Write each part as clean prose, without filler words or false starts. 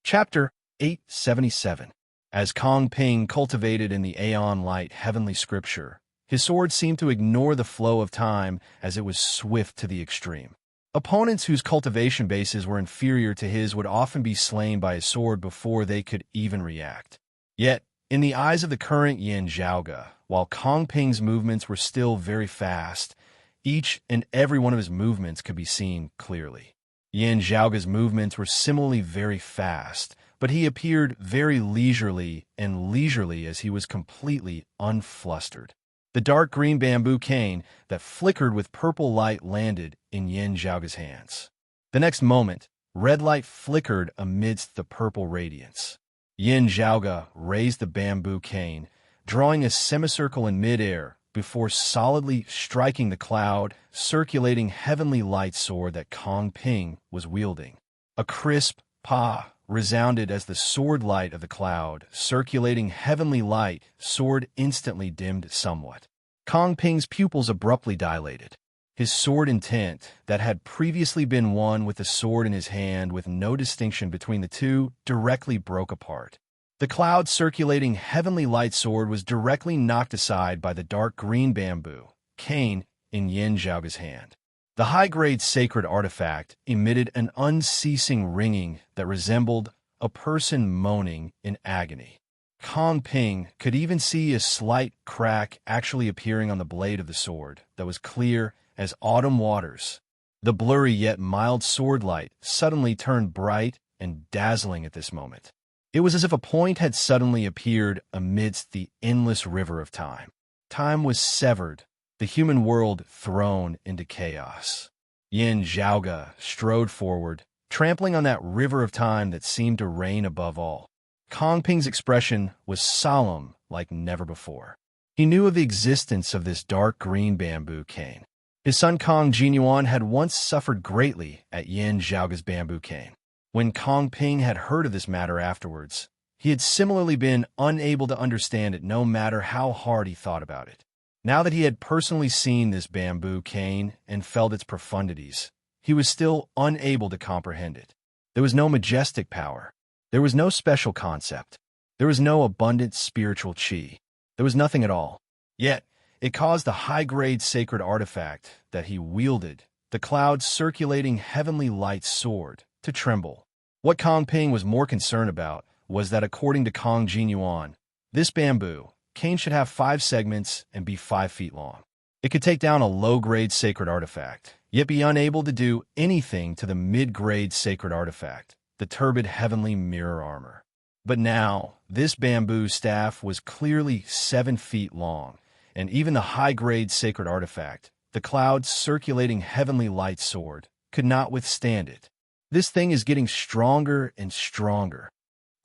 Chapter 877. As Kong Ping cultivated in the Aeon Light heavenly scripture, his sword seemed to ignore the flow of time as it was swift to the extreme. Opponents whose cultivation bases were inferior to his would often be slain by his sword before they could even react. Yet, in the eyes of the current Yin Zhaoge, while Kong Ping's movements were still very fast, each and every one of his movements could be seen clearly. Yin Zhaoge's movements were similarly very fast, but he appeared very leisurely as he was completely unflustered. The dark green bamboo cane that flickered with purple light landed in Yin Zhaoge's hands. The next moment, red light flickered amidst the purple radiance. Yin Zhaoge raised the bamboo cane, drawing a semicircle in midair before solidly striking the cloud, circulating heavenly light sword that Kong Ping was wielding. A crisp "pa" resounded as the sword light of the cloud, circulating heavenly light sword instantly dimmed somewhat. Kong Ping's pupils abruptly dilated. His sword intent, that had previously been one with the sword in his hand with no distinction between the two, directly broke apart. The cloud-circulating heavenly light sword was directly knocked aside by the dark green bamboo cane in Yin Zhaoge's hand. The high-grade sacred artifact emitted an unceasing ringing that resembled a person moaning in agony. Kong Ping could even see a slight crack actually appearing on the blade of the sword that was clear as autumn waters. The blurry yet mild sword light suddenly turned bright and dazzling at this moment. It was as if a point had suddenly appeared amidst the endless river of time. Time was severed, the human world thrown into chaos. Yin Zhaoge strode forward, trampling on that river of time that seemed to reign above all. Kong Ping's expression was solemn like never before. He knew of the existence of this dark green bamboo cane. His son Kong Jinyuan had once suffered greatly at Yin Zhaoge's bamboo cane. When Kong Ping had heard of this matter afterwards, he had similarly been unable to understand it no matter how hard he thought about it. Now that he had personally seen this bamboo cane and felt its profundities, he was still unable to comprehend it. There was no majestic power. There was no special concept. There was no abundant spiritual qi. There was nothing at all. Yet, it caused the high-grade sacred artifact that he wielded, the cloud-circulating heavenly light sword, to tremble. What Kong Ping was more concerned about was that according to Kong Jinyuan, this bamboo cane should have 5 segments and be 5 feet long. It could take down a low-grade sacred artifact, yet be unable to do anything to the mid-grade sacred artifact, the turbid heavenly mirror armor. But now, this bamboo staff was clearly 7 feet long, and even the high-grade sacred artifact, the cloud-circulating heavenly light sword, could not withstand it. This thing is getting stronger and stronger.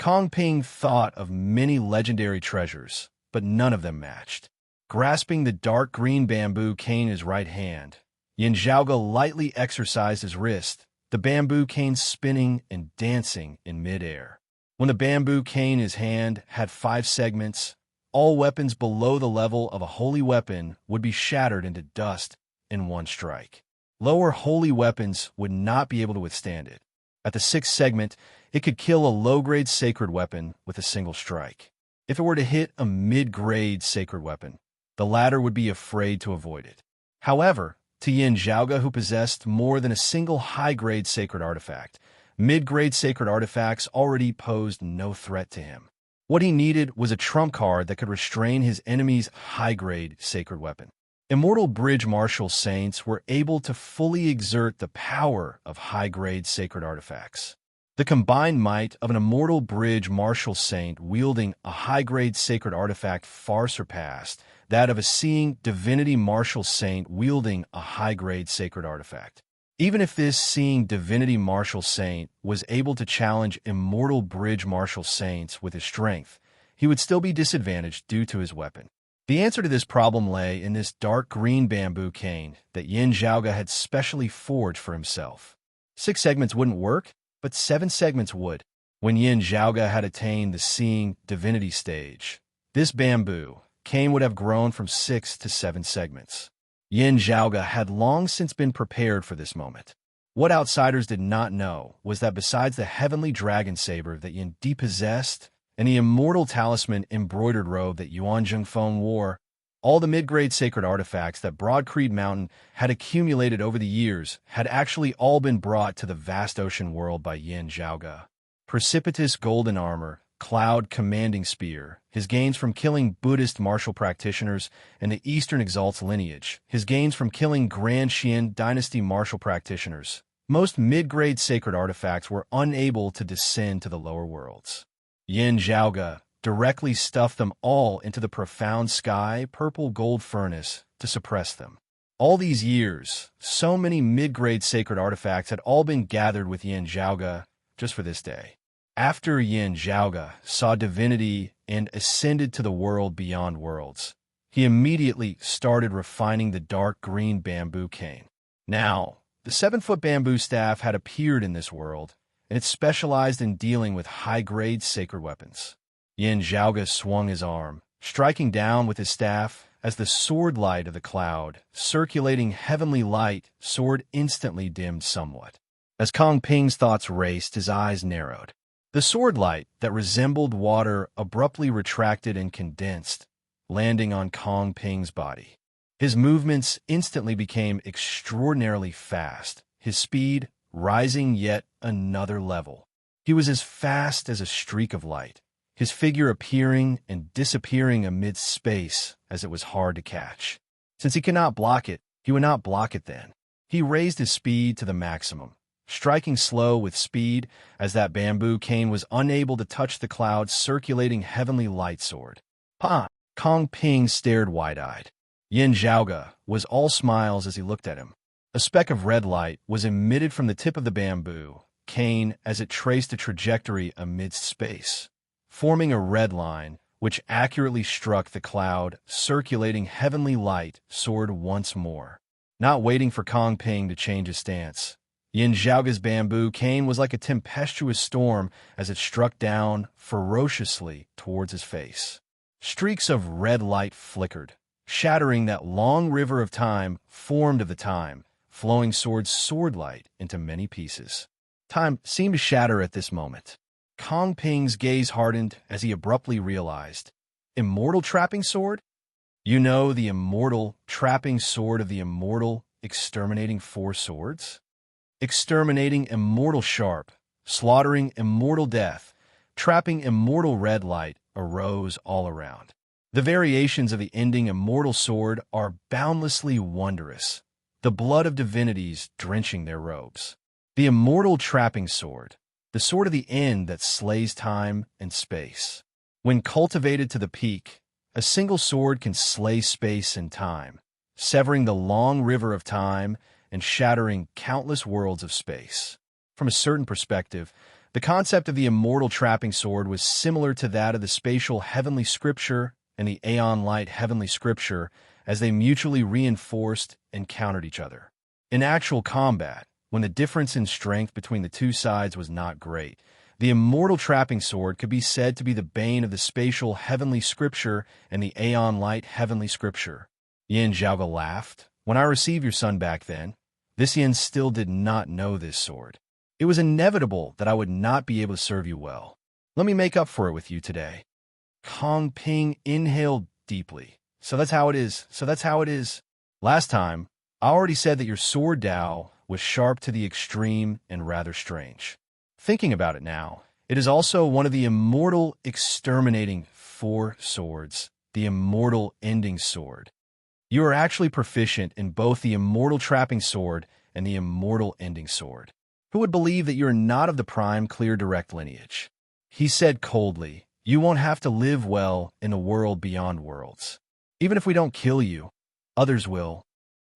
Kong Ping thought of many legendary treasures, but none of them matched. Grasping the dark green bamboo cane in his right hand, Yin Zhaoge lightly exercised his wrist, the bamboo cane spinning and dancing in midair. When the bamboo cane in his hand had 5 segments, all weapons below the level of a holy weapon would be shattered into dust in one strike. Lower holy weapons would not be able to withstand it. At the 6th segment, it could kill a low-grade sacred weapon with a single strike. If it were to hit a mid-grade sacred weapon, the latter would be afraid to avoid it. However, to Yin Zhaoge, who possessed more than a single high-grade sacred artifact, mid-grade sacred artifacts already posed no threat to him. What he needed was a trump card that could restrain his enemy's high-grade sacred weapon. Immortal Bridge Martial Saints were able to fully exert the power of high-grade sacred artifacts. The combined might of an Immortal Bridge Martial Saint wielding a high-grade sacred artifact far surpassed that of a Seeing Divinity Martial Saint wielding a high-grade sacred artifact. Even if this Seeing Divinity Martial Saint was able to challenge Immortal Bridge Martial Saints with his strength, he would still be disadvantaged due to his weapon. The answer to this problem lay in this dark green bamboo cane that Yin Zhaoge had specially forged for himself. 6 segments wouldn't work, but 7 segments would. When Yin Zhaoge had attained the Seeing Divinity stage, this bamboo cane would have grown from 6 to 7 segments. Yin Zhaoge had long since been prepared for this moment. What outsiders did not know was that besides the heavenly dragon saber that Yin depossessed and the immortal talisman embroidered robe that Yuan Zhengfeng wore, all the mid-grade sacred artifacts that Broad Creed Mountain had accumulated over the years had actually all been brought to the vast ocean world by Yin Zhaoge. Precipitous golden armor, cloud commanding spear, his gains from killing Buddhist martial practitioners and the Eastern Exalt's lineage, his gains from killing Grand Xian dynasty martial practitioners. Most mid-grade sacred artifacts were unable to descend to the lower worlds. Yin Zhaoge directly stuffed them all into the profound sky purple gold furnace to suppress them. All these years, so many mid-grade sacred artifacts had all been gathered with Yin Zhaoge just for this day. After Yin Zhaoge saw divinity and ascended to the world beyond worlds, he immediately started refining the dark green bamboo cane. Now, the 7-foot bamboo staff had appeared in this world, and it specialized in dealing with high-grade sacred weapons. Yin Zhaoge swung his arm, striking down with his staff as the sword light of the cloud, circulating heavenly light, sword instantly dimmed somewhat. As Kong Ping's thoughts raced, his eyes narrowed. The sword light that resembled water abruptly retracted and condensed, landing on Kong Ping's body. His movements instantly became extraordinarily fast, his speed rising yet another level. He was as fast as a streak of light, his figure appearing and disappearing amid space as it was hard to catch. Since he could not block it, he would not block it then. He raised his speed to the maximum, striking slow with speed as that bamboo cane was unable to touch the cloud's circulating heavenly light sword. Ha! Kong Ping stared wide-eyed. Yin Zhaoge was all smiles as he looked at him. A speck of red light was emitted from the tip of the bamboo cane as it traced a trajectory amidst space, forming a red line which accurately struck the cloud, circulating heavenly light soared once more. Not waiting for Kong Ping to change his stance, Yin Zhaoge's bamboo cane was like a tempestuous storm as it struck down ferociously towards his face. Streaks of red light flickered, shattering that long river of time formed of the time, flowing sword light into many pieces. Time seemed to shatter at this moment. Kong Ping's gaze hardened as he abruptly realized, immortal trapping sword? You know, the immortal trapping sword of the immortal exterminating four swords? Exterminating immortal sharp, slaughtering immortal death, trapping immortal red light arose all around. The variations of the ending immortal sword are boundlessly wondrous, the blood of divinities drenching their robes. The immortal trapping sword, the sword of the end that slays time and space. When cultivated to the peak, a single sword can slay space and time, severing the long river of time and shattering countless worlds of space. From a certain perspective, the concept of the immortal trapping sword was similar to that of the spatial heavenly scripture and the aeon light heavenly scripture as they mutually reinforced and countered each other. In actual combat, when the difference in strength between the two sides was not great, the immortal trapping sword could be said to be the bane of the spatial heavenly scripture and the aeon light heavenly scripture. Yin Zhaoge laughed. When I receive your son back then, this Yin still did not know this sword. It was inevitable that I would not be able to serve you well. Let me make up for it with you today. Kong Ping inhaled deeply. So that's how it is. Last time, I already said that your sword Dao was sharp to the extreme and rather strange. Thinking about it now, it is also one of the immortal exterminating four swords, the immortal ending sword. You are actually proficient in both the immortal trapping sword and the immortal ending sword. Who would believe that you are not of the prime clear direct lineage? He said coldly, you won't have to live well in a world beyond worlds. Even if we don't kill you, others will.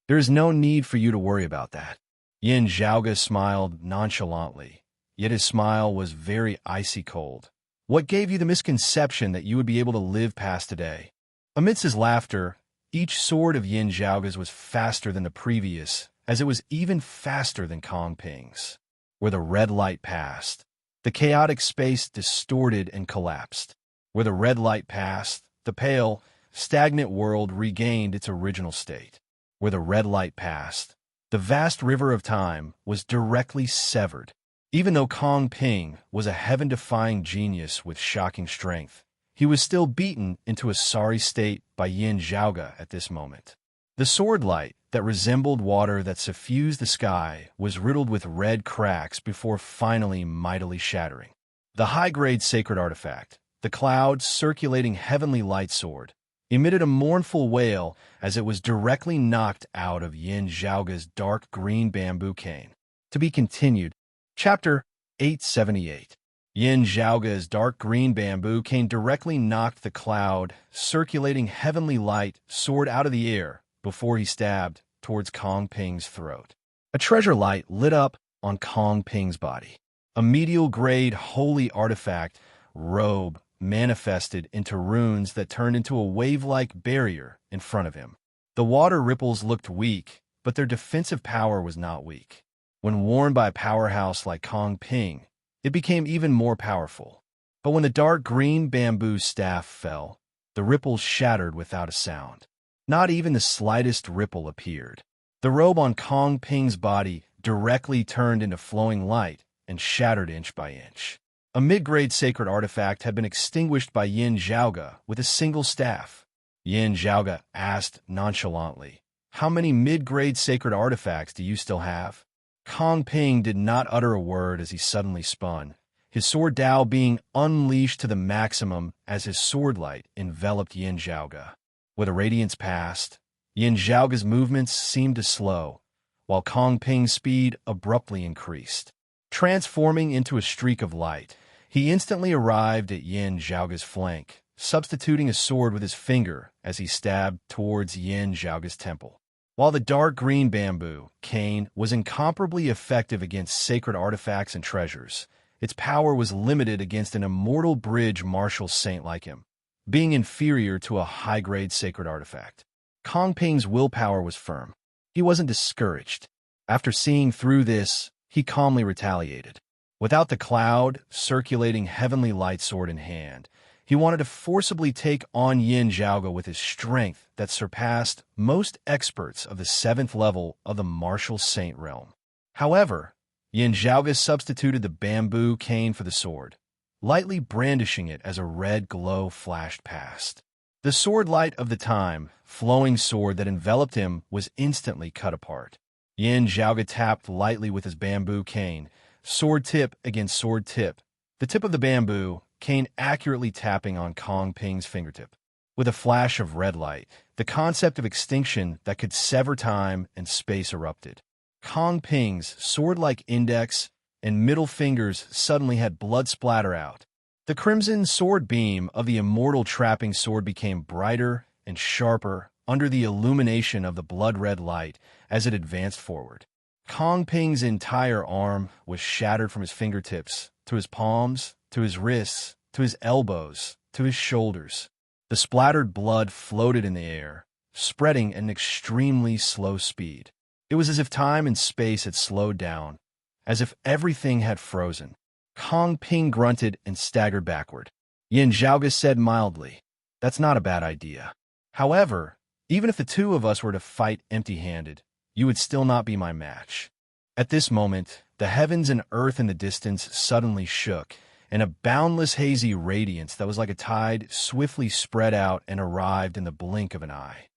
There is no need for you to worry about that. Yin Zhaoge smiled nonchalantly, yet his smile was very icy cold. What gave you the misconception that you would be able to live past today? Amidst his laughter, each sword of Yin Zhaoge's was faster than the previous, as it was even faster than Kong Ping's. Where the red light passed, the chaotic space distorted and collapsed. Where the red light passed, the pale, stagnant world regained its original state. Where the red light passed, The vast river of time was directly severed. Even though Kong Ping was a heaven-defying genius with shocking strength, he was still beaten into a sorry state by Yin Zhaoge at this moment. The sword light that resembled water that suffused the sky was riddled with red cracks before finally mightily shattering. The high-grade sacred artifact, the cloud circulating heavenly light sword, emitted a mournful wail as it was directly knocked out of Yin Zhaoge's dark green bamboo cane. To be continued. Chapter 878. Yin Zhaoge's dark green bamboo cane directly knocked the cloud circulating heavenly light sword out of the air before he stabbed towards Kong Ping's throat. A treasure light lit up on Kong Ping's body. A medial-grade holy artifact robe manifested into runes that turned into a wave-like barrier in front of him. The water ripples looked weak, but their defensive power was not weak. When worn by a powerhouse like Kong Ping, it became even more powerful. But when the dark green bamboo staff fell, the ripples shattered without a sound. Not even the slightest ripple appeared. The robe on Kong Ping's body directly turned into flowing light and shattered inch by inch. A mid-grade sacred artifact had been extinguished by Yin Zhaoge with a single staff. Yin Zhaoge asked nonchalantly, "How many mid-grade sacred artifacts do you still have?" Kong Ping did not utter a word as he suddenly spun, his sword Dao being unleashed to the maximum as his sword light enveloped Yin Zhaoge. With a radiance past, Yin Zhaoge's movements seemed to slow, while Kong Ping's speed abruptly increased. Transforming into a streak of light, he instantly arrived at Yin Zhaoge's flank, substituting a sword with his finger as he stabbed towards Yin Zhaoge's temple. While the dark green bamboo cane was incomparably effective against sacred artifacts and treasures, its power was limited against an immortal bridge martial saint like him, being inferior to a high-grade sacred artifact. Kong Ping's willpower was firm. He wasn't discouraged. After seeing through this, he calmly retaliated. Without the cloud circulating heavenly light sword in hand, he wanted to forcibly take on Yin Zhaoge with his strength that surpassed most experts of the 7th level of the martial saint realm. However, Yin Zhaoge substituted the bamboo cane for the sword, lightly brandishing it as a red glow flashed past. The sword light of the time, flowing sword that enveloped him was instantly cut apart. Yin Zhaoge tapped lightly with his bamboo cane, sword tip against sword tip, the tip of the bamboo cane accurately tapping on Kong Ping's fingertip. With a flash of red light, the concept of extinction that could sever time and space erupted. Kong Ping's sword-like index and middle fingers suddenly had blood splatter out. The crimson sword beam of the immortal trapping sword became brighter and sharper under the illumination of the blood-red light as it advanced forward. Kong Ping's entire arm was shattered from his fingertips to his palms, to his wrists, to his elbows, to his shoulders. The splattered blood floated in the air, spreading at an extremely slow speed. It was as if time and space had slowed down, as if everything had frozen. Kong Ping grunted and staggered backward. Yin Zhaoge said mildly, "That's not a bad idea. However, even if the two of us were to fight empty-handed, you would still not be my match." At this moment, the heavens and earth in the distance suddenly shook, and a boundless hazy radiance that was like a tide swiftly spread out and arrived in the blink of an eye.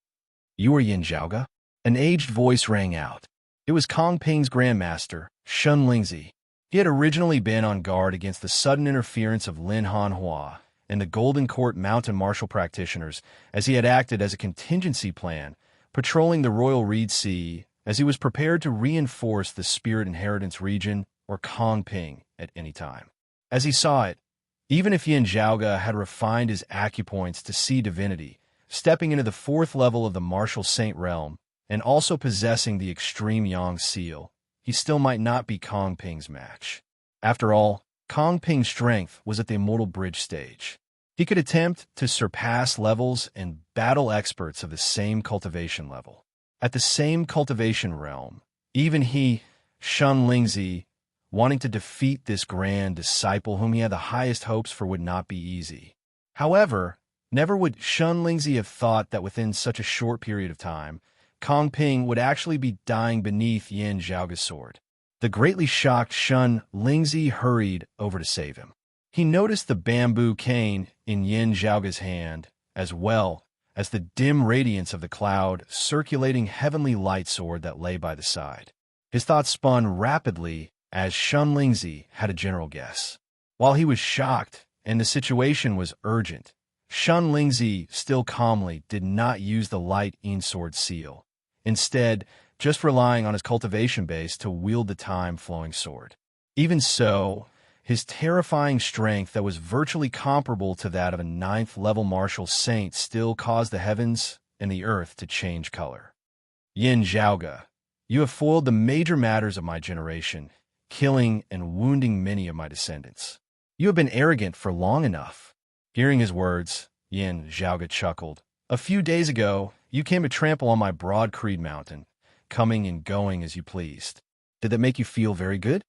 "You are Yin Zhaoge?" An aged voice rang out. It was Kong Ping's grandmaster, Shun Lingzi. He had originally been on guard against the sudden interference of Lin Hanhua and the Golden Court mountain martial practitioners, as he had acted as a contingency plan, patrolling the Royal Reed Sea as he was prepared to reinforce the Spirit Inheritance region or Kong Ping at any time. As he saw it, even if Yin Zhaoge had refined his acupoints to see divinity, stepping into the 4th level of the martial saint realm, and also possessing the extreme Yang seal, he still might not be Kong Ping's match. After all, Kong Ping's strength was at the immortal bridge stage. He could attempt to surpass levels and battle experts of the same cultivation level. At the same cultivation realm, even he, Shun Lingzi, wanting to defeat this grand disciple whom he had the highest hopes for would not be easy. However, never would Shun Lingzi have thought that within such a short period of time, Kong Ping would actually be dying beneath Yin Zhaoga's sword. The greatly shocked Shun Lingzi hurried over to save him. He noticed the bamboo cane in Yin Zhaoga's hand, as well as the dim radiance of the cloud circulating heavenly light sword that lay by the side. His thoughts spun rapidly as Shun Lingzi had a general guess. While he was shocked and the situation was urgent, Shun Lingzi still calmly did not use the light Yin sword seal, instead just relying on his cultivation base to wield the time-flowing sword. Even so, his terrifying strength that was virtually comparable to that of a 9th-level martial saint still caused the heavens and the earth to change color. Yin Zhaoga, you have foiled the major matters of my generation, killing and wounding many of my descendants. You have been arrogant for long enough. Hearing his words, Yin Zhaoga chuckled. A few days ago, you came to trample on my broad Creed Mountain, coming and going as you pleased. Did that make you feel very good?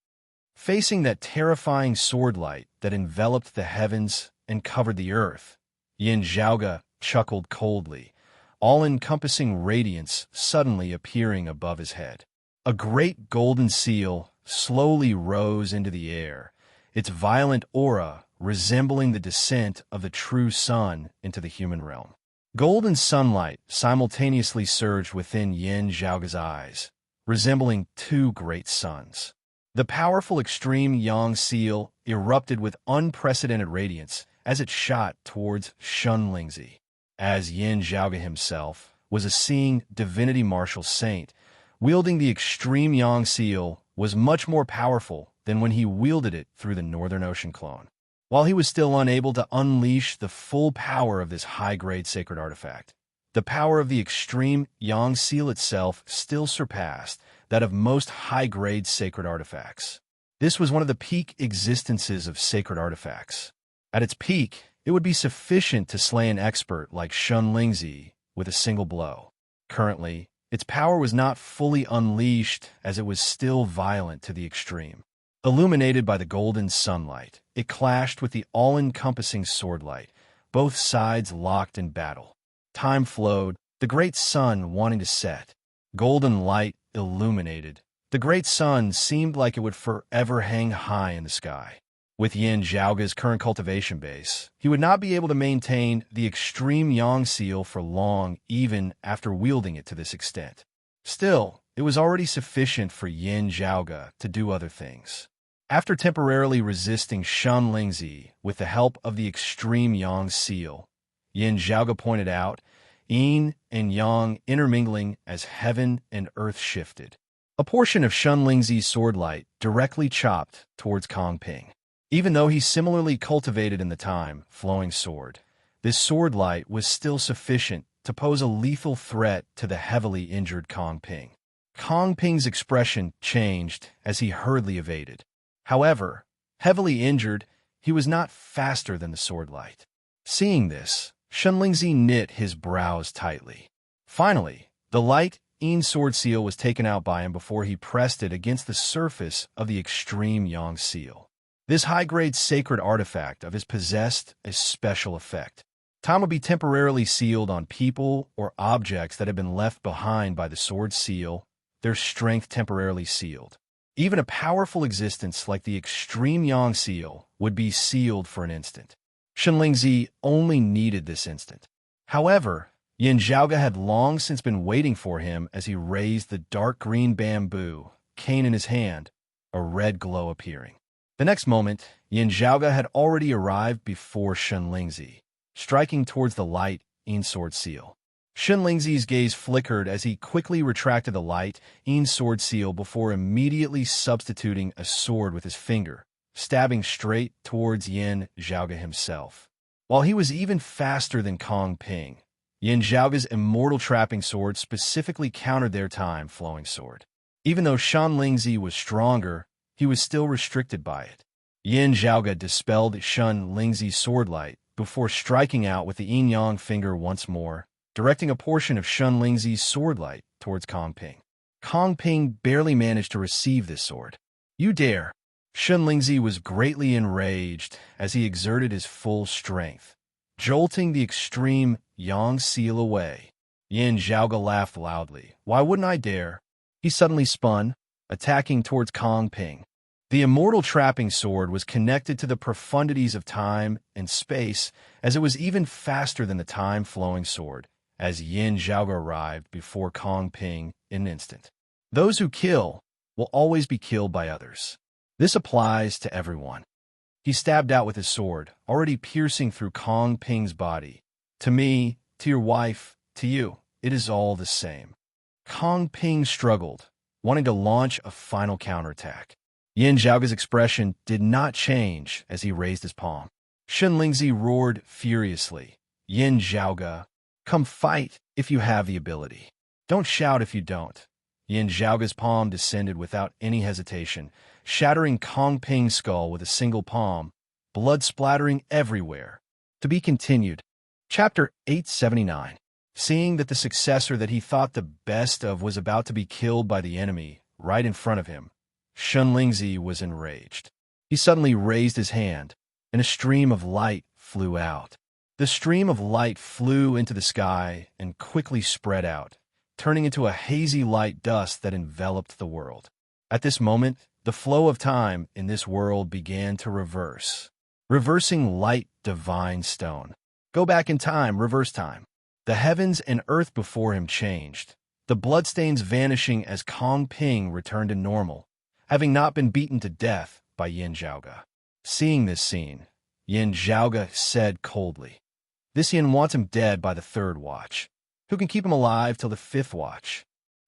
Facing that terrifying sword light that enveloped the heavens and covered the earth, Yin Zhaoga chuckled coldly, all-encompassing radiance suddenly appearing above his head. A great golden seal slowly rose into the air, its violent aura resembling the descent of the true sun into the human realm. Golden sunlight simultaneously surged within Yin Zhaoga's eyes, resembling two great suns. The powerful extreme yang seal erupted with unprecedented radiance as it shot towards Shun Lingzi. As Yin Zhaoga himself was a seeing divinity martial saint, wielding the extreme yang seal was much more powerful than when he wielded it through the Northern Ocean clone. While he was still unable to unleash the full power of this high-grade sacred artifact, the power of the extreme yang seal itself still surpassed that of most high-grade sacred artifacts. This was one of the peak existences of sacred artifacts. At its peak, it would be sufficient to slay an expert like Shun Lingzi with a single blow. Currently, its power was not fully unleashed as it was still violent to the extreme. Illuminated by the golden sunlight, it clashed with the all-encompassing sword light, both sides locked in battle. Time flowed, the great sun wanting to set. Golden light illuminated. The great sun seemed like it would forever hang high in the sky. With Yin Zhaoga's current cultivation base, he would not be able to maintain the extreme yang seal for long even after wielding it to this extent. Still, it was already sufficient for Yin Zhaoga to do other things. After temporarily resisting Shun Lingzi with the help of the extreme yang seal, Yin Zhaoga pointed out yin and yang intermingling as heaven and earth shifted. A portion of Shun Lingzi's sword light directly chopped towards Kong Ping. Even though he similarly cultivated in the time-flowing sword, this sword light was still sufficient to pose a lethal threat to the heavily injured Kong Ping. Kong Ping's expression changed as he hurriedly evaded. However, heavily injured, he was not faster than the sword light. Seeing this, Shun Lingzi knit his brows tightly. Finally, the light yin sword seal was taken out by him before he pressed it against the surface of the extreme yang seal. This high-grade sacred artifact of his possessed a special effect. Time would be temporarily sealed on people or objects that had been left behind by the sword seal, their strength temporarily sealed. Even a powerful existence like the extreme yang seal would be sealed for an instant. Shun Lingzi only needed this instant. However, Yin Zhaoga had long since been waiting for him as he raised the dark green bamboo, cane in his hand, a red glow appearing. The next moment, Yin Zhaoga had already arrived before Shun Lingzi, striking towards the light yin sword seal. Shun Lingzi's gaze flickered as he quickly retracted the light yin sword seal before immediately substituting a sword with his finger, stabbing straight towards Yin Zhaoga himself. While he was even faster than Kong Ping, Yin Zhaoga's immortal trapping sword specifically countered their time-flowing sword. Even though Shun Lingzi was stronger, he was still restricted by it. Yin Zhaoga dispelled Shun Lingzi's sword light before striking out with the yin-yang finger once more, directing a portion of Shun Lingzi's sword light towards Kong Ping. Kong Ping barely managed to receive this sword. You dare! Shun Lingzi was greatly enraged as he exerted his full strength, jolting the extreme yang seal away. Yin Zhaoge laughed loudly. Why wouldn't I dare? He suddenly spun, attacking towards Kong Ping. The immortal trapping sword was connected to the profundities of time and space, as it was even faster than the time-flowing sword, as Yin Zhaoge arrived before Kong Ping in an instant. Those who kill will always be killed by others. This applies to everyone. He stabbed out with his sword, already piercing through Kong Ping's body. To me, to your wife, to you, it is all the same. Kong Ping struggled, wanting to launch a final counterattack. Yin Zhaoge's expression did not change as he raised his palm. Shen Lingzi roared furiously. Yin Zhaoge, come fight if you have the ability. Don't shout if you don't. Yin Zhaoge's palm descended without any hesitation, shattering Kong Ping's skull with a single palm, blood splattering everywhere. To be continued. Chapter 879. Seeing that the successor that he thought the best of was about to be killed by the enemy right in front of him, Shen Lingzi was enraged. He suddenly raised his hand, and a stream of light flew out. The stream of light flew into the sky and quickly spread out, turning into a hazy light dust that enveloped the world. At this moment, the flow of time in this world began to reverse. Reversing light divine stone. Go back in time, reverse time. The heavens and earth before him changed, the bloodstains vanishing as Kong Ping returned to normal, having not been beaten to death by Yin Zhaoge. Seeing this scene, Yin Zhaoge said coldly, "This Yin wants him dead by the third watch. Who can keep him alive till the fifth watch?"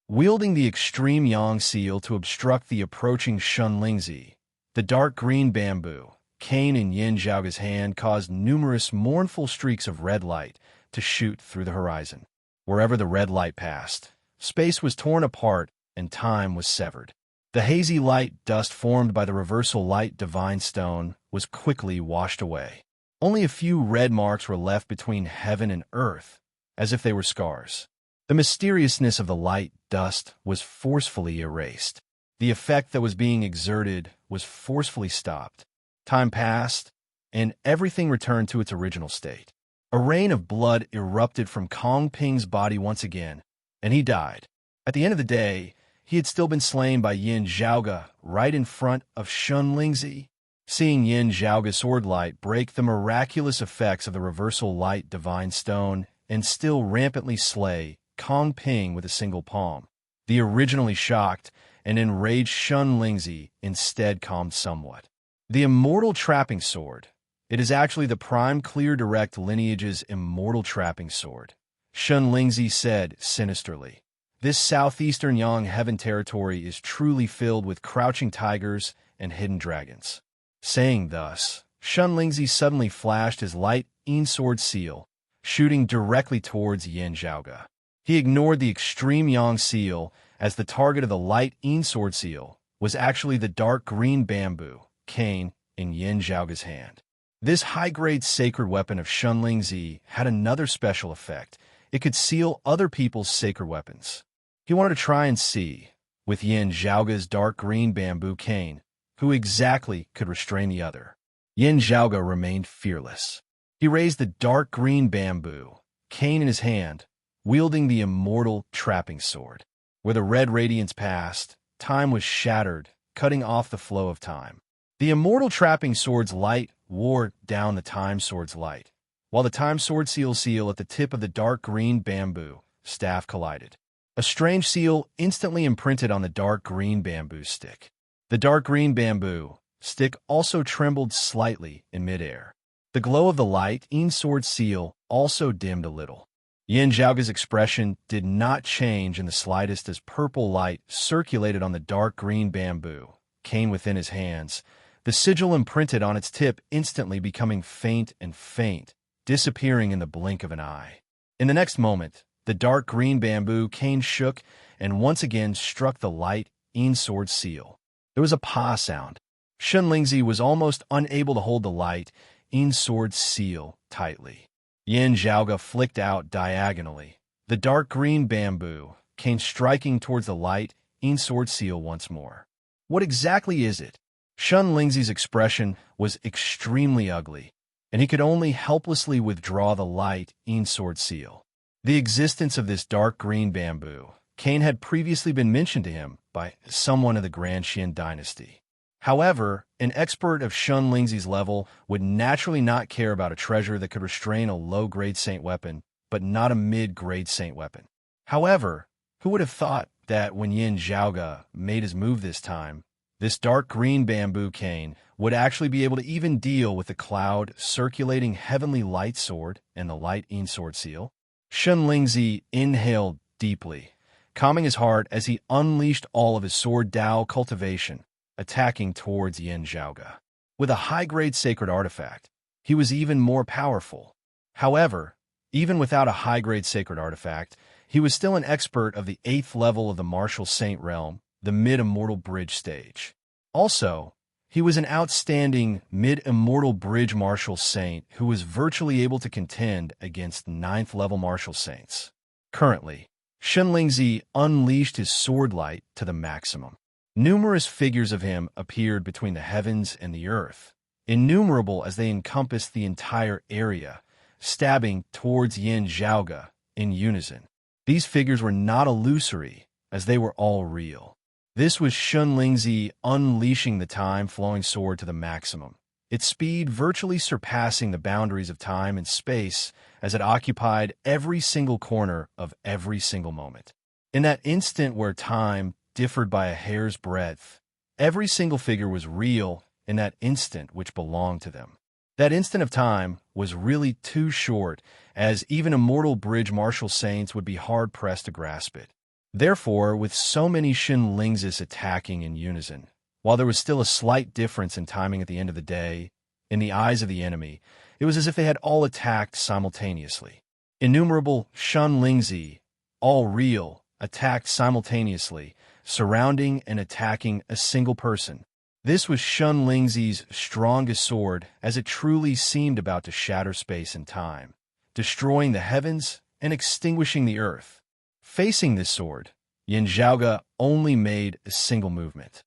Wielding the extreme yang seal to obstruct the approaching Shen Lingzi, the dark green bamboo, cane in Yin Zhaoge's hand caused numerous mournful streaks of red light to shoot through the horizon. Wherever the red light passed, space was torn apart and time was severed. The hazy light dust formed by the reversal light divine stone was quickly washed away. Only a few red marks were left between heaven and earth, as if they were scars. The mysteriousness of the light dust was forcefully erased. The effect that was being exerted was forcefully stopped. Time passed, and everything returned to its original state. A rain of blood erupted from Kong Ping's body once again, and he died. At the end of the day, he had still been slain by Yin Zhaoge right in front of Shen Lingzi. Seeing Yin Zhaoge's sword light break the miraculous effects of the reversal light divine stone and still rampantly slay Kong Ping with a single palm, the originally shocked and enraged Shen Lingzi instead calmed somewhat. The immortal trapping sword. It is actually the prime clear direct lineage's immortal trapping sword, Shen Lingzi said sinisterly. This southeastern Yang heaven territory is truly filled with crouching tigers and hidden dragons. Saying thus, Shen Lingzi suddenly flashed his light Yin sword seal, shooting directly towards Yin Zhaoge. He ignored the extreme Yang seal, as the target of the light Yin sword seal was actually the dark green bamboo, cane, in Yin Zhaoge's hand. This high-grade sacred weapon of Shen Lingzi had another special effect. It could seal other people's sacred weapons. He wanted to try and see, with Yin Zhaoge's dark green bamboo cane, who exactly could restrain the other. Yin Zhaoge remained fearless. He raised the dark green bamboo, cane in his hand, wielding the immortal trapping sword. Where the red radiance passed, time was shattered, cutting off the flow of time. The immortal trapping sword's light wore down the time sword's light, while the time sword seal at the tip of the dark green bamboo staff collided. A strange seal instantly imprinted on the dark green bamboo stick. The dark green bamboo stick also trembled slightly in midair. The glow of the light Yin sword seal also dimmed a little. Yin Zhaoge's expression did not change in the slightest as purple light circulated on the dark green bamboo cane within his hands, the sigil imprinted on its tip instantly becoming faint and faint, disappearing in the blink of an eye. In the next moment, the dark green bamboo cane shook and once again struck the light Yin sword seal. There was a pa sound. Shen Lingzi was almost unable to hold the light Yin sword seal tightly. Yin Zhaoge flicked out diagonally, the dark green bamboo cane striking towards the light Yin sword seal once more. What exactly is it? Shen Lingzi's expression was extremely ugly, and he could only helplessly withdraw the light Yin sword seal. The existence of this dark green bamboo cane had previously been mentioned to him by someone of the Grand Qian dynasty. However, an expert of Shun Lingzi's level would naturally not care about a treasure that could restrain a low-grade saint weapon, but not a mid-grade saint weapon. However, who would have thought that when Yin Zhaoge made his move this time, this dark green bamboo cane would actually be able to even deal with the cloud circulating heavenly light sword and the light yin sword seal? Shun Lingzi inhaled deeply, calming his heart as he unleashed all of his sword Dao cultivation, attacking towards Yin Zhaoge. With a high-grade sacred artifact, he was even more powerful. However, even without a high-grade sacred artifact, he was still an expert of the 8th level of the martial saint realm, the mid-immortal bridge stage. Also, he was an outstanding mid-immortal bridge martial saint who was virtually able to contend against 9th level martial saints. Currently, Shun Lingzi unleashed his sword light to the maximum. Numerous figures of him appeared between the heavens and the earth, innumerable as they encompassed the entire area, stabbing towards Yin Zhaoge in unison. These figures were not illusory, as they were all real. This was Shun Lingzi unleashing the time-flowing sword to the maximum, its speed virtually surpassing the boundaries of time and space as it occupied every single corner of every single moment. In that instant where time differed by a hair's breadth, every single figure was real in that instant which belonged to them. That instant of time was really too short, as even immortal bridge martial saints would be hard-pressed to grasp it. Therefore, with so many Shun Lingzis attacking in unison, while there was still a slight difference in timing at the end of the day, in the eyes of the enemy, it was as if they had all attacked simultaneously. Innumerable Shun Lingzi, all real, attacked simultaneously, surrounding and attacking a single person. This was Shun Lingzi's strongest sword, as it truly seemed about to shatter space and time, destroying the heavens and extinguishing the earth. Facing this sword, Yin Zhaoge only made a single movement.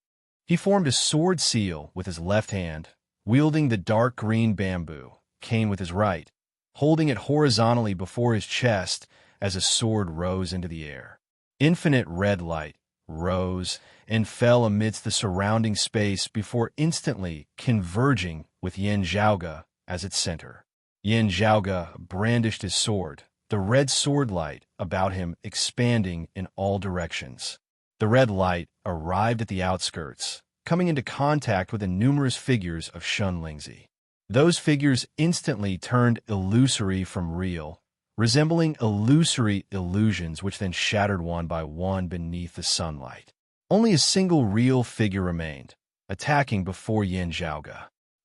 He formed a sword seal with his left hand, wielding the dark green bamboo cane with his right, holding it horizontally before his chest as a sword rose into the air. Infinite red light rose and fell amidst the surrounding space before instantly converging with Yin Zhaoge as its center. Yin Zhaoge brandished his sword, the red sword light about him expanding in all directions. The red light arrived at the outskirts, coming into contact with the numerous figures of Shun Lingzi. Those figures instantly turned illusory from real, resembling illusory illusions which then shattered one by one beneath the sunlight. Only a single real figure remained, attacking before Yin Zhaoge.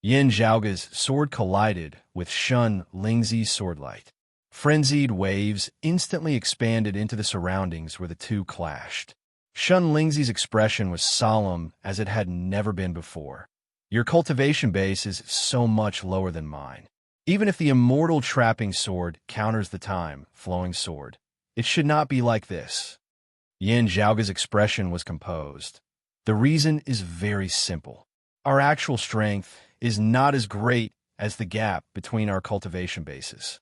Yin Zhaoge's sword collided with Shun Lingzi's swordlight. Frenzied waves instantly expanded into the surroundings where the two clashed. Shun Lingzi's expression was solemn as it had never been before. Your cultivation base is so much lower than mine. Even if the immortal trapping sword counters the time-flowing sword, it should not be like this. Yin Zhaoge's expression was composed. The reason is very simple. Our actual strength is not as great as the gap between our cultivation bases.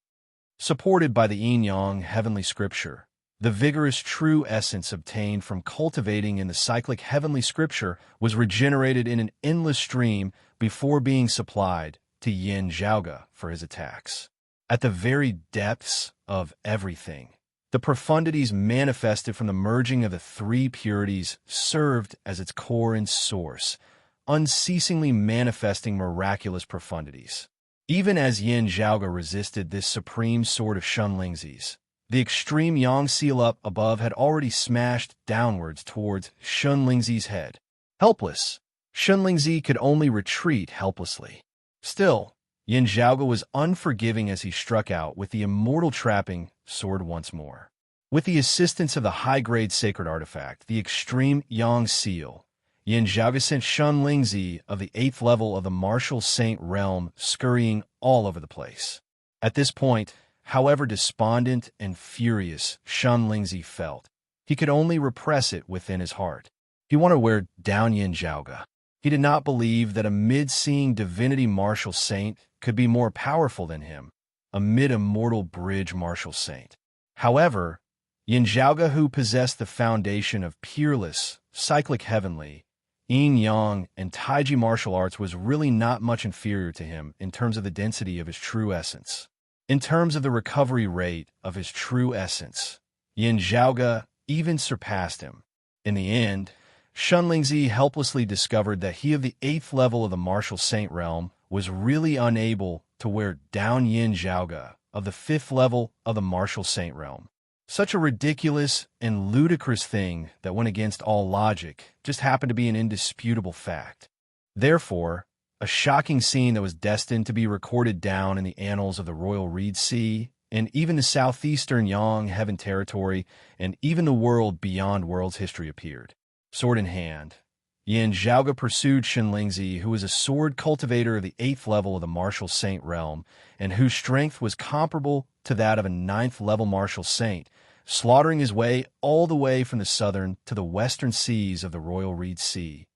Supported by the yin-yang heavenly scripture, the vigorous true essence obtained from cultivating in the cyclic heavenly scripture was regenerated in an endless stream before being supplied to Yin Zhaoge for his attacks. At the very depths of everything, the profundities manifested from the merging of the three purities served as its core and source, unceasingly manifesting miraculous profundities. Even as Yin Zhaoge resisted this supreme sword of Shun Lingzi's, the extreme yang seal up above had already smashed downwards towards Shun Lingzi's head. Helpless, Shun Lingzi could only retreat helplessly. Still, Yin Zhaoge was unforgiving as he struck out with the immortal trapping sword once more. With the assistance of the high-grade sacred artifact, the extreme yang seal, Yin Zhaoge sent Shun Lingzi of the 8th level of the martial saint realm scurrying all over the place. At this point, however despondent and furious Shun Lingzi felt, he could only repress it within his heart. He wanted to wear down Yin Zhaoge. He did not believe that a mid-seeing divinity martial saint could be more powerful than him, a mid-immortal bridge martial saint. However, Yin Zhaoge, who possessed the foundation of peerless, cyclic heavenly, yin-yang, and taiji martial arts, was really not much inferior to him in terms of the density of his true essence. In terms of the recovery rate of his true essence, Yin Zhaoge even surpassed him. In the end, Shunlingzi helplessly discovered that he of the 8th level of the martial saint realm was really unable to wear down Yin Zhaoge of the 5th level of the martial saint realm. Such a ridiculous and ludicrous thing that went against all logic just happened to be an indisputable fact. Therefore, a shocking scene that was destined to be recorded down in the annals of the Royal Reed Sea, and even the southeastern Yang Heaven territory, and even the world beyond world's history appeared. Sword in hand, Yin Zhaoge pursued Shunlingzi, who was a sword cultivator of the 8th level of the martial saint realm, and whose strength was comparable to that of a 9th level martial saint, slaughtering his way all the way from the southern to the western seas of the Royal Reed Sea.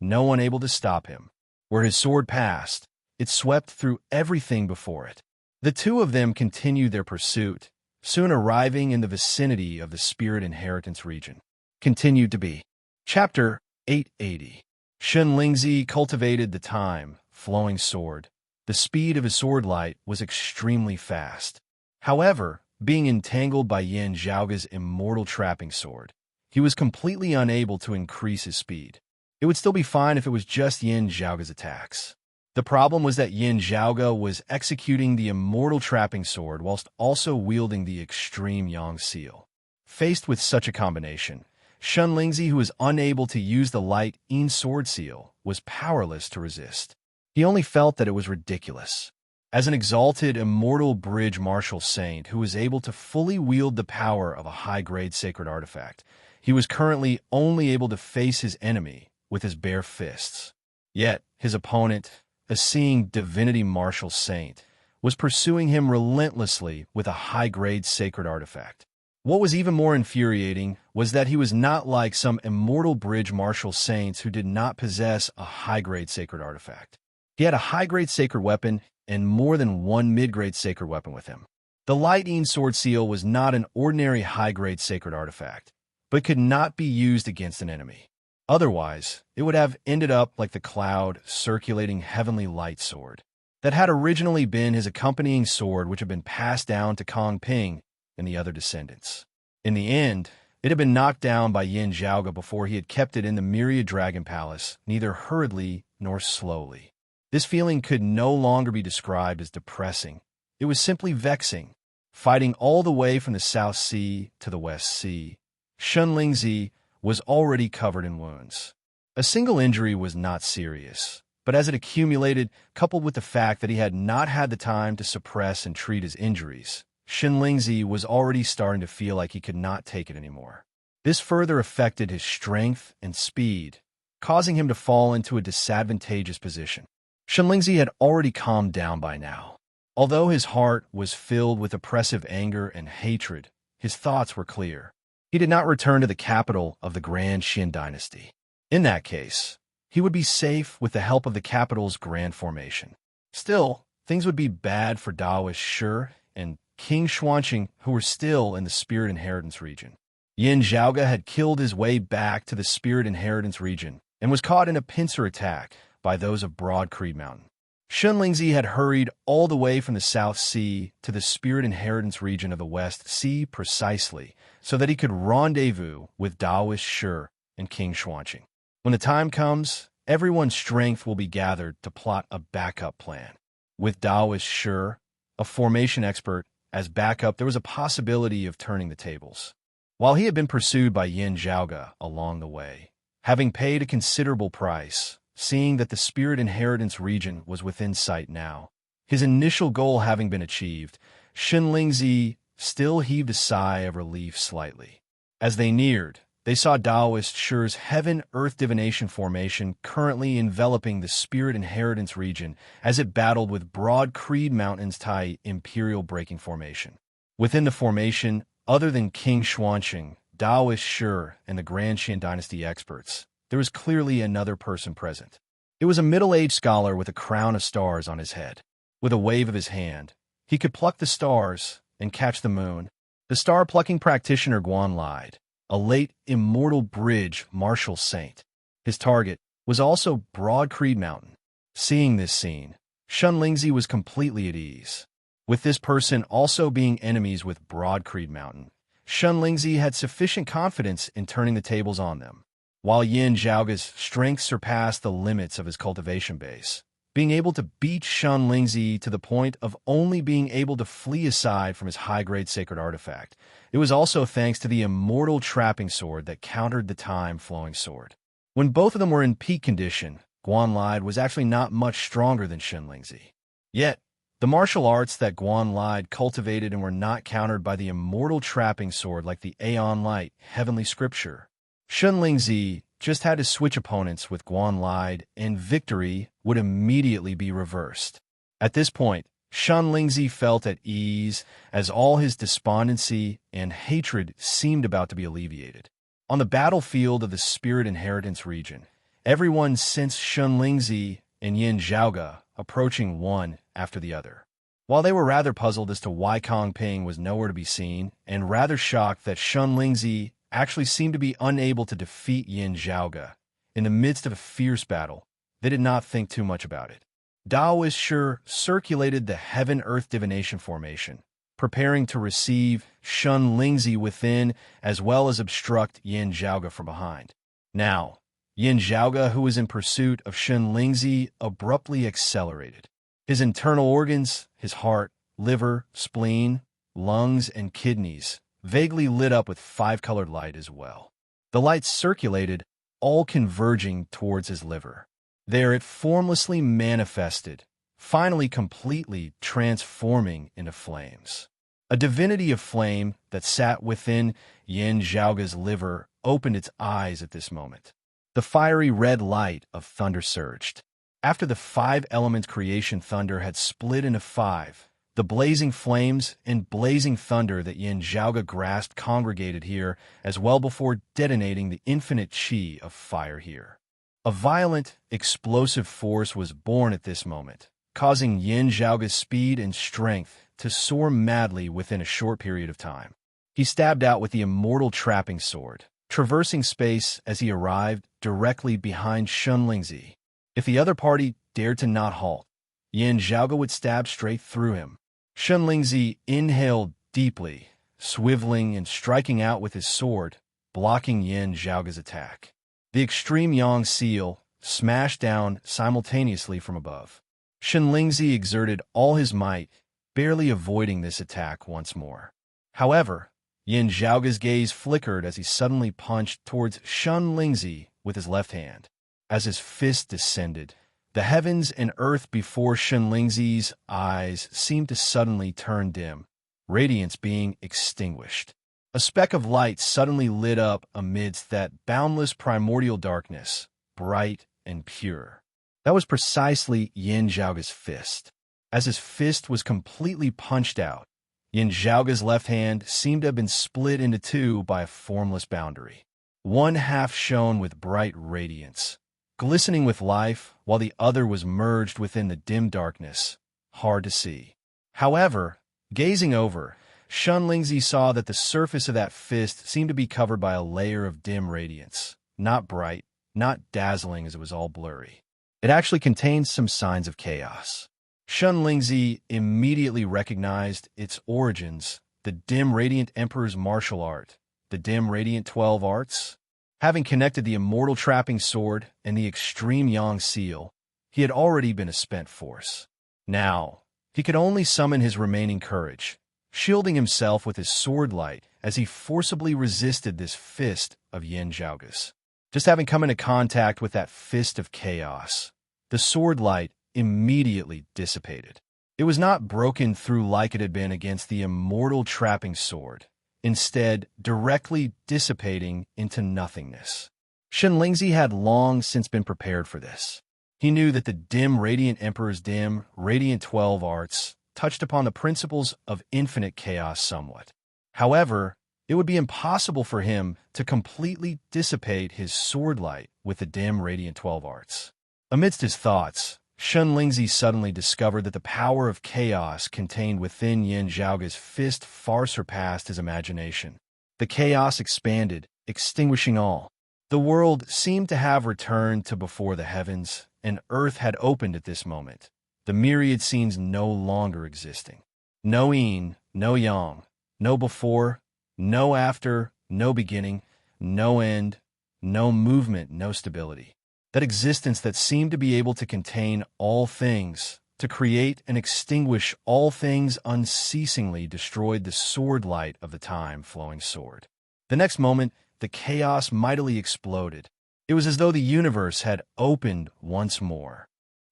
No one able to stop him. Where his sword passed, it swept through everything before it. The two of them continued their pursuit, soon arriving in the vicinity of the Spirit Inheritance region. Continued to be. Chapter 880. Shunlingzi cultivated the time-flowing sword. The speed of his sword light was extremely fast. However, being entangled by Yin Zhaoge's immortal trapping sword, he was completely unable to increase his speed. It would still be fine if it was just Yin Zhaoge's attacks. The problem was that Yin Zhaoge was executing the immortal trapping sword whilst also wielding the extreme Yang seal. Faced with such a combination, Shunlingzi, who was unable to use the light Yin sword seal, was powerless to resist. He only felt that it was ridiculous. As an exalted, immortal bridge martial saint who was able to fully wield the power of a high-grade sacred artifact, he was currently only able to face his enemy with his bare fists. Yet, his opponent, a seeing divinity martial saint, was pursuing him relentlessly with a high-grade sacred artifact. What was even more infuriating was that he was not like some immortal bridge martial saints who did not possess a high-grade sacred artifact. He had a high-grade sacred weapon and more than one mid-grade sacred weapon with him. The light Yin sword seal was not an ordinary high-grade sacred artifact, but could not be used against an enemy. Otherwise, it would have ended up like the cloud circulating heavenly light sword that had originally been his accompanying sword, which had been passed down to Kong Ping and the other descendants. In the end, it had been knocked down by Yin Zhaoge before he had kept it in the Myriad Dragon Palace, neither hurriedly nor slowly. This feeling could no longer be described as depressing. It was simply vexing. Fighting all the way from the South Sea to the West Sea, Shunlingzi was already covered in wounds. A single injury was not serious, but as it accumulated, coupled with the fact that he had not had the time to suppress and treat his injuries, Shunlingzi was already starting to feel like he could not take it anymore. This further affected his strength and speed, causing him to fall into a disadvantageous position. Shunlingzi had already calmed down by now. Although his heart was filled with oppressive anger and hatred, his thoughts were clear. He did not return to the capital of the Grand Xin dynasty. In that case, he would be safe with the help of the capital's grand formation. Still, things would be bad for Daoist Shi and King Xuanqing, who were still in the Spirit Inheritance region. Yin Zhaoge had killed his way back to the Spirit Inheritance region and was caught in a pincer attack by those of Broad Creed Mountain. Shunlingzi had hurried all the way from the South Sea to the Spirit Inheritance region of the West Sea precisely so that he could rendezvous with Daoist Shi and King Xuanqing. When the time comes, everyone's strength will be gathered to plot a backup plan. With Daoist Shi, a formation expert, as backup, there was a possibility of turning the tables. While he had been pursued by Yin Zhaoge along the way, having paid a considerable price, seeing that the Spirit Inheritance region was within sight now, his initial goal having been achieved, Shunlingzi still heaved a sigh of relief slightly. As they neared, they saw Daoist Shi's Heaven-Earth Divination formation currently enveloping the Spirit Inheritance region as it battled with Broad Creed Mountain's Tai Imperial Breaking Formation. Within the formation, other than King Xuanqing, Daoist Shi, and the Grand Xin Dynasty experts, there was clearly another person present. It was a middle-aged scholar with a crown of stars on his head. With a wave of his hand, he could pluck the stars and catch the moon. the star-plucking practitioner Guan lied, a late immortal bridge martial saint. His target was also Broad Creed Mountain. Seeing this scene, Shun Lingzi was completely at ease. With this person also being enemies with Broad Creed Mountain, Shun Lingzi had sufficient confidence in turning the tables on them. While Yin Zhaoge's strength surpassed the limits of his cultivation base, being able to beat Shun Lingzi to the point of only being able to flee aside from his high-grade sacred artifact, it was also thanks to the immortal trapping sword that countered the time-flowing sword. When both of them were in peak condition, Guan Lide was actually not much stronger than Shun Lingzi. Yet, the martial arts that Guan Lide cultivated and were not countered by the immortal trapping sword like the Aeon Light, heavenly scripture. Shun Lingzi just had to switch opponents with Guan Lide, and victory would immediately be reversed. At this point, Shun Lingzi felt at ease as all his despondency and hatred seemed about to be alleviated. On the battlefield of the Spirit Inheritance region, everyone sensed Shun Lingzi and Yin Zhaoge approaching one after the other. While they were rather puzzled as to why Kong Ping was nowhere to be seen, and rather shocked that Shun Lingzi actually seemed to be unable to defeat Yin Zhaoge in the midst of a fierce battle, they did not think too much about it. Daoist Shi circulated the Heaven-Earth Divination formation, preparing to receive Shun Lingzi within as well as obstruct Yin Zhaoge from behind. Now, Yin Zhaoge, who was in pursuit of Shun Lingzi, abruptly accelerated. His internal organs, his heart, liver, spleen, lungs, and kidneys, vaguely lit up with five-colored light as well. The lights circulated, all converging towards his liver. There it formlessly manifested, finally completely transforming into flames. A divinity of flame that sat within Yin Zhaoge's liver opened its eyes at this moment. The fiery red light of thunder surged. After the five-element creation thunder had split into five, the blazing flames and blazing thunder that Yin Zhaoge grasped congregated here as well before detonating the infinite qi of fire here. A violent, explosive force was born at this moment, causing Yin Zhaoge's speed and strength to soar madly within a short period of time. He stabbed out with the immortal trapping sword, traversing space as he arrived directly behind Shun Lingzi. If the other party dared to not halt, Yin Zhaoge would stab straight through him. Shun Lingzi inhaled deeply, swiveling and striking out with his sword, blocking Yin Zhaoge's attack. The extreme Yang seal smashed down simultaneously from above. Shun Lingzi exerted all his might, barely avoiding this attack once more. However, Yin Zhaoge's gaze flickered as he suddenly punched towards Shun Lingzi with his left hand. As his fist descended, the heavens and earth before Shun Lingzi's eyes seemed to suddenly turn dim, radiance being extinguished. A speck of light suddenly lit up amidst that boundless primordial darkness, bright and pure. That was precisely Yin Zhaoge's fist. As his fist was completely punched out, Yin Zhaoge's left hand seemed to have been split into two by a formless boundary. One half shone with bright radiance, glistening with life, while the other was merged within the dim darkness, hard to see. However, gazing over, Shun Lingzi saw that the surface of that fist seemed to be covered by a layer of dim radiance, not bright, not dazzling as it was all blurry. It actually contained some signs of chaos. Shun Lingzi immediately recognized its origins, the dim radiant emperor's martial art, the dim radiant 12 arts. Having connected the immortal trapping sword and the extreme Yang seal, he had already been a spent force. Now, he could only summon his remaining courage, shielding himself with his sword light as he forcibly resisted this fist of Yin Zhaoge's. Just having come into contact with that fist of chaos, the sword light immediately dissipated. It was not broken through like it had been against the immortal trapping sword, instead directly dissipating into nothingness. Shun Lingzi had long since been prepared for this. He knew that the dim radiant emperor's dim radiant 12 arts touched upon the principles of infinite chaos somewhat. However, it would be impossible for him to completely dissipate his sword light with the dim radiant 12 arts. Amidst his thoughts, Shun Lingzi suddenly discovered that the power of chaos contained within Yin Zhaoge's fist far surpassed his imagination. The chaos expanded, extinguishing all. The world seemed to have returned to before the heavens, and earth had opened at this moment, the myriad scenes no longer existing. No yin, no yang, no before, no after, no beginning, no end, no movement, no stability. That existence that seemed to be able to contain all things, to create and extinguish all things unceasingly destroyed the sword light of the time-flowing sword. The next moment, the chaos mightily exploded. It was as though the universe had opened once more.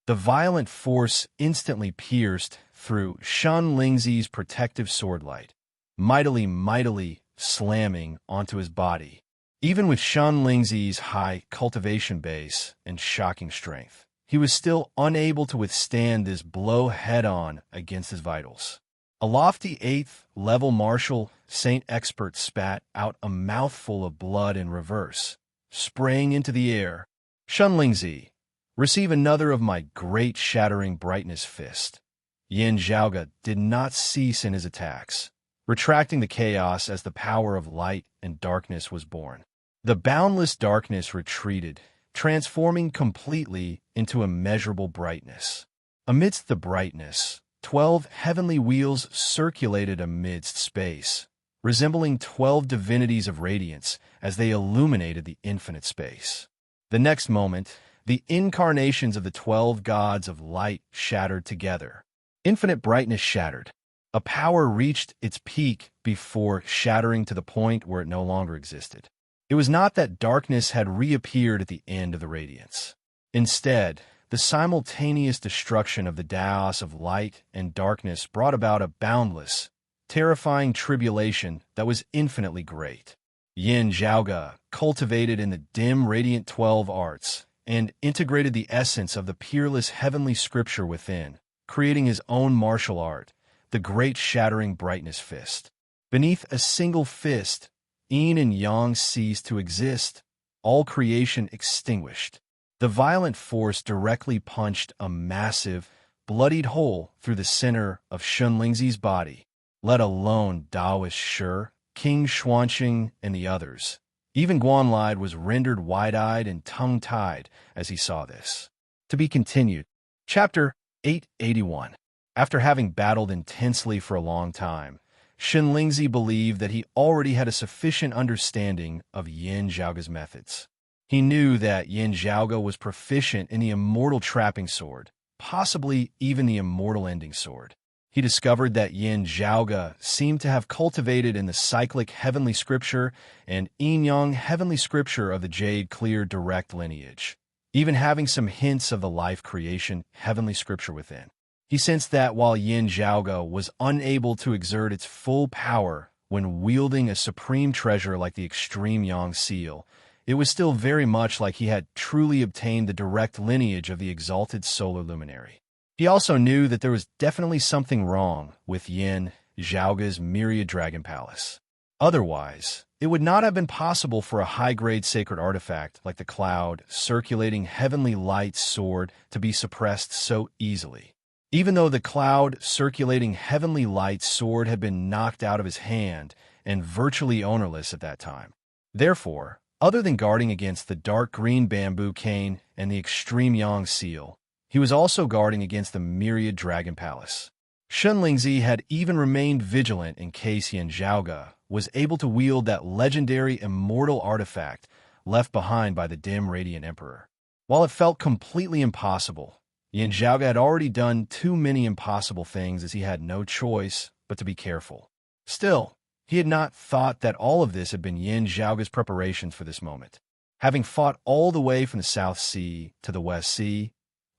The violent force instantly pierced through Shun Lingzi's protective sword light, mightily slamming onto his body. Even with Shun Lingzi's high cultivation base and shocking strength, he was still unable to withstand this blow head-on against his vitals. A lofty 8th-level martial saint expert spat out a mouthful of blood in reverse, spraying into the air. Shun Lingzi, receive another of my great shattering brightness fist. Yin Zhaoge did not cease in his attacks, retracting the chaos as the power of light and darkness was born. The boundless darkness retreated, transforming completely into immeasurable brightness. Amidst the brightness, 12 heavenly wheels circulated amidst space, resembling 12 divinities of radiance as they illuminated the infinite space. The next moment, the incarnations of the 12 gods of light shattered together. Infinite brightness shattered. A power reached its peak before shattering to the point where it no longer existed. It was not that darkness had reappeared at the end of the radiance. Instead, the simultaneous destruction of the Daos of light and darkness brought about a boundless, terrifying tribulation that was infinitely great. Yin Zhaoge cultivated in the dim, radiant 12 arts and integrated the essence of the peerless heavenly scripture within, creating his own martial art, the great shattering brightness fist. Beneath a single fist, yin and yang ceased to exist, all creation extinguished. The violent force directly punched a massive, bloodied hole through the center of Shun Lingzi's body, let alone Daoist Shi, King Xuanqing, and the others. Even Guanlide was rendered wide-eyed and tongue-tied as he saw this. To be continued. Chapter 881. After having battled intensely for a long time, Shun Lingzi believed that he already had a sufficient understanding of Yin Zhaoge's methods. He knew that Yin Zhaoge was proficient in the immortal trapping sword, possibly even the immortal ending sword. He discovered that Yin Zhaoge seemed to have cultivated in the cyclic heavenly scripture and yin-yang heavenly scripture of the Jade Clear direct lineage, even having some hints of the life creation heavenly scripture within. He sensed that while Yin Zhaoge was unable to exert its full power when wielding a supreme treasure like the extreme Yang Seal, it was still very much like he had truly obtained the direct lineage of the exalted solar luminary. He also knew that there was definitely something wrong with Yin Zhaoge's myriad dragon palace. Otherwise, it would not have been possible for a high-grade sacred artifact like the cloud circulating heavenly light sword to be suppressed so easily. Even though the cloud circulating heavenly light sword had been knocked out of his hand and virtually ownerless at that time. Therefore, other than guarding against the dark green bamboo cane and the extreme Yang Seal, he was also guarding against the myriad dragon palace. Shun Lingzi had even remained vigilant in case Yin Zhaoge was able to wield that legendary immortal artifact left behind by the dim radiant emperor. While it felt completely impossible, Yin Zhaoge had already done too many impossible things as he had no choice but to be careful. Still, he had not thought that all of this had been Yin Zhaoge's preparations for this moment. Having fought all the way from the South Sea to the West Sea,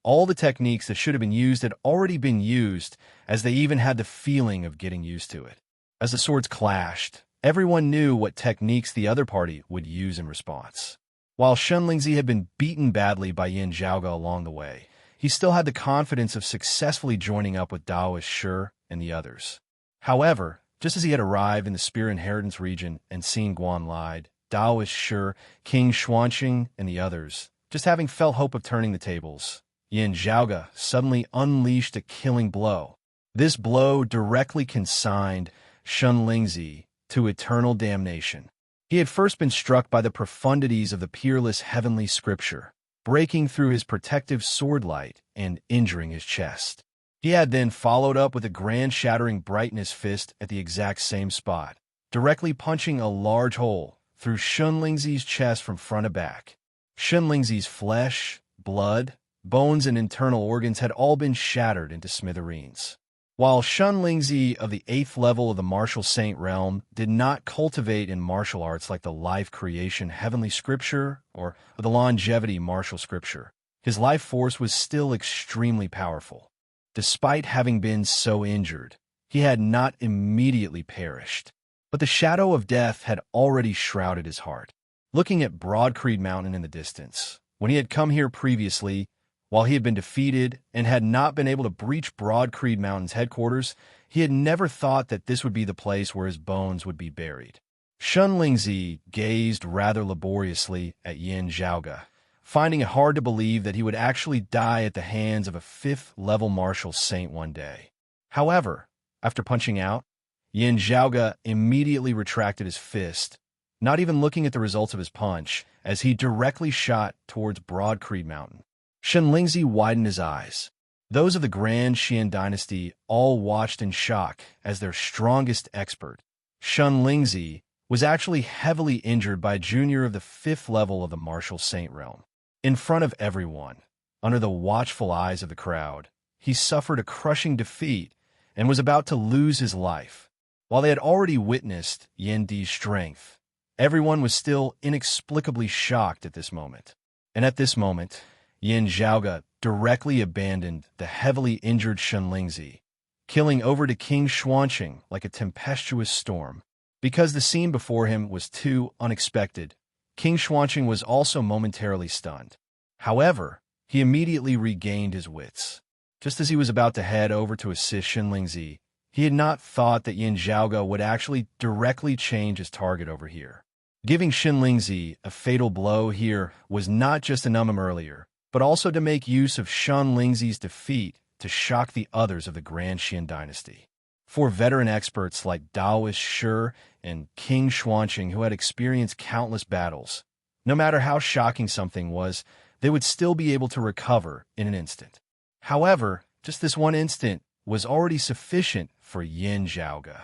all the techniques that should have been used had already been used, as they even had the feeling of getting used to it. As the swords clashed, everyone knew what techniques the other party would use in response. While Shun Lingzi had been beaten badly by Yin Zhaoge along the way, he still had the confidence of successfully joining up with Daoist Shi and the others. However, just as he had arrived in the Spear Inheritance region and seen Guanlide, Daoist Shi, King Xuanqing, and the others, just having felt hope of turning the tables, Yin Zhaoge suddenly unleashed a killing blow. This blow directly consigned Shun Lingzi to eternal damnation. He had first been struck by the profundities of the peerless heavenly scripture, breaking through his protective sword light and injuring his chest. He had then followed up with a grand shattering brightness fist at the exact same spot, directly punching a large hole through Shun Lingzi's chest from front to back. Shun Lingzi's flesh, blood, bones, and internal organs had all been shattered into smithereens. While Shun Lingzi of the 8th level of the martial saint realm did not cultivate in martial arts like the life creation heavenly scripture or the longevity martial scripture, his life force was still extremely powerful. Despite having been so injured, he had not immediately perished, but the shadow of death had already shrouded his heart. Looking at Broad Creed Mountain in the distance, when he had come here previously, while he had been defeated and had not been able to breach Broad Creed Mountain's headquarters, he had never thought that this would be the place where his bones would be buried. Shun Lingzi gazed rather laboriously at Yin Zhaoge, finding it hard to believe that he would actually die at the hands of a 5th-level martial saint one day. However, after punching out, Yin Zhaoge immediately retracted his fist, not even looking at the results of his punch, as he directly shot towards Broad Creed Mountain. Shun Lingzi widened his eyes. Those of the Grand Xian dynasty all watched in shock as their strongest expert, Shun Lingzi, was actually heavily injured by a junior of the 5th level of the martial saint realm. In front of everyone, under the watchful eyes of the crowd, he suffered a crushing defeat and was about to lose his life. While they had already witnessed Yin Di's strength, everyone was still inexplicably shocked at this moment. And at this moment, Yin Zhaoge directly abandoned the heavily injured Shun Lingzi, killing over to King Xuanqing like a tempestuous storm. Because the scene before him was too unexpected, King Xuanqing was also momentarily stunned. However, he immediately regained his wits. Just as he was about to head over to assist Shun Lingzi, he had not thought that Yin Zhaoge would actually directly change his target over here. Giving Shun Lingzi a fatal blow here was not just to numb him earlier, but also to make use of Shun Lingzi's defeat to shock the others of the Grand Xian dynasty. For veteran experts like Daoist Shi and King Xuanqing, who had experienced countless battles, no matter how shocking something was, they would still be able to recover in an instant. However, just this one instant was already sufficient for Yin Zhaoge.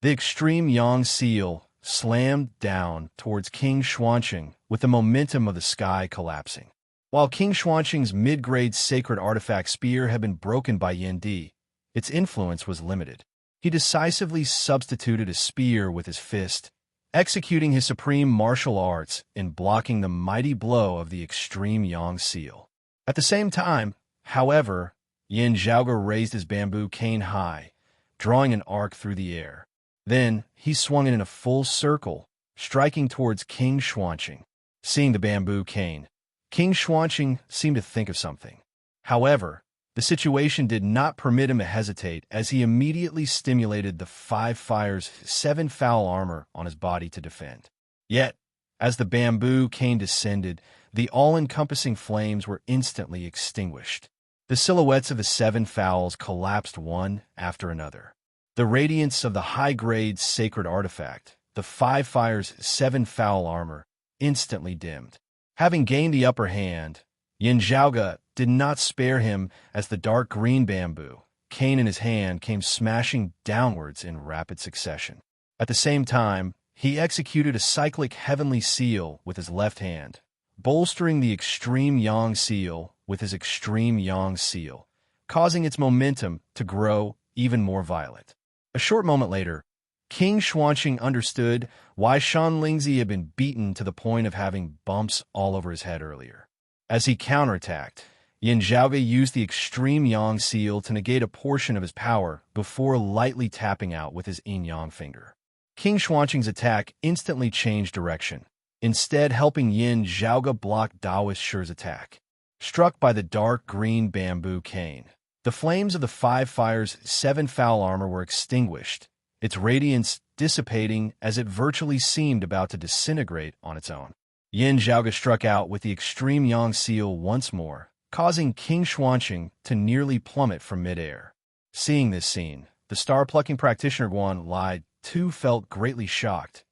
The extreme Yang seal slammed down towards King Xuanqing with the momentum of the sky collapsing. While King Xuanqing's mid-grade sacred artifact spear had been broken by Yin Di, its influence was limited. He decisively substituted a spear with his fist, executing his supreme martial arts in blocking the mighty blow of the extreme Yang seal. At the same time, however, Yin Zhaoge raised his bamboo cane high, drawing an arc through the air. Then he swung it in a full circle, striking towards King Xuanqing. Seeing the bamboo cane, King Xuanqing seemed to think of something. However, the situation did not permit him to hesitate as he immediately stimulated the 5 Fire's 7 foul armor on his body to defend. Yet, as the bamboo cane descended, the all-encompassing flames were instantly extinguished. The silhouettes of the 7 fowls collapsed one after another. The radiance of the high-grade sacred artifact, the 5 Fire's 7 foul armor, instantly dimmed. Having gained the upper hand, Yin Zhaoge did not spare him as the dark green bamboo, cane in his hand, came smashing downwards in rapid succession. At the same time, he executed a cyclic heavenly seal with his left hand, bolstering the extreme Yang seal with his extreme Yang seal, causing its momentum to grow even more violent. A short moment later, King Xuanqing understood why Shun Lingzi had been beaten to the point of having bumps all over his head earlier. As he counterattacked, Yin Zhaoge used the extreme Yang seal to negate a portion of his power before lightly tapping out with his yin-yang finger. King Xuanqing's attack instantly changed direction, instead helping Yin Zhaoge block Daoist Shi's attack. Struck by the dark green bamboo cane, the flames of the 5 Fire's 7 foul armor were extinguished, its radiance dissipating as it virtually seemed about to disintegrate on its own. Yin Zhaoge struck out with the extreme Yang seal once more, causing King Xuanqing to nearly plummet from midair. Seeing this scene, the star-plucking practitioner Guan Lai too felt greatly shocked.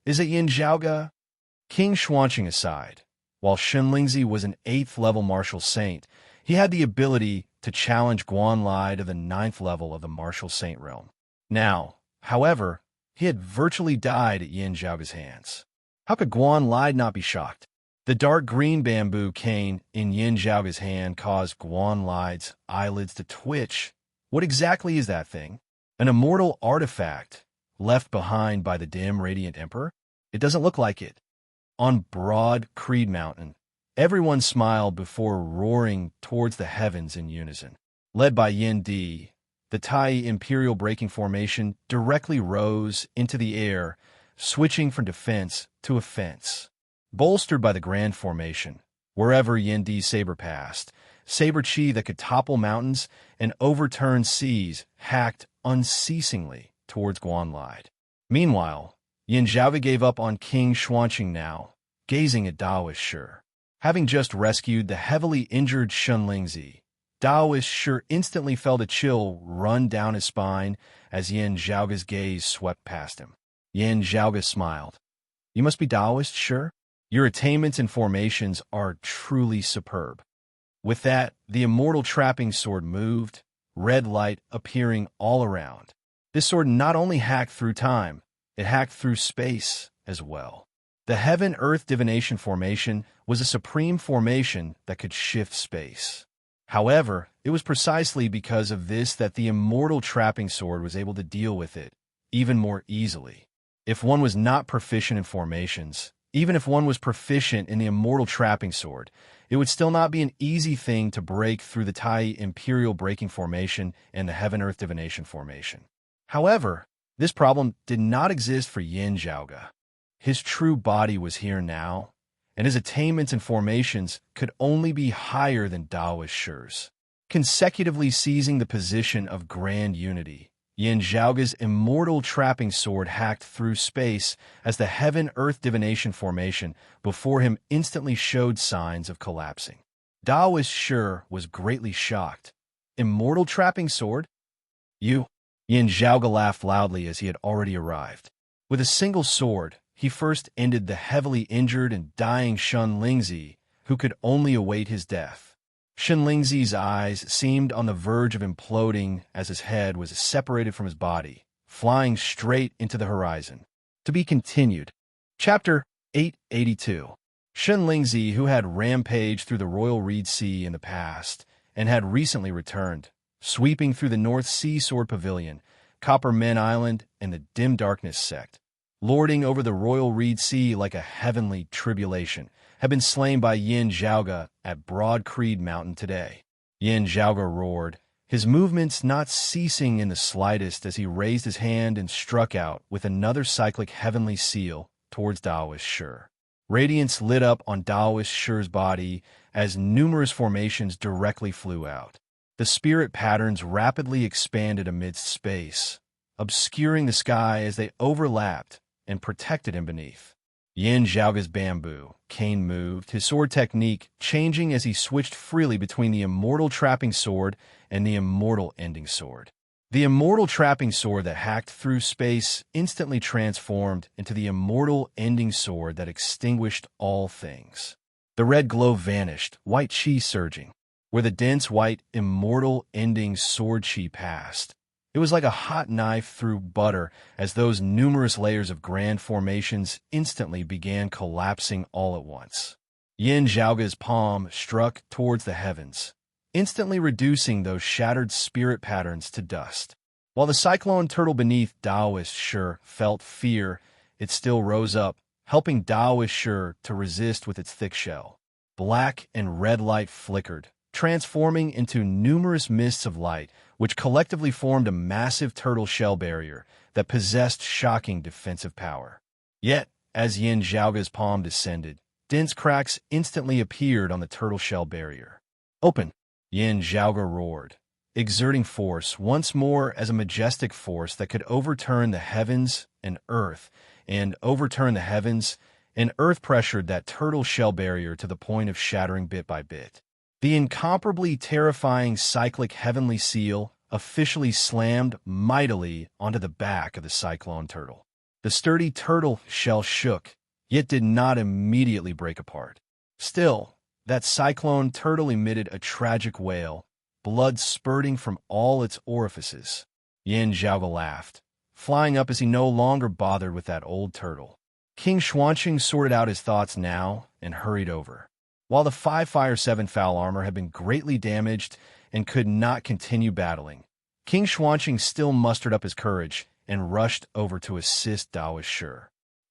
"Is it Yin Zhaoge?" King Xuanqing aside, while Shen Lingzi was an 8th level martial saint, he had the ability to challenge Guan Lai to the 9th level of the martial saint realm. Now, however, he had virtually died at Yin Zhaoge's hands. How could Guan Lai not be shocked? The dark green bamboo cane in Yin Zhaoge's hand caused Guan Lai's eyelids to twitch. What exactly is that thing? An immortal artifact left behind by the dim radiant emperor? It doesn't look like it. On broad Creed Mountain, everyone smiled before roaring towards the heavens in unison. Led by Yin Di, the Tai Imperial Breaking Formation directly rose into the air, switching from defense to offense. Bolstered by the Grand Formation, wherever Yin Di's saber passed, saber chi that could topple mountains and overturn seas hacked unceasingly towards Guan Lai. Meanwhile, Yin Zhaoge gave up on King Xuanqing now, gazing at Daoist Shi. Having just rescued the heavily injured Shen Lingzi, Daoist Shi instantly felt a chill run down his spine as Yin Zhaoge's gaze swept past him. Yin Zhaoge smiled. "You must be Daoist Shi? Your attainments and formations are truly superb." With that, the immortal trapping sword moved, red light appearing all around. This sword not only hacked through time, it hacked through space as well. The Heaven-Earth Divination Formation was a supreme formation that could shift space. However, it was precisely because of this that the immortal trapping sword was able to deal with it even more easily. If one was not proficient in formations, even if one was proficient in the immortal trapping sword, it would still not be an easy thing to break through the Tai Imperial Breaking Formation and the Heaven-Earth Divination Formation. However, this problem did not exist for Yin Zhaoge. His true body was here now, and his attainments and formations could only be higher than Daoist Shi's. Consecutively seizing the position of grand unity, Yin Zhaoge's immortal trapping sword hacked through space as the Heaven-Earth Divination Formation before him instantly showed signs of collapsing. Daoist Shi was greatly shocked. "Immortal trapping sword? You?" Yin Zhaoge laughed loudly as he had already arrived. With a single sword, he first ended the heavily injured and dying Shen Lingzi, who could only await his death. Shen Lingzi's eyes seemed on the verge of imploding as his head was separated from his body, flying straight into the horizon. To be continued. Chapter 882. Shen Lingzi, who had rampaged through the Royal Reed Sea in the past and had recently returned, sweeping through the North Sea Sword Pavilion, Copper Men Island, and the Dim Darkness Sect, lording over the Royal Reed Sea like a heavenly tribulation, had been slain by Yin Zhaoge at Broad Creed Mountain today. Yin Zhaoge roared, his movements not ceasing in the slightest as he raised his hand and struck out with another cyclic heavenly seal towards Daoist Shi. Radiance lit up on Daoist Shi's body as numerous formations directly flew out. The spirit patterns rapidly expanded amidst space, obscuring the sky as they overlapped and protected him beneath. Yin Zhaoge's bamboo cane moved, his sword technique changing as he switched freely between the immortal trapping sword and the immortal ending sword. The immortal trapping sword that hacked through space instantly transformed into the immortal ending sword that extinguished all things. The red glow vanished, white chi surging. Where the dense white immortal ending sword chi passed, it was like a hot knife through butter as those numerous layers of grand formations instantly began collapsing all at once. Yin Zhaoge's palm struck towards the heavens, instantly reducing those shattered spirit patterns to dust. While the cyclone turtle beneath Daoist Shi felt fear, it still rose up, helping Daoist Shi to resist with its thick shell. Black and red light flickered, transforming into numerous mists of light, which collectively formed a massive turtle shell barrier that possessed shocking defensive power. Yet, as Yin Zhaoge's palm descended, dense cracks instantly appeared on the turtle shell barrier. "Open!" Yin Zhaoge roared, exerting force once more as a majestic force that could overturn the heavens and earth, pressured that turtle shell barrier to the point of shattering bit by bit. The incomparably terrifying cyclic heavenly seal officially slammed mightily onto the back of the cyclone turtle. The sturdy turtle shell shook, yet did not immediately break apart. Still, that cyclone turtle emitted a tragic wail, blood spurting from all its orifices. Yin Zhaoge laughed, flying up as he no longer bothered with that old turtle. King Xuanqing sorted out his thoughts now and hurried over. While the 5 Fire 7 foul armor had been greatly damaged and could not continue battling, King Xuanqing still mustered up his courage and rushed over to assist Daoist Shi.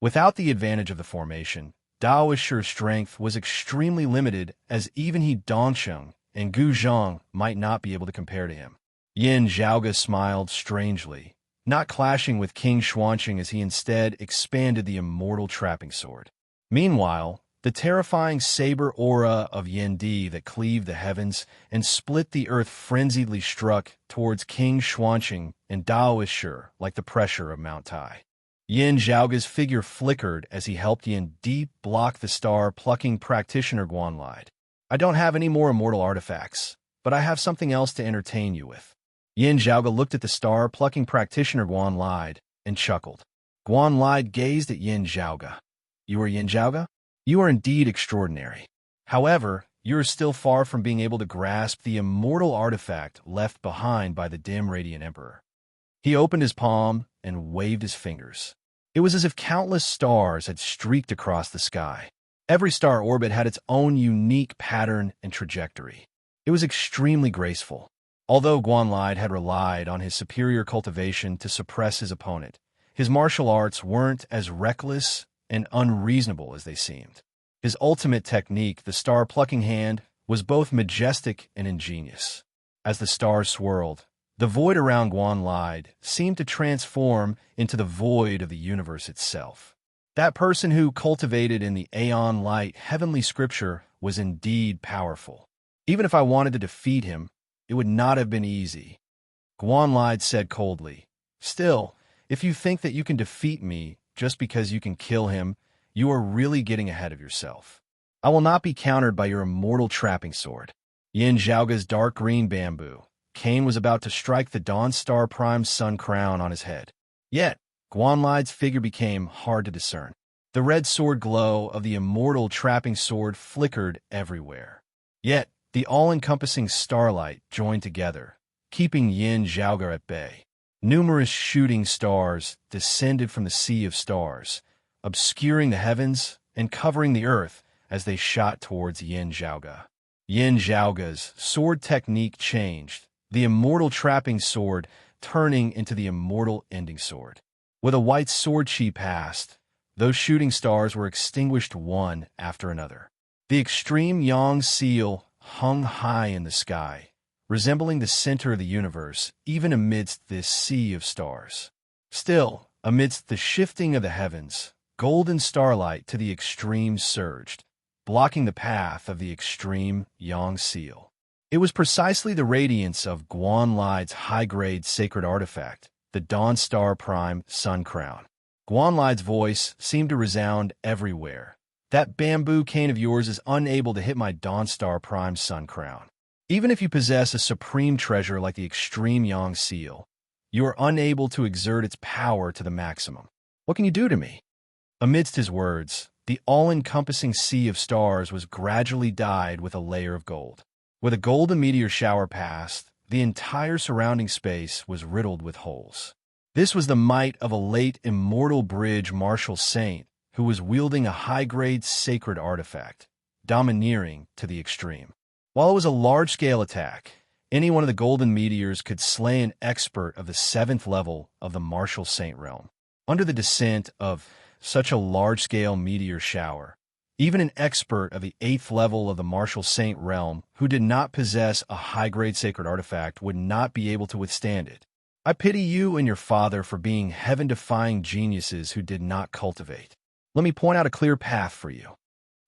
Without the advantage of the formation, Daoist Shi's strength was extremely limited, as even he Dongsheng and Gu Zhang might not be able to compare to him. Yin Zhaoge smiled strangely, not clashing with King Xuanqing as he instead expanded the immortal trapping sword. Meanwhile, the terrifying saber aura of Yin Di that cleaved the heavens and split the earth frenziedly struck towards King Xuanqing and Daoist Shi like the pressure of Mount Tai. Yin Zhaoge's figure flickered as he helped Yin Di block the star-plucking practitioner Guanlide. I don't have any more immortal artifacts, but I have something else to entertain you with. Yin Zhaoge looked at the star-plucking practitioner Guanlide and chuckled. Guanlide gazed at Yin Zhaoge. You are Yin Zhaoge? You are indeed extraordinary. However, you are still far from being able to grasp the immortal artifact left behind by the dim radiant emperor. He opened his palm and waved his fingers. It was as if countless stars had streaked across the sky. Every star orbit had its own unique pattern and trajectory. It was extremely graceful. Although Guanlide had relied on his superior cultivation to suppress his opponent, his martial arts weren't as reckless and unreasonable as they seemed. His ultimate technique, the star-plucking hand, was both majestic and ingenious. As the stars swirled, the void around Guanlide seemed to transform into the void of the universe itself. That person who cultivated in the Aeon Light heavenly scripture was indeed powerful. Even if I wanted to defeat him, it would not have been easy. Guanlide said coldly, Still, if you think that you can defeat me just because you can kill him, you are really getting ahead of yourself. I will not be countered by your immortal trapping sword. Yin Zhaoge's dark green bamboo cane was about to strike the Dawn Star Prime Sun crown on his head. Yet, Guanlide's figure became hard to discern. The red sword glow of the immortal trapping sword flickered everywhere. Yet, the all-encompassing starlight joined together, keeping Yin Zhaoge at bay. Numerous shooting stars descended from the sea of stars, obscuring the heavens and covering the earth as they shot towards Yin Zhaoge. Yin Zhaoge's sword technique changed, the immortal trapping sword turning into the immortal ending sword. With a white sword chi passed, those shooting stars were extinguished one after another. The extreme Yang seal hung high in the sky, resembling the center of the universe, even amidst this sea of stars. Still, amidst the shifting of the heavens, golden starlight to the extreme surged, blocking the path of the extreme Yang seal. It was precisely the radiance of Guanlide's high-grade sacred artifact, the Dawn Star Prime Sun Crown. Guanlide's voice seemed to resound everywhere. That bamboo cane of yours is unable to hit my Dawn Star Prime Sun Crown. Even if you possess a supreme treasure like the extreme Yang seal, you are unable to exert its power to the maximum. What can you do to me? Amidst his words, the all-encompassing sea of stars was gradually dyed with a layer of gold. With a golden meteor shower passed, the entire surrounding space was riddled with holes. This was the might of a late immortal bridge martial saint who was wielding a high-grade sacred artifact, domineering to the extreme. While it was a large-scale attack, any one of the golden meteors could slay an expert of the 7th level of the martial saint realm. Under the descent of such a large-scale meteor shower, even an expert of the 8th level of the martial saint realm who did not possess a high-grade sacred artifact would not be able to withstand it. I pity you and your father for being heaven-defying geniuses who did not cultivate. Let me point out a clear path for you.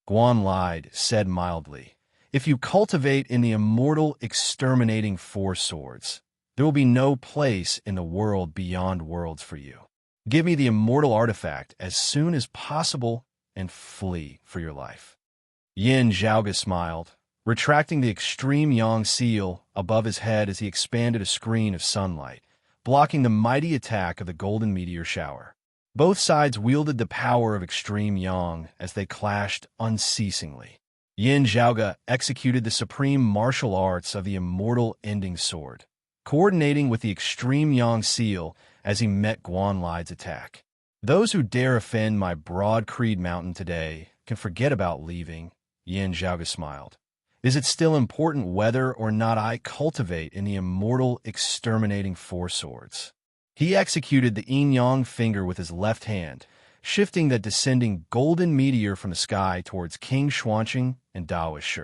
Guanlide said mildly, If you cultivate in the immortal exterminating four swords, there will be no place in the world beyond worlds for you. Give me the immortal artifact as soon as possible and flee for your life. Yin Zhaoge smiled, retracting the extreme yang seal above his head as he expanded a screen of sunlight, blocking the mighty attack of the golden meteor shower. Both sides wielded the power of extreme yang as they clashed unceasingly. Yin Zhaoge executed the supreme martial arts of the immortal ending sword, coordinating with the extreme yang seal as he met Guanlide's attack. Those who dare offend my broad creed mountain today can forget about leaving, Yin Zhaoge smiled. Is it still important whether or not I cultivate in the immortal exterminating four swords? He executed the yin-yang finger with his left hand, shifting that descending golden meteor from the sky towards King Xuanqing and Daoist Shi.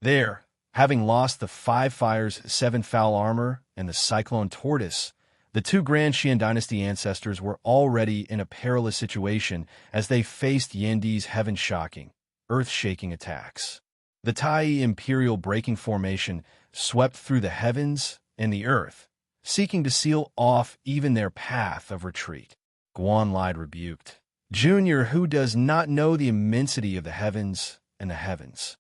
There, having lost the 5 fires, 7 foul armor, and the cyclone tortoise, the 2 Grand Qian dynasty ancestors were already in a perilous situation as they faced Yandi's heaven-shocking, earth-shaking attacks. The Tai Imperial breaking formation swept through the heavens and the earth, seeking to seal off even their path of retreat. Guanlide rebuked. Junior, who does not know the immensity of the heavens and the heavens?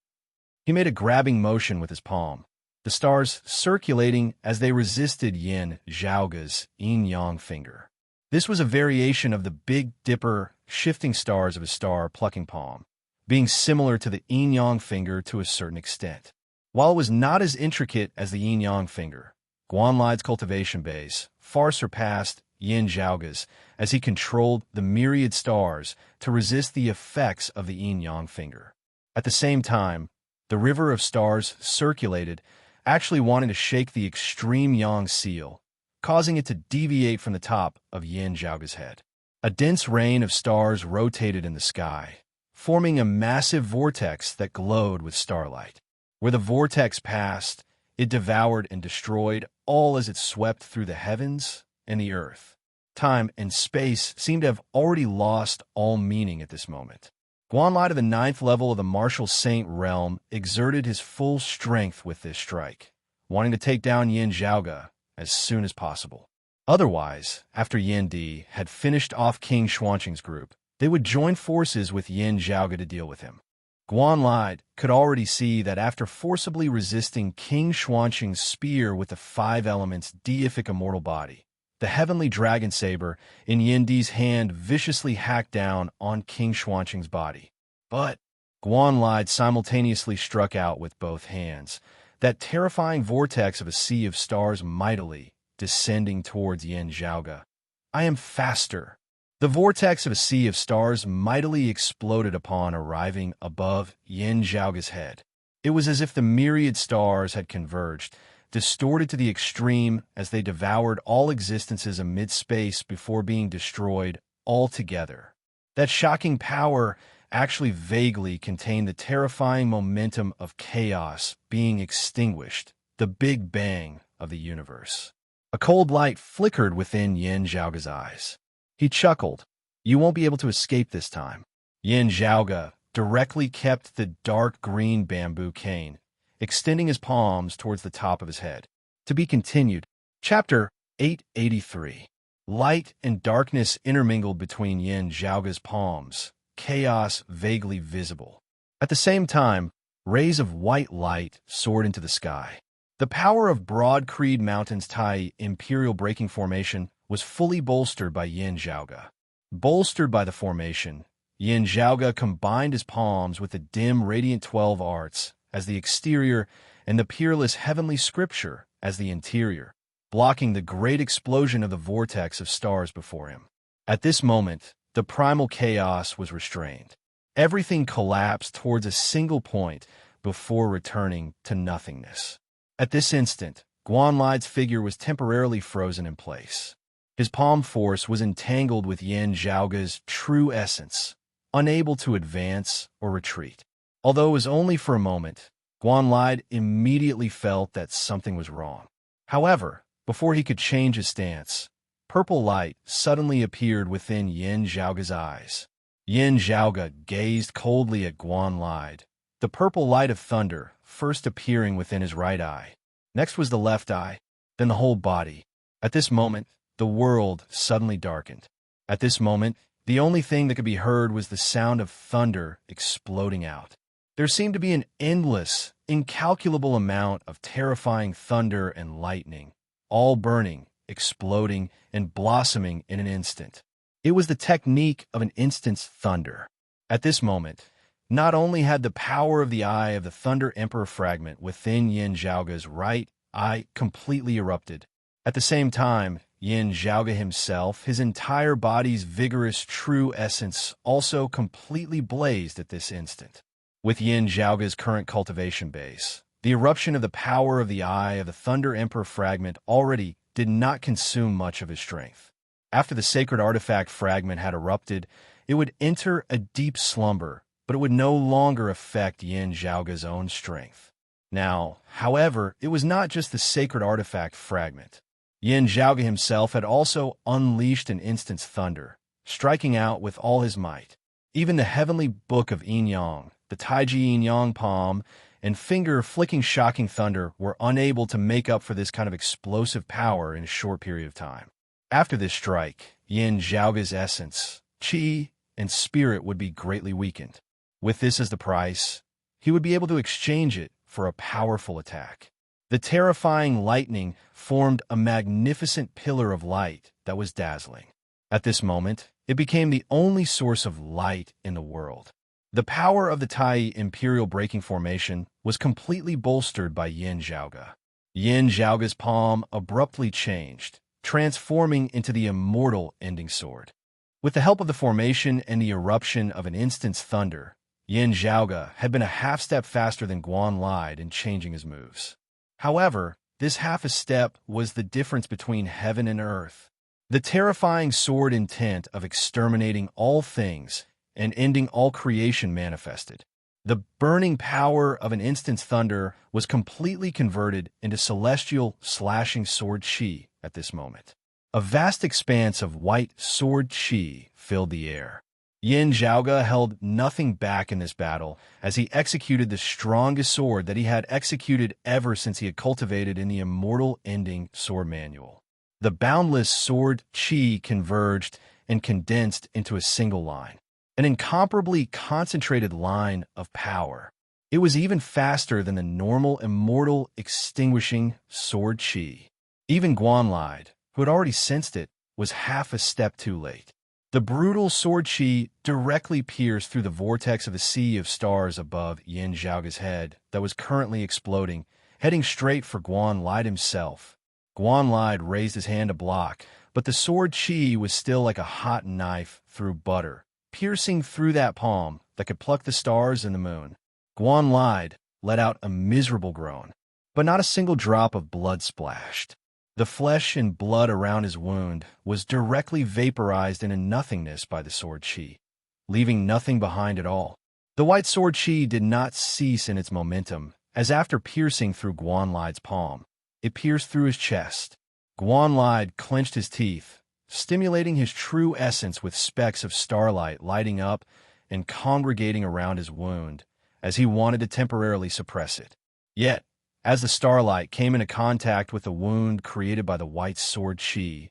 He made a grabbing motion with his palm, the stars circulating as they resisted Yin Zhaoge's yin-yang finger. This was a variation of the Big Dipper shifting stars of his star-plucking palm, being similar to the yin-yang finger to a certain extent. While it was not as intricate as the yin-yang finger, Guanlide's cultivation base far surpassed Yin Zhaoge's as he controlled the myriad stars to resist the effects of the yin-yang finger. At the same time, the river of stars circulated, actually wanting to shake the extreme yang seal, causing it to deviate from the top of Yin Zhaoge's head. A dense rain of stars rotated in the sky, forming a massive vortex that glowed with starlight. Where the vortex passed, it devoured and destroyed all as it swept through the heavens and the earth. Time and space seemed to have already lost all meaning at this moment. Guanlide of the 9th level of the Martial Saint realm exerted his full strength with this strike, wanting to take down Yin Zhaoge as soon as possible. Otherwise, after Yin Di had finished off King Xuanqing's group, they would join forces with Yin Zhaoge to deal with him. Guanlide could already see that after forcibly resisting King Xuanqing's spear with the 5 elements deific immortal body, the heavenly dragon saber in Yin Di's hand viciously hacked down on King Xuanqing's body. But Guanlide simultaneously struck out with both hands, that terrifying vortex of a sea of stars mightily descending towards Yin Zhaoge. I am faster. The vortex of a sea of stars mightily exploded upon arriving above Yin Zhaoge's head. It was as if the myriad stars had converged, distorted to the extreme as they devoured all existences amid space before being destroyed altogether. That shocking power actually vaguely contained the terrifying momentum of chaos being extinguished, the Big Bang of the universe. A cold light flickered within Yin Zhaoge's eyes. He chuckled. You won't be able to escape this time. Yin Zhaoge directly kept the dark green bamboo cane, extending his palms towards the top of his head. To be continued. Chapter 883. Light and darkness intermingled between Yin Zhaoge's palms, chaos vaguely visible. At the same time, rays of white light soared into the sky. The power of Broad Creed Mountain's Tai Imperial breaking formation was fully bolstered by Yin Zhaoge. Bolstered by the formation, Yin Zhaoge combined his palms with the dim radiant 12 arts as the exterior and the peerless heavenly scripture as the interior, blocking the great explosion of the vortex of stars before him. At this moment, the primal chaos was restrained. Everything collapsed towards a single point before returning to nothingness. At this instant, Guanlide's figure was temporarily frozen in place. His palm force was entangled with Yin Zhaoge's true essence, unable to advance or retreat. Although it was only for a moment, Guanlide immediately felt that something was wrong. However, before he could change his stance, purple light suddenly appeared within Yin Zhaoge's eyes. Yin Zhaoge gazed coldly at Guanlide, the purple light of thunder first appearing within his right eye. Next was the left eye, then the whole body. At this moment, the world suddenly darkened. At this moment, the only thing that could be heard was the sound of thunder exploding out. There seemed to be an endless incalculable amount of terrifying thunder and lightning, all burning, exploding, and blossoming in an instant. It was the technique of an instant's thunder. At this moment, not only had the power of the eye of the Thunder Emperor fragment within Yin Zhaoge's right eye completely erupted. At the same time, Yin Zhaoge himself, his entire body's vigorous true essence, also completely blazed at this instant. With Yin Zhaoge's current cultivation base, the eruption of the power of the eye of the Thunder Emperor fragment already did not consume much of his strength. After the sacred artifact fragment had erupted, it would enter a deep slumber, but it would no longer affect Yin Zhaoge's own strength. Now, however, it was not just the sacred artifact fragment. Yin Zhaoge himself had also unleashed an instant's thunder, striking out with all his might. Even the heavenly book of Yin Yang, the Taiji Yin Yang palm, and finger-flicking shocking thunder were unable to make up for this kind of explosive power in a short period of time. After this strike, Yin Zhaoge's essence, qi, and spirit would be greatly weakened. With this as the price, he would be able to exchange it for a powerful attack. The terrifying lightning formed a magnificent pillar of light that was dazzling. At this moment, it became the only source of light in the world. The power of the Tai Imperial Breaking Formation was completely bolstered by Yin Zhaoge. Yin Zhaoge's palm abruptly changed, transforming into the immortal ending sword. With the help of the formation and the eruption of an instant's thunder, Yin Zhaoge had been a half-step faster than Guan Lide in changing his moves. However, this half a step was the difference between heaven and earth. The terrifying sword intent of exterminating all things and ending all creation manifested. The burning power of an instant's thunder was completely converted into celestial slashing sword qi at this moment. A vast expanse of white sword qi filled the air. Yin Zhaoge held nothing back in this battle as he executed the strongest sword that he had executed ever since he had cultivated in the immortal ending sword manual. The boundless sword qi converged and condensed into a single line, an incomparably concentrated line of power. It was even faster than the normal immortal extinguishing sword qi. Even Guan Lide, who had already sensed it, was half a step too late. The brutal sword qi directly pierced through the vortex of the sea of stars above Yin Zhaoge's head that was currently exploding, heading straight for Guan Lide himself. Guan Lide raised his hand to block, but the sword qi was still like a hot knife through butter, piercing through that palm that could pluck the stars and the moon. Guan Lide let out a miserable groan, but not a single drop of blood splashed. The flesh and blood around his wound was directly vaporized into nothingness by the sword qi, leaving nothing behind at all. The white sword qi did not cease in its momentum, as after piercing through Guan Lide's palm, it pierced through his chest. Guan Lide clenched his teeth, stimulating his true essence with specks of starlight lighting up and congregating around his wound, as he wanted to temporarily suppress it. Yet, as the starlight came into contact with the wound created by the white sword qi,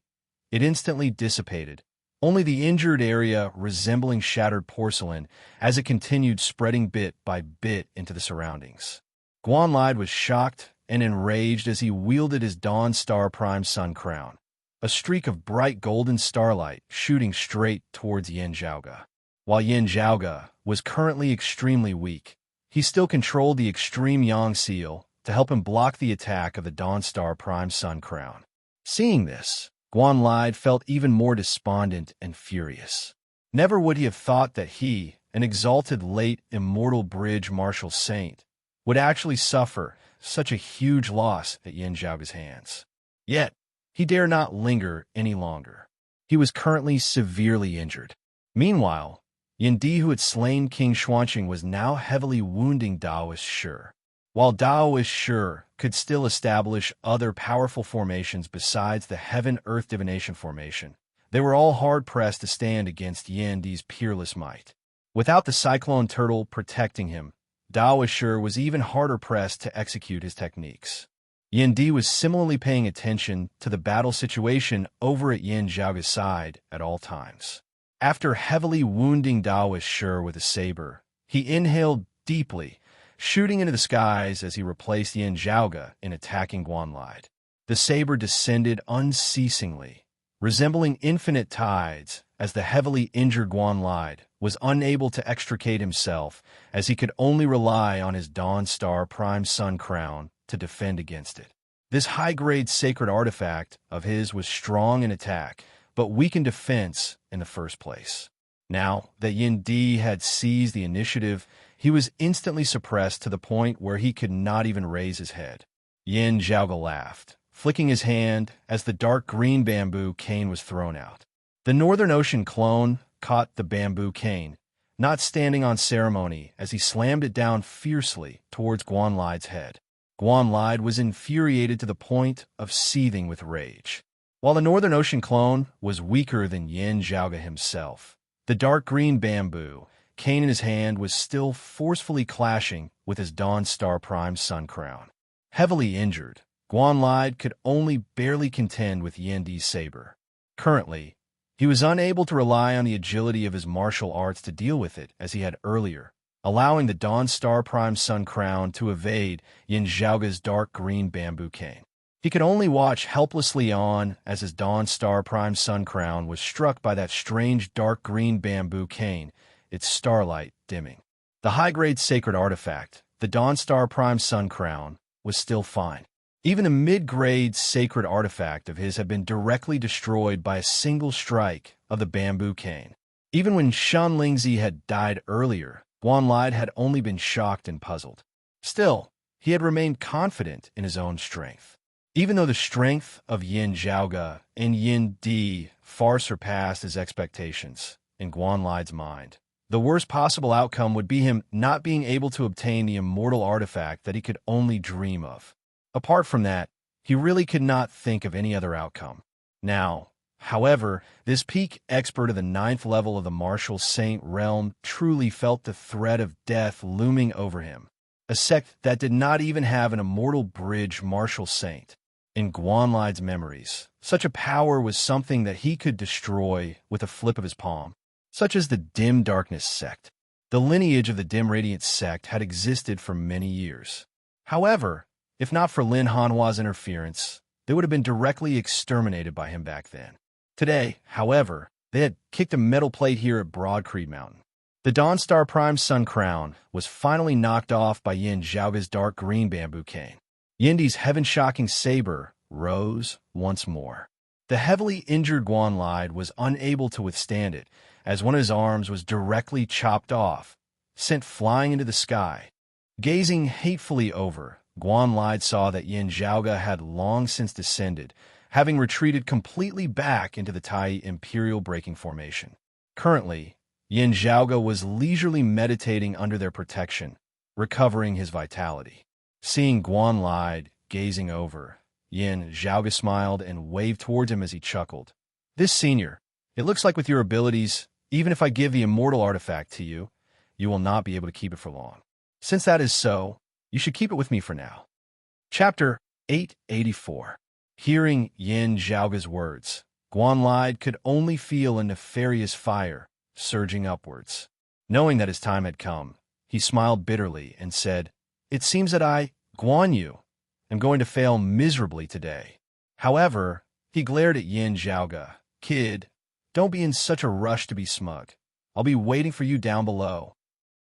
it instantly dissipated, only the injured area resembling shattered porcelain as it continued spreading bit by bit into the surroundings. Guan Lide was shocked and enraged as he wielded his Dawn Star Prime Sun Crown, a streak of bright golden starlight shooting straight towards Yin Zhaoge. While Yin Zhaoge was currently extremely weak, he still controlled the extreme Yang Seal to help him block the attack of the Dawn Star Prime Sun Crown. Seeing this, Guan Lide felt even more despondent and furious. Never would he have thought that he, an exalted late immortal bridge martial saint, would actually suffer such a huge loss at Yin Zhaoge's hands. Yet, he dare not linger any longer. He was currently severely injured. Meanwhile, Yin Di, who had slain King Xuanqing, was now heavily wounding Daoist Shi. While Daoist Shi could still establish other powerful formations besides the Heaven-Earth Divination formation, they were all hard-pressed to stand against Yin Di's peerless might. Without the Cyclone Turtle protecting him, Daoist Shi was even harder pressed to execute his techniques. Yin Di was similarly paying attention to the battle situation over at Yin Zhaoge's side at all times. After heavily wounding Daoist Shi with a saber, he inhaled deeply, shooting into the skies as he replaced Yin Zhaoge in attacking Guanlide. The saber descended unceasingly, resembling infinite tides, as the heavily injured Guanlide was unable to extricate himself, as he could only rely on his Dawn Star Prime Sun Crown to defend against it. This high-grade sacred artifact of his was strong in attack, but weak in defense in the first place. Now that Yin Di had seized the initiative, he was instantly suppressed to the point where he could not even raise his head. Yin Zhaoge laughed, flicking his hand as the dark green bamboo cane was thrown out. The Northern Ocean clone caught the bamboo cane, not standing on ceremony, as he slammed it down fiercely towards Guanlide's head. Guanlide was infuriated to the point of seething with rage. While the Northern Ocean clone was weaker than Yin Zhaoge himself, the dark green bamboo cane in his hand was still forcefully clashing with his Dawn Star Prime Sun Crown. Heavily injured, Guanlide could only barely contend with Yin Di's saber. Currently, he was unable to rely on the agility of his martial arts to deal with it as he had earlier, allowing the Dawn Star Prime Sun Crown to evade Yin Zhaoge's dark green bamboo cane. He could only watch helplessly on as his Dawn Star Prime Sun Crown was struck by that strange dark green bamboo cane, its starlight dimming. The high-grade sacred artifact, the Dawn Star Prime Sun Crown, was still fine. Even a mid-grade sacred artifact of his had been directly destroyed by a single strike of the bamboo cane. Even when Shan Lingzi had died earlier, Guanlide had only been shocked and puzzled. Still, he had remained confident in his own strength. Even though the strength of Yin Zhaoge and Yin Di far surpassed his expectations, in Guanlide's mind, the worst possible outcome would be him not being able to obtain the immortal artifact that he could only dream of. Apart from that, he really could not think of any other outcome. Now, however, this peak expert of the 9th level of the Martial Saint realm truly felt the threat of death looming over him, a sect that did not even have an immortal bridge Martial Saint. In Guanlide's memories, such a power was something that he could destroy with a flip of his palm, such as the Dim Darkness sect. The lineage of the Dim Radiance sect had existed for many years. However, if not for Lin Hanhua's interference, they would have been directly exterminated by him back then. Today, however, they had kicked a metal plate here at Broadcreed Mountain. The Dawn Star Prime Sun Crown was finally knocked off by Yin Zhaoge's dark green bamboo cane. Yin Di's heaven-shocking saber rose once more. The heavily injured Guanlide was unable to withstand it, as one of his arms was directly chopped off, sent flying into the sky. Gazing hatefully over, Guanlide saw that Yin Zhaoge had long since descended, having retreated completely back into the Tai Imperial Breaking Formation. Currently, Yin Zhaoge was leisurely meditating under their protection, recovering his vitality. Seeing Guanlide gazing over, Yin Zhaoge smiled and waved towards him as he chuckled. "This senior, it looks like with your abilities, even if I give the immortal artifact to you, you will not be able to keep it for long. Since that is so, you should keep it with me for now." Chapter 884. Hearing Yin Zhaoge's words, Guanlide could only feel a nefarious fire surging upwards. Knowing that his time had come, he smiled bitterly and said, "It seems that I, Guan Yu, am going to fail miserably today." However, he glared at Yin Zhaoge. "Kid, don't be in such a rush to be smug. I'll be waiting for you down below."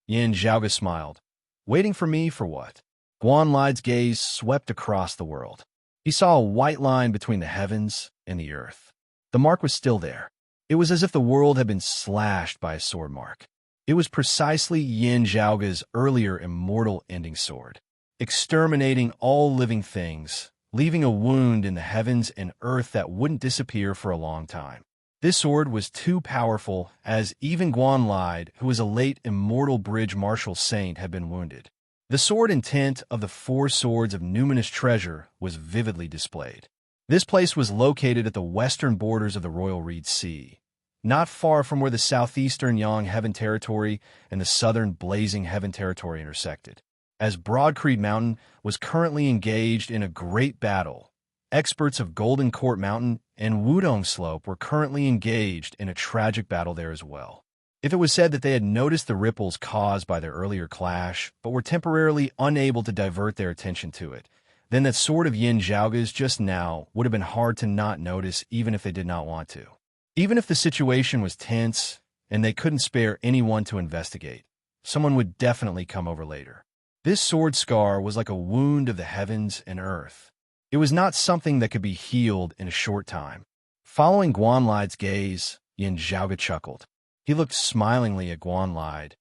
Yin Zhaoge smiled. "Waiting for me for what?" Guanlide's gaze swept across the world. He saw a white line between the heavens and the earth. The mark was still there. It was as if the world had been slashed by a sword mark. It was precisely Yin Zhaoge's earlier immortal ending sword, exterminating all living things, leaving a wound in the heavens and earth that wouldn't disappear for a long time. This sword was too powerful, as even Guanlide, who was a late immortal bridge martial saint, had been wounded. The sword intent of the 4 swords of numinous treasure was vividly displayed. This place was located at the western borders of the Royal Reed Sea, not far from where the southeastern Yang Heaven Territory and the southern Blazing Heaven Territory intersected. As Broadcreed Mountain was currently engaged in a great battle, experts of Golden Court Mountain and Wudong Slope were currently engaged in a tragic battle there as well. If it was said that they had noticed the ripples caused by their earlier clash, but were temporarily unable to divert their attention to it, then that sword of Yin Zhaoge's just now would have been hard to not notice even if they did not want to. Even if the situation was tense and they couldn't spare anyone to investigate, someone would definitely come over later. This sword scar was like a wound of the heavens and earth. It was not something that could be healed in a short time. Following Guanlide's gaze, Yin Zhaoge chuckled. He looked smilingly at Guanlide.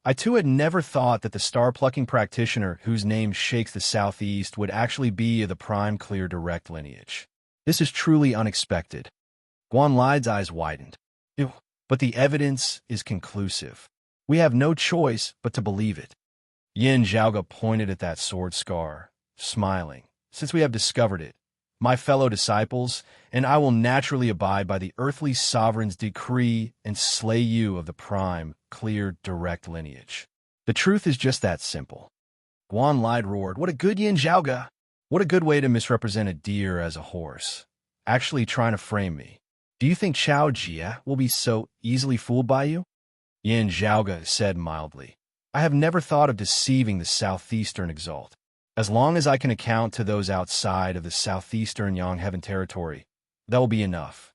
I too had never thought that the star-plucking practitioner whose name shakes the southeast would actually be of the prime clear direct lineage. This is truly unexpected. Guanlide's eyes widened. Ew. But the evidence is conclusive. We have no choice but to believe it. Yin Zhaoge pointed at that sword scar, smiling. Since we have discovered it, my fellow disciples, and I will naturally abide by the earthly sovereign's decree and slay you of the prime, clear, direct lineage. The truth is just that simple. Guanlide roared, "What a good Yin Zhaoge! What a good way to misrepresent a deer as a horse. Actually trying to frame me. Do you think Chao Jia will be so easily fooled by you?" Yin Zhaoge said mildly, "I have never thought of deceiving the southeastern exalt. As long as I can account to those outside of the southeastern Yang Heaven territory, that will be enough.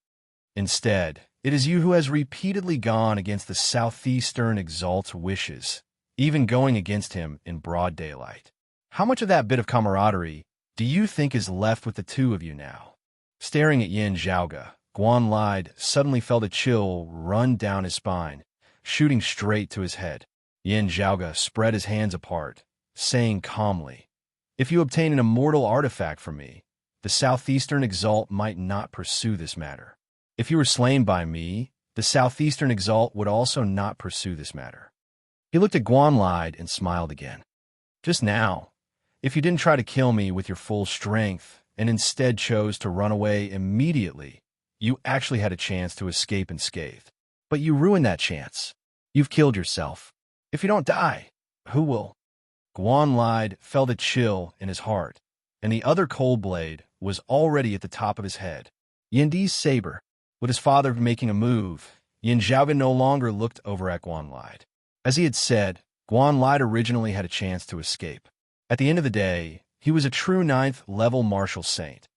Instead, it is you who has repeatedly gone against the southeastern exalt's wishes, even going against him in broad daylight. How much of that bit of camaraderie do you think is left with the two of you now?" Staring at Yin Zhaoge, Guanlide suddenly felt a chill run down his spine, shooting straight to his head. Yin Zhaoge spread his hands apart, saying calmly, "If you obtain an immortal artifact from me, the southeastern exalt might not pursue this matter. If you were slain by me, the southeastern exalt would also not pursue this matter." He looked at Guanlide and smiled again. "Just now, if you didn't try to kill me with your full strength and instead chose to run away immediately, you actually had a chance to escape unscathed. But you ruined that chance. You've killed yourself. If you don't die, who will?" Guanlide felt a chill in his heart, and the other cold blade was already at the top of his head. Yindi's saber. With his father making a move, Yin Zhaoge no longer looked over at Guanlide. As he had said, Guanlide originally had a chance to escape. At the end of the day, he was a true 9th-level martial saint,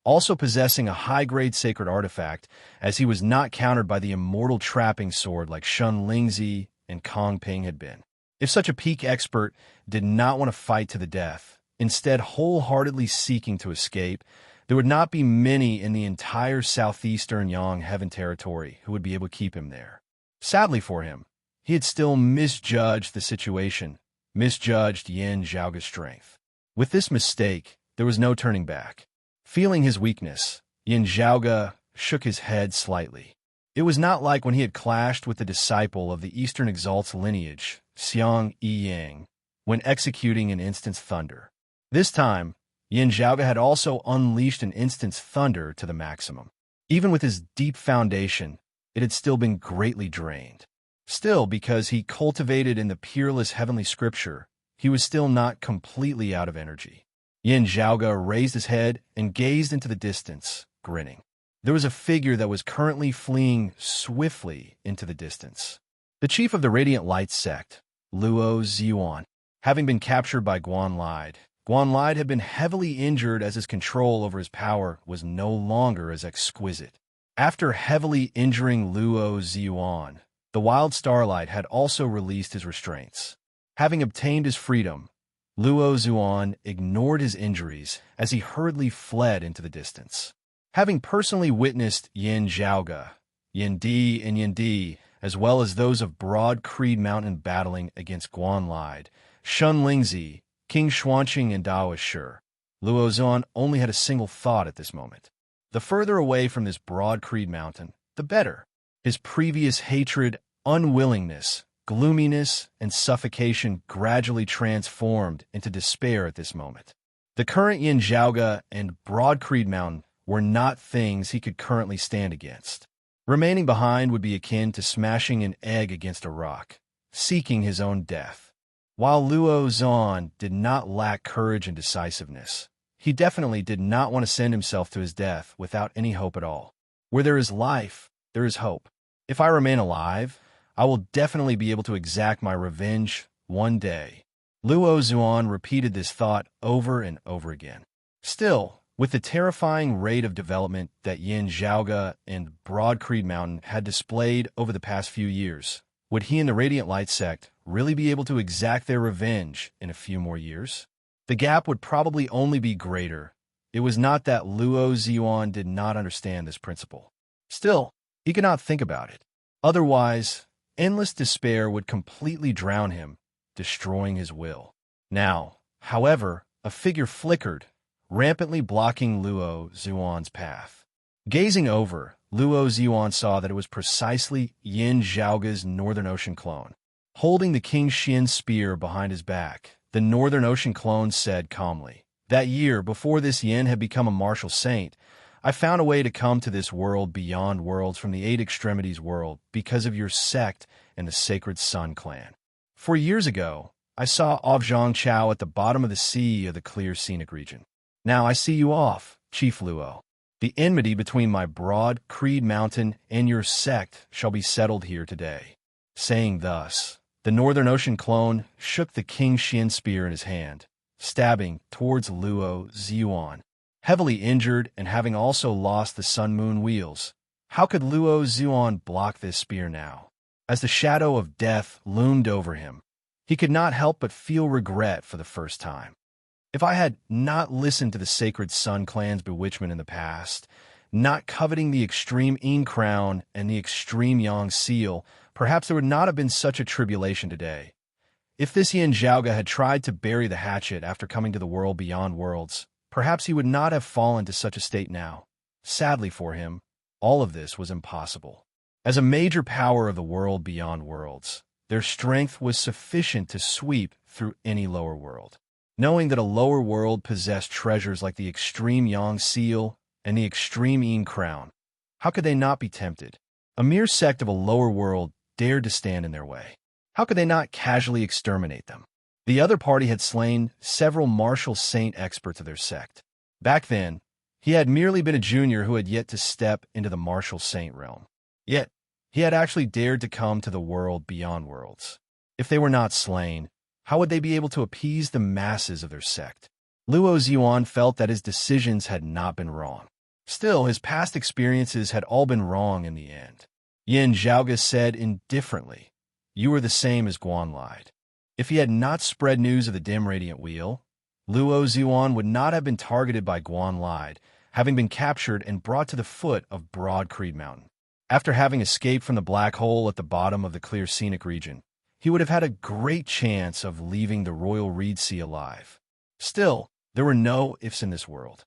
also possessing a high-grade sacred artifact, as he was not countered by the immortal trapping sword like Shun Lingzi and Kong Ping had been. If such a peak expert did not want to fight to the death, instead wholeheartedly seeking to escape, there would not be many in the entire southeastern Yang Heaven territory who would be able to keep him there. Sadly for him, he had still misjudged the situation, misjudged Yin Zhaoge's strength. With this mistake, there was no turning back. Feeling his weakness, Yin Zhaoge shook his head slightly. It was not like when he had clashed with the disciple of the Eastern Exalt's lineage, Xiang Yiying, when executing an instant's thunder. This time, Yin Zhaoge had also unleashed an instant's thunder to the maximum. Even with his deep foundation, it had still been greatly drained. Still, because he cultivated in the peerless heavenly scripture, he was still not completely out of energy. Yin Zhaoge raised his head and gazed into the distance, grinning. There was a figure that was currently fleeing swiftly into the distance. The chief of the Radiant Light sect, Luo Ziyuan, having been captured by Guanlide, Guanlide had been heavily injured as his control over his power was no longer as exquisite. After heavily injuring Luo Ziyuan, the Wild Starlight had also released his restraints. Having obtained his freedom, Luo Ziyuan ignored his injuries as he hurriedly fled into the distance. Having personally witnessed Yin Zhaoge, Yindi, and Yindi, as well as those of Broad Creed Mountain battling against Guanlide, Shun Lingzi, King Xuanqing, and Dao Shi, Luo Ziyuan only had a single thought at this moment. The further away from this Broad Creed Mountain, the better. His previous hatred, unwillingness, gloominess, and suffocation gradually transformed into despair at this moment. The current Yin Zhaoge and Broad Creed Mountain were not things he could currently stand against. Remaining behind would be akin to smashing an egg against a rock, seeking his own death. While Luo Ziyuan did not lack courage and decisiveness, he definitely did not want to send himself to his death without any hope at all. Where there is life, there is hope. If I remain alive, I will definitely be able to exact my revenge one day. Luo Zuan repeated this thought over and over again. Still, with the terrifying rate of development that Yin Zhaoge and Broad Creed Mountain had displayed over the past few years, would he and the Radiant Light sect really be able to exact their revenge in a few more years? The gap would probably only be greater. It was not that Luo Zuan did not understand this principle. Still, he could not think about it. Otherwise, endless despair would completely drown him, destroying his will. Now, however, a figure flickered, rampantly blocking Luo Zuan's path. Gazing over, Luo Zuan saw that it was precisely Yin Zhaoge's Northern Ocean clone. Holding the King Xian's spear behind his back, the Northern Ocean clone said calmly, "That year, before this Yin had become a martial saint, I found a way to come to this world beyond worlds from the Eight Extremities world because of your sect and the Sacred Sun clan. 4 years ago, I saw Zhang Chao at the bottom of the sea of the clear scenic region. Now I see you off, Chief Luo. The enmity between my Broad Creed Mountain and your sect shall be settled here today." Saying thus, the Northern Ocean clone shook the King Xian spear in his hand, stabbing towards Luo Zuan. Heavily injured and having also lost the Sun-Moon wheels, how could Luo Zuan block this spear now? As the shadow of death loomed over him, he could not help but feel regret for the first time. If I had not listened to the Sacred Sun clan's bewitchment in the past, not coveting the extreme Yin crown and the extreme Yang seal, perhaps there would not have been such a tribulation today. If this Yin Zhaoge had tried to bury the hatchet after coming to the world beyond worlds, perhaps he would not have fallen to such a state now. Sadly for him, all of this was impossible. As a major power of the world beyond worlds, their strength was sufficient to sweep through any lower world. Knowing that a lower world possessed treasures like the extreme Yang seal and the extreme Yin crown, how could they not be tempted? A mere sect of a lower world dared to stand in their way. How could they not casually exterminate them? The other party had slain several martial saint experts of their sect. Back then, he had merely been a junior who had yet to step into the martial saint realm. Yet, he had actually dared to come to the world beyond worlds. If they were not slain, how would they be able to appease the masses of their sect? Luo Zuan felt that his decisions had not been wrong. Still, his past experiences had all been wrong in the end. Yin Zhaoge said indifferently, "You are the same as Guan lied." If he had not spread news of the dim radiant wheel, Luo Zuan would not have been targeted by Guan lied, having been captured and brought to the foot of Broad Creed Mountain. After having escaped from the black hole at the bottom of the clear scenic region, he would have had a great chance of leaving the Royal Reed Sea alive. Still, there were no ifs in this world.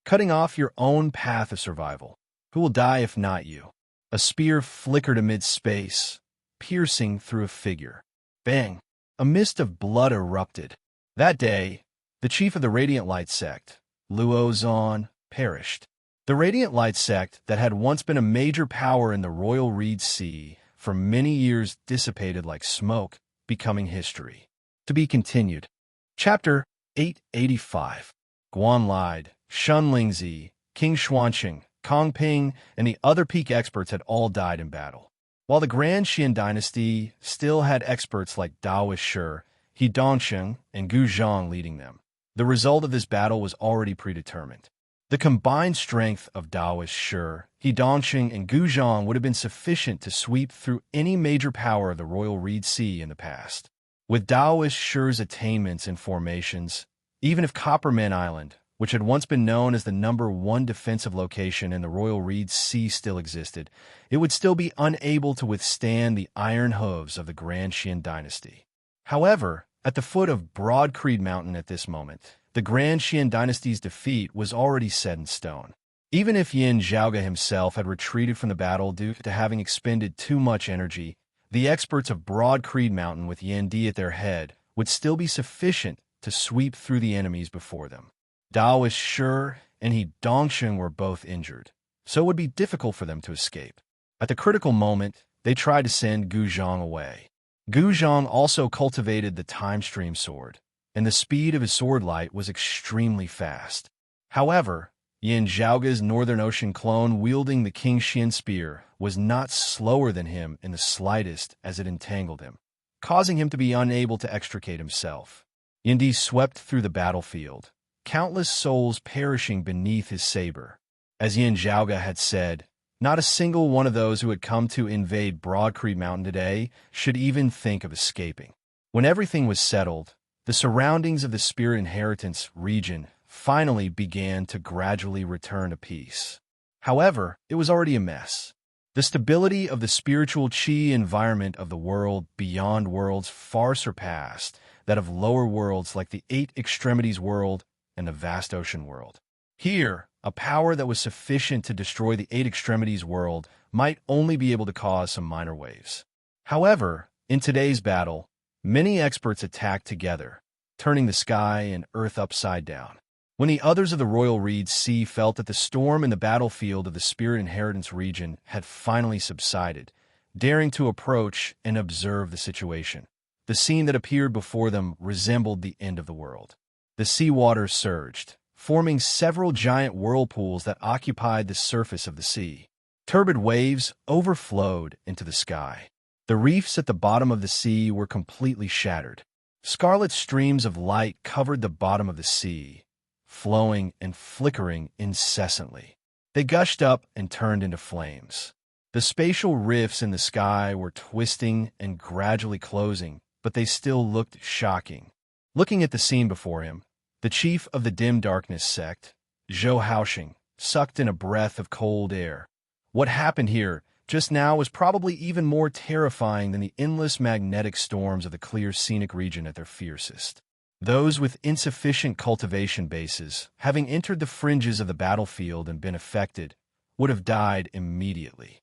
Cutting off your own path of survival. Who will die if not you? A spear flickered amid space, piercing through a figure. Bang! A mist of blood erupted. That day, the chief of the Radiant Light sect, Luo Zuan, perished. The Radiant Light sect that had once been a major power in the Royal Reed Sea for many years dissipated like smoke, becoming history. To be continued. Chapter 885. Guan lied. Shun Lingzi, King Xuanqing, Kong Ping, and the other peak experts had all died in battle. While the Grand Qian dynasty still had experts like Daoist Shi, He Dongsheng, and Gu Zhang leading them, the result of this battle was already predetermined. The combined strength of Daoist Shi, He Dongsheng, and Gu Zhang would have been sufficient to sweep through any major power of the Royal Reed Sea in the past. With Daoist Shi's attainments and formations, even if Copperman Island, which had once been known as the #1 defensive location in the Royal Reed Sea, still existed, it would still be unable to withstand the iron hooves of the Grand Qian dynasty. However, at the foot of Broad Creed Mountain at this moment, the Grand Qian dynasty's defeat was already set in stone. Even if Yin Zhaoge himself had retreated from the battle due to having expended too much energy, the experts of Broad Creed Mountain with Yin Di at their head would still be sufficient to sweep through the enemies before them. Daoist Shi and He Dongsheng were both injured, so it would be difficult for them to escape. At the critical moment, they tried to send Gu Zhang away. Gu Zhang also cultivated the Time Stream sword, and the speed of his sword light was extremely fast. However, Yin Zhaoga's Northern Ocean clone wielding the King Xian spear was not slower than him in the slightest as it entangled him, causing him to be unable to extricate himself. Yindi swept through the battlefield, countless souls perishing beneath his saber. As Yin Zhaoga had said, not a single one of those who had come to invade Broadcree Mountain today should even think of escaping. When everything was settled, the surroundings of the Spirit Inheritance region finally began to gradually return to peace. However, it was already a mess. The stability of the spiritual chi environment of the world beyond worlds far surpassed that of lower worlds like the Eight Extremities world and the Vast Ocean world. Here, a power that was sufficient to destroy the Eight Extremities world might only be able to cause some minor waves. However, in today's battle, many experts attacked together, turning the sky and earth upside down. When the others of the Royal Reed Sea felt that the storm in the battlefield of the Spirit Inheritance region had finally subsided, daring to approach and observe the situation, the scene that appeared before them resembled the end of the world. The seawater surged, forming several giant whirlpools that occupied the surface of the sea. Turbid waves overflowed into the sky. The reefs at the bottom of the sea were completely shattered. Scarlet streams of light covered the bottom of the sea, flowing and flickering incessantly. They gushed up and turned into flames. The spatial rifts in the sky were twisting and gradually closing, but they still looked shocking. Looking at the scene before him, the chief of the Dim Darkness sect, Zhou Haoxing, sucked in a breath of cold air. What happened here just now was probably even more terrifying than the endless magnetic storms of the clear scenic region at their fiercest. Those with insufficient cultivation bases, having entered the fringes of the battlefield and been affected, would have died immediately.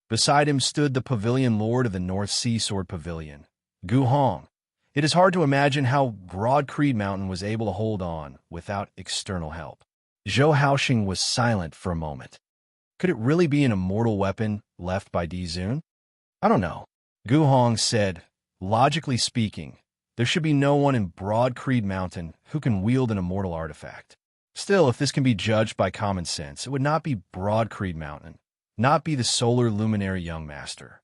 Beside him stood the Pavilion Lord of the North Sea Sword Pavilion, Gu Hong. It is hard to imagine how Broadcree Mountain was able to hold on without external help. Zhou Haoxing was silent for a moment. Could it really be an immortal weapon left by Di Zun? I don't know. Gu Hong said, logically speaking, there should be no one in Broadcree Mountain who can wield an immortal artifact. Still, if this can be judged by common sense, it would not be Broadcree Mountain, not be the Solar Luminary Young Master.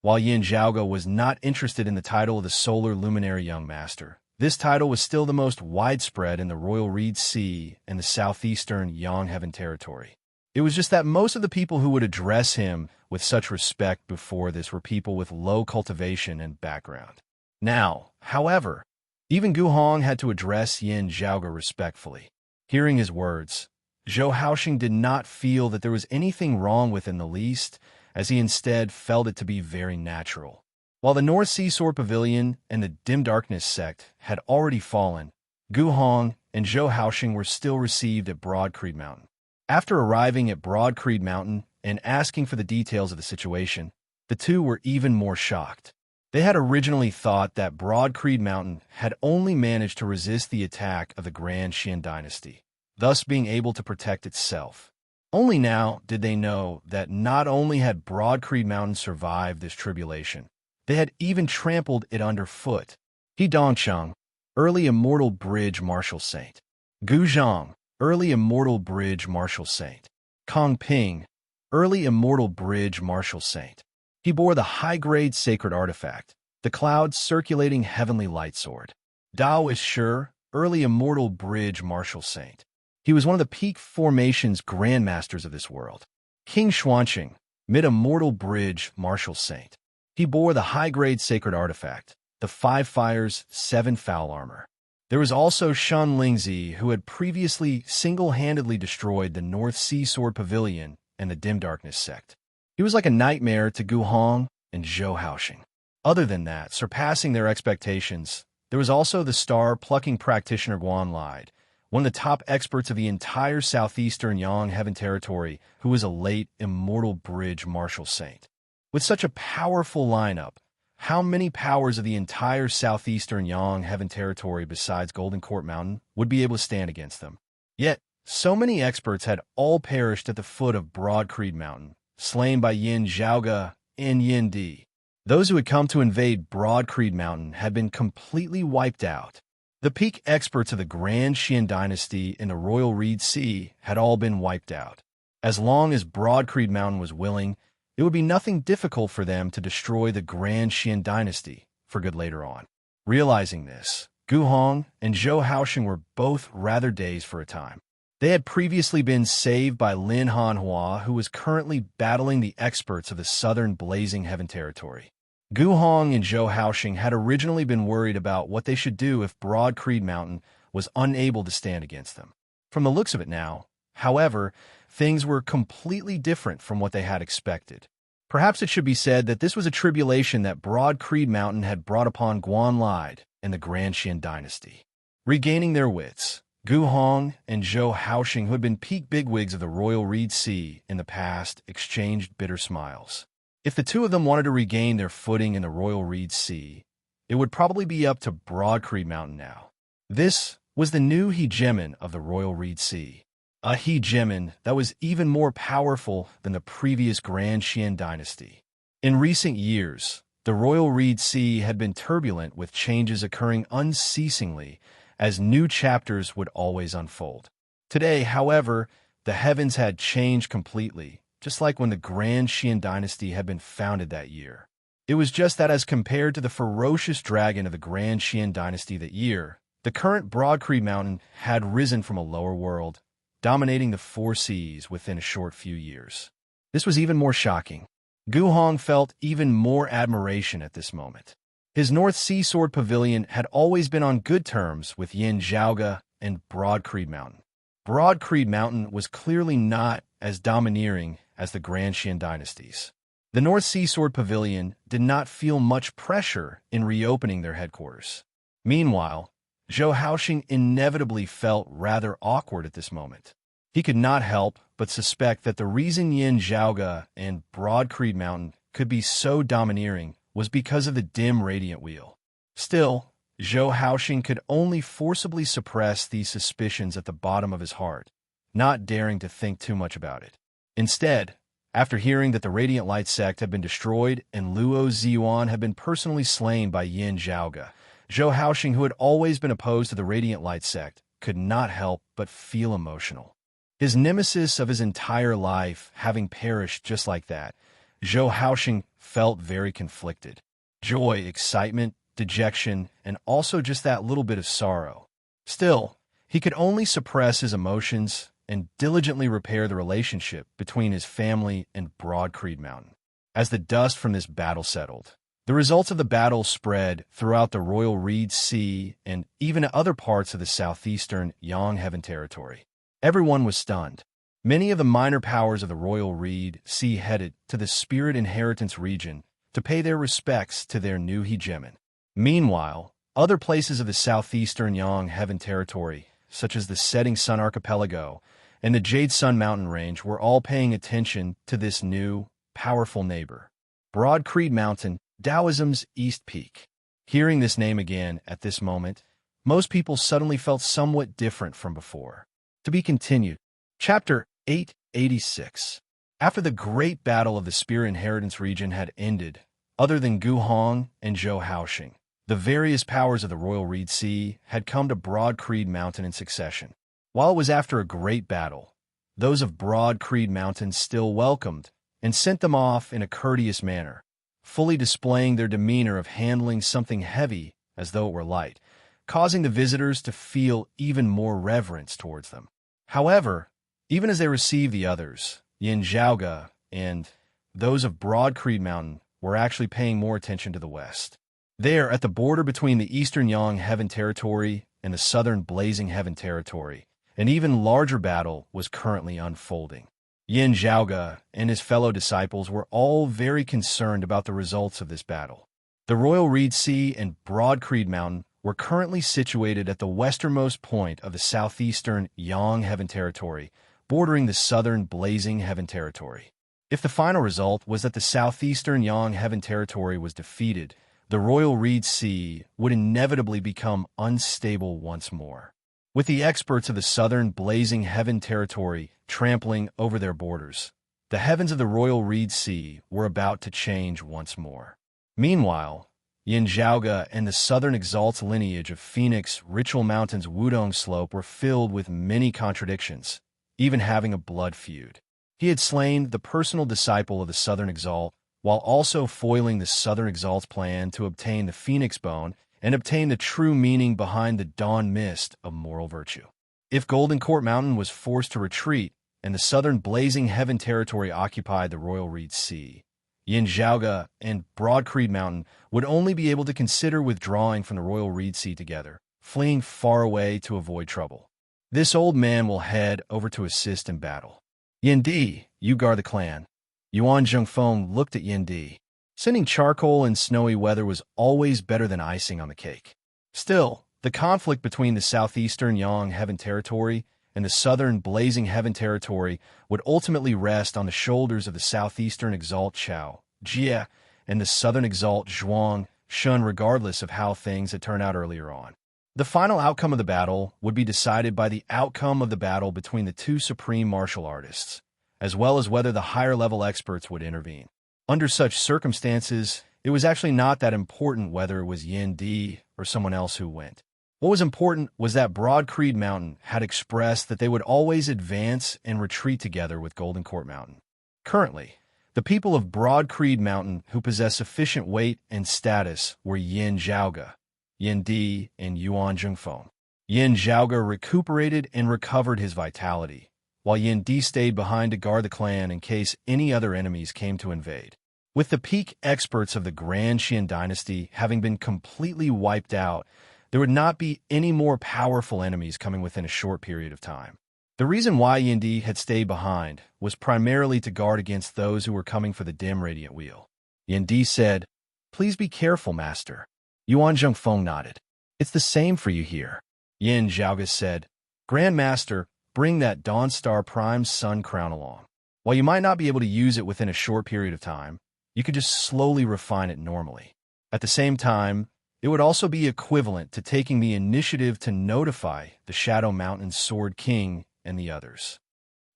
While Yin Zhaoga was not interested in the title of the Solar Luminary Young Master, this title was still the most widespread in the Royal Reed Sea and the southeastern Yang Heaven territory. It was just that most of the people who would address him with such respect before this were people with low cultivation and background. Now, however, even Gu Hong had to address Yin Zhaoga respectfully. Hearing his words, Zhou Haoxing did not feel that there was anything wrong with it in the least, as he instead felt it to be very natural. While the North Sea Sword Pavilion and the Dim Darkness sect had already fallen, Gu Hong and Zhou Haoxing were still received at Broadcree Mountain. After arriving at Broadcree Mountain and asking for the details of the situation, the two were even more shocked. They had originally thought that Broadcree Mountain had only managed to resist the attack of the Grand Xian dynasty, thus being able to protect itself. Only now did they know that not only had Broadcree Mountain survived this tribulation, they had even trampled it underfoot. He Dongcheng, early immortal bridge martial saint. Gu Zhang, early immortal bridge martial saint. Kong Ping, early immortal bridge martial saint. He bore the high-grade sacred artifact, the cloud circulating heavenly light sword. Dao is sure, early immortal bridge martial saint. He was one of the peak formation's grandmasters of this world. King Xuanqing, mid-immortal bridge martial saint. He bore the high-grade sacred artifact, the Five Fires, Seven Foul armor. There was also Shun Lingzi, who had previously single-handedly destroyed the North Sea Sword Pavilion and the Dim Darkness sect. He was like a nightmare to Gu Hong and Zhou Haoxing. Other than that, surpassing their expectations, there was also the star-plucking practitioner Guan Lide, one of the top experts of the entire southeastern Yang Heaven territory, who was a late immortal bridge martial saint. With such a powerful lineup, how many powers of the entire southeastern Yang Heaven territory besides Golden Court Mountain would be able to stand against them? Yet, so many experts had all perished at the foot of Broadcree Mountain, slain by Yin Zhaoga and Yin Di. Those who had come to invade Broadcree Mountain had been completely wiped out. The peak experts of the Grand Qian dynasty in the Royal Reed Sea had all been wiped out. As long as Broadcreed Mountain was willing, it would be nothing difficult for them to destroy the Grand Qian dynasty for good later on. Realizing this, Gu Hong and Zhou Haoxing were both rather dazed for a time. They had previously been saved by Lin Hanhua, who was currently battling the experts of the southern Blazing Heaven territory. Gu Hong and Zhou Haoxing had originally been worried about what they should do if Broadcreed Mountain was unable to stand against them. From the looks of it now, however, things were completely different from what they had expected. Perhaps it should be said that this was a tribulation that Broadcreed Mountain had brought upon Guanlide and the Grand Qian dynasty. Regaining their wits, Gu Hong and Zhou Haoxing, who had been peak bigwigs of the Royal Reed Sea in the past, exchanged bitter smiles. If the two of them wanted to regain their footing in the Royal Reed Sea, it would probably be up to Broadcreed Mountain now. This was the new hegemon of the Royal Reed Sea, a hegemon that was even more powerful than the previous Grand Qian dynasty. In recent years, the Royal Reed Sea had been turbulent, with changes occurring unceasingly as new chapters would always unfold. Today, however, the heavens had changed completely, just like when the Grand Qian dynasty had been founded that year. It was just that as compared to the ferocious dragon of the Grand Qian dynasty that year, the current Broadcreed Mountain had risen from a lower world, dominating the four seas within a short few years. This was even more shocking. Gu Hong felt even more admiration at this moment. His North Sea Sword Pavilion had always been on good terms with Yin Zhaoge and Broadcreed Mountain. Broadcreed Mountain was clearly not as domineering as the Grand Qian dynasties. The North Sea Sword Pavilion did not feel much pressure in reopening their headquarters. Meanwhile, Zhou Haoxing inevitably felt rather awkward at this moment. He could not help but suspect that the reason Yin Zhaoge and Broadcreed Mountain could be so domineering was because of the dim radiant wheel. Still, Zhou Haoxing could only forcibly suppress these suspicions at the bottom of his heart, not daring to think too much about it. Instead, after hearing that the Radiant Light sect had been destroyed and Luo Ziyuan had been personally slain by Yin Zhaoge, Zhou Haoxing, who had always been opposed to the Radiant Light sect, could not help but feel emotional. His nemesis of his entire life having perished just like that, Zhou Haoxing felt very conflicted. Joy, excitement, dejection, and also just that little bit of sorrow. Still, he could only suppress his emotions and diligently repair the relationship between his family and Broadcreed Mountain. As the dust from this battle settled, the results of the battle spread throughout the Royal Reed Sea and even to other parts of the southeastern Yang Heaven territory. Everyone was stunned. Many of the minor powers of the Royal Reed Sea headed to the Spirit Inheritance region to pay their respects to their new hegemon. Meanwhile, other places of the southeastern Yang Heaven territory, such as the Setting Sun Archipelago and the Jade Sun Mountain Range, were all paying attention to this new, powerful neighbor. Broadcreed Mountain, Taoism's East Peak. Hearing this name again at this moment, most people suddenly felt somewhat different from before. To be continued. Chapter 886. After the great battle of the Spirit Inheritance region had ended, other than Gu Hong and Zhou Haoxing, the various powers of the Royal Reed Sea had come to Broadcreed Mountain in succession. While it was after a great battle, those of Broadcreed Mountain still welcomed and sent them off in a courteous manner, fully displaying their demeanor of handling something heavy as though it were light, causing the visitors to feel even more reverence towards them. However, even as they received the others, Yin Zhaoge and those of Broadcreed Mountain were actually paying more attention to the west. There, at the border between the eastern Yang Heaven territory and the southern Blazing Heaven territory, an even larger battle was currently unfolding. Yin Zhaoge and his fellow disciples were all very concerned about the results of this battle. The Royal Reed Sea and Broadcreed Mountain were currently situated at the westernmost point of the southeastern Yang Heaven territory, bordering the southern Blazing Heaven territory. If the final result was that the southeastern Yang Heaven territory was defeated, the Royal Reed Sea would inevitably become unstable once more. With the experts of the southern Blazing Heaven territory trampling over their borders, the heavens of the Royal Reed Sea were about to change once more. Meanwhile, Yin Zhaoge and the Southern Exalt's lineage of Phoenix Ritual Mountain's Wudong Slope were filled with many contradictions, even having a blood feud. He had slain the personal disciple of the Southern Exalt, while also foiling the Southern Exalt's plan to obtain the Phoenix Bone and obtain the true meaning behind the Dawn Mist of moral virtue. If Golden Court Mountain was forced to retreat, and the southern Blazing Heaven territory occupied the Royal Reed Sea, Yin Zhaoge and Broad Creed Mountain would only be able to consider withdrawing from the Royal Reed Sea together, fleeing far away to avoid trouble. This old man will head over to assist in battle. Yin Di, you guard the clan. Yuan Zhengfeng looked at Yin Di. Sending charcoal in snowy weather was always better than icing on the cake. Still, the conflict between the southeastern Yang Heaven territory and the southern Blazing Heaven territory would ultimately rest on the shoulders of the southeastern Exalt Chao, Jie, and the southern Exalt Zhuang Shun, regardless of how things had turned out earlier on. The final outcome of the battle would be decided by the outcome of the battle between the two supreme martial artists, as well as whether the higher-level experts would intervene. Under such circumstances, it was actually not that important whether it was Yin Di or someone else who went. What was important was that Broad Creed Mountain had expressed that they would always advance and retreat together with Golden Court Mountain. Currently, the people of Broad Creed Mountain who possessed sufficient weight and status were Yin Zhaoge, Yin Di, and Yuan Zhengfeng. Yin Zhaoge recuperated and recovered his vitality, while Yin Di stayed behind to guard the clan in case any other enemies came to invade. With the peak experts of the Grand Qian dynasty having been completely wiped out, there would not be any more powerful enemies coming within a short period of time. The reason why Yin Di had stayed behind was primarily to guard against those who were coming for the dim radiant wheel. Yin Di said, "Please be careful, master." Yuan Zhengfeng nodded. "It's the same for you here." Yin Zhaoge said, "Grand Master, bring that Dawn Star Prime Sun Crown along. While you might not be able to use it within a short period of time, you could just slowly refine it normally. At the same time, it would also be equivalent to taking the initiative to notify the Shadow Mountain Sword King and the others."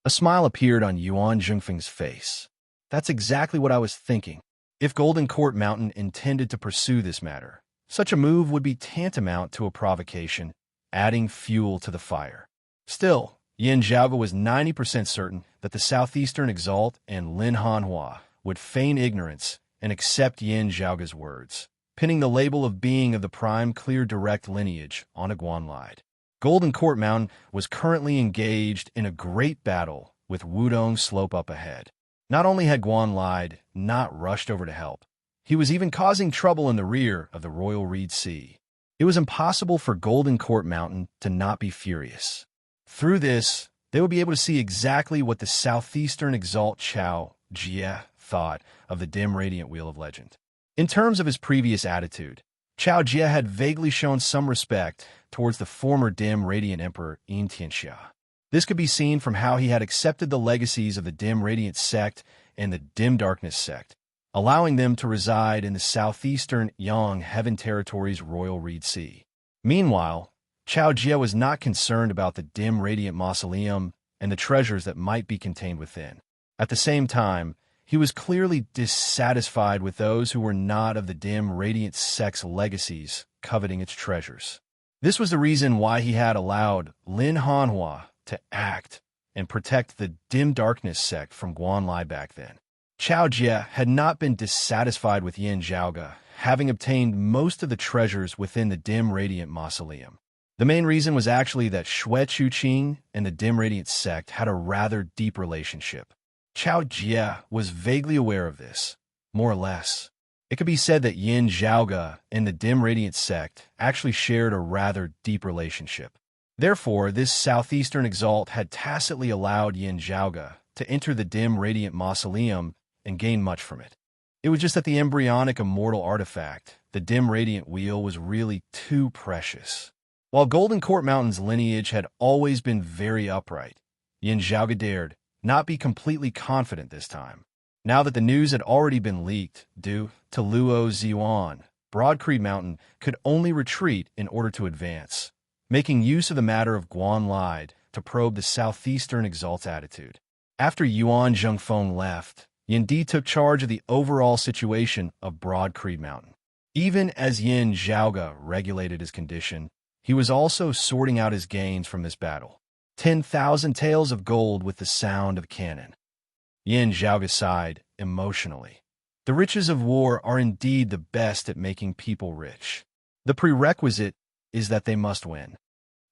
A smile appeared on Yuan Zhengfeng's face. "That's exactly what I was thinking. If Golden Court Mountain intended to pursue this matter, such a move would be tantamount to a provocation, adding fuel to the fire." Still, Yin Zhaoge was 90% certain that the Southeastern Exalt and Lin Hanhua would feign ignorance and accept Yin Zhaoge's words, pinning the label of being of the prime clear direct lineage on a Guanlide. Golden Court Mountain was currently engaged in a great battle with Wudong Slope up ahead. Not only had Guanlide not rushed over to help, he was even causing trouble in the rear of the Royal Reed Sea. It was impossible for Golden Court Mountain to not be furious. Through this, they would be able to see exactly what the Southeastern Exalt Chao Jie thought of the dim radiant wheel of legend. In terms of his previous attitude, Chao Jie had vaguely shown some respect towards the former dim radiant emperor Yin Tianxia. This could be seen from how he had accepted the legacies of the dim radiant sect and the dim darkness sect, allowing them to reside in the southeastern Yang Heaven territory's Royal Reed Sea. Meanwhile, Chao Jie was not concerned about the dim radiant mausoleum and the treasures that might be contained within. At the same time, he was clearly dissatisfied with those who were not of the dim radiant sect's legacies coveting its treasures. This was the reason why he had allowed Lin Hanhua to act and protect the dim darkness sect from Guanlai back then. Chao Jie had not been dissatisfied with Yin Zhaoge, having obtained most of the treasures within the dim radiant mausoleum. The main reason was actually that Xue Chuqing and the dim radiant sect had a rather deep relationship. Chao Jie was vaguely aware of this, more or less. It could be said that Yin Zhaoge and the dim radiant sect actually shared a rather deep relationship. Therefore, this southeastern exalt had tacitly allowed Yin Zhaoge to enter the dim radiant mausoleum and gain much from it. It was just that the embryonic immortal artifact, the dim radiant wheel, was really too precious. While Golden Court Mountain's lineage had always been very upright, Yin Zhaoge dared not be completely confident this time. Now that the news had already been leaked due to Luo Ziyuan, Broad Creed Mountain could only retreat in order to advance, making use of the matter of Guanlide to probe the southeastern exalt's attitude. After Yuan Zhengfeng left, Yin Di took charge of the overall situation of Broad Creed Mountain. Even as Yin Zhaoge regulated his condition, he was also sorting out his gains from this battle. 10,000 taels of gold with the sound of cannon. Yin Zhaoge sighed emotionally. The riches of war are indeed the best at making people rich. The prerequisite is that they must win.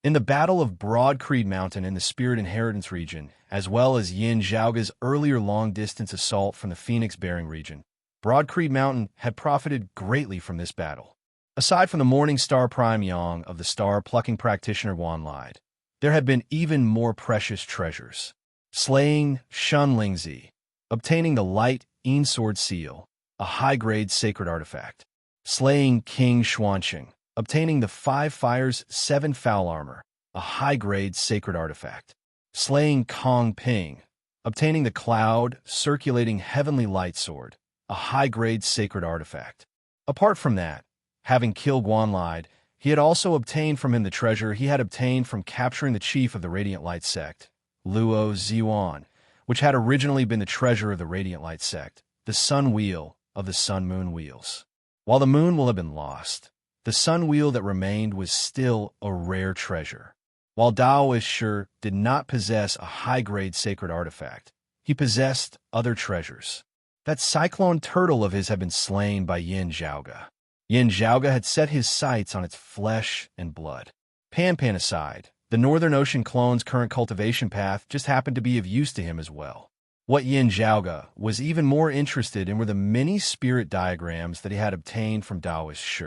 In the Battle of Broad Creed Mountain in the Spirit Inheritance region, as well as Yin Zhaoge's earlier long-distance assault from the Phoenix Bearing region, Broad Creed Mountain had profited greatly from this battle. Aside from the Morning Star Prime Yang of the star-plucking practitioner Wan Lide, there had been even more precious treasures. Slaying Shun Lingzi, obtaining the Light Yin Sword Seal, a high-grade sacred artifact. Slaying King Xuanqing, obtaining the 5 Fires 7 Foul Armor, a high-grade sacred artifact. Slaying Kong Ping, obtaining the Cloud Circulating Heavenly Light Sword, a high-grade sacred artifact. Apart from that, having killed Guan Lide, he had also obtained from him the treasure he had obtained from capturing the chief of the Radiant Light Sect, Luo Ziyuan, which had originally been the treasure of the Radiant Light Sect, the Sun Wheel of the Sun-Moon Wheels. While the moon will have been lost, the sun wheel that remained was still a rare treasure. While Daoist Shi did not possess a high-grade sacred artifact, he possessed other treasures. That cyclone turtle of his had been slain by Yin Zhaoge. Yin Zhaoge had set his sights on its flesh and blood. Pan aside, the Northern Ocean clone's current cultivation path just happened to be of use to him as well. What Yin Zhaoge was even more interested in were the many spirit diagrams that he had obtained from Daoist Shi.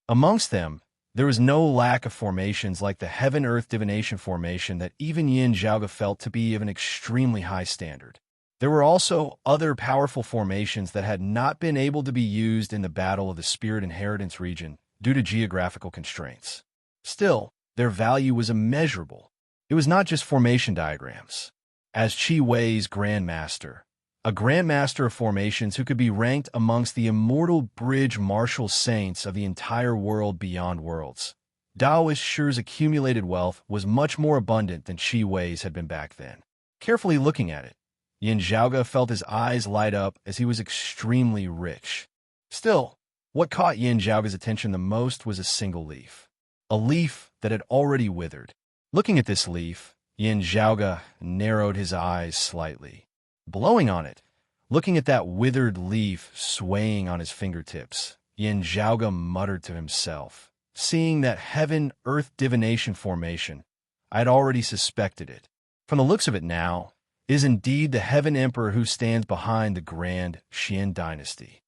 Amongst them, there was no lack of formations like the Heaven-Earth Divination formation that even Yin Zhaoge felt to be of an extremely high standard. There were also other powerful formations that had not been able to be used in the Battle of the Spirit Inheritance region due to geographical constraints. Still, their value was immeasurable. It was not just formation diagrams. As Qi Wei's Grandmaster, a Grandmaster of formations who could be ranked amongst the immortal bridge martial saints of the entire world beyond worlds, Daoist Shi's accumulated wealth was much more abundant than Qi Wei's had been back then. Carefully looking at it, Yin Zhaoge felt his eyes light up as he was extremely rich. Still, what caught Yin Zhaoge's attention the most was a single leaf. A leaf that had already withered. Looking at this leaf, Yin Zhaoge narrowed his eyes slightly. Blowing on it, looking at that withered leaf swaying on his fingertips, Yin Zhaoge muttered to himself, "Seeing that Heaven-Earth Divination formation, I had already suspected it. From the looks of it now, it is indeed the Heaven Emperor who stands behind the Grand Xian dynasty."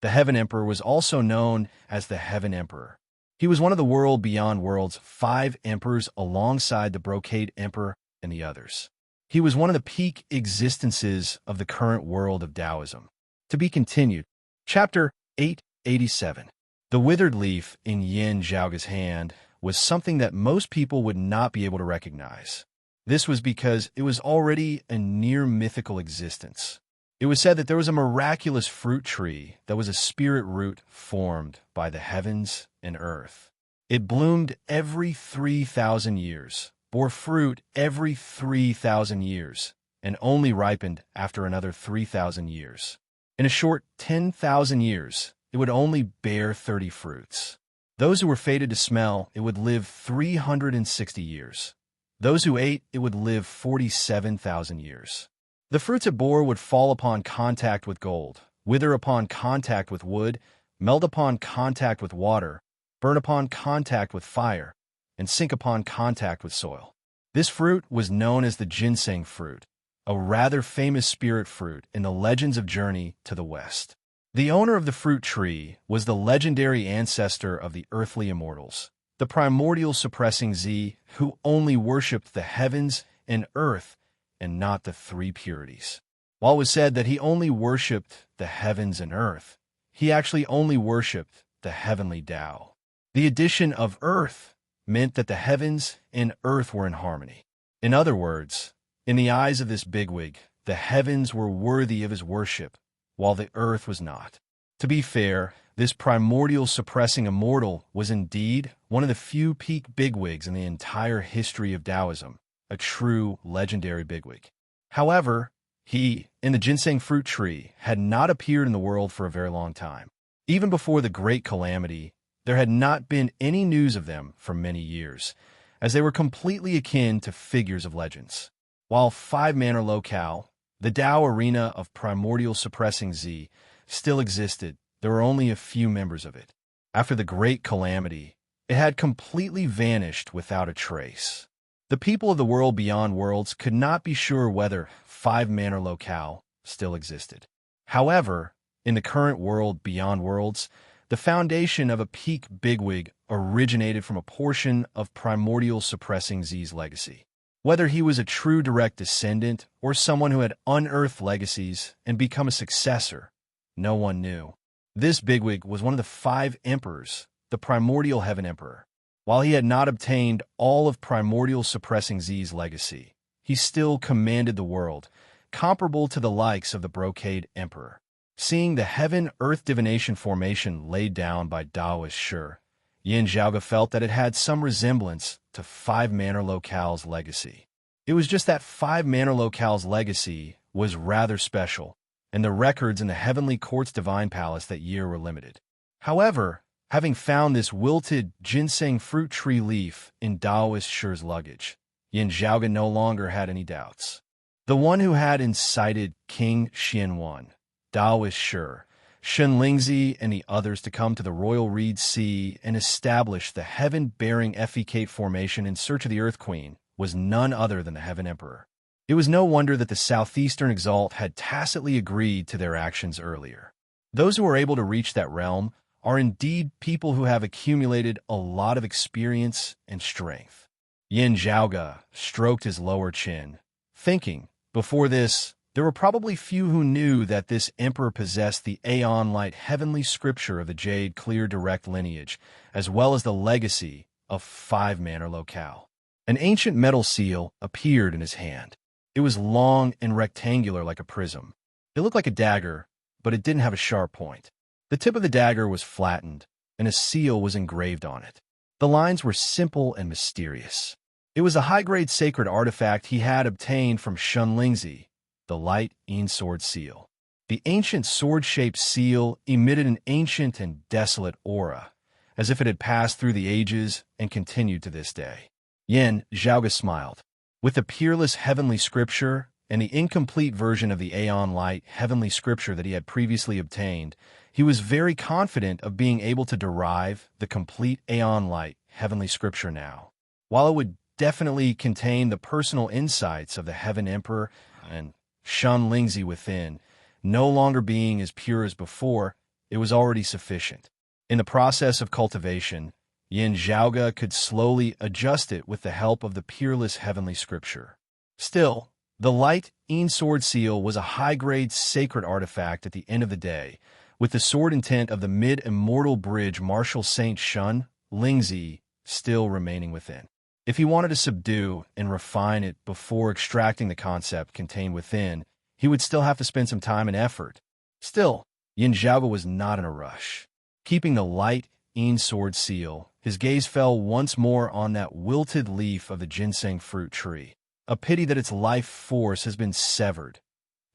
The Heaven Emperor was also known as the Heaven Emperor. He was one of the world beyond worlds 5 emperors alongside the Brocade Emperor and the others. He was one of the peak existences of the current world of Taoism. To be continued. Chapter 887. The withered leaf in Yin Zhaoge's hand was something that most people would not be able to recognize. This was because it was already a near-mythical existence. It was said that there was a miraculous fruit tree that was a spirit root formed by the heavens and earth. It bloomed every 3,000 years, bore fruit every 3,000 years, and only ripened after another 3,000 years. In a short 10,000 years, it would only bear 30 fruits. Those who were fated to smell, it would live 360 years. Those who ate, it would live 47,000 years. The fruits it bore would fall upon contact with gold, wither upon contact with wood, melt upon contact with water, burn upon contact with fire, and sink upon contact with soil. This fruit was known as the ginseng fruit, a rather famous spirit fruit in the legends of Journey to the West. The owner of the fruit tree was the legendary ancestor of the earthly immortals, the primordial suppressing Z, who only worshipped the heavens and earth and not the 3 purities. While it was said that he only worshipped the heavens and earth, he actually only worshipped the heavenly Tao. The addition of earth meant that the heavens and earth were in harmony. In other words, in the eyes of this bigwig, the heavens were worthy of his worship, while the earth was not. To be fair, this primordial suppressing immortal was indeed one of the few peak bigwigs in the entire history of Taoism, a true legendary bigwig. However, he, in the ginseng fruit tree, had not appeared in the world for a very long time. Even before the Great Calamity, there had not been any news of them for many years, as they were completely akin to figures of legends. While 5-manner locale, the Tao arena of primordial suppressing Z, still existed, there were only a few members of it. After the Great Calamity, it had completely vanished without a trace. The people of the world beyond worlds could not be sure whether 5-manner locale still existed. However, in the current world beyond worlds, the foundation of a peak bigwig originated from a portion of primordial suppressing Z's legacy. Whether he was a true direct descendant or someone who had unearthed legacies and become a successor, no one knew. This bigwig was one of the 5 emperors, the primordial heaven emperor. While he had not obtained all of primordial suppressing Z's legacy, he still commanded the world, comparable to the likes of the brocade emperor. Seeing the heaven-earth divination formation laid down by Taoist Shi, Yin Zhaoge felt that it had some resemblance to 5-manner locale's legacy. It was just that 5-manner locale's legacy was rather special, and the records in the Heavenly Court's Divine Palace that year were limited. However, having found this wilted ginseng fruit tree leaf in Taoist Shi's luggage, Yin Zhaoge no longer had any doubts. The one who had incited King Xianwan, Taoist Shi, Shen Lingzi, and the others to come to the Royal Reed Sea and establish the heaven-bearing Effecate formation in search of the Earth Queen was none other than the Heaven Emperor. It was no wonder that the Southeastern Exalt had tacitly agreed to their actions earlier. Those who are able to reach that realm are indeed people who have accumulated a lot of experience and strength. Yin Zhaoge stroked his lower chin, thinking, before this, there were probably few who knew that this emperor possessed the Aeon-Light heavenly scripture of the Jade Clear Direct lineage, as well as the legacy of 5-manner locale. An ancient metal seal appeared in his hand. It was long and rectangular like a prism. It looked like a dagger, but it didn't have a sharp point. The tip of the dagger was flattened, and a seal was engraved on it. The lines were simple and mysterious. It was a high-grade sacred artifact he had obtained from Shen Lingzi, the light sword seal. The ancient sword-shaped seal emitted an ancient and desolate aura, as if it had passed through the ages and continued to this day. Yin Zhaoge smiled. With the peerless heavenly scripture and the incomplete version of the Aeon Light heavenly scripture that he had previously obtained, he was very confident of being able to derive the complete Aeon Light heavenly scripture now. While it would definitely contain the personal insights of the Heaven Emperor and Shen Lingzi within, no longer being as pure as before, it was already sufficient. In the process of cultivation, Yin Zhaoge could slowly adjust it with the help of the peerless heavenly scripture. Still, the light sword seal was a high-grade sacred artifact at the end of the day, with the sword intent of the mid-immortal bridge Marshal Saint Shen Lingzi still remaining within. If he wanted to subdue and refine it before extracting the concept contained within, he would still have to spend some time and effort. Still, Yin Zhaoge was not in a rush. Keeping the light sword seal, his gaze fell once more on that wilted leaf of the ginseng fruit tree. A pity that its life force has been severed.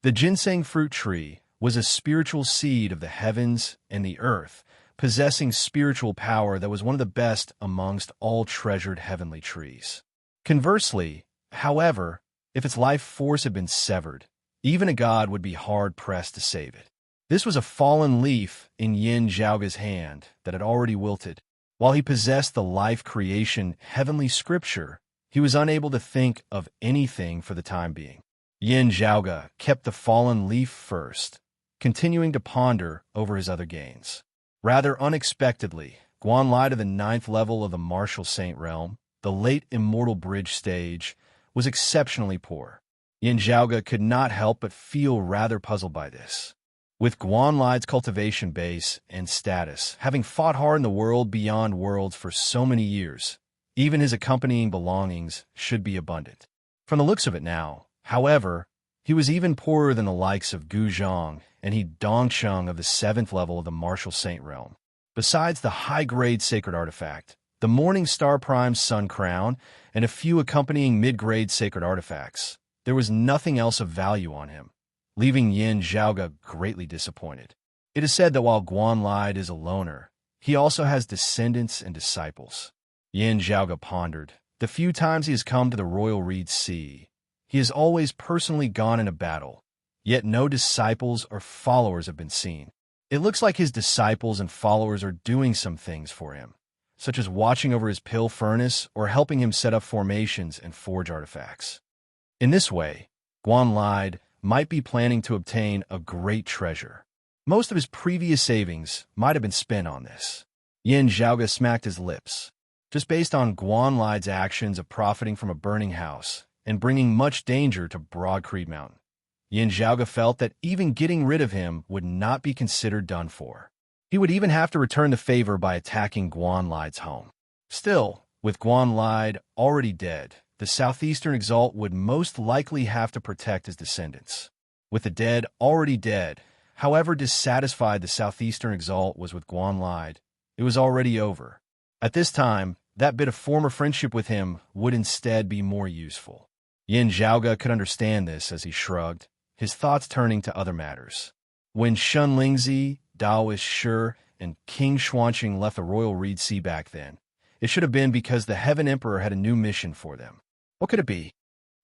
The ginseng fruit tree was a spiritual seed of the heavens and the earth, possessing spiritual power that was one of the best amongst all treasured heavenly trees. Conversely, however, if its life force had been severed, even a god would be hard-pressed to save it. This was a fallen leaf in Yin Zhaoge's hand that had already wilted. While he possessed the life creation heavenly scripture, he was unable to think of anything for the time being. Yin Zhaoge kept the fallen leaf first, continuing to ponder over his other gains. Rather unexpectedly, Guan Lai to the 9th level of the Martial Saint realm, the late immortal bridge stage, was exceptionally poor. Yin Zhaoge could not help but feel rather puzzled by this. With Guan Lai's cultivation base and status, having fought hard in the world beyond worlds for so many years, even his accompanying belongings should be abundant. From the looks of it now, however, he was even poorer than the likes of Gu Zhang and he Dongcheng of the 7th level of the Martial Saint realm. Besides the high-grade sacred artifact, the Morning Star Prime Sun Crown, and a few accompanying mid-grade sacred artifacts, there was nothing else of value on him, leaving Yin Zhaoge greatly disappointed. It is said that while Guan Lide is a loner, he also has descendants and disciples. Yin Zhaoge pondered. The few times he has come to the Royal Reed Sea, he has always personally gone in a battle, yet no disciples or followers have been seen. It looks like his disciples and followers are doing some things for him, such as watching over his pill furnace or helping him set up formations and forge artifacts. In this way, Guan Lide might be planning to obtain a great treasure. Most of his previous savings might have been spent on this. Yin Zhaoge smacked his lips. Just based on Guan Lide's actions of profiting from a burning house and bringing much danger to Broad Creed Mountain, Yin Zhaoge felt that even getting rid of him would not be considered done for. He would even have to return the favor by attacking Guan Lide's home. Still, with Guan Lide already dead, the Southeastern Exalt would most likely have to protect his descendants. With the dead already dead, however dissatisfied the Southeastern Exalt was with Guan Lide, it was already over. At this time, that bit of former friendship with him would instead be more useful. Yin Zhaoge could understand this as he shrugged, his thoughts turning to other matters. When Shun Lingzi, Daoist Shi, and King Xuanqing left the Royal Reed Sea back then, it should have been because the Heaven Emperor had a new mission for them. What could it be?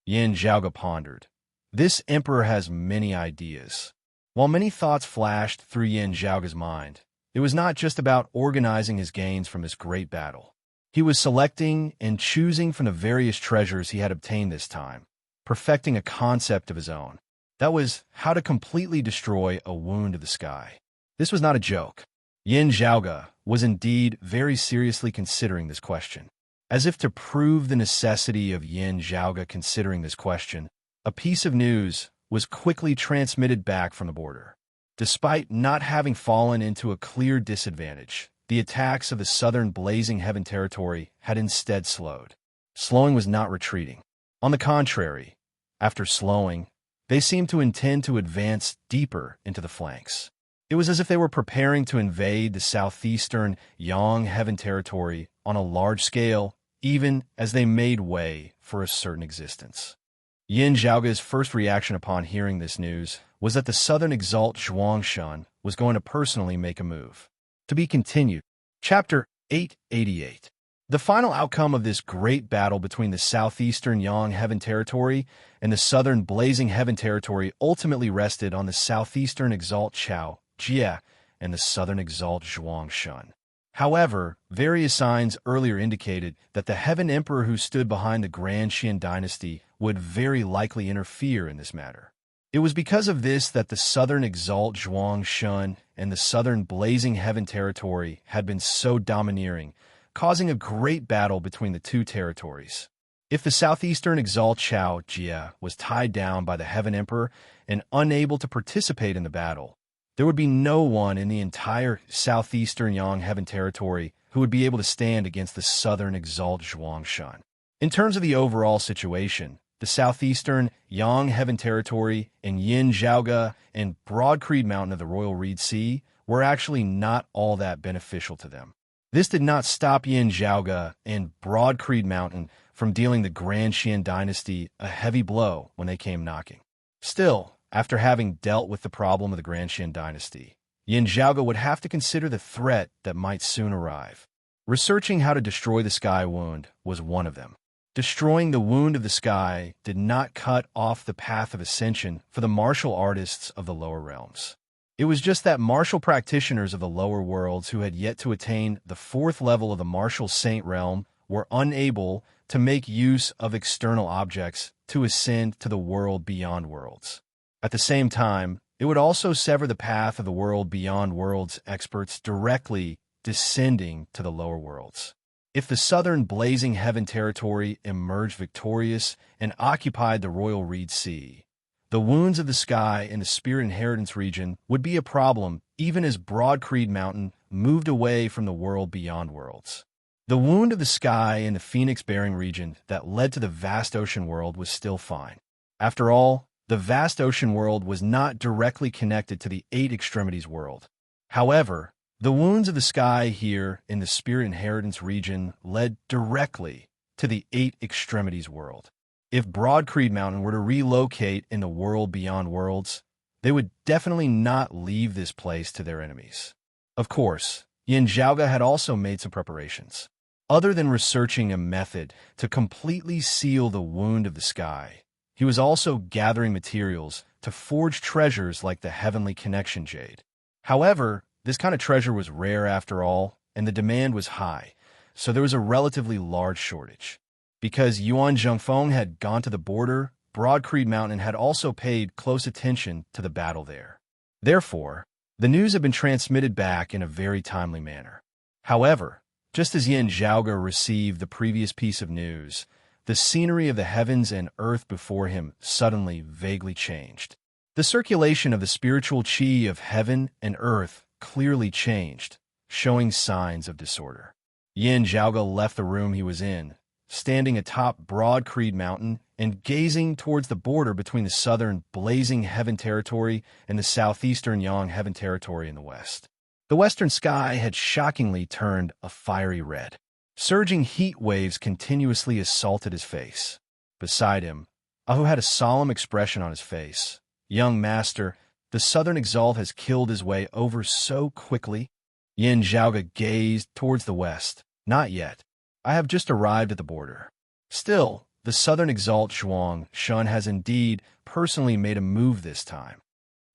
Yin Zhaoge pondered. This emperor has many ideas. While many thoughts flashed through Yin Zhaoge's mind, it was not just about organizing his gains from this great battle. He was selecting and choosing from the various treasures he had obtained this time, perfecting a concept of his own. That was how to completely destroy a wound of the sky. This was not a joke. Yin Zhaoge was indeed very seriously considering this question. As if to prove the necessity of Yin Zhaoge considering this question, a piece of news was quickly transmitted back from the border. Despite not having fallen into a clear disadvantage, the attacks of the southern Blazing Heaven territory had instead slowed. Slowing was not retreating. On the contrary, after slowing, they seemed to intend to advance deeper into the flanks. It was as if they were preparing to invade the southeastern Yang Heaven territory on a large scale, even as they made way for a certain existence. Yin Zhaoge's first reaction upon hearing this news was that the Southern Exalt Zhuangshun was going to personally make a move. To be continued. Chapter 888. The final outcome of this great battle between the southeastern Yang Heaven territory and the southern Blazing Heaven territory ultimately rested on the southeastern Exalt Chao Jie and the southern Exalt Zhuangshun. However, various signs earlier indicated that the Heaven Emperor who stood behind the Grand Xian dynasty would very likely interfere in this matter. It was because of this that the southern Exalt Zhuangshun and the southern Blazing Heaven territory had been so domineering, causing a great battle between the two territories. If the southeastern Exalt Chao Jie was tied down by the Heaven Emperor and unable to participate in the battle, there would be no one in the entire southeastern Yang Heaven territory who would be able to stand against the southern Exalt Zhuangshun. In terms of the overall situation, the southeastern Yang Heaven territory and Yin Zhaoge and Broad Creed Mountain of the Royal Reed Sea were actually not all that beneficial to them. This did not stop Yin Zhaoge and Broad Creed Mountain from dealing the Grand Xian dynasty a heavy blow when they came knocking. Still, after having dealt with the problem of the Grand Xian dynasty, Yin Zhaoge would have to consider the threat that might soon arrive. Researching how to destroy the sky wound was one of them. Destroying the wound of the sky did not cut off the path of ascension for the martial artists of the lower realms. It was just that martial practitioners of the lower worlds who had yet to attain the fourth level of the martial saint realm were unable to make use of external objects to ascend to the world beyond worlds. At the same time, it would also sever the path of the world beyond worlds experts directly descending to the lower worlds. If the southern Blazing Heaven territory emerged victorious and occupied the Royal Reed Sea, the wounds of the sky in the Spirit Inheritance region would be a problem even as Broad Creed Mountain moved away from the world beyond worlds. The wound of the sky in the Phoenix-bearing region that led to the vast ocean world was still fine. After all, the vast ocean world was not directly connected to the Eight Extremities world. However, the wounds of the sky here in the Spirit Inheritance region led directly to the Eight Extremities world. If Broad Creed Mountain were to relocate in the world beyond worlds, they would definitely not leave this place to their enemies. Of course, Yin Zhaoge had also made some preparations. Other than researching a method to completely seal the wound of the sky, he was also gathering materials to forge treasures like the heavenly connection jade. However, this kind of treasure was rare after all, and the demand was high, so there was a relatively large shortage. Because Yuan Zhengfeng had gone to the border, Broadcreed Mountain had also paid close attention to the battle there. Therefore, the news had been transmitted back in a very timely manner. However, just as Yin Zhaoge received the previous piece of news, the scenery of the heavens and earth before him suddenly vaguely changed. The circulation of the spiritual qi of heaven and earth clearly changed, showing signs of disorder. Yin Zhaoge left the room he was in, standing atop Broadcreed Mountain and gazing towards the border between the southern blazing heaven territory and the southeastern Yang heaven territory in the west. The western sky had shockingly turned a fiery red. Surging heat waves continuously assaulted his face. Beside him, Ahu had a solemn expression on his face. "Young master, the southern exalt has killed his way over so quickly." Yin Zhaoge gazed towards the west. "Not yet. I have just arrived at the border. Still, the southern exalt Zhuang Shun has indeed personally made a move this time."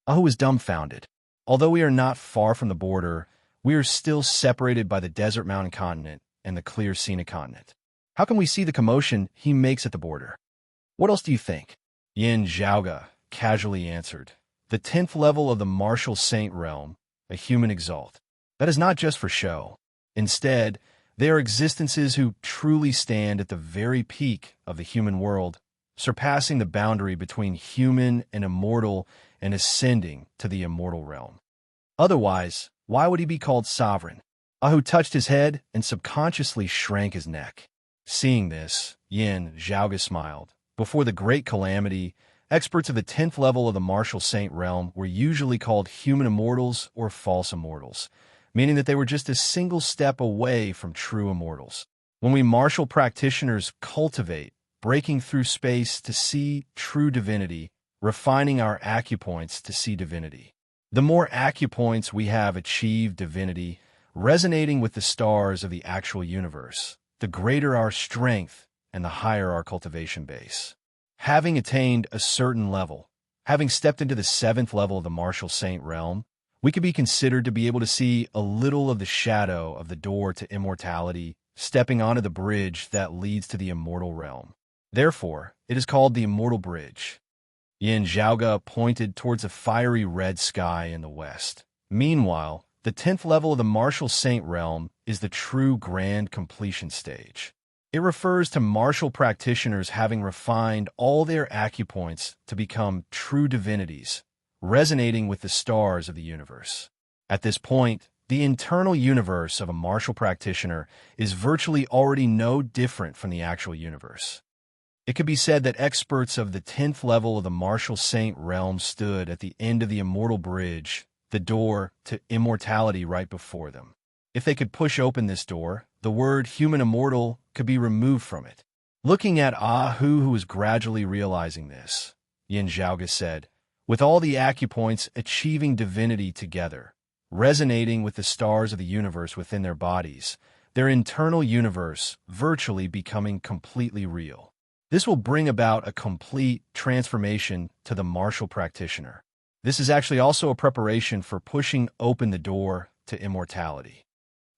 Ahu was dumbfounded. Although we are not far from the border, we are still separated by the desert mountain continent and the clear scenic continent. How can we see the commotion he makes at the border? What else do you think? Yin Zhaoge casually answered. "The 10th level of the martial saint realm, a human exalt. That is not just for show. Instead, they are existences who truly stand at the very peak of the human world, surpassing the boundary between human and immortal and ascending to the immortal realm. Otherwise, why would he be called sovereign?" Ahu touched his head and subconsciously shrank his neck. Seeing this, Yin Zhaoge smiled. Before the great calamity, experts of the 10th level of the martial saint realm were usually called human immortals or false immortals, meaning that they were just a single step away from true immortals. When we martial practitioners cultivate, breaking through space to see true divinity, refining our acupoints to see divinity. The more acupoints we have achieved divinity, resonating with the stars of the actual universe, the greater our strength and the higher our cultivation base. Having attained a certain level, having stepped into the 7th level of the martial saint realm, we could be considered to be able to see a little of the shadow of the door to immortality, stepping onto the bridge that leads to the immortal realm. Therefore, it is called the Immortal Bridge. Yin Zhaoge pointed towards a fiery red sky in the west. Meanwhile, the 10th level of the martial saint realm is the true grand completion stage. It refers to martial practitioners having refined all their acupoints to become true divinities, resonating with the stars of the universe. At this point, the internal universe of a martial practitioner is virtually already no different from the actual universe. It could be said that experts of the 10th level of the martial saint realm stood at the end of the immortal bridge, the door to immortality right before them. If they could push open this door, the word human immortal could be removed from it. Looking at Ahu, who was gradually realizing this, Yin Zhaoge said, "With all the acupoints achieving divinity together, resonating with the stars of the universe within their bodies, their internal universe virtually becoming completely real. This will bring about a complete transformation to the martial practitioner. This is actually also a preparation for pushing open the door to immortality.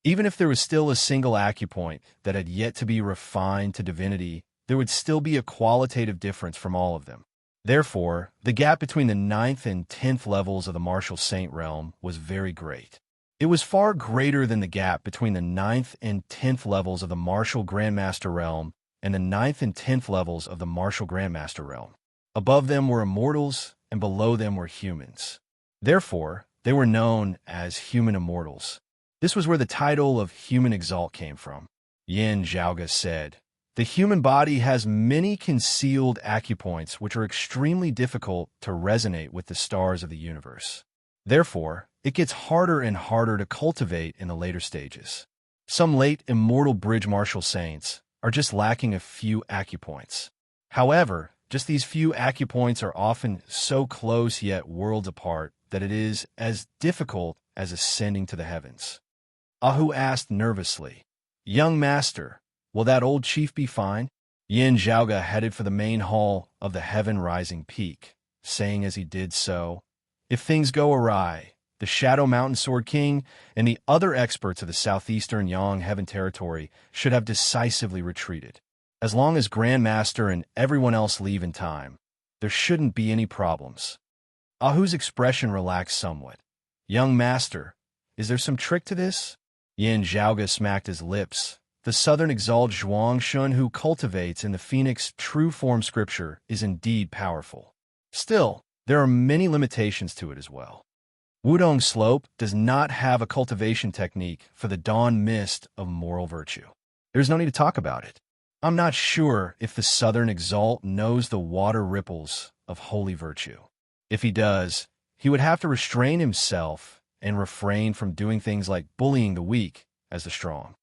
Even if there was still a single acupoint that had yet to be refined to divinity, there would still be a qualitative difference from all of them. Therefore, the gap between the 9th and 10th levels of the martial saint realm was very great. It was far greater than the gap between the 9th and 10th levels of the martial grandmaster realm and the 9th and 10th levels of the martial grandmaster realm. Above them were immortals, and below them were humans. Therefore, they were known as human immortals. This was where the title of human exalt came from. Yin Zhaoge said, "The human body has many concealed acupoints which are extremely difficult to resonate with the stars of the universe. Therefore, it gets harder and harder to cultivate in the later stages. Some late immortal bridge martial saints are just lacking a few acupoints. However, Just these few acupoints are often so close yet worlds apart that it is as difficult as ascending to the heavens. Ahu asked nervously, "Young master, will that old chief be fine?" Yin Zhaoga headed for the main hall of the heaven-rising peak, saying as he did so, "If things go awry, the Shadow Mountain Sword King and the other experts of the southeastern Yang Heaven Territory should have decisively retreated. As long as Grandmaster and everyone else leave in time, there shouldn't be any problems." Ahu's expression relaxed somewhat. "Young master, is there some trick to this?" Yin Zhaoga smacked his lips. The southern exalt Zhuang Shun who cultivates in the Phoenix true form scripture is indeed powerful. Still, there are many limitations to it as well. Wudong Slope does not have a cultivation technique for the dawn mist of moral virtue. There's no need to talk about it. I'm not sure if the southern exalt knows the water ripples of holy virtue. If he does, he would have to restrain himself and refrain from doing things like bullying the weak as the strong.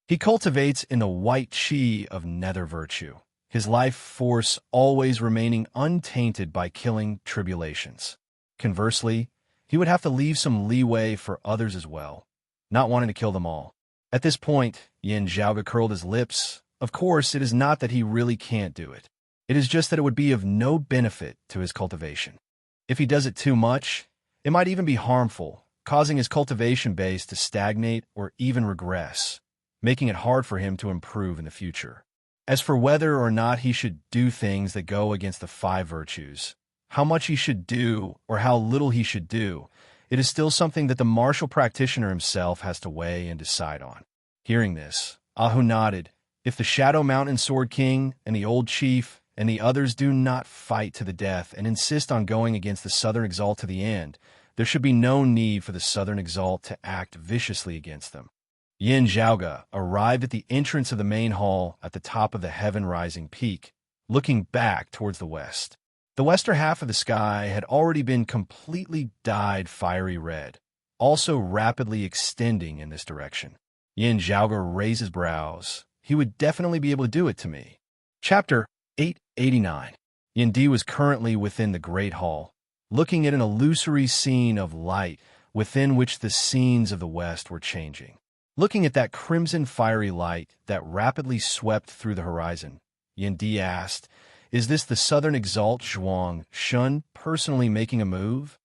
He cultivates in the white chi of nether virtue, his life force always remaining untainted by killing tribulations. Conversely, he would have to leave some leeway for others as well, not wanting to kill them all. At this point, Yin Zhaoga curled his lips. Of course, it is not that he really can't do it. It is just that it would be of no benefit to his cultivation. If he does it too much, it might even be harmful, causing his cultivation base to stagnate or even regress, making it hard for him to improve in the future. As for whether or not he should do things that go against the 5 virtues, how much he should do or how little he should do, it is still something that the martial practitioner himself has to weigh and decide on. Hearing this, Ahu nodded. If the Shadow Mountain Sword King and the old chief and the others do not fight to the death and insist on going against the Southern Exalt to the end, there should be no need for the Southern Exalt to act viciously against them. Yin Zhaoga arrived at the entrance of the main hall at the top of the heaven-rising peak, looking back towards the west. The western half of the sky had already been completely dyed fiery red, also rapidly extending in this direction. Yin Zhaoga raised his brows. He would definitely be able to do it to me. Chapter 889. Yin Di was currently within the Great Hall, looking at an illusory scene of light within which the scenes of the west were changing. Looking at that crimson fiery light that rapidly swept through the horizon, Yin Di asked, "Is this the Southern Exalt Zhuang Shun personally making a move?"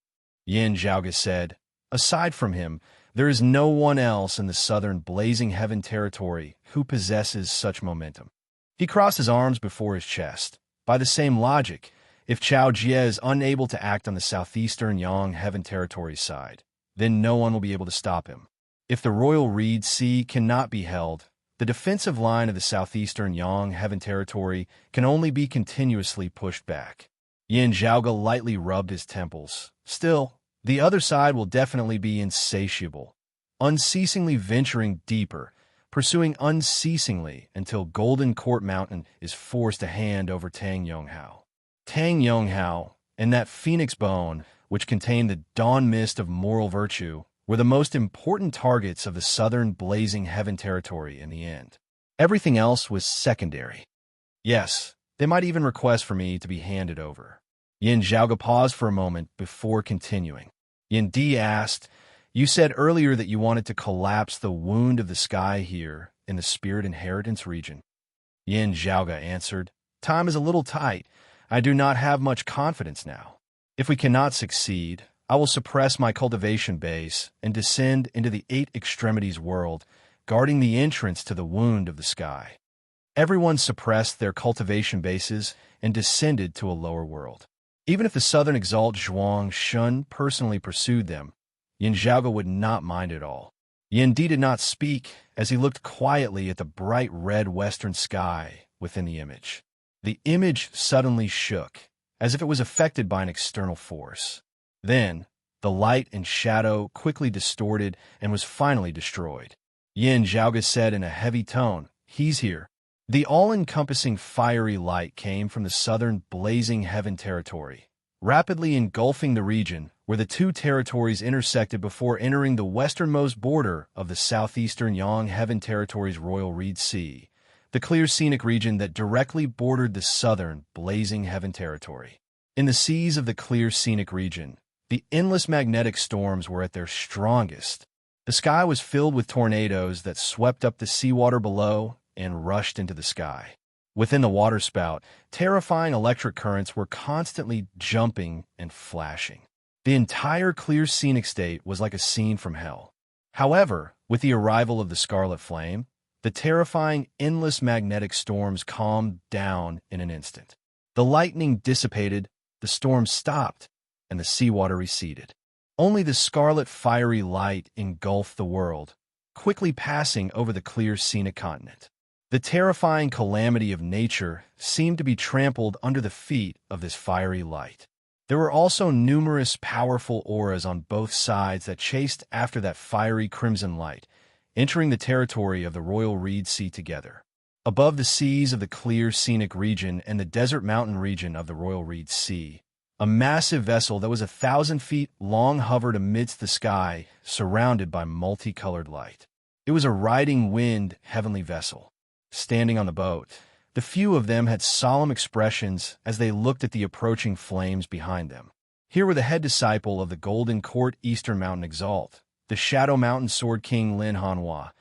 Yin Zhaoga said, "Aside from him, there is no one else in the southern Blazing Heaven territory who possesses such momentum." He crossed his arms before his chest. By the same logic, if Chao Jie is unable to act on the southeastern Yang Heaven territory side, then no one will be able to stop him. If the Royal Reed Sea cannot be held, the defensive line of the southeastern Yang Heaven territory can only be continuously pushed back. Yin Zhaoga lightly rubbed his temples. Still, the other side will definitely be insatiable, unceasingly venturing deeper, pursuing unceasingly until Golden Court Mountain is forced to hand over Tang Yonghao. Tang Yonghao and that phoenix bone, which contained the dawn mist of moral virtue, were the most important targets of the southern Blazing Heaven territory in the end. Everything else was secondary. Yes, they might even request for me to be handed over. Yin Zhaoga paused for a moment before continuing. Yin Di asked, "You said earlier that you wanted to collapse the wound of the sky here in the Spirit Inheritance region." Yin Zhaoga answered, "Time is a little tight. I do not have much confidence now. If we cannot succeed, I will suppress my cultivation base and descend into the 8 extremities world, guarding the entrance to the wound of the sky." Everyone suppressed their cultivation bases and descended to a lower world. Even if the Southern Exalt Zhuang Shun personally pursued them, Yin Zhaoga would not mind at all. Yin Di did not speak as he looked quietly at the bright red western sky within the image. The image suddenly shook, as if it was affected by an external force. Then, the light and shadow quickly distorted and was finally destroyed. Yin Zhaoga said in a heavy tone, "He's here." The all-encompassing fiery light came from the southern Blazing Heaven territory, rapidly engulfing the region where the 2 territories intersected before entering the westernmost border of the southeastern Yang Heaven territory's Royal Reed Sea, the clear scenic region that directly bordered the southern, blazing heaven territory. In the seas of the clear scenic region, the endless magnetic storms were at their strongest. The sky was filled with tornadoes that swept up the seawater below and rushed into the sky. Within the waterspout, terrifying electric currents were constantly jumping and flashing. The entire clear scenic state was like a scene from hell. However, with the arrival of the Scarlet Flame, the terrifying endless magnetic storms calmed down in an instant. The lightning dissipated, the storm stopped, and the seawater receded. Only the scarlet fiery light engulfed the world, quickly passing over the clear scenic continent. The terrifying calamity of nature seemed to be trampled under the feet of this fiery light. There were also numerous powerful auras on both sides that chased after that fiery crimson light, entering the territory of the Royal Reed Sea together. Above the seas of the clear scenic region and the desert mountain region of the Royal Reed Sea, a massive vessel that was 1,000 feet long hovered amidst the sky, surrounded by multicolored light. It was a riding wind heavenly vessel. Standing on the boat, the few of them had solemn expressions as they looked at the approaching flames behind them. Here were the head disciple of the Golden Court Eastern Mountain Exalt, the Shadow Mountain Sword King Lin Hanhua,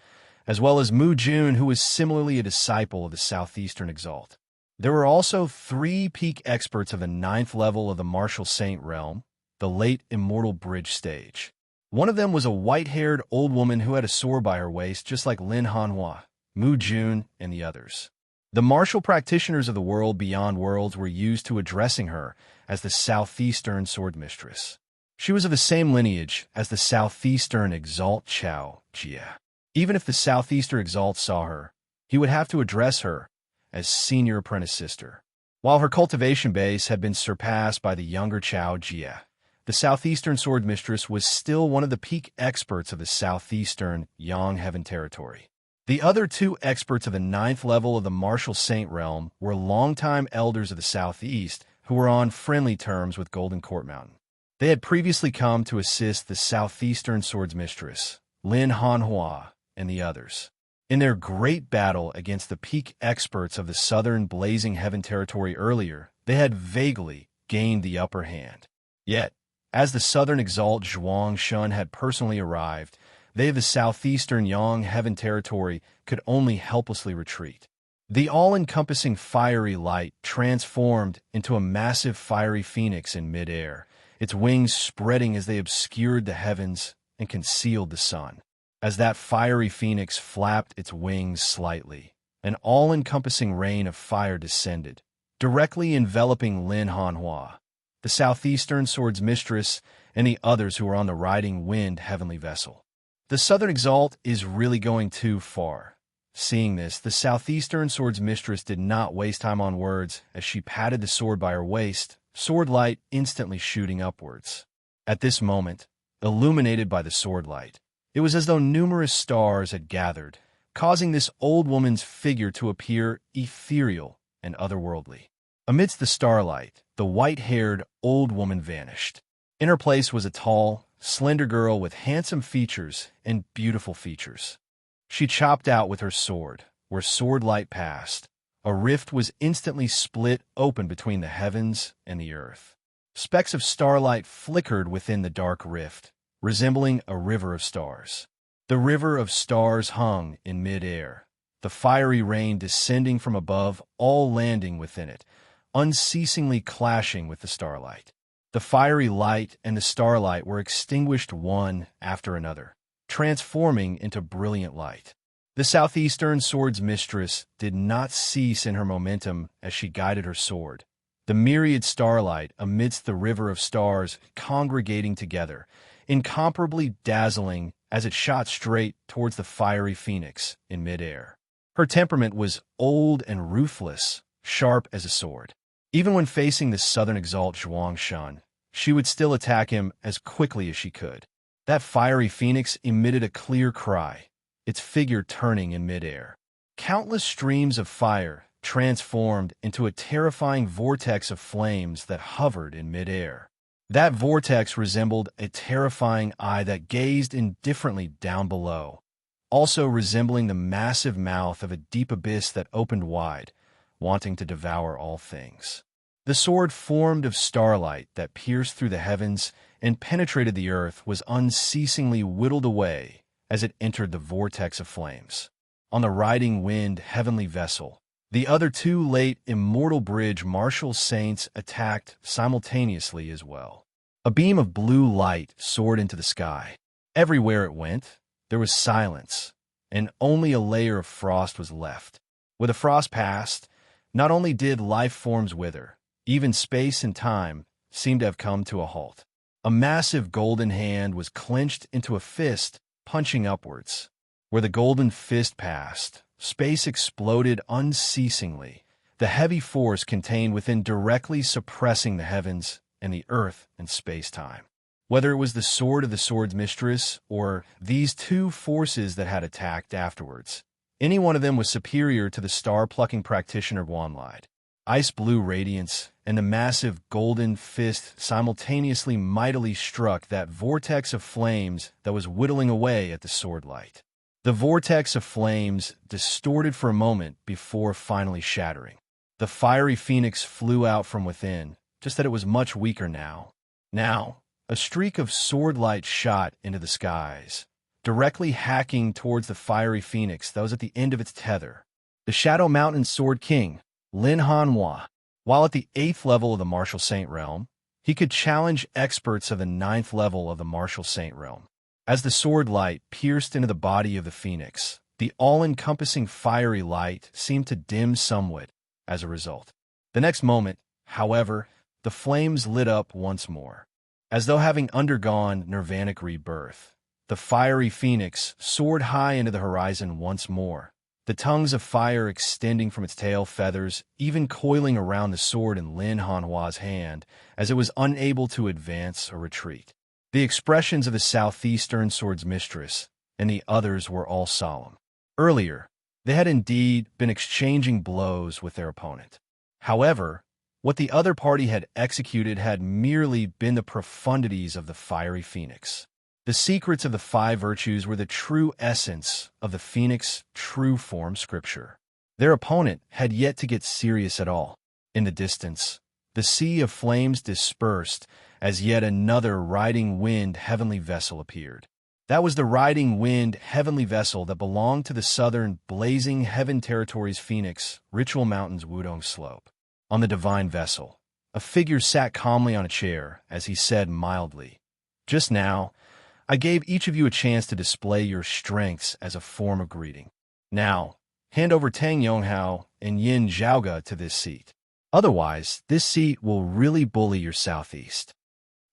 as well as Mu Jun, who was similarly a disciple of the Southeastern Exalt. There were also 3 peak experts of the 9th level of the Martial Saint realm, the late Immortal Bridge stage. One of them was a white-haired old woman who had a sword by her waist, just like Lin Hanhua, Mu Jun, and the others. The martial practitioners of the world beyond worlds were used to addressing her as the Southeastern Sword Mistress. She was of the same lineage as the Southeastern Exalt Chao Jia. Even if the Southeastern Exalt saw her, he would have to address her as Senior Apprentice Sister. While her cultivation base had been surpassed by the younger Chao Jia, the Southeastern Sword Mistress was still one of the peak experts of the Southeastern Yang Heaven territory. The other 2 experts of the 9th level of the Martial Saint realm were longtime elders of the Southeast who were on friendly terms with Golden Court Mountain. They had previously come to assist the Southeastern Swords Mistress, Lin Hanhua, and the others. In their great battle against the peak experts of the Southern Blazing Heaven territory earlier, they had vaguely gained the upper hand. Yet, as the Southern Exalt Zhuang Shun had personally arrived, they of the Southeastern Yang Heaven territory could only helplessly retreat. The all-encompassing fiery light transformed into a massive fiery phoenix in midair, its wings spreading as they obscured the heavens and concealed the sun. As that fiery phoenix flapped its wings slightly, an all-encompassing rain of fire descended, directly enveloping Lin Hanhua, the Southeastern Swords Mistress, and the others who were on the riding wind heavenly vessel. The Southern Exalt is really going too far. Seeing this, the Southeastern Swords Mistress did not waste time on words as she patted the sword by her waist, sword light instantly shooting upwards. At this moment, illuminated by the sword light, it was as though numerous stars had gathered, causing this old woman's figure to appear ethereal and otherworldly. Amidst the starlight, the white-haired old woman vanished. In her place was a tall, slender girl with handsome features and beautiful features. She chopped out with her sword. Where sword light passed, a rift was instantly split open between the heavens and the earth. Specks of starlight flickered within the dark rift, resembling a river of stars. The river of stars hung in mid-air, the fiery rain descending from above, all landing within it, unceasingly clashing with the starlight. The fiery light and the starlight were extinguished one after another, transforming into brilliant light. The Southeastern Swords Mistress did not cease in her momentum as she guided her sword. The myriad starlight amidst the river of stars congregating together, incomparably dazzling as it shot straight towards the fiery phoenix in midair. Her temperament was old and ruthless, sharp as a sword. Even when facing the Southern Exalt Zhuang Shun, she would still attack him as quickly as she could. That fiery phoenix emitted a clear cry, its figure turning in midair. Countless streams of fire transformed into a terrifying vortex of flames that hovered in midair. That vortex resembled a terrifying eye that gazed indifferently down below, also resembling the massive mouth of a deep abyss that opened wide, wanting to devour all things. The sword formed of starlight that pierced through the heavens and penetrated the earth was unceasingly whittled away as it entered the vortex of flames. On the riding wind heavenly vessel, the other two late immortal bridge martial saints attacked simultaneously as well. A beam of blue light soared into the sky. Everywhere it went, there was silence, and only a layer of frost was left. With the frost past, not only did life forms wither, even space and time seemed to have come to a halt. A massive golden hand was clenched into a fist, punching upwards. Where the golden fist passed, space exploded unceasingly, the heavy force contained within directly suppressing the heavens and the earth and space-time. Whether it was the sword of the sword's mistress or these two forces that had attacked afterwards, any one of them was superior to the star-plucking practitioner Wanlight. Ice-blue radiance and the massive golden fist simultaneously mightily struck that vortex of flames that was whittling away at the sword light. The vortex of flames distorted for a moment before finally shattering. The fiery phoenix flew out from within, just that it was much weaker now. Now, a streak of sword light shot into the skies, directly hacking towards the fiery phoenix that was at the end of its tether. The Shadow Mountain Sword King, Lin Hanhua. While at the 8th level of the Martial Saint Realm, he could challenge experts of the 9th level of the Martial Saint Realm. As the sword light pierced into the body of the phoenix, the all-encompassing fiery light seemed to dim somewhat as a result. The next moment, however, the flames lit up once more. As though having undergone nirvanic rebirth, the fiery phoenix soared high into the horizon once more, the tongues of fire extending from its tail feathers, even coiling around the sword in Lin Hanhua's hand as it was unable to advance or retreat. The expressions of the southeastern sword's mistress and the others were all solemn. Earlier, they had indeed been exchanging blows with their opponent. However, what the other party had executed had merely been the profundities of the fiery phoenix. The secrets of the 5 virtues were the true essence of the phoenix true form scripture. Their opponent had yet to get serious at all. In the distance, the sea of flames dispersed as yet another riding wind heavenly vessel appeared. That was the riding wind heavenly vessel that belonged to the southern blazing heaven territory's phoenix, Ritual Mountain's Wudong Slope. On the divine vessel, a figure sat calmly on a chair as he said mildly, "Just now, I gave each of you a chance to display your strengths as a form of greeting. Now, hand over Tang Yonghao and Yin Zhaoga to this seat. Otherwise, this seat will really bully your southeast."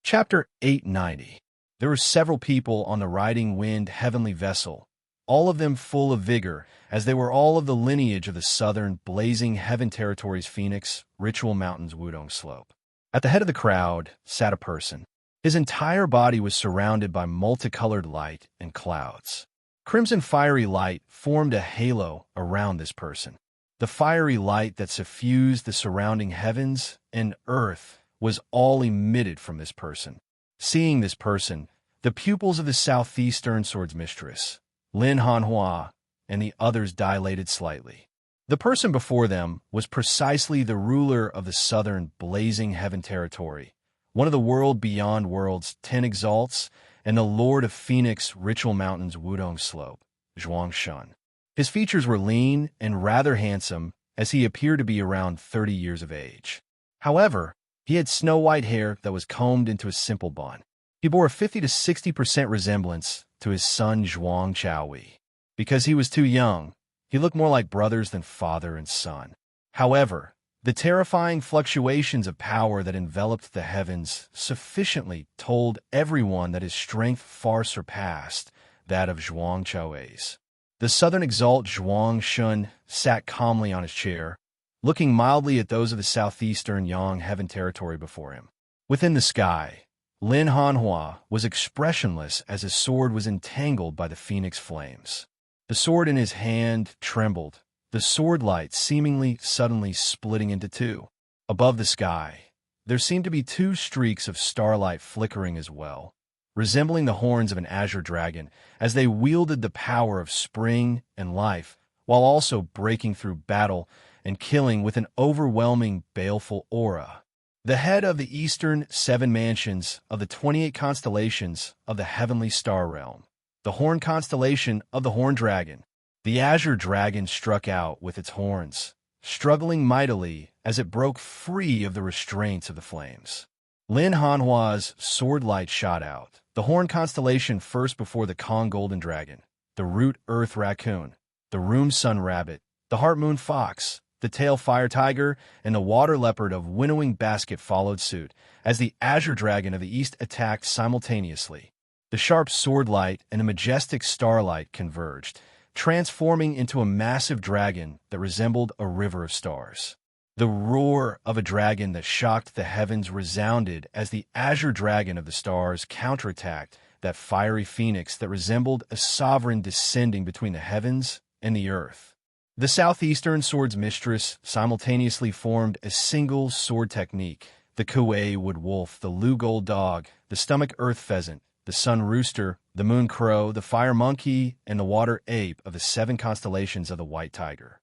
Chapter 890. There were several people on the riding wind heavenly vessel, all of them full of vigor, as they were all of the lineage of the southern blazing heaven territory's phoenix, Ritual Mountain's Wudong Slope. At the head of the crowd sat a person. His entire body was surrounded by multicolored light and clouds. Crimson fiery light formed a halo around this person. The fiery light that suffused the surrounding heavens and earth was all emitted from this person. Seeing this person, the pupils of the southeastern sword's mistress, Lin Hanhua, and the others dilated slightly. The person before them was precisely the ruler of the southern blazing heaven territory, one of the world beyond worlds 10 exalts, and the lord of Phoenix Ritual Mountain's Wudong Slope, Zhuang Shun. His features were lean and rather handsome, as he appeared to be around 30 years of age. However, he had snow-white hair that was combed into a simple bun. He bore a 50 to 60% resemblance to his son Zhuang Chaohui. Because he was too young, he looked more like brothers than father and son. However, the terrifying fluctuations of power that enveloped the heavens sufficiently told everyone that his strength far surpassed that of Zhuang Chaohui's. The southern exalt Zhuang Shun sat calmly on his chair, looking mildly at those of the southeastern Yang heaven territory before him. Within the sky, Lin Hanhua was expressionless as his sword was entangled by the phoenix flames. The sword in his hand trembled, the sword light seemingly suddenly splitting into two. Above the sky, there seemed to be 2 streaks of starlight flickering as well, resembling the horns of an azure dragon, as they wielded the power of spring and life, while also breaking through battle and killing with an overwhelming, baleful aura. The head of the eastern 7 mansions of the 28 constellations of the heavenly star realm, the horn constellation of the horn dragon. The azure dragon struck out with its horns, struggling mightily as it broke free of the restraints of the flames. Lin Hanhua's sword light shot out, the horn constellation first before the Kong golden dragon, the root earth raccoon, the room sun rabbit, the heart moon fox, the tail fire tiger, and the water leopard of winnowing basket followed suit, as the azure dragon of the east attacked simultaneously. The sharp sword light and the majestic starlight converged, transforming into a massive dragon that resembled a river of stars. The roar of a dragon that shocked the heavens resounded as the azure dragon of the stars counterattacked that fiery phoenix that resembled a sovereign descending between the heavens and the earth. The southeastern sword's mistress simultaneously formed a single sword technique: the Kuei wood wolf, the Lu gold dog, the stomach earth pheasant, the sun rooster, the moon crow, the fire monkey, and the water ape of the 7 constellations of the white tiger.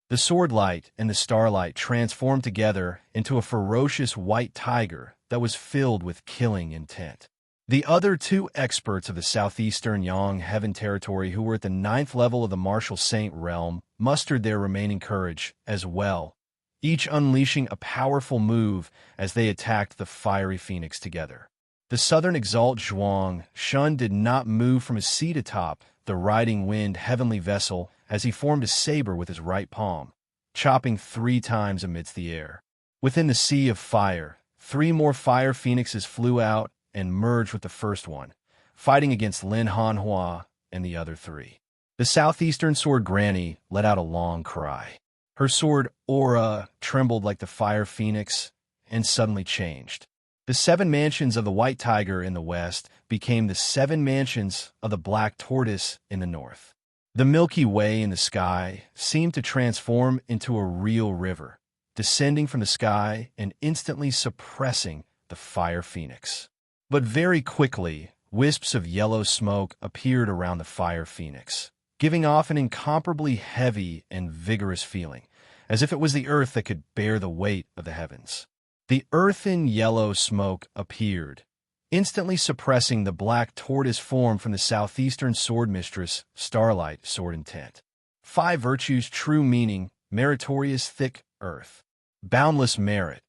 The sword light and the starlight transformed together into a ferocious white tiger that was filled with killing intent. The other 2 experts of the southeastern Yang Heaven territory, who were at the 9th level of the martial saint realm, mustered their remaining courage as well, each unleashing a powerful move as they attacked the fiery phoenix together. The southern exalt Zhuang Shun did not move from his seat atop the riding wind heavenly vessel as he formed a saber with his right palm, chopping 3 times amidst the air. Within the sea of fire, 3 more fire phoenixes flew out and merged with the first one, fighting against Lin Hanhua and the other 3. The southeastern sword granny let out a long cry. Her sword aura trembled like the fire phoenix and suddenly changed. The 7 mansions of the white tiger in the west became the 7 mansions of the black tortoise in the north. The Milky Way in the sky seemed to transform into a real river, descending from the sky and instantly suppressing the fire phoenix. But very quickly, wisps of yellow smoke appeared around the fire phoenix, giving off an incomparably heavy and vigorous feeling, as if it was the earth that could bear the weight of the heavens. The earthen yellow smoke appeared, instantly suppressing the black tortoise form from the southeastern sword mistress, Starlight Sword Intent. 5 virtues, true meaning, meritorious thick earth, boundless merit,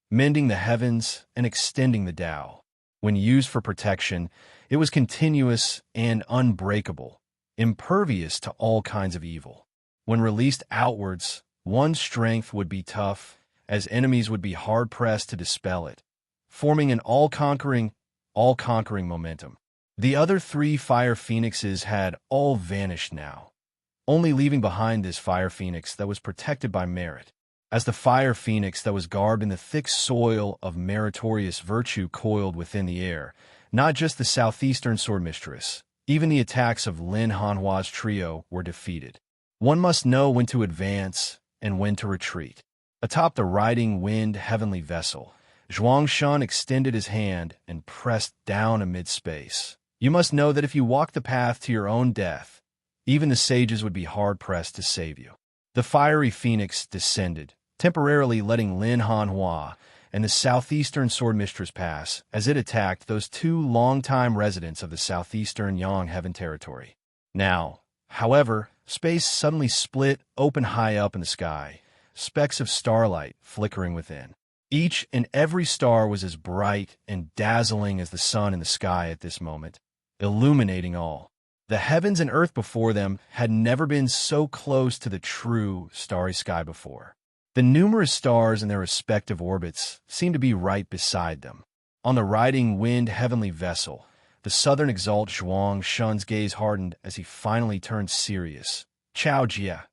mending the heavens and extending the Tao. When used for protection, it was continuous and unbreakable, impervious to all kinds of evil. When released outwards, one's strength would be tough, as enemies would be hard-pressed to dispel it, forming an all-conquering momentum. The other 3 fire phoenixes had all vanished now, only leaving behind this fire phoenix that was protected by merit. As the fire phoenix that was garbed in the thick soil of meritorious virtue coiled within the air, not just the southeastern sword mistress, even the attacks of Lin Hanhua's trio were defeated. One must know when to advance and when to retreat. Atop the riding wind heavenly vessel, Zhuang Shun extended his hand and pressed down amid space. You must know that if you walk the path to your own death, even the sages would be hard-pressed to save you. The fiery phoenix descended, temporarily letting Lin Hanhua and the southeastern sword mistress pass as it attacked those 2 longtime residents of the southeastern Yang Heaven territory. Now, however, space suddenly split open high up in the sky, specks of starlight flickering within. Each and every star was as bright and dazzling as the sun in the sky at this moment, illuminating all. The heavens and earth before them had never been so close to the true starry sky before. The numerous stars in their respective orbits seemed to be right beside them. On the riding wind heavenly vessel, the southern exalt Zhuang Shun's gaze hardened as he finally turned serious. Chao Jia,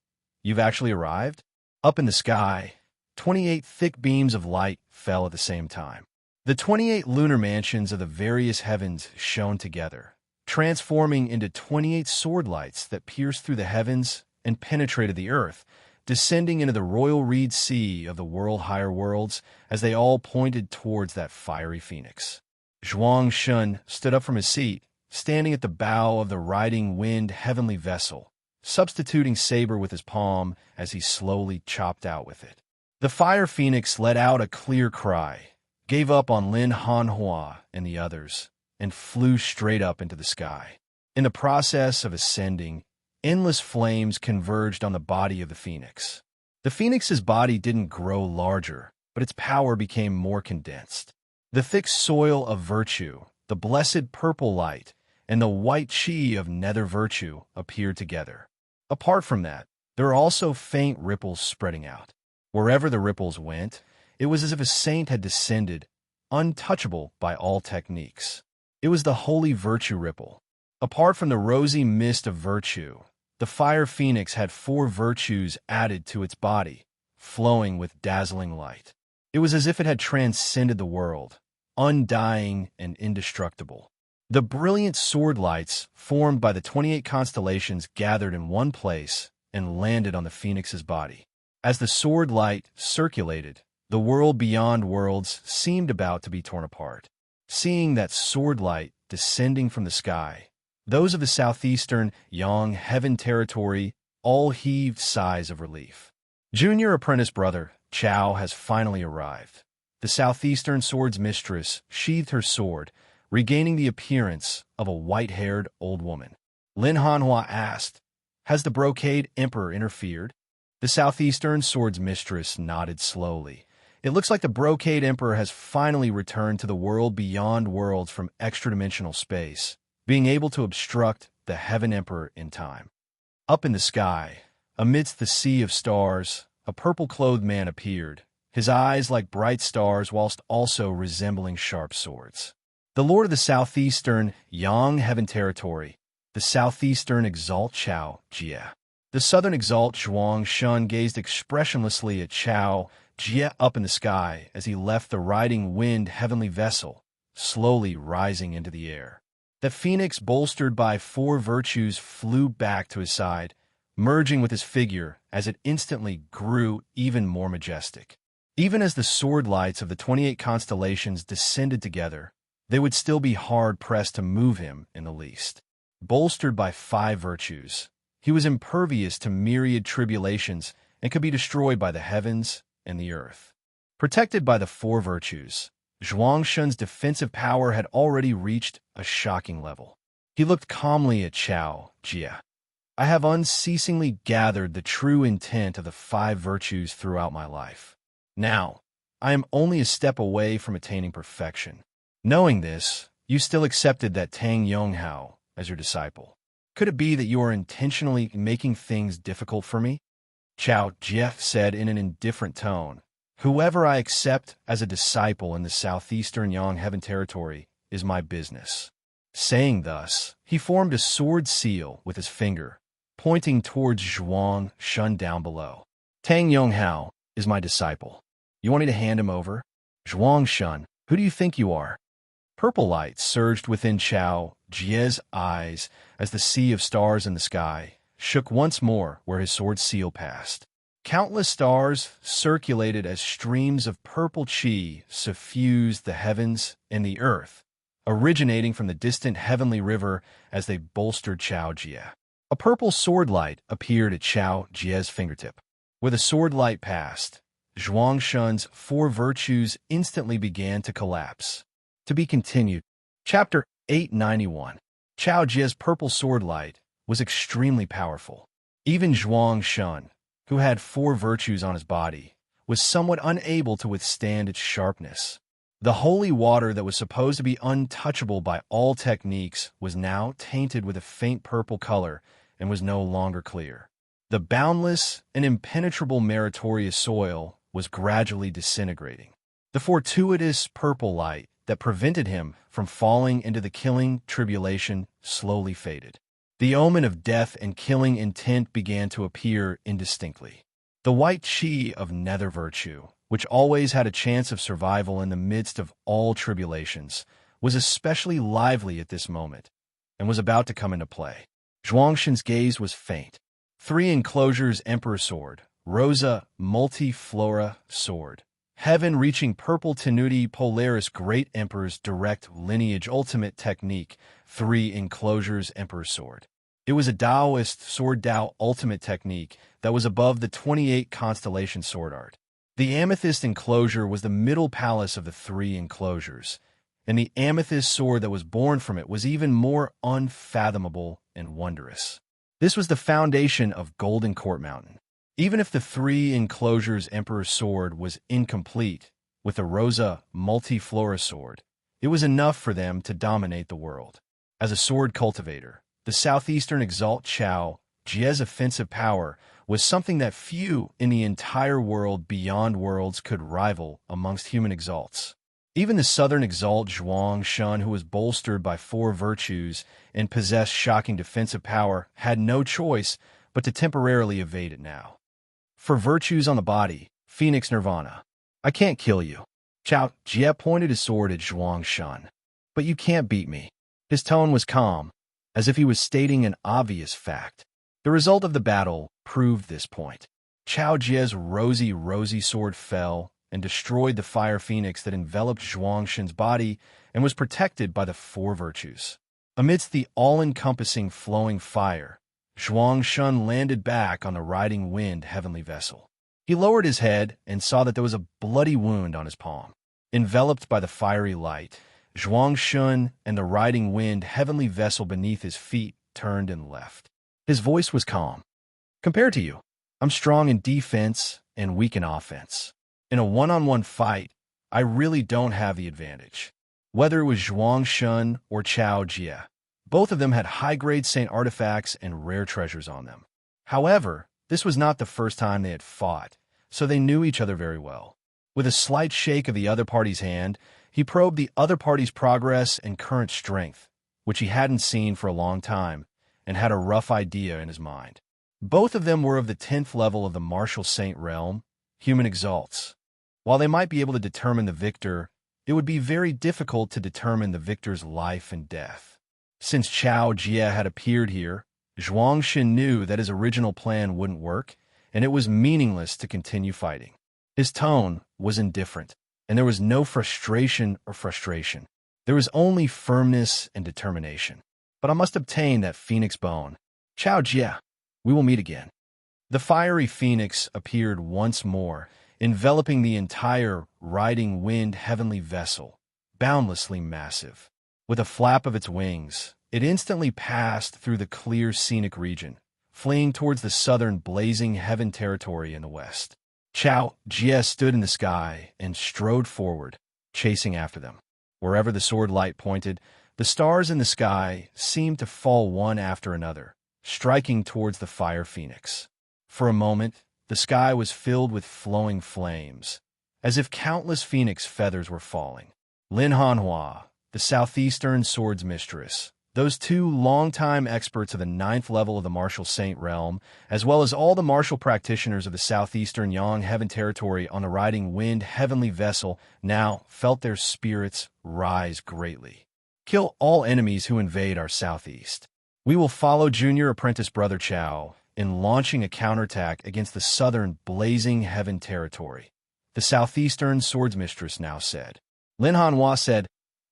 you've actually arrived? Up in the sky, 28 thick beams of light fell at the same time. The 28 lunar mansions of the various heavens shone together, transforming into 28 sword lights that pierced through the heavens and penetrated the earth, descending into the royal reed sea of the world higher worlds as they all pointed towards that fiery phoenix. Zhuang Shun stood up from his seat, standing at the bow of the riding wind heavenly vessel, substituting saber with his palm as he slowly chopped out with it. The fire phoenix let out a clear cry, gave up on Lin Hanhua and the others, and flew straight up into the sky. In the process of ascending, endless flames converged on the body of the phoenix. The phoenix's body didn't grow larger, but its power became more condensed. The thick soil of virtue, the blessed purple light, and the white chi of nether virtue appeared together. Apart from that, there are also faint ripples spreading out. Wherever the ripples went, it was as if a saint had descended, untouchable by all techniques. It was the holy virtue ripple. Apart from the rosy mist of virtue, the fire phoenix had 4 virtues added to its body, flowing with dazzling light. It was as if it had transcended the world, undying and indestructible. The brilliant sword lights formed by the 28 constellations gathered in one place and landed on the phoenix's body. As the sword light circulated, the world beyond worlds seemed about to be torn apart. Seeing that sword light descending from the sky, those of the southeastern Yang heaven territory all heaved sighs of relief. Junior apprentice brother Chao has finally arrived. The southeastern sword's mistress sheathed her sword, regaining the appearance of a white-haired old woman. Lin Hanhua asked, "Has the brocade emperor interfered?" The southeastern sword's mistress nodded slowly. It looks like the brocade emperor has finally returned to the world beyond worlds from extra-dimensional space, being able to obstruct the heaven emperor in time. Up in the sky, amidst the sea of stars, a purple-clothed man appeared, his eyes like bright stars whilst also resembling sharp swords. The lord of the southeastern Yang heaven territory, the southeastern exalt Chao Jie. The southern exalt Zhuang Shun gazed expressionlessly at Chao Jie up in the sky as he left the riding wind heavenly vessel, slowly rising into the air. The phoenix, bolstered by 4 virtues, flew back to his side, merging with his figure as it instantly grew even more majestic. Even as the sword lights of the 28 constellations descended together, they would still be hard-pressed to move him in the least. Bolstered by 5 virtues, he was impervious to myriad tribulations and could be destroyed by the heavens and the earth. Protected by the 4 virtues, Zhuang Shun's defensive power had already reached a shocking level. He looked calmly at Chao Jie. "I have unceasingly gathered the true intent of the 5 virtues throughout my life. Now, I am only a step away from attaining perfection. Knowing this, you still accepted that Tang Yonghao as your disciple. Could it be that you are intentionally making things difficult for me?" Chao Jie said in an indifferent tone. "Whoever I accept as a disciple in the southeastern Yang heaven territory is my business." Saying thus, he formed a sword seal with his finger, pointing towards Zhuang Shun down below. "Tang Yonghao is my disciple. You want me to hand him over?" "Zhuang Shun, who do you think you are?" Purple light surged within Chao Jie's eyes as the sea of stars in the sky shook once more where his sword seal passed. Countless stars circulated as streams of purple chi suffused the heavens and the earth, originating from the distant heavenly river as they bolstered Chao Jie. A purple sword light appeared at Chao Jie's fingertip. Where the sword light passed, Zhuang Shun's 4 virtues instantly began to collapse. To be continued. Chapter 891. Chao Jie's purple sword light was extremely powerful. Even Zhuang Shun, who had 4 virtues on his body, was somewhat unable to withstand its sharpness. The holy water that was supposed to be untouchable by all techniques was now tainted with a faint purple color and was no longer clear. The boundless and impenetrable meritorious soil was gradually disintegrating. The fortuitous purple light that prevented him from falling into the killing tribulation slowly faded. The omen of death and killing intent began to appear indistinctly. The white chi of nether virtue, which always had a chance of survival in the midst of all tribulations, was especially lively at this moment, and was about to come into play. Zhuangshan's gaze was faint. 3 enclosures Emperor Sword, Rosa Multiflora Sword, Heaven reaching purple tenuity Polaris Great Emperor's direct lineage ultimate technique 3 enclosures Emperor's Sword. It was a Taoist sword Tao ultimate technique that was above the 28 constellation sword art. The amethyst enclosure was the middle palace of the 3 enclosures, and the amethyst sword that was born from it was even more unfathomable and wondrous. This was the foundation of Golden Court Mountain. Even if the 3 enclosures Emperor's Sword was incomplete, with the Rosa multiflora sword, it was enough for them to dominate the world. As a sword cultivator, the Southeastern Exalt Chao Jie's offensive power was something that few in the entire world beyond worlds could rival amongst human exalts. Even the Southern Exalt Zhuang Shun, who was bolstered by 4 virtues and possessed shocking defensive power, had no choice but to temporarily evade it now. For virtues on the body, Phoenix Nirvana. I can't kill you. Chao Jie pointed his sword at Zhuang Shun. But you can't beat me. His tone was calm, as if he was stating an obvious fact. The result of the battle proved this point. Chao Jie's rosy sword fell and destroyed the fire phoenix that enveloped Zhuang Shun's body and was protected by the 4 virtues. Amidst the all-encompassing flowing fire, Zhuang Shun landed back on the riding wind heavenly vessel. He lowered his head and saw that there was a bloody wound on his palm. Enveloped by the fiery light, Zhuang Shun and the riding wind heavenly vessel beneath his feet turned and left. His voice was calm. Compared to you, I'm strong in defense and weak in offense. In a one-on-one fight, I really don't have the advantage. Whether it was Zhuang Shun or Chao Jie, both of them had high-grade saint artifacts and rare treasures on them. However, this was not the first time they had fought, so they knew each other very well. With a slight shake of the other party's hand, he probed the other party's progress and current strength, which he hadn't seen for a long time, and had a rough idea in his mind. Both of them were of the 10th level of the martial saint realm, human exalts. While they might be able to determine the victor, it would be very difficult to determine the victor's life and death. Since Chao Jie had appeared here, Zhuang Shun knew that his original plan wouldn't work, and it was meaningless to continue fighting. His tone was indifferent, and there was no frustration. There was only firmness and determination. But I must obtain that phoenix bone. Chao Jie, we will meet again. The fiery phoenix appeared once more, enveloping the entire riding wind heavenly vessel, boundlessly massive. With a flap of its wings, it instantly passed through the clear scenic region, fleeing towards the southern blazing heaven territory in the west. Chao Jie stood in the sky and strode forward, chasing after them. Wherever the sword light pointed, the stars in the sky seemed to fall one after another, striking towards the fire phoenix. For a moment, the sky was filled with flowing flames, as if countless phoenix feathers were falling. Lin Hanhua, the Southeastern Swords Mistress, those 2 longtime experts of the 9th level of the martial saint realm, as well as all the martial practitioners of the Southeastern Yang Heaven Territory on the riding wind heavenly vessel, now felt their spirits rise greatly. Kill all enemies who invade our southeast. We will follow Junior Apprentice Brother Chao in launching a counterattack against the southern blazing heaven territory, the Southeastern Swords Mistress now said. Lin Hanhua said,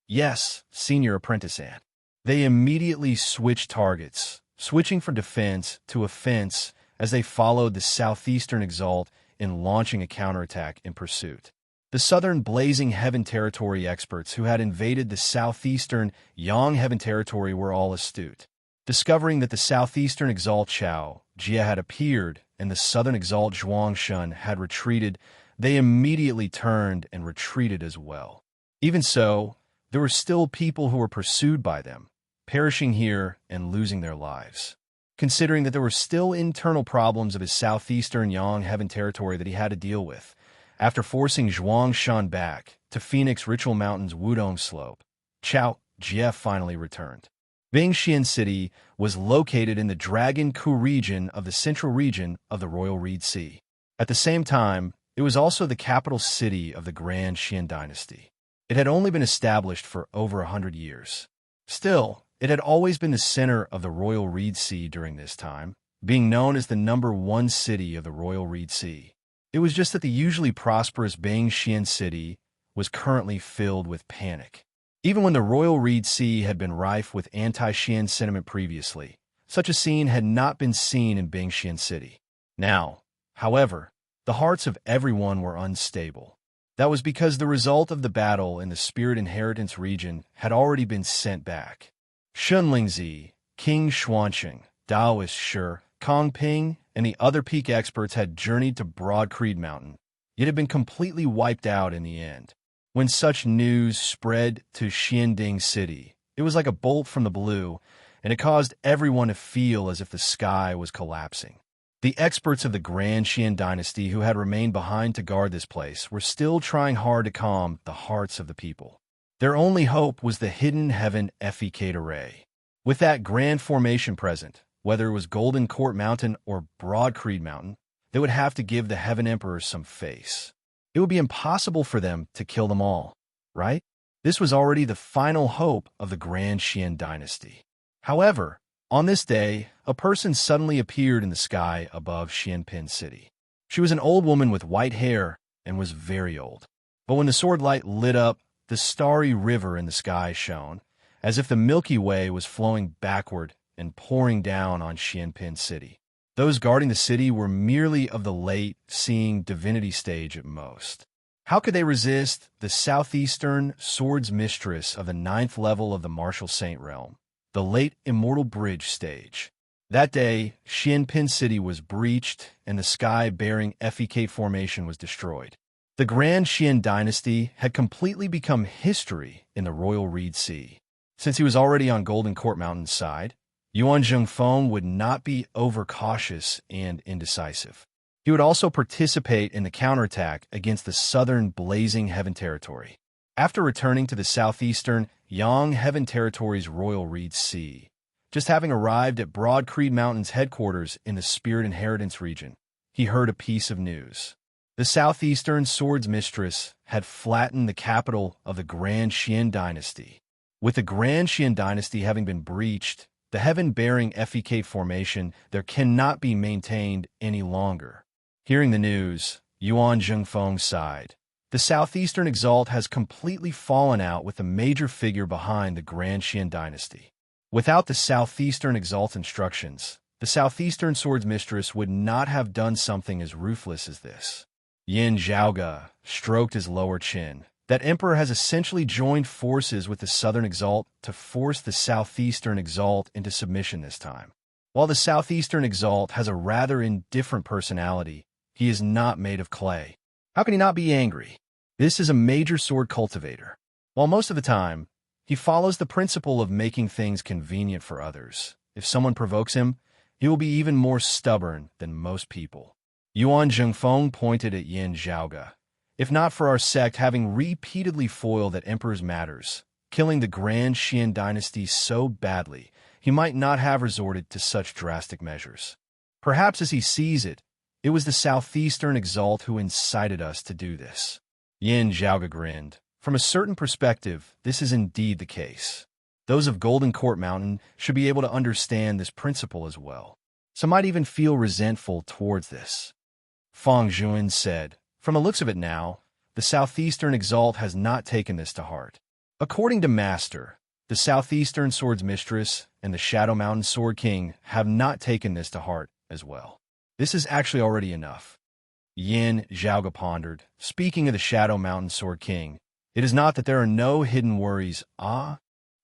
Yes, Senior Apprentice Aunt. They immediately switched targets, switching from defense to offense as they followed the Southeastern Exalt in launching a counterattack in pursuit. The Southern Blazing Heaven Territory experts who had invaded the Southeastern Yang Heaven Territory were all astute. Discovering that the Southeastern Exalt Chao Jie had appeared and the Southern Exalt Zhuang Shun had retreated, they immediately turned and retreated as well. Even so, there were still people who were pursued by them, perishing here and losing their lives. Considering that there were still internal problems of his Southeastern Yang Heaven Territory that he had to deal with, after forcing Zhuang Shun back to Phoenix Ritual Mountain's Wudong Slope, Chao Jie finally returned. Bingxian City was located in the Dragon Ku region of the central region of the Royal Reed Sea. At the same time, it was also the capital city of the Grand Xian dynasty. It had only been established for over 100 years. Still, it had always been the center of the Royal Reed Sea during this time, being known as the #1 city of the Royal Reed Sea. It was just that the usually prosperous Bingxian city was currently filled with panic. Even when the royal Reed Sea had been rife with anti-Xian sentiment previously, such a scene had not been seen in Bingxian City. Now, however, the hearts of everyone were unstable. That was because the result of the battle in the Spirit Inheritance region had already been sent back. Shunlingzi, King Xuancheng, Daoist Shi, Kong Ping, and the other peak experts had journeyed to Broad Creed Mountain, yet had been completely wiped out in the end. When such news spread to Xianding City, it was like a bolt from the blue, and it caused everyone to feel as if the sky was collapsing. The experts of the Grand Xian dynasty who had remained behind to guard this place were still trying hard to calm the hearts of the people. Their only hope was the hidden heaven Fek array. With that grand formation present, whether it was Golden Court Mountain or Broad Creed Mountain, they would have to give the Heaven Emperor some face. It would be impossible for them to kill them all, right? This was already the final hope of the Grand Xian dynasty. However, on this day, a person suddenly appeared in the sky above Xianpin City. She was an old woman with white hair and was very old. But when the sword light lit up, the starry river in the sky shone, as if the Milky Way was flowing backward and pouring down on Xianpin City. Those guarding the city were merely of the late-seeing divinity stage at most. How could they resist the southeastern swords mistress of the 9th level of the Martial Saint realm, the late immortal bridge stage? That day, Xianpin City was breached and the sky-bearing Fek formation was destroyed. The Grand Xian dynasty had completely become history in the Royal Reed Sea. Since he was already on Golden Court Mountain's side, Yuan Zhengfeng would not be overcautious and indecisive. He would also participate in the counterattack against the southern Blazing Heaven Territory. After returning to the southeastern Yang Heaven Territory's Royal Reed Sea, just having arrived at Broad Creed Mountain's headquarters in the Spirit Inheritance region, he heard a piece of news. The southeastern swords mistress had flattened the capital of the Grand Xian dynasty. With the Grand Xian dynasty having been breached, the heaven-bearing Fek formation there cannot be maintained any longer. Hearing the news, Yuan Zhengfeng sighed. The southeastern exalt has completely fallen out with the major figure behind the Grand Xian dynasty. Without the southeastern exalt's instructions, the southeastern swords mistress would not have done something as ruthless as this. Yin Zhaoge stroked his lower chin. That emperor has essentially joined forces with the southern exalt to force the southeastern exalt into submission this time. While the southeastern exalt has a rather indifferent personality, he is not made of clay. How can he not be angry? This is a major sword cultivator. While most of the time, he follows the principle of making things convenient for others. If someone provokes him, he will be even more stubborn than most people. Yuan Zhengfeng pointed at Yin Zhaoge. If not for our sect having repeatedly foiled at Emperor's matters, killing the Grand Xian dynasty so badly, he might not have resorted to such drastic measures. Perhaps as he sees it, it was the southeastern exalt who incited us to do this. Yin Zhaoge grinned. From a certain perspective, this is indeed the case. Those of Golden Court Mountain should be able to understand this principle as well. Some might even feel resentful towards this. Fang Zhuan said, "From the looks of it now, the southeastern exalt has not taken this to heart. According to Master, the southeastern swords mistress and the Shadow Mountain Sword King have not taken this to heart as well. This is actually already enough." Yin Zhaoge pondered. Speaking of the Shadow Mountain Sword King, it is not that there are no hidden worries.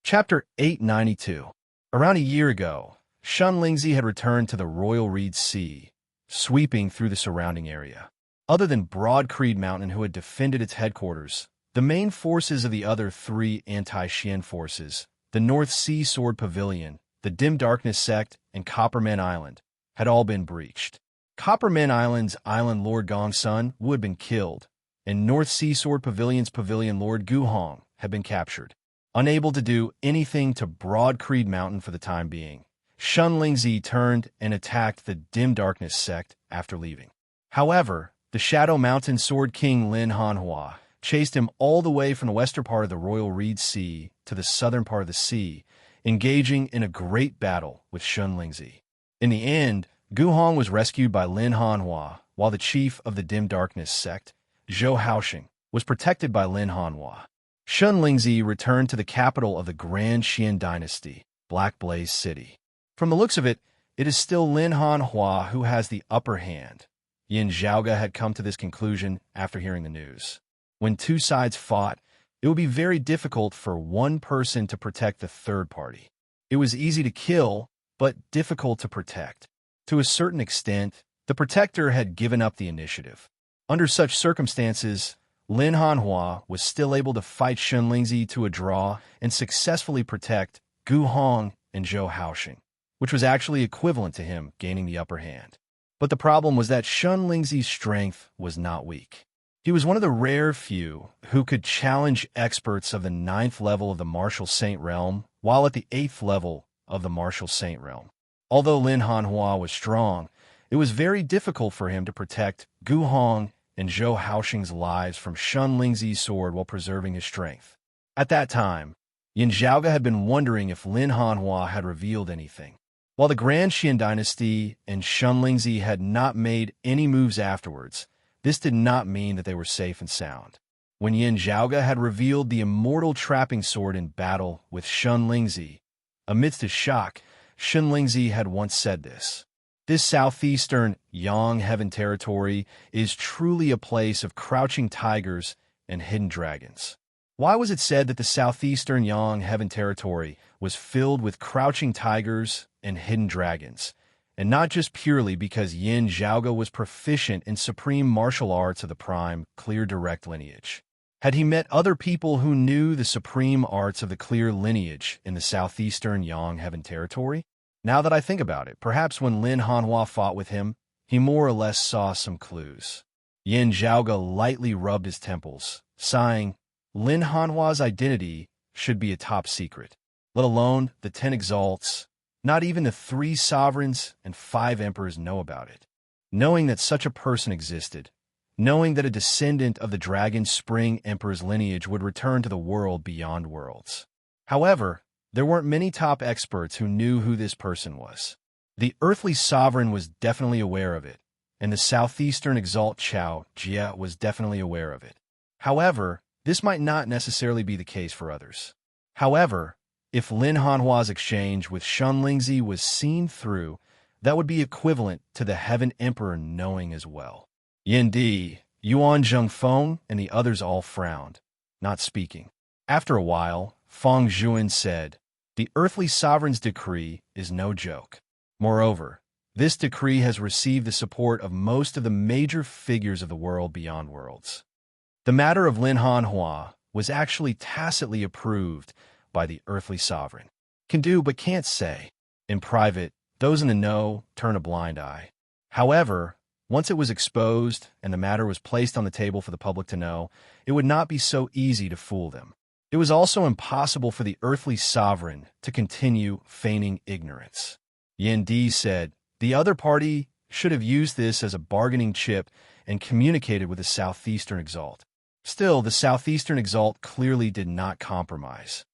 Chapter 892. Around a year ago, Shunlingzi had returned to the Royal Reed Sea, sweeping through the surrounding area. Other than Broad Creed Mountain, who had defended its headquarters, the main forces of the other 3 anti-Xian forces, the North Sea Sword Pavilion, the Dim Darkness Sect, and Copperman Island, had all been breached. Copperman Island's Island Lord Gongsun Wu had been killed, and North Sea Sword Pavilion's Pavilion Lord Gu Hong had been captured. Unable to do anything to Broad Creed Mountain for the time being, Shunlingzi turned and attacked the Dim Darkness Sect after leaving. However, the Shadow Mountain Sword King Lin Hanhua chased him all the way from the western part of the Royal Reed Sea to the southern part of the sea, engaging in a great battle with Shunlingzi. In the end, Gu Hong was rescued by Lin Hanhua, while the chief of the dim darkness sect, Zhou Haoxing, was protected by Lin Hanhua. Shun Lingzi returned to the capital of the Grand Xian dynasty, Black Blaze City. From the looks of it, it is still Lin Hanhua who has the upper hand. Yin Zhaoge had come to this conclusion after hearing the news. When two sides fought, it would be very difficult for one person to protect the third party. It was easy to kill, but difficult to protect. To a certain extent, the protector had given up the initiative. Under such circumstances, Lin Hanhua was still able to fight Shun Lingzi to a draw and successfully protect Gu Hong and Zhou Haoxing, which was actually equivalent to him gaining the upper hand. But the problem was that Shun Lingzi's strength was not weak. He was one of the rare few who could challenge experts of the 9th level of the Martial Saint Realm while at the 8th level of the Martial Saint Realm. Although Lin Hanhua was strong, it was very difficult for him to protect Gu Hong and Zhou Haoxing's lives from Shun Lingzi's sword while preserving his strength. At that time, Yin Zhaoge had been wondering if Lin Hanhua had revealed anything. While the Grand Xian dynasty and Shun Lingzi had not made any moves afterwards, this did not mean that they were safe and sound. When Yin Zhaoge had revealed the immortal trapping sword in battle with Shun Lingzi, amidst his shock, Shun Lingzi had once said this: "This southeastern Yang Heaven territory is truly a place of crouching tigers and hidden dragons." Why was it said that the southeastern Yang Heaven territory was filled with crouching tigers and hidden dragons, and not just purely because Yin Zhaoge was proficient in supreme martial arts of the prime, clear direct lineage? Had he met other people who knew the supreme arts of the clear lineage in the southeastern Yang Heaven territory? Now that I think about it, perhaps when Lin Hanhua fought with him, he more or less saw some clues. Yin Zhaoge lightly rubbed his temples, sighing, Lin Hanhua's identity should be a top secret, let alone the 10 exalts. Not even the 3 sovereigns and 5 emperors know about it. Knowing that such a person existed, knowing that a descendant of the Dragon Spring Emperor's lineage would return to the world beyond worlds. However, there weren't many top experts who knew who this person was. The earthly sovereign was definitely aware of it, and the southeastern exalt Chao Jia was definitely aware of it. However, this might not necessarily be the case for others. However, if Lin Hanhua's exchange with Shun Lingzi was seen through, that would be equivalent to the Heaven Emperor knowing as well. Yin Di, Yuan Zhengfeng, and the others all frowned, not speaking. After a while, Feng Zhuan said, "The earthly sovereign's decree is no joke. Moreover, this decree has received the support of most of the major figures of the world beyond worlds." The matter of Lin Hanhua was actually tacitly approved by the earthly sovereign. Can do but can't say. In private, those in the know turn a blind eye. However, once it was exposed and the matter was placed on the table for the public to know, it would not be so easy to fool them. It was also impossible for the earthly sovereign to continue feigning ignorance. Yin Di said, "The other party should have used this as a bargaining chip and communicated with the southeastern exalt." Still, the southeastern exalt clearly did not compromise.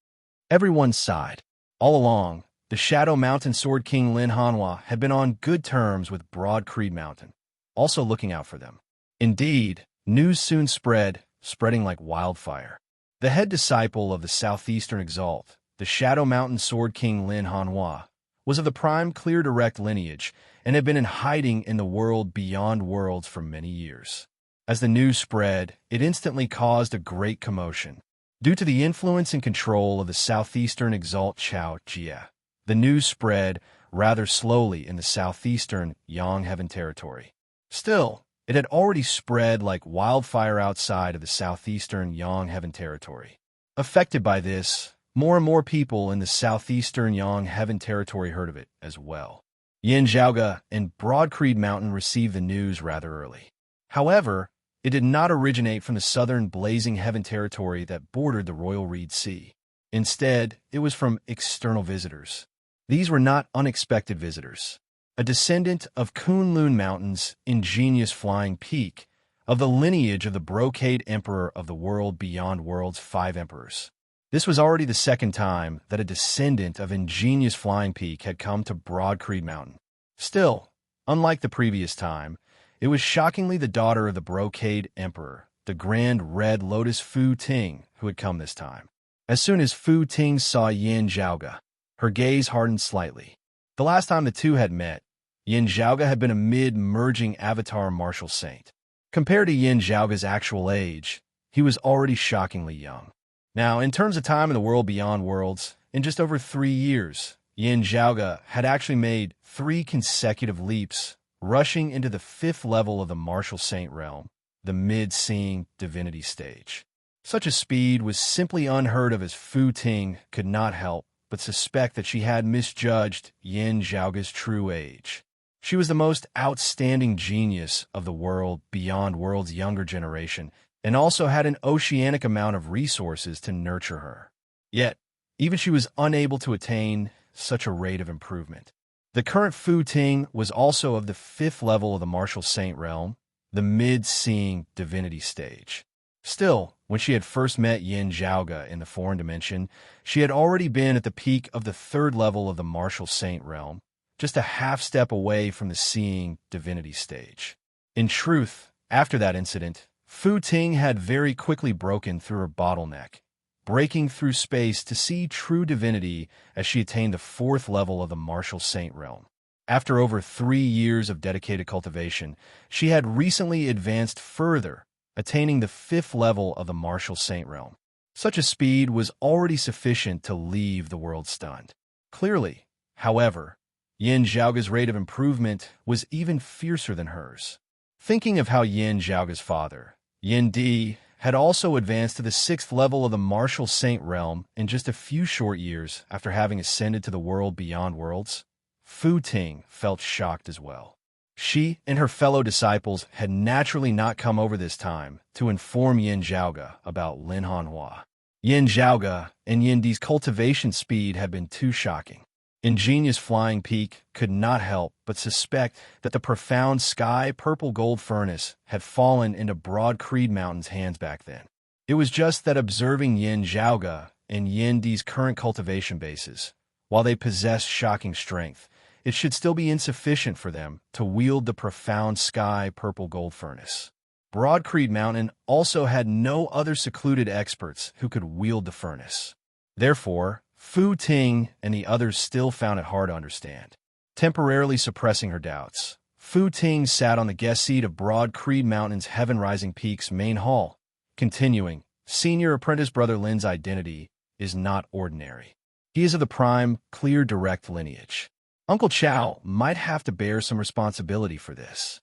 Everyone sighed. All along, the Shadow Mountain Sword King Lin Hanhua had been on good terms with Broad Creed Mountain, also looking out for them. Indeed, news soon spreading like wildfire. The head disciple of the southeastern exalt, the Shadow Mountain Sword King Lin Hanhua, was of the prime clear direct lineage and had been in hiding in the world beyond worlds for many years. As the news spread, it instantly caused a great commotion. Due to the influence and control of the southeastern exalt Chao Jia, the news spread rather slowly in the southeastern Yang Heaven territory. Still, it had already spread like wildfire outside of the southeastern Yang Heaven territory. Affected by this, more and more people in the southeastern Yang Heaven territory heard of it as well. Yin Zhaoge and Broad Creed Mountain received the news rather early. However, it did not originate from the southern Blazing Heaven territory that bordered the Royal Reed Sea. Instead, it was from external visitors. These were not unexpected visitors. A descendant of Kunlun Mountain's ingenious flying peak, of the lineage of the Brocade Emperor of the world beyond worlds 5 emperors. This was already the second time that a descendant of ingenious flying peak had come to Broad Creed Mountain. Still, unlike the previous time, It was shockingly the daughter of the Brocade Emperor, the Grand Red Lotus Fu Ting, who had come this time. As soon as Fu Ting saw Yin Zhaoge, her gaze hardened slightly. The last time the two had met, Yin Zhaoge had been a mid-merging avatar martial saint. Compared to Yin Zhaoge's actual age, he was already shockingly young. Now, in terms of time in the world beyond worlds, in just over 3 years, Yin Zhaoge had actually made 3 consecutive leaps, rushing into the 5th level of the martial saint realm, the mid-seeing divinity stage. Such a speed was simply unheard of, as Fu Ting could not help but suspect that she had misjudged Yin Zhaoge's true age. She was the most outstanding genius of the world beyond world's younger generation, and also had an oceanic amount of resources to nurture her. Yet, even she was unable to attain such a rate of improvement. The current Fu Ting was also of the 5th level of the martial saint realm, the mid-seeing divinity stage. Still, when she had first met Yin Zhaoge in the foreign dimension, she had already been at the peak of the 3rd level of the martial saint realm, just a half step away from the seeing divinity stage. In truth, after that incident, Fu Ting had very quickly broken through her bottleneck, breaking through space to see true divinity as she attained the 4th level of the martial saint realm. After over 3 years of dedicated cultivation, she had recently advanced further, attaining the 5th level of the martial saint realm. Such a speed was already sufficient to leave the world stunned. Clearly, however, Yin Zhaoge's rate of improvement was even fiercer than hers. Thinking of how Yin Zhaoge's father, Yin Di, had also advanced to the 6th level of the martial saint realm in just a few short years after having ascended to the world beyond worlds, Fu Ting felt shocked as well. She and her fellow disciples had naturally not come over this time to inform Yin Zhaoge about Lin Hanhua. Yin Zhaoge and Yin Di's cultivation speed had been too shocking. Ingenious Flying Peak could not help but suspect that the profound sky purple gold furnace had fallen into Broad Creed Mountain's hands back then. It was just that observing Yin Zhaoge and Yin Di's current cultivation bases, while they possessed shocking strength, it should still be insufficient for them to wield the profound sky purple gold furnace. Broad Creed Mountain also had no other secluded experts who could wield the furnace. Therefore, Fu Ting and the others still found it hard to understand. Temporarily suppressing her doubts, Fu Ting sat on the guest seat of Broad Creed Mountain's Heaven Rising Peak's main hall, continuing, "Senior Apprentice Brother Lin's identity is not ordinary. He is of the prime, clear, direct lineage. Uncle Chow might have to bear some responsibility for this."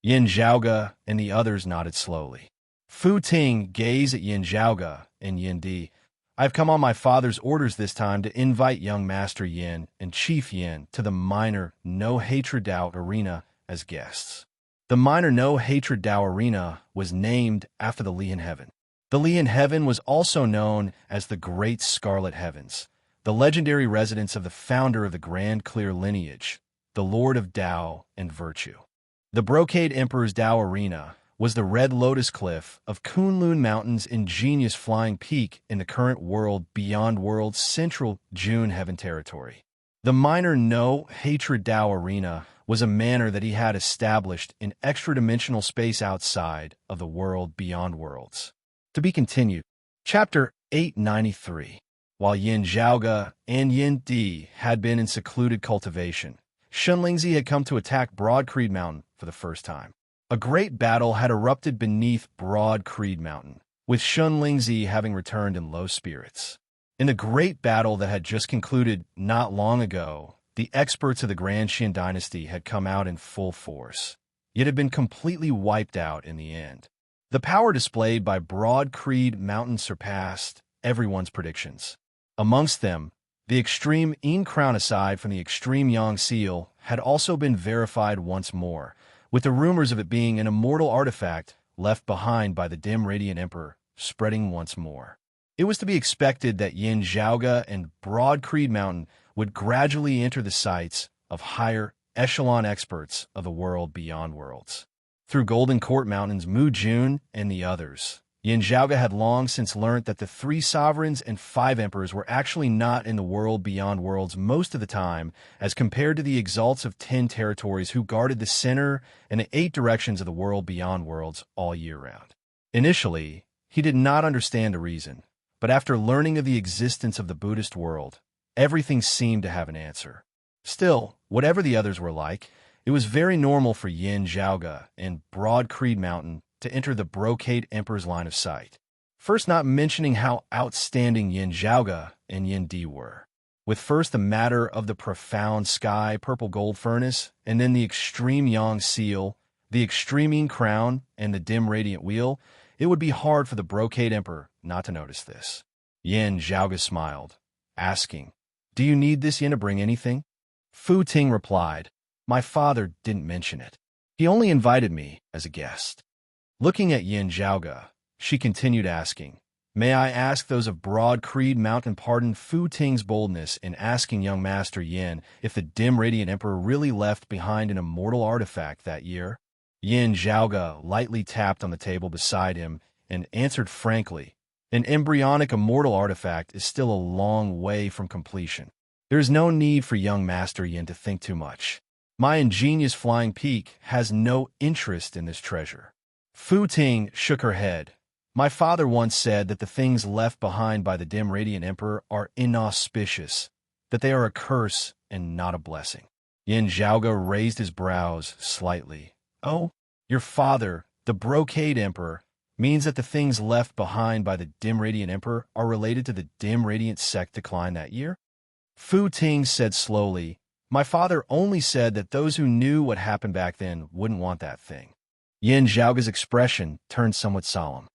Yin Zhaoge and the others nodded slowly. Fu Ting gazed at Yin Zhaoge and Yin Di. "I've come on my father's orders this time to invite young Master Yin and Chief Yin to the minor No Hatred Dao Arena as guests." The minor No Hatred Dao Arena was named after the Lian Heaven. The Lian Heaven was also known as the Great Scarlet Heavens, the legendary residence of the founder of the Grand Clear lineage, the Lord of Tao and Virtue. The Brocade Emperor's Tao Arena was the Red Lotus Cliff of Kunlun Mountain's ingenious flying peak in the current world beyond world's central June Heaven territory. The minor No Hatred Dao Arena was a manor that he had established in extra-dimensional space outside of the world beyond worlds. To be continued. Chapter 893. While Yin Zhaoge and Yin Di had been in secluded cultivation, Shunlingzi had come to attack Broad Creed Mountain for the first time. A great battle had erupted beneath Broad Creed Mountain, with Shunlingzi having returned in low spirits. In the great battle that had just concluded not long ago, the experts of the Grand Xian dynasty had come out in full force, yet had been completely wiped out in the end. The power displayed by Broad Creed Mountain surpassed everyone's predictions. Amongst them, the extreme Yin Crown aside from the extreme Yang Seal had also been verified once more, with the rumors of it being an immortal artifact left behind by the dim Radiant Emperor spreading once more. It was to be expected that Yin Zhaoge and Broad Creed Mountain would gradually enter the sights of higher echelon experts of the world beyond worlds. Through Golden Court Mountain's Mu Jun and the others, Yin Zhaoga had long since learnt that the 3 sovereigns and 5 emperors were actually not in the world beyond worlds most of the time, as compared to the exalts of 10 territories who guarded the center and the 8 directions of the world beyond worlds all year round. Initially, he did not understand the reason, but after learning of the existence of the Buddhist world, everything seemed to have an answer. Still, whatever the others were like, it was very normal for Yin Zhaoga and Broad Creed Mountain to enter the Brocade Emperor's line of sight. First, not mentioning how outstanding Yin Zhaoga and Yin Di were. With first the matter of the profound sky purple gold furnace, and then the extreme Yang seal, the extreme crown, and the dim radiant wheel, it would be hard for the Brocade Emperor not to notice this. Yin Zhaoga smiled, asking, "Do you need this yin to bring anything?" Fu Ting replied, "My father didn't mention it. He only invited me as a guest." Looking at Yin Zhaoga, she continued asking, "May I ask those of Broad Creed Mountain pardon Fu Ting's boldness in asking young Master Yin if the dim radiant emperor really left behind an immortal artifact that year?" Yin Zhaoga lightly tapped on the table beside him and answered frankly, "An embryonic immortal artifact is still a long way from completion. There is no need for young Master Yin to think too much. My ingenious flying peak has no interest in this treasure." Fu Ting shook her head. "My father once said that the things left behind by the dim radiant emperor are inauspicious, that they are a curse and not a blessing." Yin Zhaoga raised his brows slightly. "Oh, your father, the Brocade Emperor, means that the things left behind by the dim radiant emperor are related to the dim radiant sect decline that year?" Fu Ting said slowly, "My father only said that those who knew what happened back then wouldn't want that thing." Yin Zhaoga's expression turned somewhat solemn.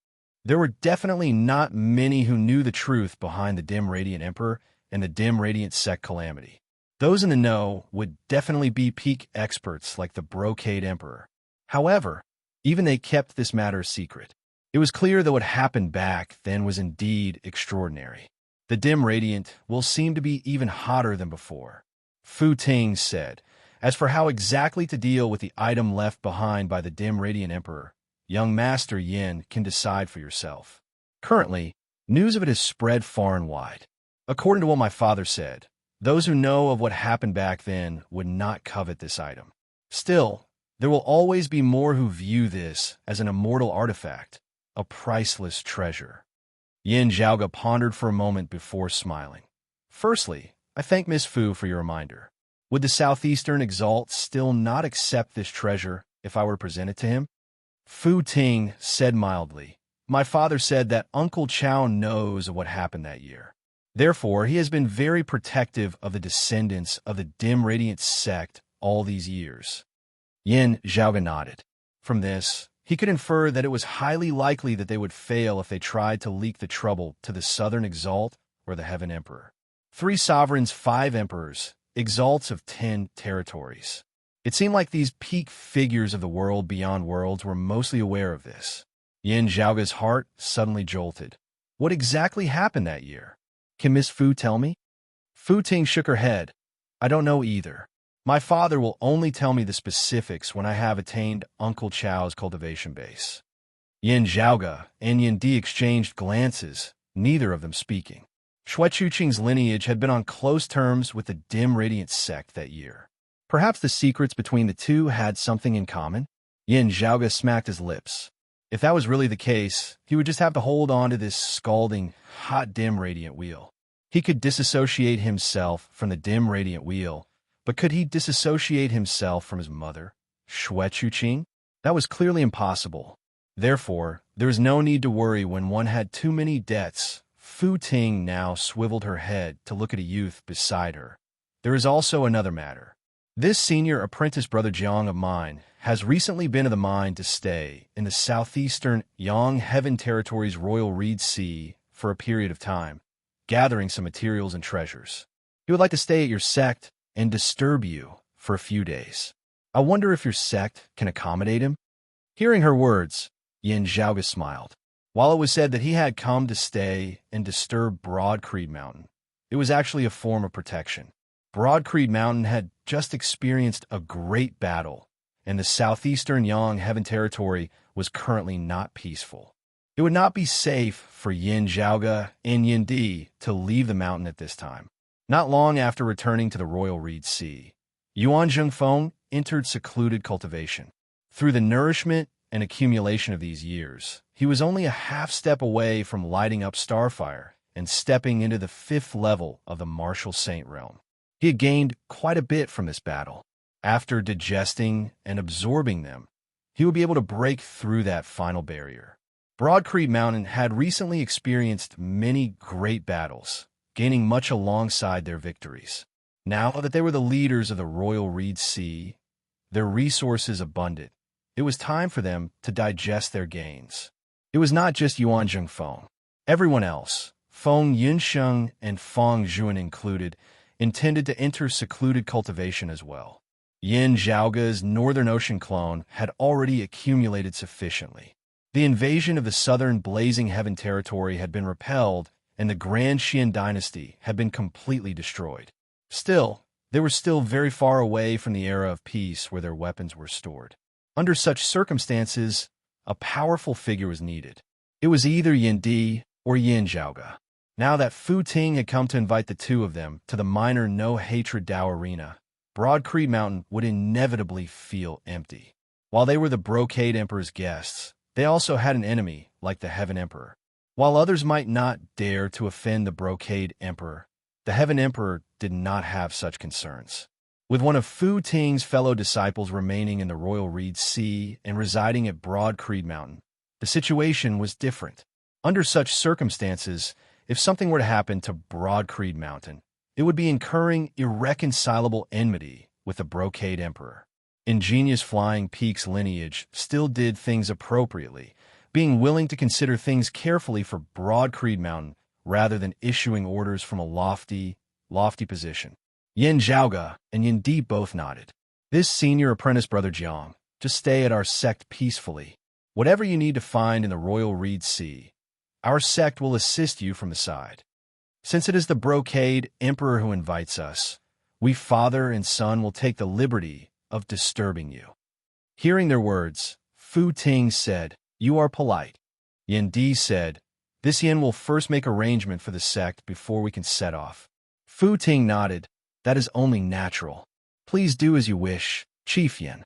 There were definitely not many who knew the truth behind the dim radiant emperor and the dim radiant sect calamity. Those in the know would definitely be peak experts like the Brocade Emperor. However, even they kept this matter a secret. It was clear that what happened back then was indeed extraordinary. The dim radiant will seem to be even hotter than before. Fu Ting said, "As for how exactly to deal with the item left behind by the dim radiant emperor, young Master Yin can decide for yourself. Currently, news of it has spread far and wide. According to what my father said, those who know of what happened back then would not covet this item. Still, there will always be more who view this as an immortal artifact, a priceless treasure." Yin Zhaoga pondered for a moment before smiling. "Firstly, I thank Miss Fu for your reminder. Would the Southeastern Exalt still not accept this treasure if I were to present it to him?" Fu Ting said mildly, "My father said that Uncle Chow knows of what happened that year. Therefore, he has been very protective of the descendants of the dim radiant sect all these years." Yin Zhaoga nodded. From this, he could infer that it was highly likely that they would fail if they tried to leak the trouble to the Southern Exalt or the Heaven Emperor. 3 sovereigns, 5 emperors, exalts of 10 territories. It seemed like these peak figures of the world beyond worlds were mostly aware of this. Yin Zhaoga's heart suddenly jolted. What exactly happened that year? Can Miss Fu tell me? Fu Ting shook her head. "I don't know either. My father will only tell me the specifics when I have attained Uncle Chow's cultivation base." Yin Zhaoga and Yin Di exchanged glances, neither of them speaking. Shui Chuqing's lineage had been on close terms with the dim radiant sect that year. Perhaps the secrets between the two had something in common? Yin Zhaoga smacked his lips. If that was really the case, he would just have to hold on to this scalding, hot dim radiant wheel. He could disassociate himself from the dim radiant wheel, but could he disassociate himself from his mother, Shui Chuqing? That was clearly impossible. Therefore, there was no need to worry when one had too many debts. Fu Ting now swiveled her head to look at a youth beside her. "There is also another matter. This senior apprentice brother Jiang of mine has recently been of the mind to stay in the southeastern Yang Heaven Territory's Royal Reed Sea for a period of time, gathering some materials and treasures. He would like to stay at your sect and disturb you for a few days. I wonder if your sect can accommodate him?" Hearing her words, Yin Zhaoga smiled. While it was said that he had come to stay and disturb Broad Creed Mountain, it was actually a form of protection. Broad Creed Mountain had just experienced a great battle, and the southeastern Yang Heaven Territory was currently not peaceful. It would not be safe for Yin Zhaoge and Yin Di to leave the mountain at this time. Not long after returning to the Royal Reed Sea, Yuan Zhengfeng entered secluded cultivation. Through the nourishment and accumulation of these years, he was only a half step away from lighting up Starfire and stepping into the 5th level of the Martial Saint realm. He had gained quite a bit from this battle. After digesting and absorbing them, he would be able to break through that final barrier. Broad Creed Mountain had recently experienced many great battles, gaining much alongside their victories. Now that they were the leaders of the Royal Reed Sea, their resources abundant, it was time for them to digest their gains. It was not just Yuan Zhengfeng. Everyone else, Feng Yunsheng and Feng Zhuan included, intended to enter secluded cultivation as well. Yin Zhaoge's Northern Ocean clone had already accumulated sufficiently. The invasion of the southern Blazing Heaven territory had been repelled, and the Grand Xian dynasty had been completely destroyed. Still, they were still very far away from the era of peace where their weapons were stored. Under such circumstances, a powerful figure was needed. It was either Yin Di or Yin Zhaoge. Now that Fu Ting had come to invite the two of them to the minor no-hatred Dao arena, Broad Creed Mountain would inevitably feel empty. While they were the Brocade Emperor's guests, they also had an enemy like the Heaven Emperor. While others might not dare to offend the Brocade Emperor, the Heaven Emperor did not have such concerns. With one of Fu Ting's fellow disciples remaining in the Royal Reed Sea and residing at Broad Creed Mountain, the situation was different. Under such circumstances, if something were to happen to Broad Creed Mountain, it would be incurring irreconcilable enmity with the Brocade Emperor. Ingenious Flying Peak's lineage still did things appropriately, being willing to consider things carefully for Broad Creed Mountain rather than issuing orders from a lofty position. Yin Zhaoge and Yin Di both nodded. This senior apprentice brother Jiang, just stay at our sect peacefully. Whatever you need to find in the Royal Reed Sea, our sect will assist you from the side. Since it is the Brocade Emperor who invites us, we father and son will take the liberty of disturbing you. Hearing their words, Fu Ting said, "You are polite." Yin Di said, "This Yin will first make arrangement for the sect before we can set off." Fu Ting nodded, "That is only natural. Please do as you wish, Chief Yin."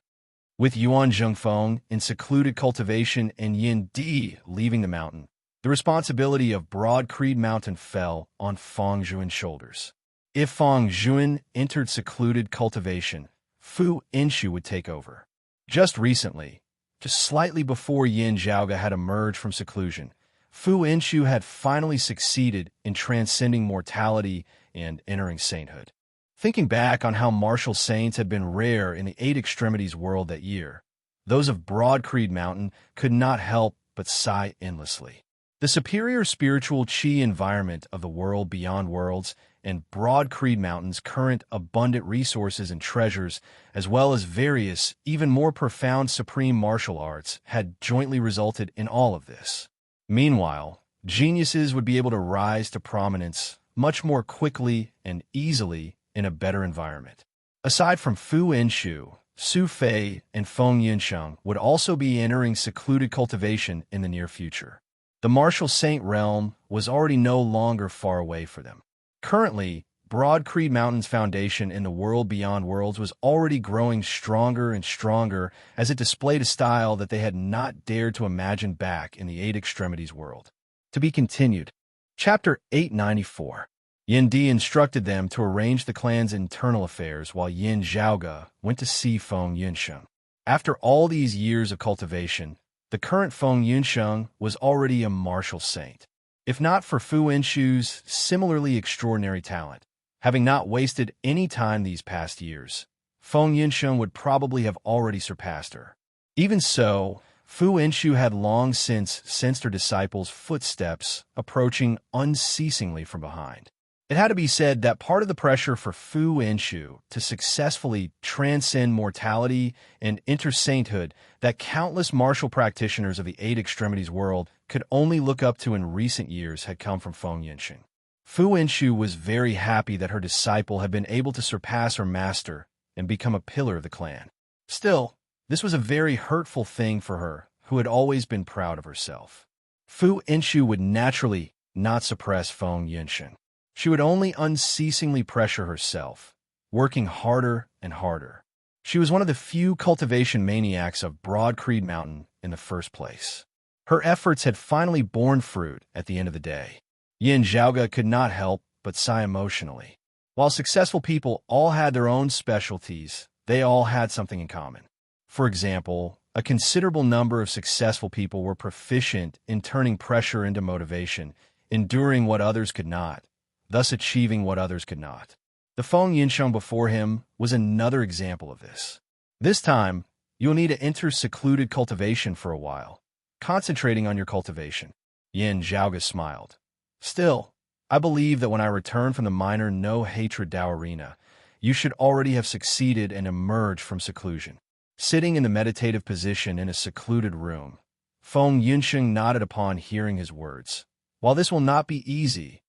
With Yuan Zhengfeng in secluded cultivation and Yin Di leaving the mountain, the responsibility of Broad Creed Mountain fell on Feng Zhuan's shoulders. If Feng Zhuan entered secluded cultivation, Fu Inshu would take over. Just recently, just slightly before Yin Zhaoge had emerged from seclusion, Fu Inshu had finally succeeded in transcending mortality and entering sainthood. Thinking back on how martial saints had been rare in the 8 Extremities world that year, those of Broad Creed Mountain could not help but sigh endlessly. The superior spiritual chi environment of the world beyond worlds and Broad Creed Mountain's current abundant resources and treasures, as well as various, even more profound supreme martial arts, had jointly resulted in all of this. Meanwhile, geniuses would be able to rise to prominence much more quickly and easily in a better environment. Aside from Fu Inshu, Su Fei and Feng Yunsheng would also be entering secluded cultivation in the near future. The Martial Saint realm was already no longer far away for them. Currently, Broad Creed Mountain's foundation in the world beyond worlds was already growing stronger and stronger as it displayed a style that they had not dared to imagine back in the 8 Extremities world. To be continued. Chapter 894. Yin Di instructed them to arrange the clan's internal affairs while Yin Zhaoge went to see Feng Yunsheng. After all these years of cultivation, the current Feng Yunsheng was already a martial saint. If not for Fu Inshu's similarly extraordinary talent, having not wasted any time these past years, Feng Yunsheng would probably have already surpassed her. Even so, Fu Inshu had long since sensed her disciples' footsteps approaching unceasingly from behind. It had to be said that part of the pressure for Fu Inshu to successfully transcend mortality and enter sainthood that countless martial practitioners of the 8 Extremities world could only look up to in recent years had come from Feng Yunsheng. Fu Inshu was very happy that her disciple had been able to surpass her master and become a pillar of the clan. Still, this was a very hurtful thing for her, who had always been proud of herself. Fu Inshu would naturally not suppress Feng Yunsheng. She would only unceasingly pressure herself, working harder and harder. She was one of the few cultivation maniacs of Broad Creed Mountain in the first place. Her efforts had finally borne fruit at the end of the day. Yin Zhaoge could not help but sigh emotionally. While successful people all had their own specialties, they all had something in common. For example, a considerable number of successful people were proficient in turning pressure into motivation, enduring what others could not, thus achieving what others could not. The Feng Yunsheng before him was another example of this. This time, you'll need to enter secluded cultivation for a while, concentrating on your cultivation. Yin Zhaoge smiled. Still, I believe that when I return from the minor no-hatred Dao arena, you should already have succeeded and emerged from seclusion. Sitting in the meditative position in a secluded room, Feng Yunsheng nodded upon hearing his words. While this will not be easy,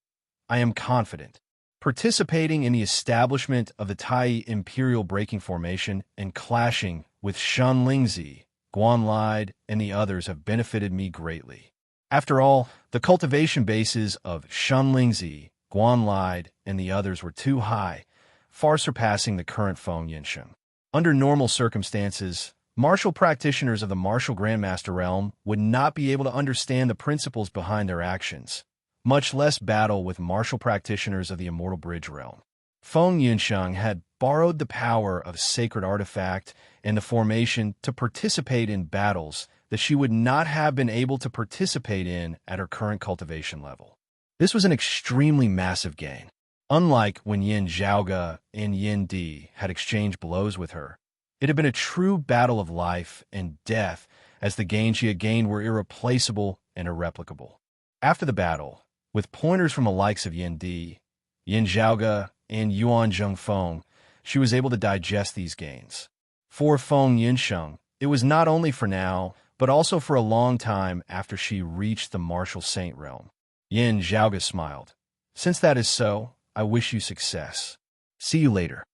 I am confident. Participating in the establishment of the Tai Imperial Breaking Formation and clashing with Shen Lingzi, Guan Lide, and the others have benefited me greatly. After all, the cultivation bases of Shen Lingzi, Guan Lide, and the others were too high, far surpassing the current Feng Yunsheng. Under normal circumstances, martial practitioners of the martial Grandmaster realm would not be able to understand the principles behind their actions, much less battle with martial practitioners of the Immortal Bridge realm. Feng Yunsheng had borrowed the power of sacred artifact and the formation to participate in battles that she would not have been able to participate in at her current cultivation level. This was an extremely massive gain. Unlike when Yin Zhaoge and Yin Di had exchanged blows with her, it had been a true battle of life and death, as the gains she had gained were irreplaceable and irreplicable. After the battle, with pointers from the likes of Yin Di, Yin Zhaoge, and Yuan Zhengfeng, she was able to digest these gains. For Feng Yunsheng, it was not only for now, but also for a long time after she reached the martial saint realm. Yin Zhaoge smiled. Since that is so, I wish you success. See you later.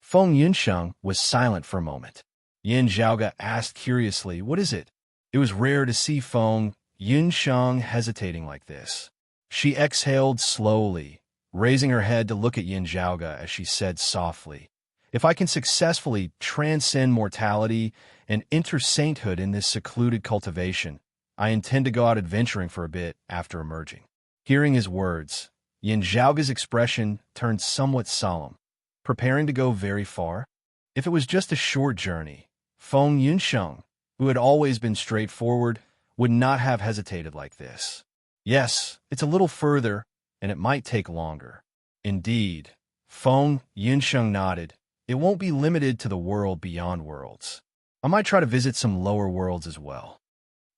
Feng Yunsheng was silent for a moment. Yin Zhaoge asked curiously, what is it? It was rare to see Feng Yunsheng hesitating like this. She exhaled slowly, raising her head to look at Yin Zhaoge as she said softly, if I can successfully transcend mortality and enter sainthood in this secluded cultivation, I intend to go out adventuring for a bit after emerging. Hearing his words, Yin Zhaoge's expression turned somewhat solemn. Preparing to go very far? If it was just a short journey, Feng Yunsheng, who had always been straightforward, would not have hesitated like this. Yes, it's a little further, and it might take longer. Indeed, Feng Yunsheng nodded. It won't be limited to the world beyond worlds. I might try to visit some lower worlds as well.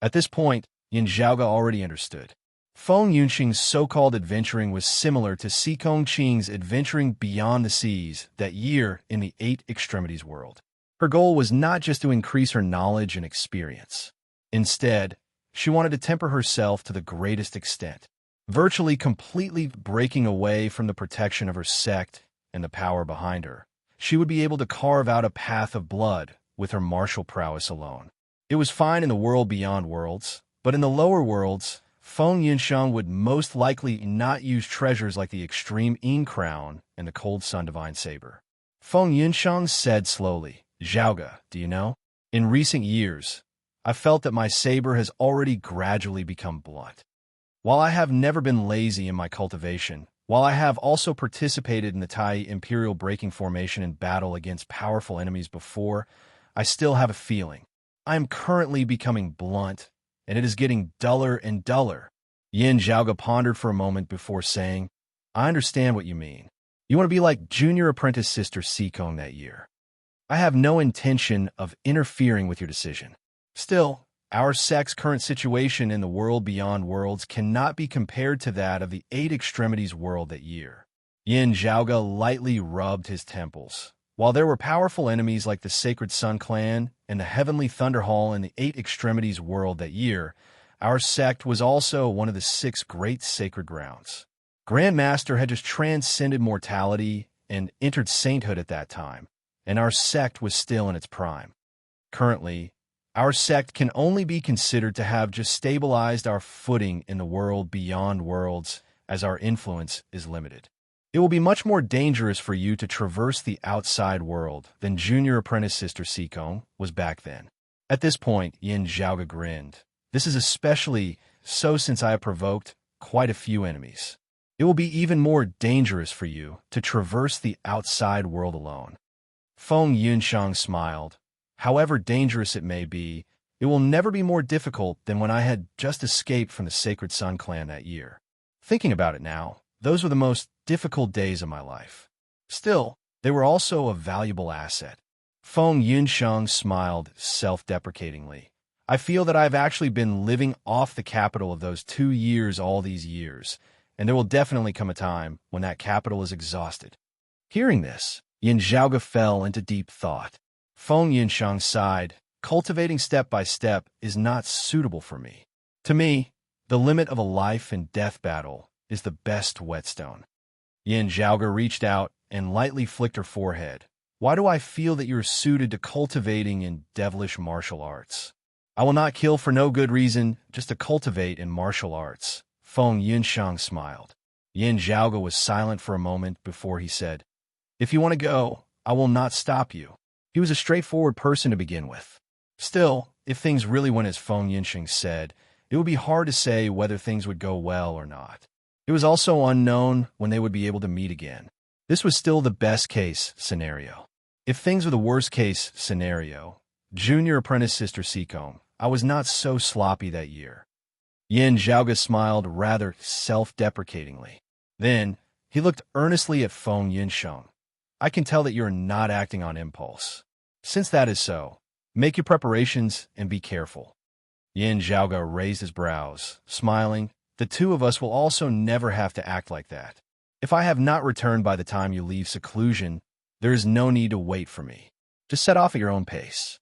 At this point, Yin Zhaoge already understood. Feng Yunsheng's so-called adventuring was similar to Si Kongqing's adventuring beyond the seas that year in the Eight Extremities world. Her goal was not just to increase her knowledge and experience. Instead, she wanted to temper herself to the greatest extent, virtually completely breaking away from the protection of her sect and the power behind her. She would be able to carve out a path of blood with her martial prowess alone. It was fine in the world beyond worlds, but in the lower worlds, Feng Yunsheng would most likely not use treasures like the Extreme Yin Crown and the Cold Sun Divine Saber. Feng Yunsheng said slowly, Zhaoge, do you know? In recent years, I felt that my saber has already gradually become blunt. While I have never been lazy in my cultivation, while I have also participated in the Tai Imperial Breaking Formation in battle against powerful enemies before, I still have a feeling. I am currently becoming blunt, and it is getting duller and duller. Yin Zhaoge pondered for a moment before saying, I understand what you mean. You want to be like junior apprentice sister Sikong that year. I have no intention of interfering with your decision. Still, our sect's current situation in the world beyond worlds cannot be compared to that of the Eight Extremities world that year. Yin Zhaoge lightly rubbed his temples. While there were powerful enemies like the Sacred Sun Clan and the Heavenly Thunder Hall in the Eight Extremities world that year, our sect was also one of the 6 great sacred grounds. Grandmaster had just transcended mortality and entered sainthood at that time, and our sect was still in its prime. Currently, Our sect can only be considered to have just stabilized our footing in the world beyond worlds, as our influence is limited. It will be much more dangerous for you to traverse the outside world than junior apprentice Sister Sikong was back then. At this point, Yin Zhaoga grinned. This is especially so since I have provoked quite a few enemies. It will be even more dangerous for you to traverse the outside world alone. Feng Yunshang smiled. However dangerous it may be, it will never be more difficult than when I had just escaped from the Sacred Sun clan that year. Thinking about it now, those were the most difficult days of my life. Still, they were also a valuable asset. Feng Yunsheng smiled self-deprecatingly. I feel that I've actually been living off the capital of those 2 years all these years, and there will definitely come a time when that capital is exhausted. Hearing this, Yin Zhaoga fell into deep thought. Feng Yunsheng sighed. Cultivating step by step is not suitable for me. To me, the limit of a life and death battle is the best whetstone. Yin Zhaoga reached out and lightly flicked her forehead. Why do I feel that you're suited to cultivating in devilish martial arts? I will not kill for no good reason, just to cultivate in martial arts. Feng Yunsheng smiled. Yin Zhaoga was silent for a moment before he said, If you want to go, I will not stop you. He was a straightforward person to begin with. Still, if things really went as Feng Yunsheng said, it would be hard to say whether things would go well or not. It was also unknown when they would be able to meet again. This was still the best-case scenario. If things were the worst-case scenario, junior apprentice Sister Sikong, I was not so sloppy that year. Yin Zhaoga smiled rather self-deprecatingly. Then, he looked earnestly at Feng Yunsheng. I can tell that you're not acting on impulse. Since that is so, make your preparations and be careful. Yin Zhaoga raised his brows, smiling. The two of us will also never have to act like that. If I have not returned by the time you leave seclusion, there is no need to wait for me. Just set off at your own pace.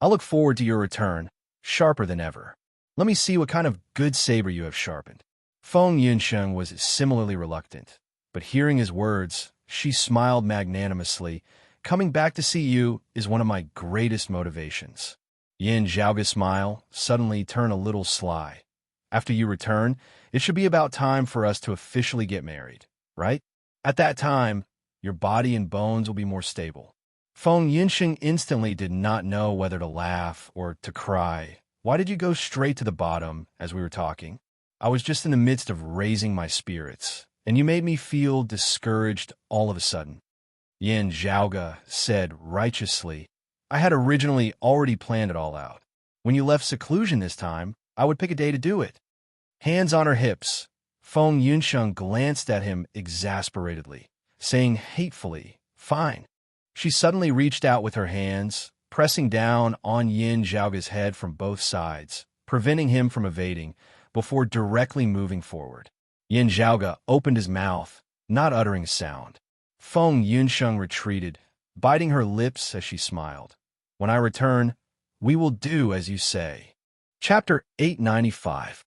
I look forward to your return, sharper than ever. Let me see what kind of good saber you have sharpened. Feng Yunsheng was similarly reluctant, but hearing his words, she smiled magnanimously. Coming back to see you is one of my greatest motivations. Yin Zhaoga's smile suddenly turned a little sly. After you return, it should be about time for us to officially get married, right? At that time, your body and bones will be more stable. Feng Yunsheng instantly did not know whether to laugh or to cry. Why did you go straight to the bottom as we were talking? I was just in the midst of raising my spirits, and you made me feel discouraged all of a sudden. Yin Zhaoga said righteously, I had originally already planned it all out. When you left seclusion this time, I would pick a day to do it. Hands on her hips, Feng Yunsheng glanced at him exasperatedly, saying hatefully, Fine. She suddenly reached out with her hands, pressing down on Yin Zhaoga's head from both sides, preventing him from evading, before directly moving forward. Yin Zhaoga opened his mouth, not uttering a sound. Feng Yunsheng retreated, biting her lips as she smiled. When I return, we will do as you say. Chapter 895.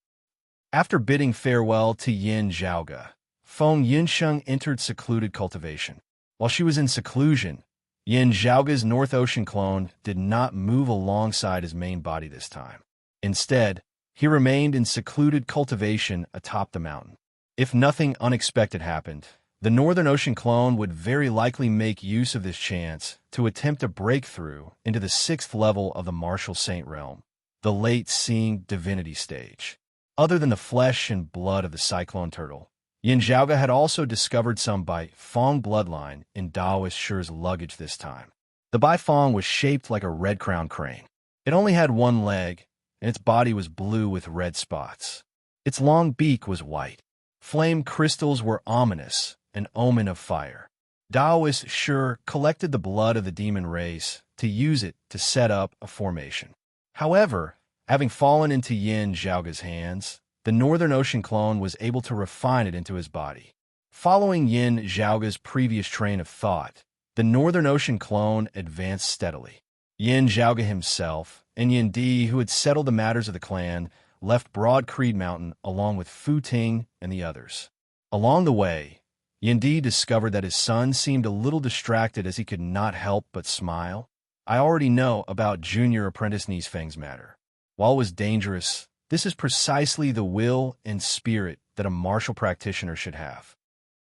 After bidding farewell to Yin Zhaoga, Feng Yunsheng entered secluded cultivation. While she was in seclusion, Yin Zhaoga's North Ocean clone did not move alongside his main body this time. Instead, he remained in secluded cultivation atop the mountain. If nothing unexpected happened, the Northern Ocean clone would very likely make use of this chance to attempt a breakthrough into the 6th level of the Martial Saint realm, the late Seeing Divinity stage. Other than the flesh and blood of the Cyclone Turtle, Yin Zhaoga had also discovered some Bai-Fong bloodline in Daoist Shi's luggage this time. The Bai-Fong was shaped like a red-crowned crane. It only had one leg, and its body was blue with red spots. Its long beak was white. Flame crystals were ominous, an omen of fire. Daoist Shi collected the blood of the demon race to use it to set up a formation. However, having fallen into Yin Zhaoga's hands, the Northern Ocean clone was able to refine it into his body. Following Yin Zhaoga's previous train of thought, the Northern Ocean clone advanced steadily. Yin Zhaoga himself, and Yin Di, who had settled the matters of the clan, left Broad Creed Mountain along with Fu Ting and the others. Along the way, Yin Di discovered that his son seemed a little distracted as he could not help but smile. I already know about junior apprentice Feng's matter. While it was dangerous, this is precisely the will and spirit that a martial practitioner should have.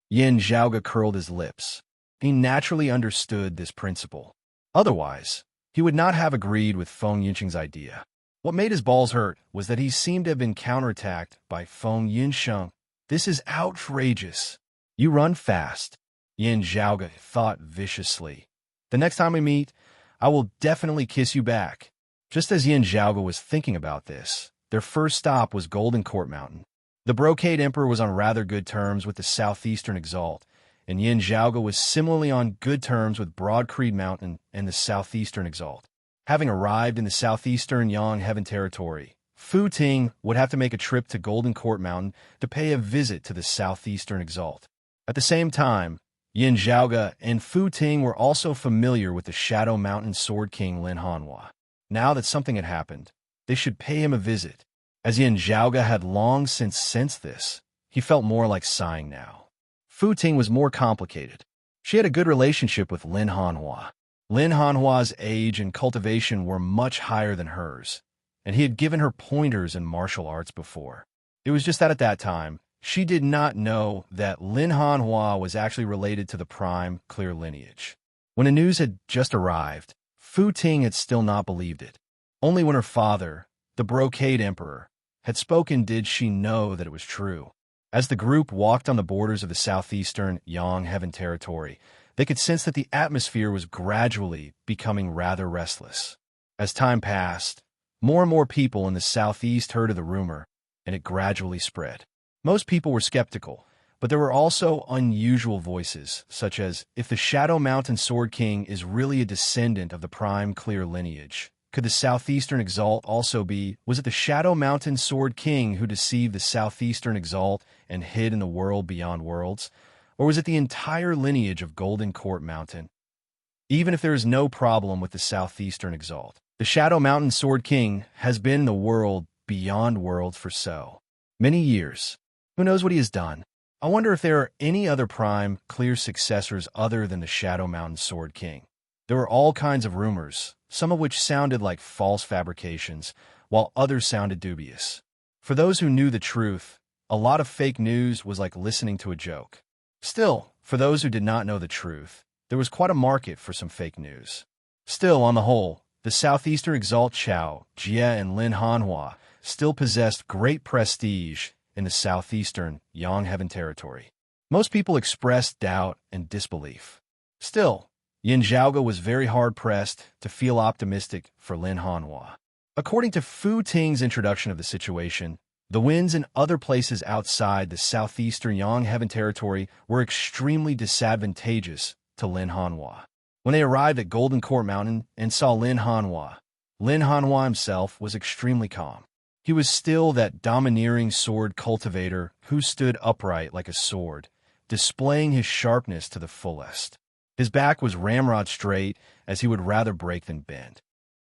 Yin Zhaoge curled his lips. He naturally understood this principle. Otherwise, he would not have agreed with Feng Yinsheng's idea. What made his balls hurt was that he seemed to have been counterattacked by Feng Yinsheng. This is outrageous. You run fast, Yin Zhaoge thought viciously. The next time we meet, I will definitely kiss you back. Just as Yin Zhaoge was thinking about this, their first stop was Golden Court Mountain. The Brocade Emperor was on rather good terms with the Southeastern Exalt, and Yin Zhaoge was similarly on good terms with Broad Creed Mountain and the Southeastern Exalt. Having arrived in the Southeastern Yang Heaven Territory, Fu Ting would have to make a trip to Golden Court Mountain to pay a visit to the Southeastern Exalt. At the same time, Yin Zhaoge and Fu Ting were also familiar with the Shadow Mountain Sword King Lin Hanhua. Now that something had happened, they should pay him a visit. As Yin Zhaoge had long since sensed this, he felt more like sighing now. Fu Ting was more complicated. She had a good relationship with Lin Hanhua. Lin Hanhua's age and cultivation were much higher than hers, and he had given her pointers in martial arts before. It was just that at that time, she did not know that Lin Hanhua was actually related to the prime clear lineage. When the news had just arrived, Fu Ting had still not believed it. Only when her father, the Brocade Emperor, had spoken did she know that it was true. As the group walked on the borders of the Southeastern Yang Heaven Territory, they could sense that the atmosphere was gradually becoming rather restless. As time passed, more and more people in the southeast heard of the rumor, and it gradually spread. Most people were skeptical, but there were also unusual voices, such as, if the Shadow Mountain Sword King is really a descendant of the prime clear lineage, could the Southeastern Exalt also be? Was it the Shadow Mountain Sword King who deceived the Southeastern Exalt and hid in the world beyond worlds? Or was it the entire lineage of Golden Court Mountain? Even if there is no problem with the Southeastern Exalt, the Shadow Mountain Sword King has been in the world beyond worlds for so many years. Who knows what he has done? I wonder if there are any other prime, clear successors other than the Shadow Mountain Sword King. There were all kinds of rumors, some of which sounded like false fabrications, while others sounded dubious. For those who knew the truth, a lot of fake news was like listening to a joke. Still, for those who did not know the truth, there was quite a market for some fake news. Still, on the whole, the Southeastern Exalt Chao, Jie, and Lin Hanhua still possessed great prestige in the Southeastern Yang Heaven Territory. Most people expressed doubt and disbelief. Still, Yin Zhaoge was very hard-pressed to feel optimistic for Lin Hanhua. According to Fu Ting's introduction of the situation, the winds in other places outside the Southeastern Yang Heaven Territory were extremely disadvantageous to Lin Hanhua. When they arrived at Golden Court Mountain and saw Lin Hanhua himself was extremely calm. He was still that domineering sword cultivator who stood upright like a sword, displaying his sharpness to the fullest. His back was ramrod straight, as he would rather break than bend.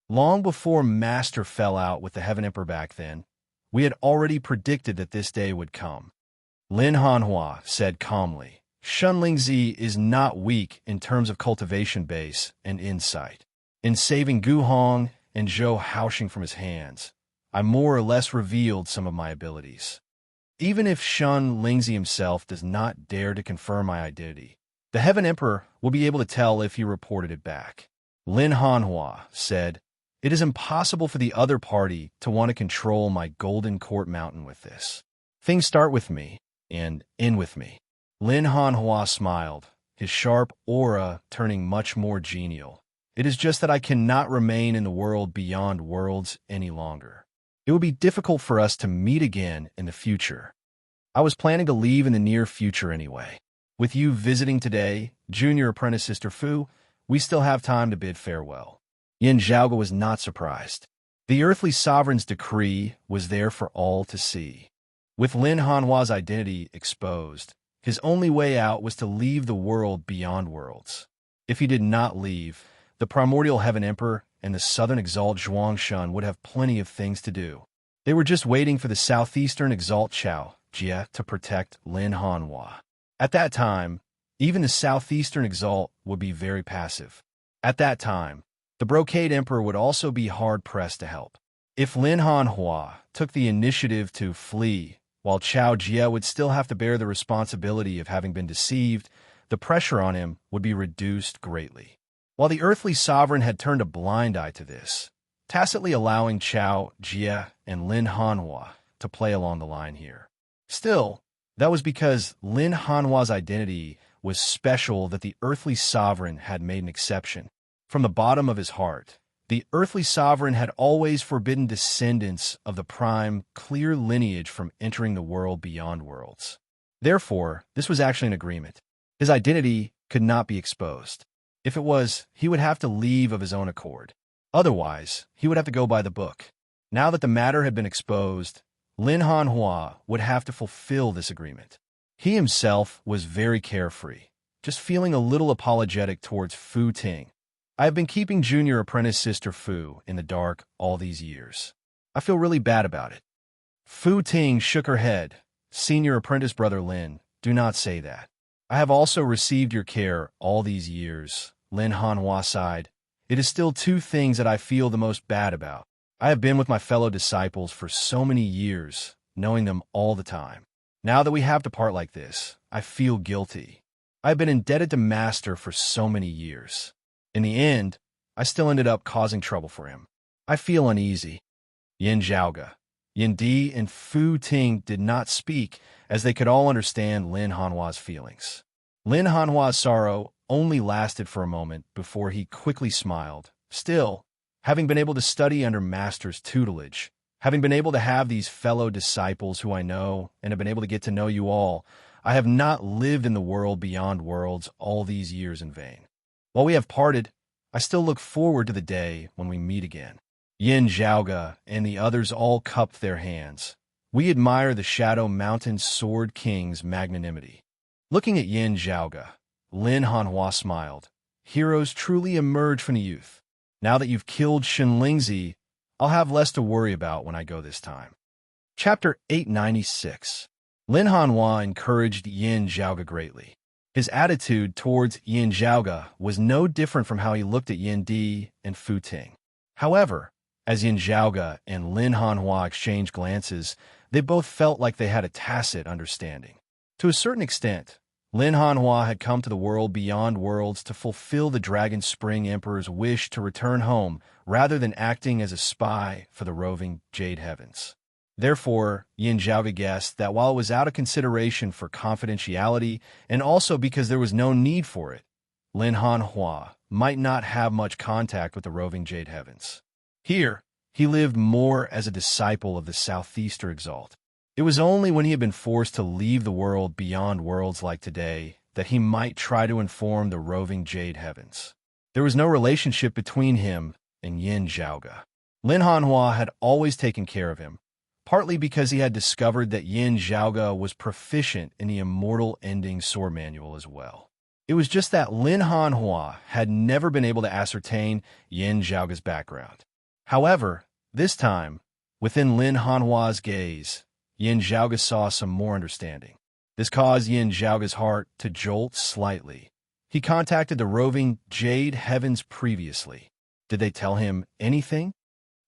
Long before Master fell out with the Heaven Emperor back then, we had already predicted that this day would come. Lin Hanhua said calmly, Shun Lingzi is not weak in terms of cultivation base and insight. In saving Gu Hong and Zhou Haoxing from his hands, I more or less revealed some of my abilities. Even if Shun Lingzi himself does not dare to confirm my identity, the Heaven Emperor will be able to tell if he reported it back. Lin Hanhua said, It is impossible for the other party to want to control my Golden Court Mountain with this. Things start with me and end with me. Lin Hanhua smiled, his sharp aura turning much more genial. It is just that I cannot remain in the world beyond worlds any longer. It would be difficult for us to meet again in the future. I was planning to leave in the near future anyway. With you visiting today, Junior Apprentice Sister Fu, we still have time to bid farewell. Yin Zhaoge was not surprised. The earthly sovereign's decree was there for all to see. With Lin Hanhua's identity exposed, his only way out was to leave the world beyond worlds. If he did not leave, the primordial Heaven Emperor and the Southern Exalt Zhuangshun would have plenty of things to do. They were just waiting for the Southeastern Exalt Chao, Jie, to protect Lin Hanhua. At that time, even the Southeastern Exalt would be very passive. At that time, The Brocade Emperor would also be hard-pressed to help. If Lin Hanhua took the initiative to flee, while Chao Jie would still have to bear the responsibility of having been deceived, the pressure on him would be reduced greatly. While the earthly sovereign had turned a blind eye to this, tacitly allowing Chao Jie and Lin Hanhua to play along the line here. Still, that was because Lin Hanhua's identity was special that the earthly sovereign had made an exception. From the bottom of his heart, the earthly sovereign had always forbidden descendants of the prime, clear lineage from entering the world beyond worlds. Therefore, this was actually an agreement. His identity could not be exposed. If it was, he would have to leave of his own accord. Otherwise, he would have to go by the book. Now that the matter had been exposed, Lin Hanhua would have to fulfill this agreement. He himself was very carefree, just feeling a little apologetic towards Fu Ting. I have been keeping junior apprentice sister Fu in the dark all these years. I feel really bad about it. Fu Ting shook her head. Senior apprentice brother Lin, do not say that. I have also received your care all these years. Lin Hanhua sighed. It is still two things that I feel the most bad about. I have been with my fellow disciples for so many years, knowing them all the time. Now that we have to part like this, I feel guilty. I have been indebted to Master for so many years. In the end, I still ended up causing trouble for him. I feel uneasy. Yin Zhaoge, Yin Di, and Fu Ting did not speak, as they could all understand Lin Hanhua's feelings. Lin Hanhua's sorrow only lasted for a moment before he quickly smiled. Still, having been able to study under Master's tutelage, having been able to have these fellow disciples who I know and have been able to get to know you all, I have not lived in the world beyond worlds all these years in vain. While we have parted, I still look forward to the day when we meet again. Yin Zhaoge and the others all cupped their hands. We admire the Shadow Mountain Sword King's magnanimity. Looking at Yin Zhaoge, Lin Hanhua smiled. Heroes truly emerge from the youth. Now that you've killed Shenlingzi, I'll have less to worry about when I go this time. Chapter 896. Lin Hanhua encouraged Yin Zhaoge greatly. His attitude towards Yin Zhaoge was no different from how he looked at Yin Di and Fu Ting. However, as Yin Zhaoge and Lin Hanhua exchanged glances, they both felt like they had a tacit understanding. To a certain extent, Lin Hanhua had come to the world beyond worlds to fulfill the Dragon Spring Emperor's wish to return home rather than acting as a spy for the roving Jade Heavens. Therefore, Yin Zhaoge guessed that while it was out of consideration for confidentiality and also because there was no need for it, Lin Hanhua might not have much contact with the roving Jade Heavens. Here, he lived more as a disciple of the Southeaster Exalt. It was only when he had been forced to leave the world beyond worlds like today that he might try to inform the roving Jade Heavens. There was no relationship between him and Yin Zhaoge. Lin Hanhua had always taken care of him, partly because he had discovered that Yin Zhaoge was proficient in the Immortal Ending Sword Manual as well. It was just that Lin Hanhua had never been able to ascertain Yin Zhaoge's background. However, this time, within Lin Hanhua's gaze, Yin Zhaoge saw some more understanding. This caused Yin Zhaoge's heart to jolt slightly. He contacted the roving Jade Heavens previously. Did they tell him anything?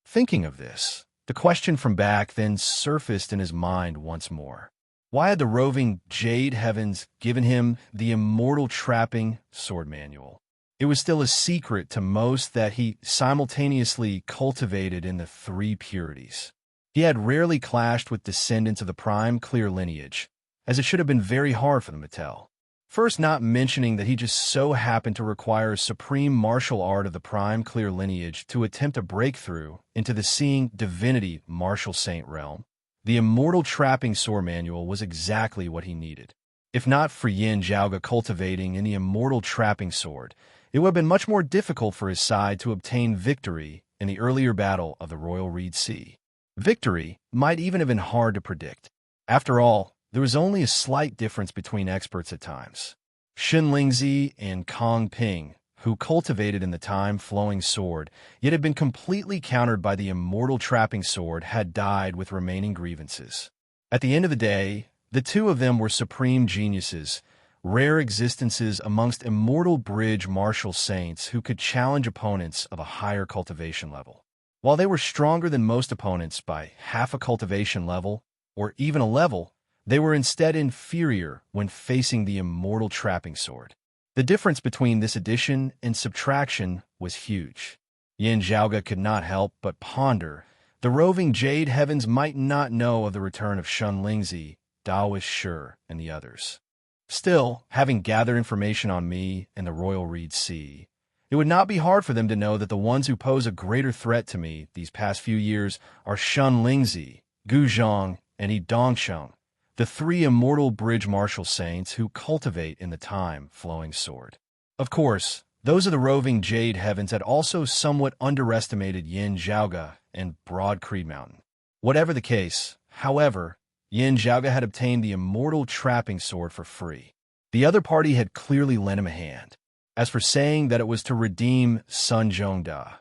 Thinking of this, the question from back then surfaced in his mind once more. Why had the roving Jade Heavens given him the Immortal Trapping Sword Manual? It was still a secret to most that he simultaneously cultivated in the three purities. He had rarely clashed with descendants of the prime clear lineage, as it should have been very hard for them to tell. First, not mentioning that he just so happened to require supreme martial art of the prime clear lineage to attempt a breakthrough into the seeing divinity martial saint realm. The Immortal Trapping Sword Manual was exactly what he needed. If not for Yin Zhaoge cultivating in the Immortal Trapping Sword, it would have been much more difficult for his side to obtain victory in the earlier battle of the Royal Reed Sea. Victory might even have been hard to predict. After all, there was only a slight difference between experts at times. Shenlingzi and Kong Ping, who cultivated in the time-flowing sword, yet had been completely countered by the Immortal Trapping Sword, had died with remaining grievances. At the end of the day, the two of them were supreme geniuses, rare existences amongst immortal bridge martial saints who could challenge opponents of a higher cultivation level. While they were stronger than most opponents by half a cultivation level, or even a level, they were instead inferior when facing the immortal trapping sword. The difference between this addition and subtraction was huge. Yin Zhaoge could not help but ponder. The roving Jade Heavens might not know of the return of Shun Lingzi, Daoist Shi, and the others. Still, having gathered information on me and the Royal Reed Sea, it would not be hard for them to know that the ones who pose a greater threat to me these past few years are Shun Lingzi, Gu Zhang, and Yi Dongsheng, the three immortal bridge martial saints who cultivate in the time-flowing sword. Of course, those of the roving Jade Heavens had also somewhat underestimated Yin Zhaoge and Broad Creed Mountain. Whatever the case, however, Yin Zhaoge had obtained the immortal trapping sword for free. The other party had clearly lent him a hand. As for saying that it was to redeem Sun Zhongda,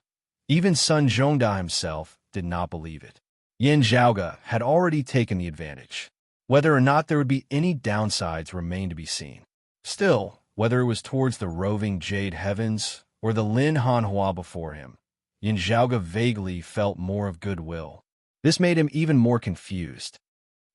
even Sun Zhongda himself did not believe it. Yin Zhaoge had already taken the advantage. Whether or not there would be any downsides remained to be seen. Still, whether it was towards the roving Jade Heavens or the Lin Hanhua before him, Yin Zhaoge vaguely felt more of goodwill. This made him even more confused.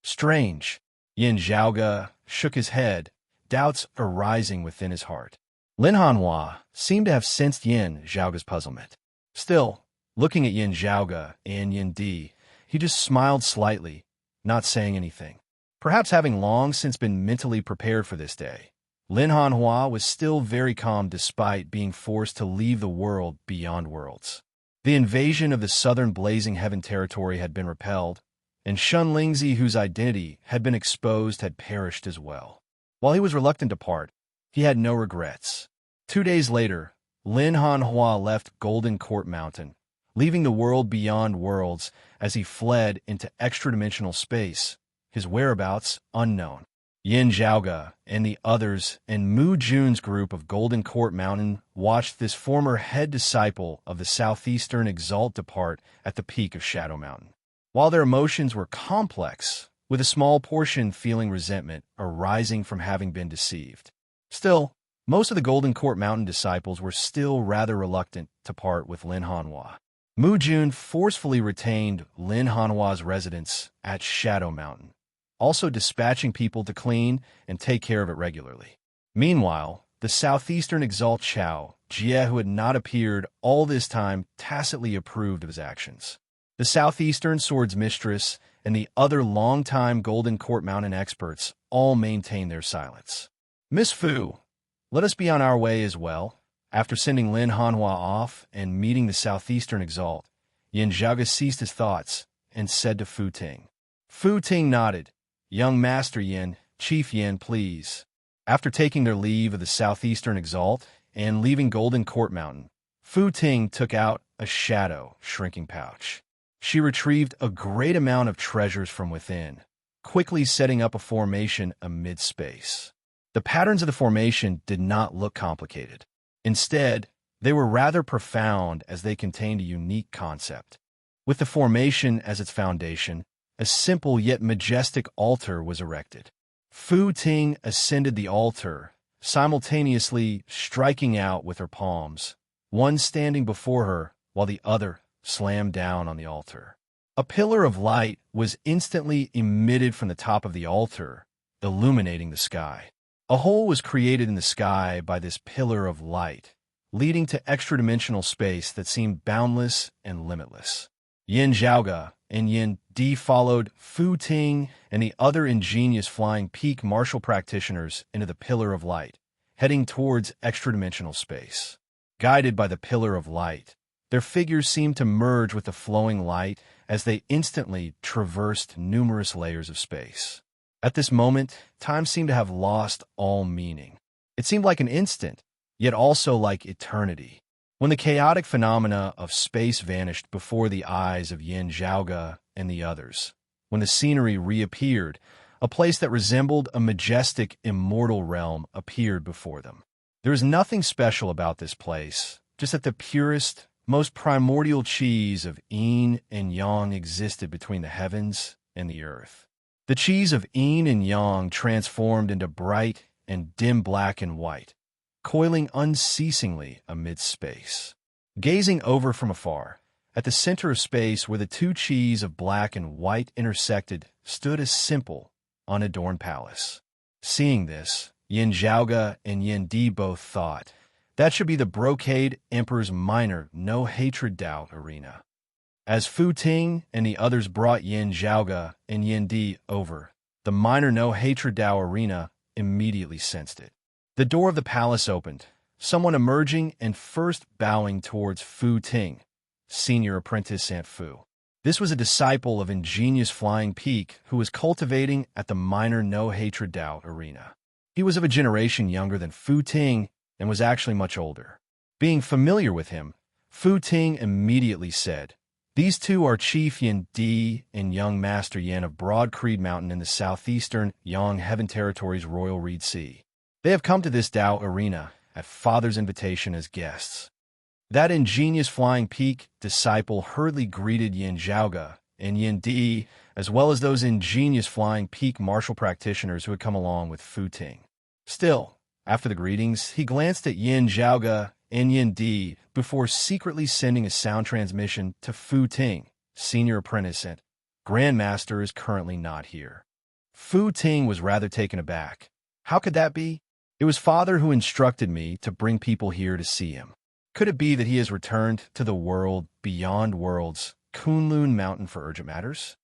Strange. Yin Zhaoge shook his head, doubts arising within his heart. Lin Hanhua seemed to have sensed Yin Zhaoge's puzzlement. Still, looking at Yin Zhaoge and Yin Di, he just smiled slightly, not saying anything. Perhaps having long since been mentally prepared for this day, Lin Hanhua was still very calm despite being forced to leave the world beyond worlds. The invasion of the southern Blazing Heaven territory had been repelled, and Shun Lingzi, whose identity had been exposed, had perished as well. While he was reluctant to part, he had no regrets. 2 days later, Lin Hanhua left Golden Court Mountain, leaving the world beyond worlds as he fled into extra-dimensional space, his whereabouts unknown. Yin Zhaoge and the others in Mu Jun's group of Golden Court Mountain watched this former head disciple of the Southeastern Exalt depart at the peak of Shadow Mountain. While their emotions were complex, with a small portion feeling resentment arising from having been deceived. Still, most of the Golden Court Mountain disciples were still rather reluctant to part with Lin Hanhua. Mu Jun forcefully retained Lin Hanhua's residence at Shadow Mountain, also dispatching people to clean and take care of it regularly. Meanwhile, the Southeastern Exalt Chao, Jie, who had not appeared all this time, tacitly approved of his actions. The Southeastern Sword's Mistress and the other long-time Golden Court Mountain experts all maintained their silence. Miss Fu, let us be on our way as well. After sending Lin Hanhua off and meeting the Southeastern Exalt, Yin Zhaoge ceased his thoughts and said to Fu Ting. Fu Ting nodded. Young Master Yin, Chief Yin, please. After taking their leave of the Southeastern Exalt and leaving Golden Court Mountain, Fu Ting took out a shadow shrinking pouch. She retrieved a great amount of treasures from within, quickly setting up a formation amid space. The patterns of the formation did not look complicated. Instead, they were rather profound as they contained a unique concept. With the formation as its foundation, a simple yet majestic altar was erected. Fu Ting ascended the altar, simultaneously striking out with her palms, one standing before her while the other slammed down on the altar. A pillar of light was instantly emitted from the top of the altar, illuminating the sky. A hole was created in the sky by this pillar of light, leading to extra-dimensional space that seemed boundless and limitless. Yin Zhaoge and Yin Di followed Fu Ting and the other ingenious flying peak martial practitioners into the pillar of light, heading towards extra-dimensional space. Guided by the pillar of light, their figures seemed to merge with the flowing light as they instantly traversed numerous layers of space. At this moment, time seemed to have lost all meaning. It seemed like an instant, yet also like eternity. When the chaotic phenomena of space vanished before the eyes of Yin Zhaoge and the others, when the scenery reappeared, a place that resembled a majestic, immortal realm appeared before them. There was nothing special about this place, just that the purest, most primordial qis of yin and yang existed between the heavens and the earth. The qis of yin and yang transformed into bright and dim black and white, coiling unceasingly amid space. Gazing over from afar, at the center of space where the two chis of black and white intersected stood a simple, unadorned palace. Seeing this, Yin Zhaoge and Yin Di both thought, that should be the Brocade Emperor's minor no-hatred Dao arena. As Fu Ting and the others brought Yin Zhaoge and Yin Di over, the minor no-hatred Dao arena immediately sensed it. The door of the palace opened, someone emerging and first bowing towards Fu Ting, senior apprentice Aunt Fu. This was a disciple of ingenious Flying Peak who was cultivating at the minor no-hatred Dao arena. He was of a generation younger than Fu Ting and was actually much older. Being familiar with him, Fu Ting immediately said, "These two are Chief Yin Di and Young Master Yin of Broad Creed Mountain in the southeastern Yang Heaven Territory's Royal Reed Sea. They have come to this Dao arena at Father's invitation as guests." That ingenious Flying Peak disciple hurriedly greeted Yin Zhaoge and Yin Di, as well as those ingenious Flying Peak martial practitioners who had come along with Fu Ting. Still, after the greetings, he glanced at Yin Zhaoge and Yin Di before secretly sending a sound transmission to Fu Ting, senior apprentice and Grandmaster is currently not here. Fu Ting was rather taken aback. How could that be? It was Father who instructed me to bring people here to see him. Could it be that he has returned to the world beyond worlds, Kunlun Mountain for urgent matters?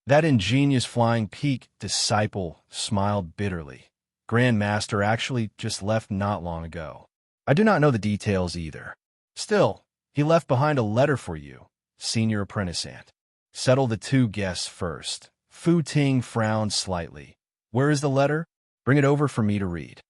That ingenious Flying Peak disciple smiled bitterly. Grandmaster actually just left not long ago. I do not know the details either. Still, he left behind a letter for you, senior apprentice Aunt. Settle the two guests first. Fu Ting frowned slightly. Where is the letter? Bring it over for me to read.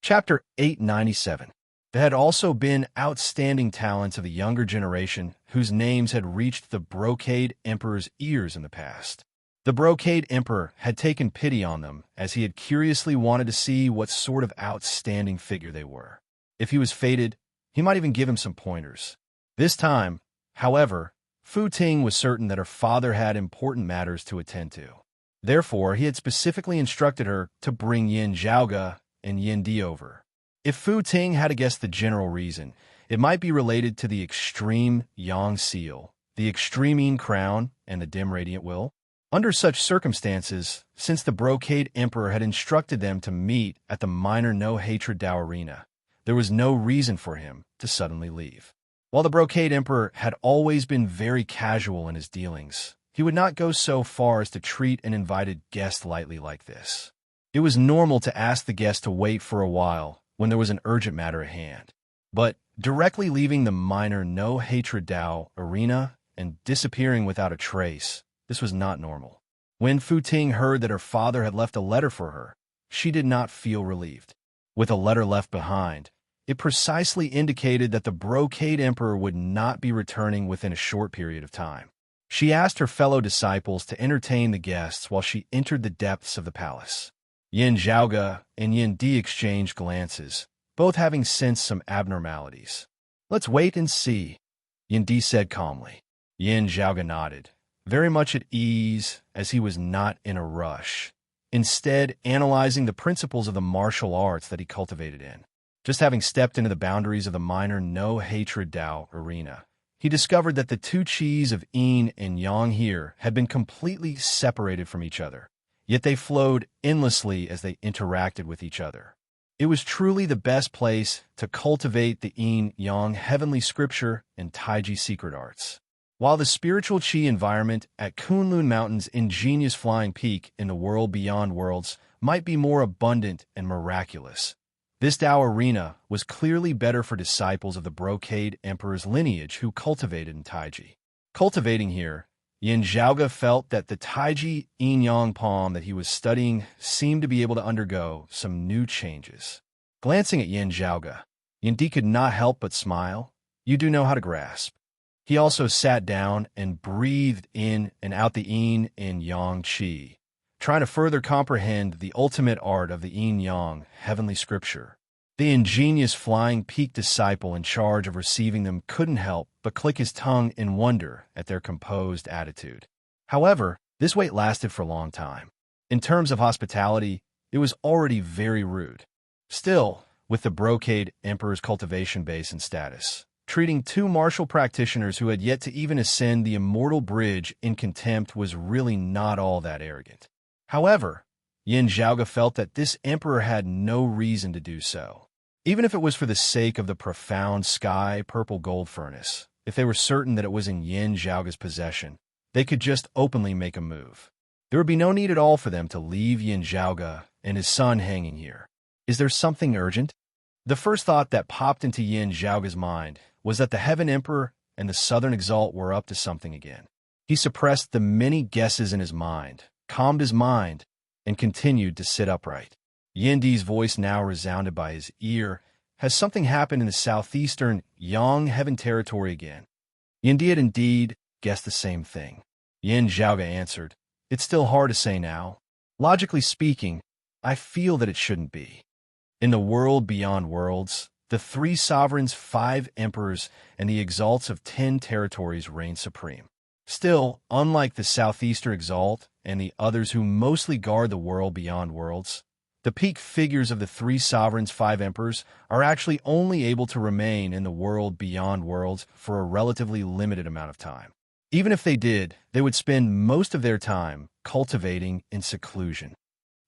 Chapter 897. There had also been outstanding talents of the younger generation whose names had reached the Brocade Emperor's ears in the past. The Brocade Emperor had taken pity on them as he had curiously wanted to see what sort of outstanding figure they were. If he was fated, he might even give him some pointers. This time, however, Fu Ting was certain that her father had important matters to attend to. Therefore, he had specifically instructed her to bring Yin Zhaoge and Yin Di over. If Fu Ting had to guess the general reason, it might be related to the extreme Yang seal, the extreme Yin crown, and the dim radiant will. Under such circumstances, since the Brocade Emperor had instructed them to meet at the minor no-hatred Dao arena, there was no reason for him to suddenly leave. While the Brocade Emperor had always been very casual in his dealings, he would not go so far as to treat an invited guest lightly like this. It was normal to ask the guest to wait for a while when there was an urgent matter at hand. But directly leaving the minor no-hatred Dao arena and disappearing without a trace, this was not normal. When Fu Ting heard that her father had left a letter for her, she did not feel relieved. With a letter left behind, it precisely indicated that the Brocade Emperor would not be returning within a short period of time. She asked her fellow disciples to entertain the guests while she entered the depths of the palace. Yin Zhaoge and Yin Di exchanged glances, both having sensed some abnormalities. "Let's wait and see," Yin Di said calmly. Yin Zhaoge nodded, very much at ease as he was not in a rush, instead analyzing the principles of the martial arts that he cultivated in. Just having stepped into the boundaries of the minor no-hatred Dao arena, he discovered that the two chis of Yin and Yang here had been completely separated from each other, yet they flowed endlessly as they interacted with each other. It was truly the best place to cultivate the Yin-Yang heavenly scripture and Taiji secret arts. While the spiritual chi environment at Kunlun Mountain's ingenious Flying Peak in the world beyond worlds might be more abundant and miraculous, this Dao arena was clearly better for disciples of the Brocade Emperor's lineage who cultivated in Taiji. Cultivating here, Yin Zhaoge felt that the Taiji yin-yang palm that he was studying seemed to be able to undergo some new changes. Glancing at Yin Zhaoge, Yin Di could not help but smile. "You do know how to grasp." He also sat down and breathed in and out the yin and yang qi, trying to further comprehend the ultimate art of the yin-yang heavenly scripture. The ingenious Flying Peak disciple in charge of receiving them couldn't help but click his tongue in wonder at their composed attitude. However, this wait lasted for a long time. In terms of hospitality, it was already very rude. Still, with the brocade emperor's cultivation base and status, treating two martial practitioners who had yet to even ascend the immortal bridge in contempt was really not all that arrogant. However, Yin Zhaoge felt that this emperor had no reason to do so. Even if it was for the sake of the profound sky-purple gold furnace, if they were certain that it was in Yin Zhaoge's possession, they could just openly make a move. There would be no need at all for them to leave Yin Zhaoge and his son hanging here. Is there something urgent? The first thought that popped into Yin Zhaoge's mind was that the Heaven Emperor and the Southern Exalt were up to something again. He suppressed the many guesses in his mind, calmed his mind, and continued to sit upright. Yin Di's voice now resounded by his ear. Has something happened in the southeastern Yang Heaven territory again? Yin Di had indeed guessed the same thing. Yin Zhaoge answered, It's still hard to say now. Logically speaking, I feel that it shouldn't be. In the world beyond worlds, the 3 sovereigns, 5 emperors, and the exalts of 10 territories reign supreme. Still, unlike the southeastern exalt and the others who mostly guard the world beyond worlds, the peak figures of the 3 sovereigns, 5 emperors are actually only able to remain in the world beyond worlds for a relatively limited amount of time. Even if they did, they would spend most of their time cultivating in seclusion.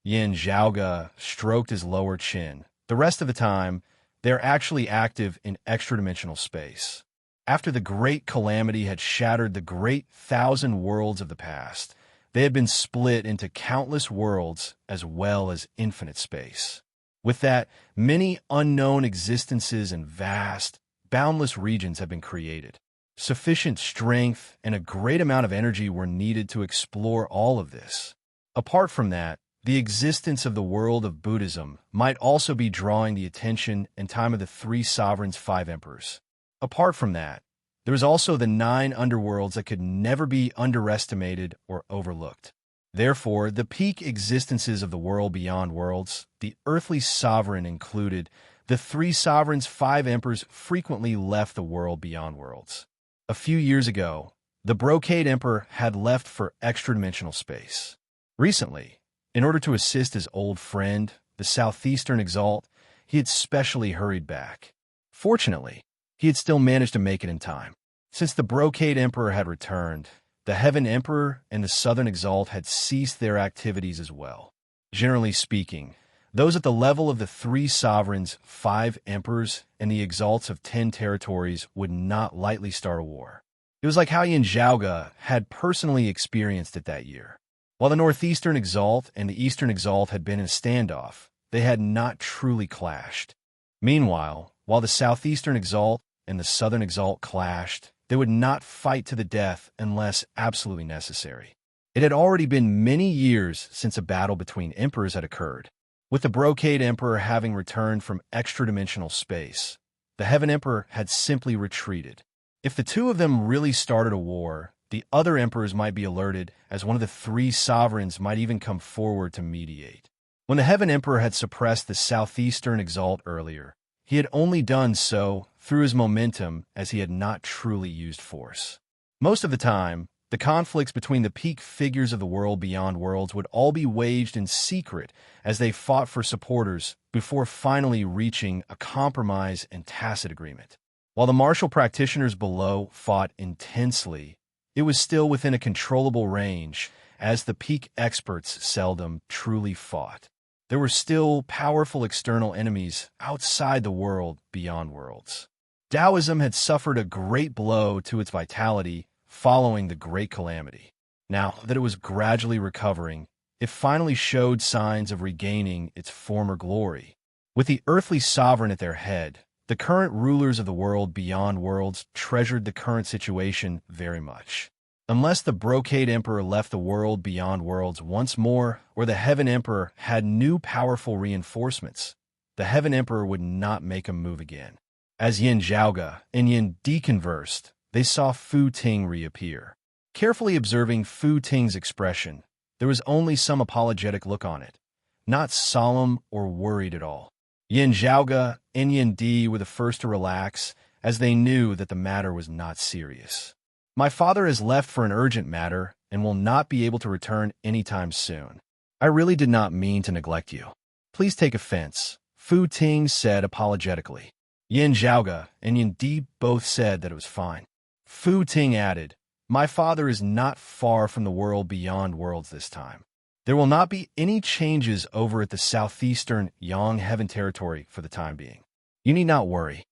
Yin Zhaoge stroked his lower chin. The rest of the time, they're actually active in extra-dimensional space. After the great calamity had shattered the great 1,000 worlds of the past, they had been split into countless worlds as well as infinite space. With that, many unknown existences and vast, boundless regions have been created. Sufficient strength and a great amount of energy were needed to explore all of this. Apart from that, the existence of the world of Buddhism might also be drawing the attention and time of the 3 sovereigns, 5 emperors. Apart from that, there is also the 9 underworlds that could never be underestimated or overlooked. Therefore, the peak existences of the world beyond worlds, the earthly sovereign included, the 3 sovereigns, 5 emperors frequently left the world beyond worlds. A few years ago, the Brocade Emperor had left for extra-dimensional space. Recently, in order to assist his old friend, the Southeastern Exalt, he had specially hurried back. Fortunately, he had still managed to make it in time. Since the Brocade Emperor had returned, the Heaven Emperor and the Southern Exalt had ceased their activities as well. Generally speaking, those at the level of the 3 sovereigns, 5 emperors, and the exalts of 10 territories would not lightly start a war. It was like how Yin Zhaoge had personally experienced it that year. While the Northeastern Exalt and the Eastern Exalt had been in a standoff, they had not truly clashed. Meanwhile, while the Southeastern Exalt and the Southern Exalt clashed, they would not fight to the death unless absolutely necessary. It had already been many years since a battle between emperors had occurred. With the Brocade Emperor having returned from extra-dimensional space, the Heaven Emperor had simply retreated. If the two of them really started a war, the other emperors might be alerted, as one of the 3 sovereigns might even come forward to mediate. When the Heaven Emperor had suppressed the Southeastern Exalt earlier, he had only done so through his momentum, as he had not truly used force. Most of the time, the conflicts between the peak figures of the world beyond worlds would all be waged in secret as they fought for supporters before finally reaching a compromise and tacit agreement. While the martial practitioners below fought intensely, it was still within a controllable range, as the peak experts seldom truly fought. There were still powerful external enemies outside the world beyond worlds. Taoism had suffered a great blow to its vitality following the Great Calamity. Now that it was gradually recovering, it finally showed signs of regaining its former glory. With the earthly sovereign at their head, the current rulers of the world beyond worlds treasured the current situation very much. Unless the Brocade Emperor left the world beyond worlds once more, or the Heaven Emperor had new powerful reinforcements, the Heaven Emperor would not make a move again. As Yin Zhaoge and Yin Di conversed, they saw Fu Ting reappear. Carefully observing Fu Ting's expression, there was only some apologetic look on it, not solemn or worried at all. Yin Zhaoge and Yin Di were the first to relax, as they knew that the matter was not serious. My father has left for an urgent matter and will not be able to return anytime soon. I really did not mean to neglect you. Please take offense, Fu Ting said apologetically. Yin Zhaoge and Yin Di both said that it was fine. Fu Ting added, "My father is not far from the world beyond worlds this time. There will not be any changes over at the southeastern Yang Heaven territory for the time being. You need not worry."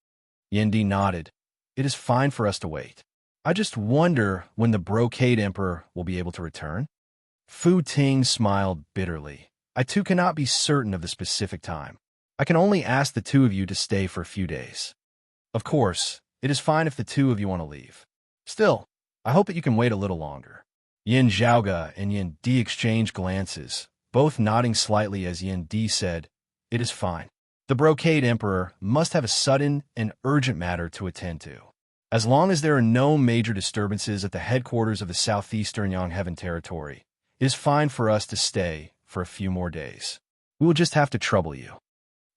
Yin Di nodded. "It is fine for us to wait. I just wonder when the Brocade Emperor will be able to return." Fu Ting smiled bitterly. "I too cannot be certain of the specific time. I can only ask the two of you to stay for a few days. Of course, it is fine if the two of you want to leave. Still, I hope that you can wait a little longer." Yin Zhaoge and Yin Di exchanged glances, both nodding slightly as Yin Di said, "It is fine. The Brocade Emperor must have a sudden and urgent matter to attend to. As long as there are no major disturbances at the headquarters of the southeastern Yang Heaven territory, it is fine for us to stay for a few more days. We will just have to trouble you."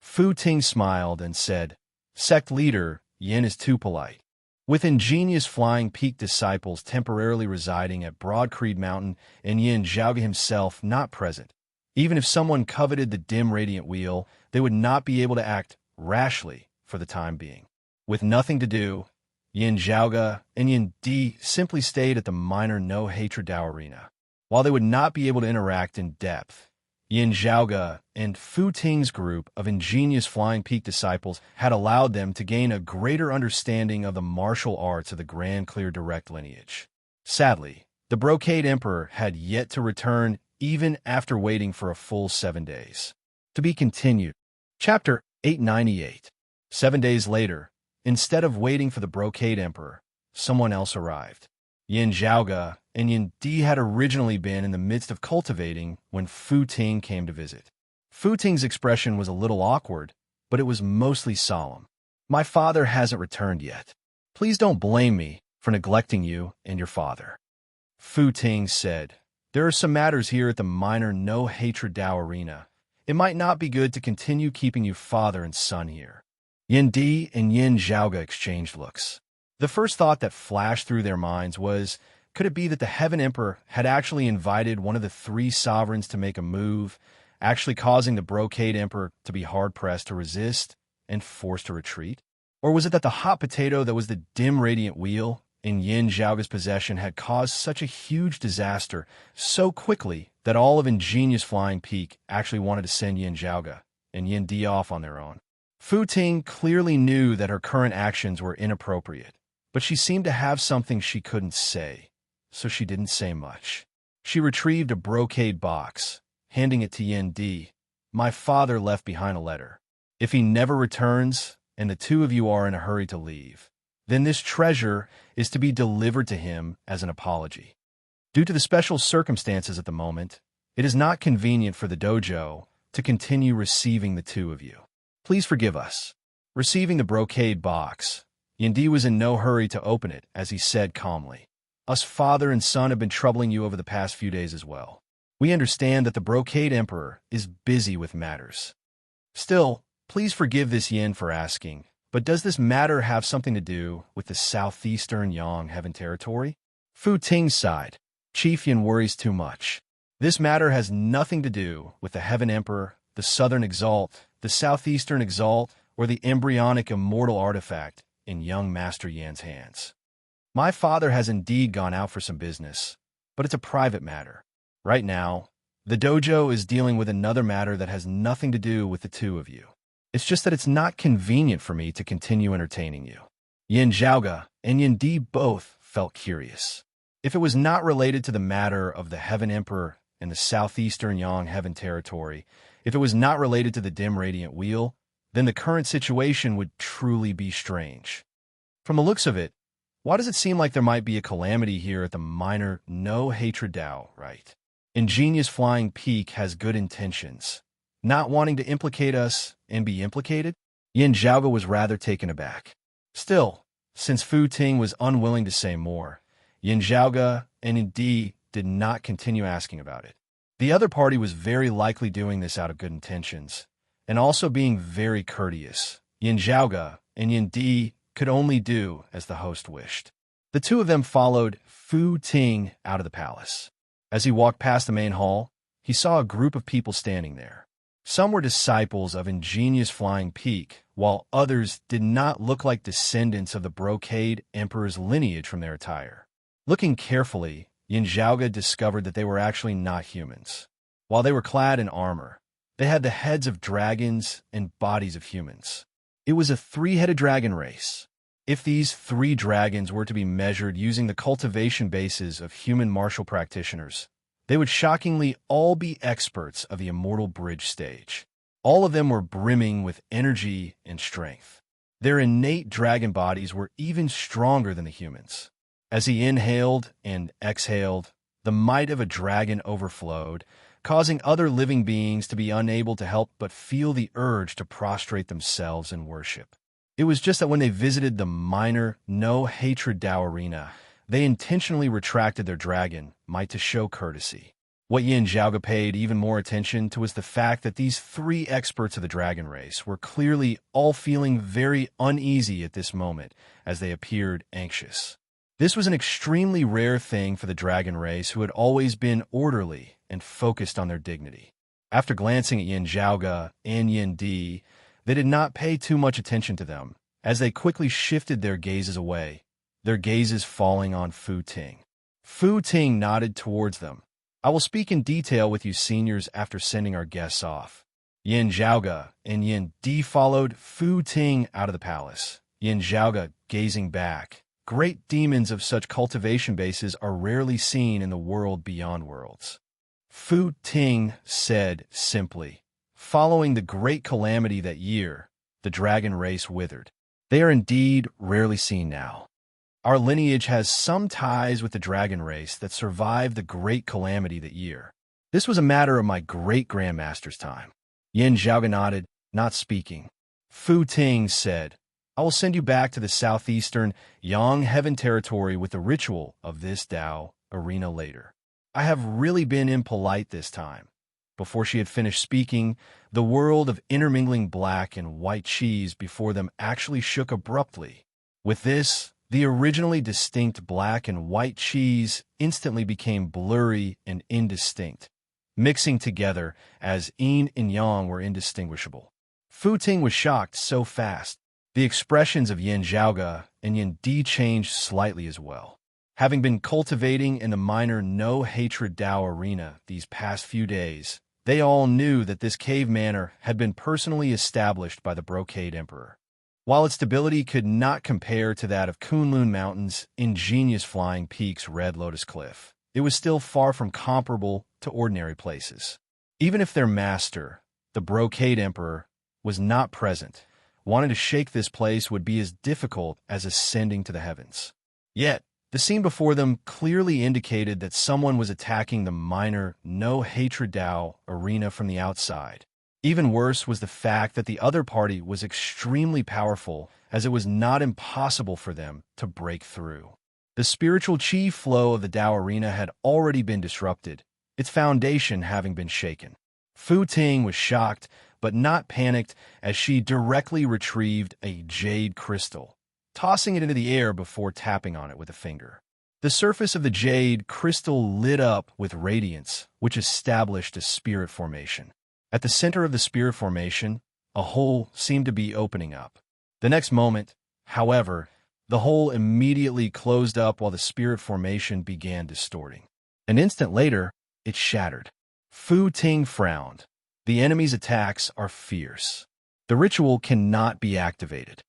Fu Ting smiled and said, "Sect leader, Yin is too polite. With ingenious Flying Peak disciples temporarily residing at Broad Creed Mountain and Yin Zhaoge himself not present, even if someone coveted the dim radiant wheel, they would not be able to act rashly for the time being. With nothing to do, Yin Zhaoge and Yin Di simply stayed at the minor no-hatred Dao arena. While they would not be able to interact in depth, Yin Zhaoge and Fu Ting's group of ingenious Flying Peak disciples had allowed them to gain a greater understanding of the martial arts of the Grand Clear Direct lineage. Sadly, the Brocade Emperor had yet to return even after waiting for a full 7 days. To be continued. Chapter 898. 7 days later, instead of waiting for the Brocade Emperor, someone else arrived. Yin Zhaoge and Yin Di had originally been in the midst of cultivating when Fu Ting came to visit. Fu Ting's expression was a little awkward, but it was mostly solemn. "My father hasn't returned yet. Please don't blame me for neglecting you and your father." Fu Ting said, "There are some matters here at the minor no-hatred Dao arena. It might not be good to continue keeping you father and son here." Yin Di and Yin Zhaoge exchanged looks. The first thought that flashed through their minds was, could it be that the Heaven Emperor had actually invited one of the three sovereigns to make a move, actually causing the Brocade Emperor to be hard-pressed to resist and forced to retreat? Or was it that the hot potato that was the dim radiant wheel in Yin Zhaoge's possession had caused such a huge disaster so quickly that all of ingenious Flying Peak actually wanted to send Yin Zhaoge and Yin Di off on their own? Fu Ting clearly knew that her current actions were inappropriate, but she seemed to have something she couldn't say, so she didn't say much. She retrieved a brocade box, handing it to Yin Di. "My father left behind a letter. If he never returns, and the two of you are in a hurry to leave, then this treasure is to be delivered to him as an apology. Due to the special circumstances at the moment, it is not convenient for the dojo to continue receiving the two of you. Please forgive us." Receiving the brocade box, Yin Di was in no hurry to open it, as he said calmly, "Us father and son have been troubling you over the past few days as well. We understand that the Brocade Emperor is busy with matters. Still, please forgive this Yin for asking, but does this matter have something to do with the southeastern Yang Heaven territory?" Fu Ting sighed. "Chief Yin worries too much. This matter has nothing to do with the Heaven Emperor, the Southern Exalt, the Southeastern Exalt, or the embryonic immortal artifact in young Master Yan's hands. My father has indeed gone out for some business, but it's a private matter. Right now, the dojo is dealing with another matter that has nothing to do with the two of you. It's just that it's not convenient for me to continue entertaining you." Yin Zhaoge and Yin Di both felt curious. If it was not related to the matter of the Heaven Emperor and the Southeastern Yang Heaven territory, if it was not related to the dim radiant wheel, then the current situation would truly be strange. From the looks of it, why does it seem like there might be a calamity here at the minor no-hatred Dao, right? Ingenious Flying Peak has good intentions, not wanting to implicate us and be implicated? Yin Zhaoge was rather taken aback. Still, since Fu Ting was unwilling to say more, Yin Zhaoge and Yin Di did not continue asking about it. The other party was very likely doing this out of good intentions, and also being very courteous. Yin Zhaoge and Yin Di could only do as the host wished. The two of them followed Fu Ting out of the palace. As he walked past the main hall, he saw a group of people standing there. Some were disciples of ingenious flying peak, while others did not look like descendants of the brocade emperor's lineage from their attire. Looking carefully, Yin Zhaoge discovered that they were actually not humans. While they were clad in armor, they had the heads of dragons and bodies of humans. It was a three-headed dragon race. If these three dragons were to be measured using the cultivation bases of human martial practitioners, they would shockingly all be experts of the immortal bridge stage. All of them were brimming with energy and strength. Their innate dragon bodies were even stronger than the humans. As he inhaled and exhaled, the might of a dragon overflowed, causing other living beings to be unable to help but feel the urge to prostrate themselves in worship. It was just that when they visited the minor no-hatred Dao arena, they intentionally retracted their dragon might to show courtesy. What Yin Zhaoge paid even more attention to was the fact that these three experts of the dragon race were clearly all feeling very uneasy at this moment as they appeared anxious. This was an extremely rare thing for the dragon race, who had always been orderly and focused on their dignity. After glancing at Yin Zhaoge and Yin Di, they did not pay too much attention to them, as they quickly shifted their gazes away, their gazes falling on Fu Ting. Fu Ting nodded towards them. I will speak in detail with you seniors after sending our guests off. Yin Zhaoge and Yin Di followed Fu Ting out of the palace. Yin Zhaoge gazing back. Great demons of such cultivation bases are rarely seen in the world beyond worlds. Fu Ting said simply, following the great calamity that year, the dragon race withered. They are indeed rarely seen now. Our lineage has some ties with the dragon race that survived the great calamity that year. This was a matter of my great-grandmaster's time. Yin Zhaoge nodded, not speaking. Fu Ting said, I will send you back to the southeastern Yang Heaven territory with the ritual of this Dao arena later. I have really been impolite this time. Before she had finished speaking, the world of intermingling black and white cheese before them actually shook abruptly. With this, the originally distinct black and white cheese instantly became blurry and indistinct, mixing together as yin and yang were indistinguishable. Fu Ting was shocked so fast. The expressions of Yin Zhaoge and Yin Di changed slightly as well. Having been cultivating in the minor no-hatred Dao arena these past few days, they all knew that this cave manor had been personally established by the Brocade Emperor. While its stability could not compare to that of Kunlun Mountain's ingenious flying peak's Red Lotus Cliff, it was still far from comparable to ordinary places. Even if their master, the Brocade Emperor, was not present, wanting to shake this place would be as difficult as ascending to the heavens. Yet, the scene before them clearly indicated that someone was attacking the minor no-hatred Dao arena from the outside. Even worse was the fact that the other party was extremely powerful, as it was not impossible for them to break through. The spiritual chi flow of the Dao arena had already been disrupted, its foundation having been shaken. Fu Ting was shocked, but not panicked, as she directly retrieved a jade crystal, tossing it into the air before tapping on it with a finger. The surface of the jade crystal lit up with radiance, which established a spirit formation. At the center of the spirit formation, a hole seemed to be opening up. The next moment, however, the hole immediately closed up while the spirit formation began distorting. An instant later, it shattered. Fu Ting frowned. The enemy's attacks are fierce. The ritual cannot be activated.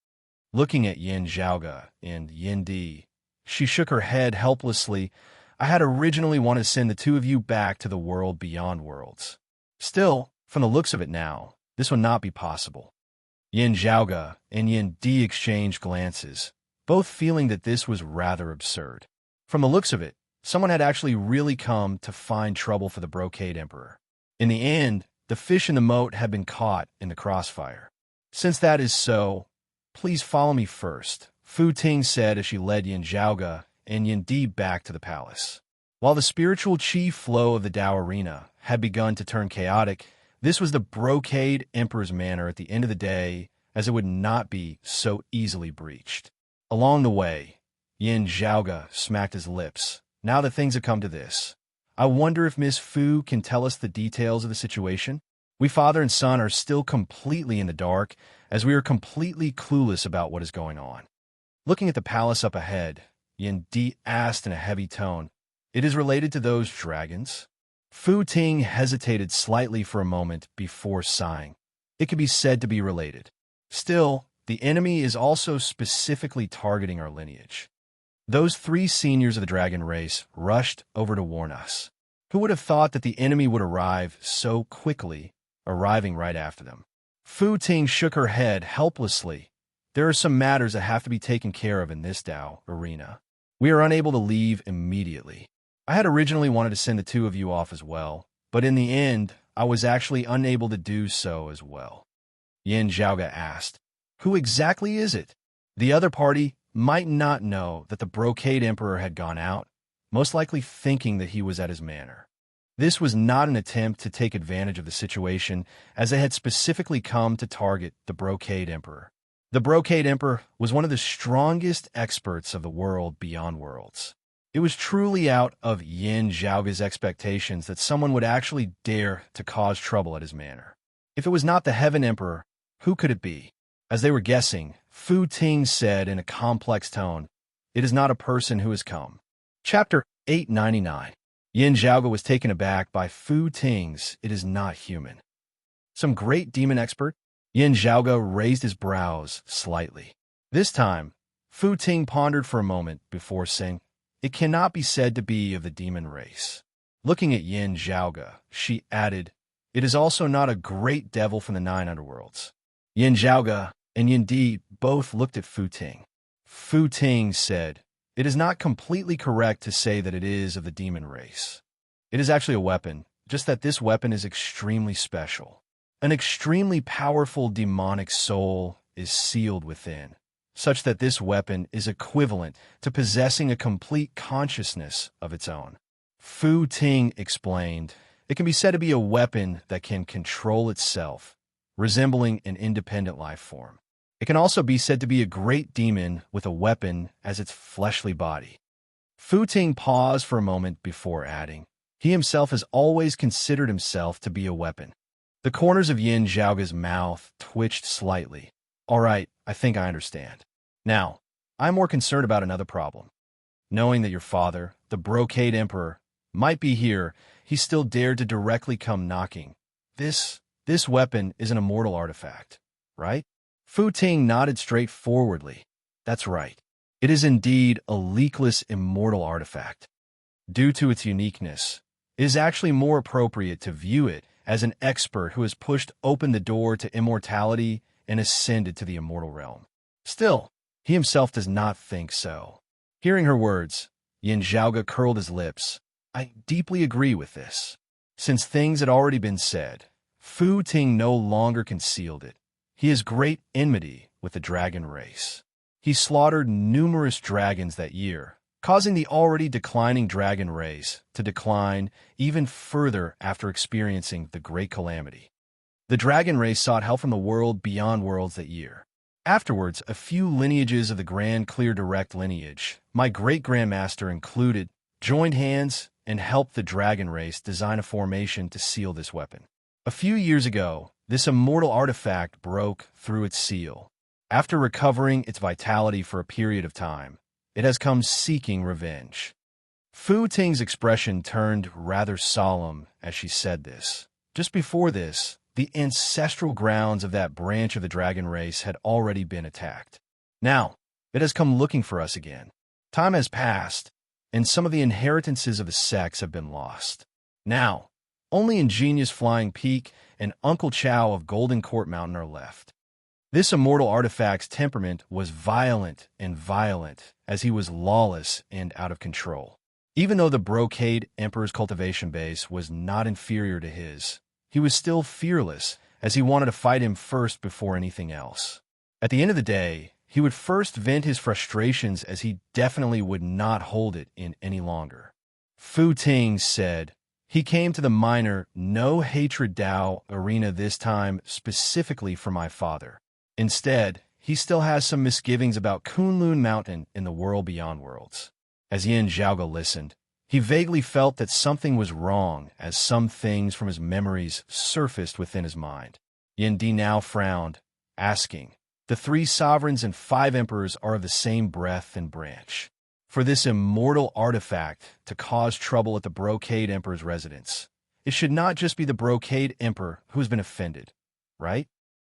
Looking at Yin Zhaoge and Yin Di, she shook her head helplessly. I had originally wanted to send the two of you back to the world beyond worlds. Still, from the looks of it now, this would not be possible. Yin Zhaoge and Yin Di exchanged glances, both feeling that this was rather absurd. From the looks of it, someone had actually really come to find trouble for the Brocade Emperor. In the end, the fish in the moat had been caught in the crossfire. Since that is so, please follow me first, Fu Ting said as she led Yin Zhaoge and Yin Di back to the palace. While the spiritual chi flow of the Dao arena had begun to turn chaotic, this was the Brocade Emperor's manner at the end of the day, as it would not be so easily breached. Along the way, Yin Zhaoge smacked his lips. Now that things have come to this, I wonder if Miss Fu can tell us the details of the situation? We father and son are still completely in the dark, as we are completely clueless about what is going on. Looking at the palace up ahead, Yin Di asked in a heavy tone, "It is related to those dragons?" Fu Ting hesitated slightly for a moment before sighing. It could be said to be related. Still, the enemy is also specifically targeting our lineage. Those 3 seniors of the dragon race rushed over to warn us. Who would have thought that the enemy would arrive so quickly, arriving right after them? Fu Ting shook her head helplessly. There are some matters that have to be taken care of in this Dao arena. We are unable to leave immediately. I had originally wanted to send the 2 of you off as well, but in the end, I was actually unable to do so as well. Yin Zhaoga asked, "Who exactly is it?" The other party might not know that the Brocade Emperor had gone out, most likely thinking that he was at his manor. This was not an attempt to take advantage of the situation, as they had specifically come to target the Brocade Emperor. The Brocade Emperor was one of the strongest experts of the world beyond worlds. It was truly out of Yin Zhaoga's expectations that someone would actually dare to cause trouble at his manor. If it was not the Heaven Emperor, who could it be? As they were guessing, Fu Ting said in a complex tone, "It is not a person who has come." Chapter 899. Yin Zhaoga was taken aback by Fu Ting's "it is not human." Some great demon expert? Yin Zhaoga raised his brows slightly. This time, Fu Ting pondered for a moment before saying, "It cannot be said to be of the demon race." Looking at Yin Zhaoga, she added, "It is also not a great devil from the 9 underworlds." Yin Zhaoga and Yin Di both looked at Fu Ting. Fu Ting said, "It is not completely correct to say that it is of the demon race. It is actually a weapon, just that this weapon is extremely special. An extremely powerful demonic soul is sealed within, such that this weapon is equivalent to possessing a complete consciousness of its own." Fu Ting explained, "It can be said to be a weapon that can control itself, resembling an independent life form. It can also be said to be a great demon with a weapon as its fleshly body." Fu Ting paused for a moment before adding, "He himself has always considered himself to be a weapon." The corners of Yin Zhaoga's mouth twitched slightly. "All right, I think I understand. Now, I'm more concerned about another problem. Knowing that your father, the Brocade Emperor, might be here, he still dared to directly come knocking. This weapon is an immortal artifact, right?" Fu Ting nodded straightforwardly. "That's right. It is indeed a leakless immortal artifact. Due to its uniqueness, it is actually more appropriate to view it as an expert who has pushed open the door to immortality and ascended to the immortal realm. Still, he himself does not think so." Hearing her words, Yin Zhaoga curled his lips. "I deeply agree with this." Since things had already been said, Fu Ting no longer concealed it. He has great enmity with the dragon race. He slaughtered numerous dragons that year, causing the already declining dragon race to decline even further after experiencing the Great Calamity. The dragon race sought help from the world beyond worlds that year. Afterwards, a few lineages of the Grand Clear Direct lineage, my great-grandmaster included, joined hands and helped the dragon race design a formation to seal this weapon. A few years ago, this immortal artifact broke through its seal. After recovering its vitality for a period of time, it has come seeking revenge. Fu Ting's expression turned rather solemn as she said this. Just before this, the ancestral grounds of that branch of the dragon race had already been attacked. Now, it has come looking for us again. Time has passed, and some of the inheritances of the sex have been lost. Now, only Ingenious Flying Peak and Uncle Chow of Golden Court Mountain are left. This immortal artifact's temperament was violent, as he was lawless and out of control. Even though the Brocade Emperor's cultivation base was not inferior to his, he was still fearless, as he wanted to fight him first before anything else. At the end of the day, he would first vent his frustrations, as he definitely would not hold it in any longer. Fu Ting said, "He came to the minor no hatred Dao arena this time specifically for my father. Instead, he still has some misgivings about Kunlun Mountain in the world beyond worlds." As Yin Zhaoga listened, He vaguely felt that something was wrong as some things from his memories surfaced within his mind. Yendi now frowned, asking, "The 3 sovereigns and 5 emperors are of the same breath and branch. For this immortal artifact to cause trouble at the Brocade Emperor's residence, it should not just be the Brocade Emperor who has been offended, right?"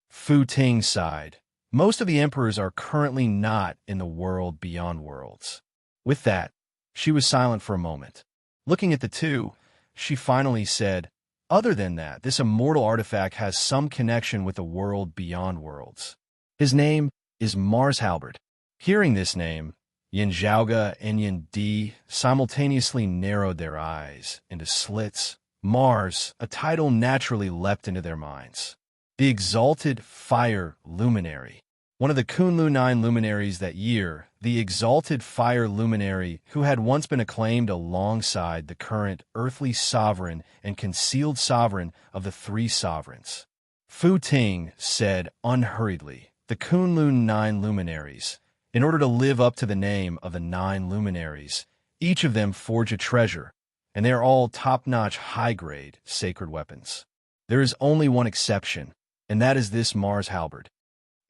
Fu Ting sighed. "Most of the emperors are currently not in the world beyond worlds." With that, she was silent for a moment. Looking at the two, she finally said, "Other than that, this immortal artifact has some connection with the world beyond worlds. His name is Mars Halberd." Hearing this name, Yin Zhaoge and Yin Di simultaneously narrowed their eyes into slits. Mars, a title naturally leapt into their minds. The Exalted Fire Luminary. One of the Kunlu 9 luminaries that year, the Exalted Fire Luminary, who had once been acclaimed alongside the current earthly sovereign and concealed sovereign of the 3 sovereigns. Fu Ting said unhurriedly, "The Kunlu 9 luminaries. In order to live up to the name of the 9 luminaries, each of them forge a treasure, and they are all top-notch high-grade sacred weapons. There is only one exception, and that is this Mars Halberd.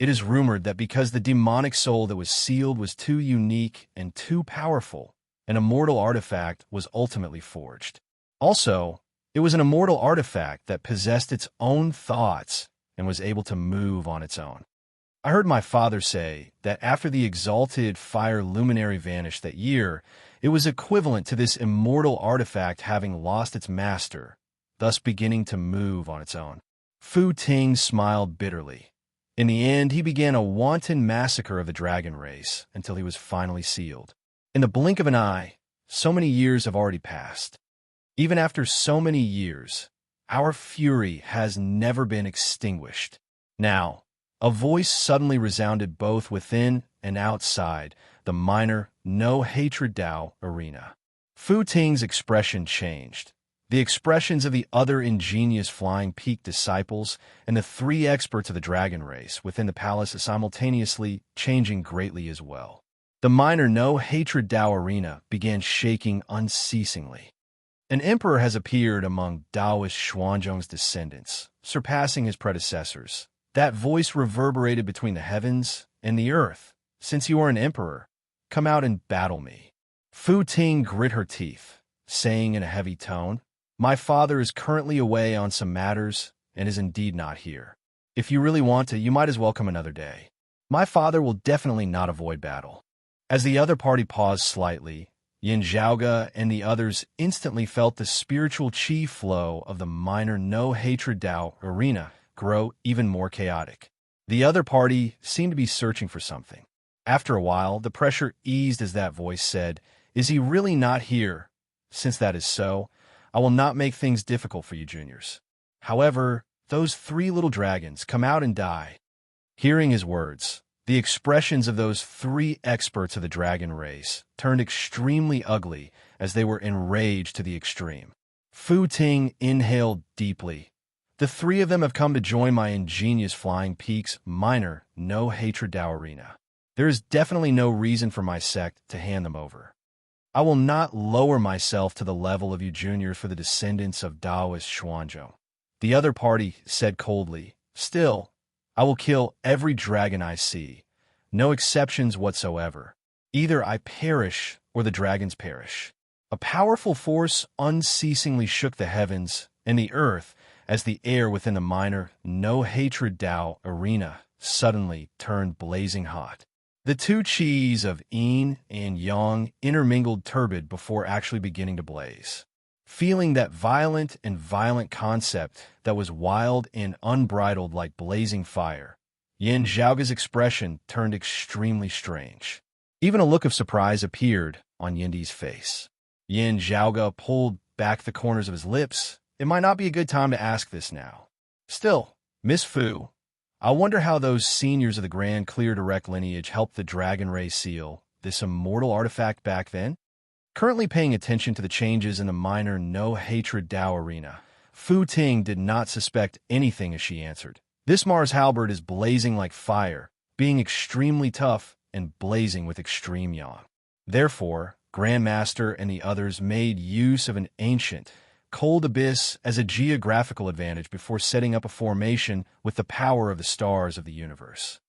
It is rumored that because the demonic soul that was sealed was too unique and too powerful, an immortal artifact was ultimately forged. Also, it was an immortal artifact that possessed its own thoughts and was able to move on its own. I heard my father say that after the Exalted Fire Luminary vanished that year, it was equivalent to this immortal artifact having lost its master, thus beginning to move on its own." Fu Ting smiled bitterly. In the end, he began a wanton massacre of the dragon race until he was finally sealed. In the blink of an eye, so many years have already passed. Even after so many years, our fury has never been extinguished. Now, a voice suddenly resounded both within and outside the minor no-hatred Dao arena. Fu Ting's expression changed. The expressions of the other ingenious Flying Peak disciples and the 3 experts of the dragon race within the palace simultaneously changing greatly as well. The minor no-hatred Dao arena began shaking unceasingly. An emperor has appeared among Daoist Xuanzhong's descendants, surpassing his predecessors. That voice reverberated between the heavens and the earth. "Since you are an emperor, come out and battle me." Fu Ting grit her teeth, saying in a heavy tone, "My father is currently away on some matters and is indeed not here. If you really want to, you might as well come another day. My father will definitely not avoid battle." As the other party paused slightly, Yin Zhaoge and the others instantly felt the spiritual chi flow of the minor no-hatred Dao arena grow even more chaotic. The other party seemed to be searching for something. After a while, the pressure eased as that voice said, "Is he really not here? Since that is so, I will not make things difficult for you juniors. However, those 3 little dragons, come out and die." Hearing his words, the expressions of those 3 experts of the dragon race turned extremely ugly as they were enraged to the extreme. Fu Ting inhaled deeply. "The 3 of them have come to join my ingenious Flying Peaks minor no-hatred Dao arena. There is definitely no reason for my sect to hand them over. I will not lower myself to the level of you juniors for the descendants of Daoist Xuanzhong." The other party said coldly, "Still, I will kill every dragon I see, no exceptions whatsoever. Either I perish or the dragons perish." A powerful force unceasingly shook the heavens and the earth as the air within the minor no-hatred Dao arena suddenly turned blazing hot. The 2 chis of yin and yang intermingled turbid before actually beginning to blaze. Feeling that violent concept that was wild and unbridled like blazing fire, Yin Zhaoge's expression turned extremely strange. Even a look of surprise appeared on Yindi's face. Yin Zhaoge pulled back the corners of his lips. "It might not be a good time to ask this now. Still, Miss Fu, I wonder how those seniors of the Grand Clear Direct lineage helped the Dragon Ray seal this immortal artifact back then?" Currently paying attention to the changes in the minor no-hatred Dao arena, Fu Ting did not suspect anything as she answered. "This Mars Halberd is blazing like fire, being extremely tough and blazing with extreme yang. Therefore, Grandmaster and the others made use of an ancient, cold abyss as a geographical advantage before setting up a formation with the power of the stars of the universe.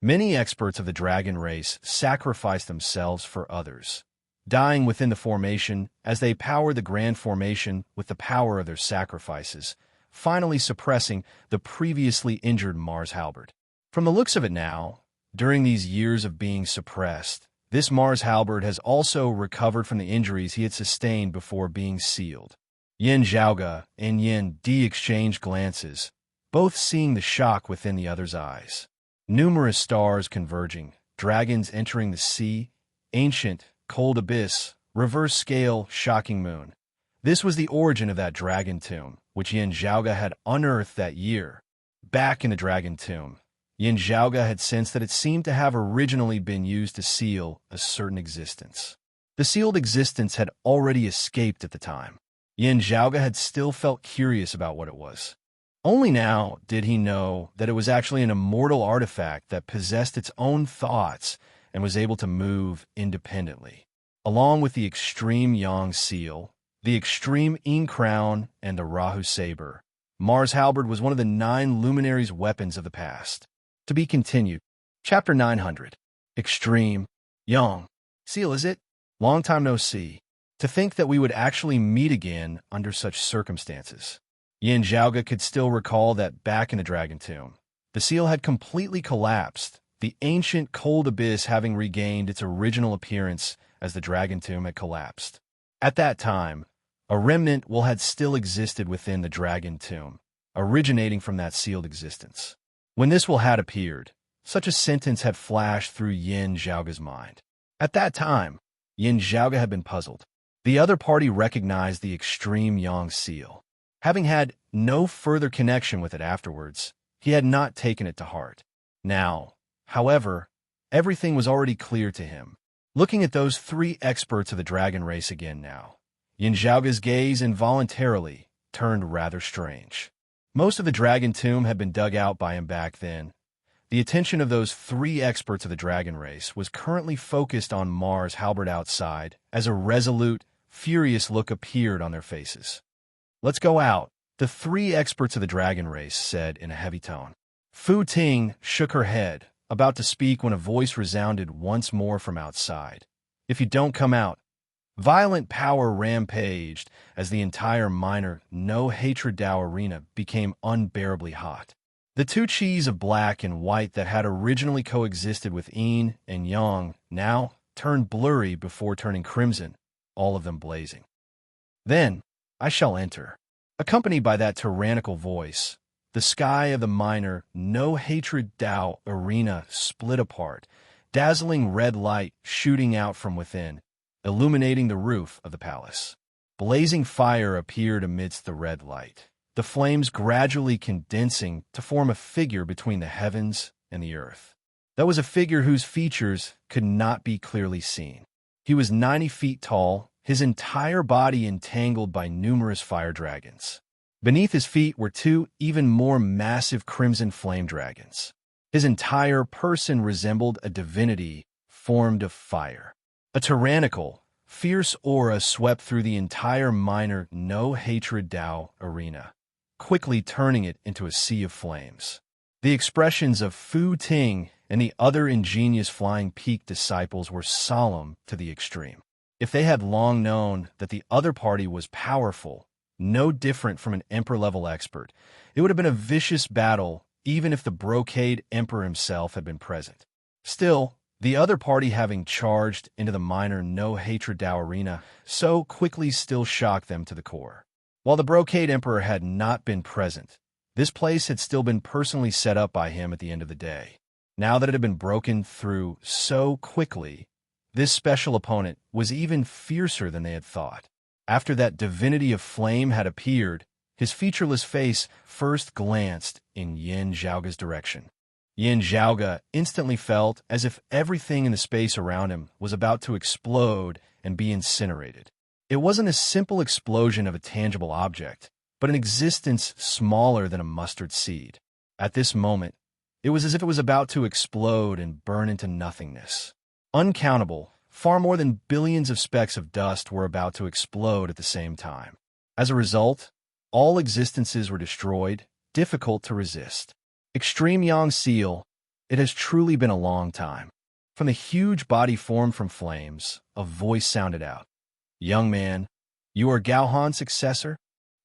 Many experts of the dragon race sacrificed themselves for others, dying within the formation as they powered the grand formation with the power of their sacrifices, finally suppressing the previously injured Mars halberd. From the looks of it now, during these years of being suppressed, this Mars halberd has also recovered from the injuries he had sustained before being sealed. Yin Zhaoge and Yin D exchanged glances, both seeing the shock within the other's eyes. Numerous stars converging, dragons entering the sea, ancient, cold abyss, reverse scale, shocking moon. This was the origin of that dragon tomb, which Yin Zhaoge had unearthed that year. Back in the dragon tomb, Yin Zhaoge had sensed that it seemed to have originally been used to seal a certain existence. The sealed existence had already escaped at the time. Yin Zhaoge had still felt curious about what it was. Only now did he know that it was actually an immortal artifact that possessed its own thoughts and was able to move independently. Along with the extreme Yang seal, the extreme Yin crown, and the Rahu saber, Mars halberd was one of the 9 luminaries' weapons of the past. To be continued. Chapter 900. Extreme Yang seal, is it? Long time no see. To think that we would actually meet again under such circumstances. Yin Zhaoge could still recall that back in the dragon tomb, the seal had completely collapsed, the ancient cold abyss having regained its original appearance as the dragon tomb had collapsed. At that time, a remnant had still existed within the dragon tomb, originating from that sealed existence. When this had appeared, such a sentence had flashed through Yin Zhaoge's mind. At that time, Yin Zhaoge had been puzzled. The other party recognized the extreme Yang seal. Having had no further connection with it afterwards, he had not taken it to heart. Now, however, everything was already clear to him. Looking at those 3 experts of the dragon race again now, Yin Zhaoge's gaze involuntarily turned rather strange. Most of the dragon tomb had been dug out by him back then. The attention of those 3 experts of the dragon race was currently focused on Mars halberd outside as a resolute, furious look appeared on their faces. "Let's go out," the 3 experts of the dragon race said in a heavy tone. Fu Ting shook her head, about to speak when a voice resounded once more from outside. "If you don't come out." Violent power rampaged as the entire minor no-hatred Dao arena became unbearably hot. The 2 chis of black and white that had originally coexisted with Yin and Yang now turned blurry before turning crimson, all of them blazing. "Then I shall enter." Accompanied by that tyrannical voice, the sky of the minor no-hatred Dao arena split apart, dazzling red light shooting out from within, illuminating the roof of the palace. Blazing fire appeared amidst the red light, the flames gradually condensing to form a figure between the heavens and the earth. That was a figure whose features could not be clearly seen. He was 90 feet tall, his entire body entangled by numerous fire dragons. Beneath his feet were 2 even more massive crimson flame dragons. His entire person resembled a divinity formed of fire. A tyrannical, fierce aura swept through the entire minor no-hatred Dao arena, quickly turning it into a sea of flames. The expressions of Fu Ting and the other ingenious Flying Peak disciples were solemn to the extreme. If they had long known that the other party was powerful, no different from an emperor-level expert, it would have been a vicious battle even if the Brocade Emperor himself had been present. Still, the other party having charged into the minor no-hatred Dao arena so quickly still shocked them to the core. While the Brocade Emperor had not been present, this place had still been personally set up by him at the end of the day. Now that it had been broken through so quickly, this special opponent was even fiercer than they had thought. After that divinity of flame had appeared, his featureless face first glanced in Yin Zhaoge's direction. Yin Zhaoge instantly felt as if everything in the space around him was about to explode and be incinerated. It wasn't a simple explosion of a tangible object, but an existence smaller than a mustard seed. At this moment, it was as if it was about to explode and burn into nothingness. Uncountable, far more than billions of specks of dust were about to explode at the same time. As a result, all existences were destroyed, difficult to resist. Extreme Yang Seal, it has truly been a long time. From the huge body formed from flames, a voice sounded out. Young man, you are Gao Han's successor?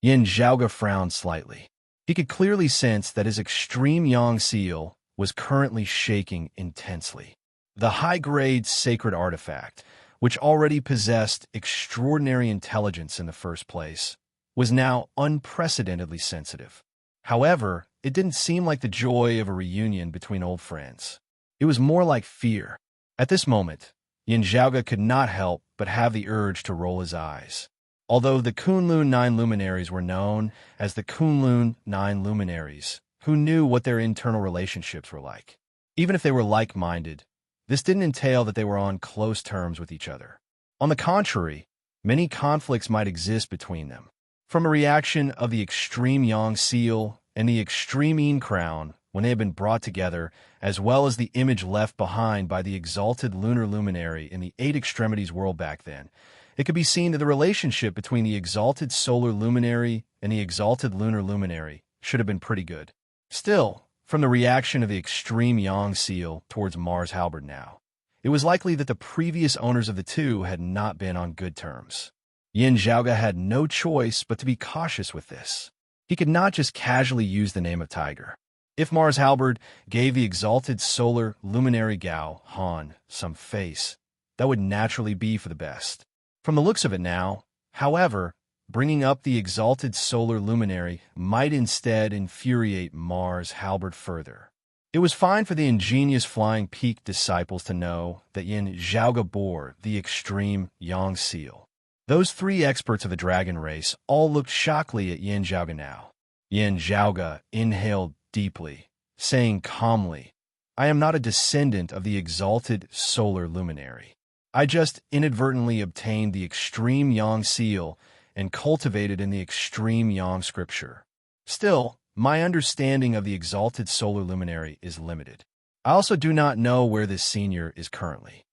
Yin Zhaoge frowned slightly. He could clearly sense that his extreme Yang Seal was currently shaking intensely. The high-grade sacred artifact, which already possessed extraordinary intelligence in the first place, was now unprecedentedly sensitive. However, it didn't seem like the joy of a reunion between old friends. It was more like fear. At this moment, Yin Zhaoge could not help but have the urge to roll his eyes. Although the Kunlun Nine Luminaries were known as the Kunlun Nine Luminaries, who knew what their internal relationships were like. Even if they were like-minded, this didn't entail that they were on close terms with each other. On the contrary, many conflicts might exist between them. From a reaction of the extreme Yang Seal and the extreme Yin Crown when they had been brought together, as well as the image left behind by the exalted lunar luminary in the Eight Extremities world back then, it could be seen that the relationship between the exalted solar luminary and the exalted lunar luminary should have been pretty good. Still, from the reaction of the extreme Yang Seal towards Mars Halberd now, it was likely that the previous owners of the two had not been on good terms. Yin Zhaoge had no choice but to be cautious with this. He could not just casually use the name of Tiger. If Mars Halberd gave the exalted solar luminary Gao Han some face, that would naturally be for the best. From the looks of it now, however, bringing up the exalted solar luminary might instead infuriate Mars Halberd further. It was fine for the ingenious Flying Peak disciples to know that Yin Zhaoge bore the extreme Yang Seal. Those three experts of the dragon race all looked shockingly at Yin Zhaoge now. Yin Zhaoge inhaled deeply, saying calmly, I am not a descendant of the exalted solar luminary. I just inadvertently obtained the extreme Yang Seal and cultivated in the extreme Yang scripture. Still, my understanding of the exalted solar luminary is limited. I also do not know where this senior is currently.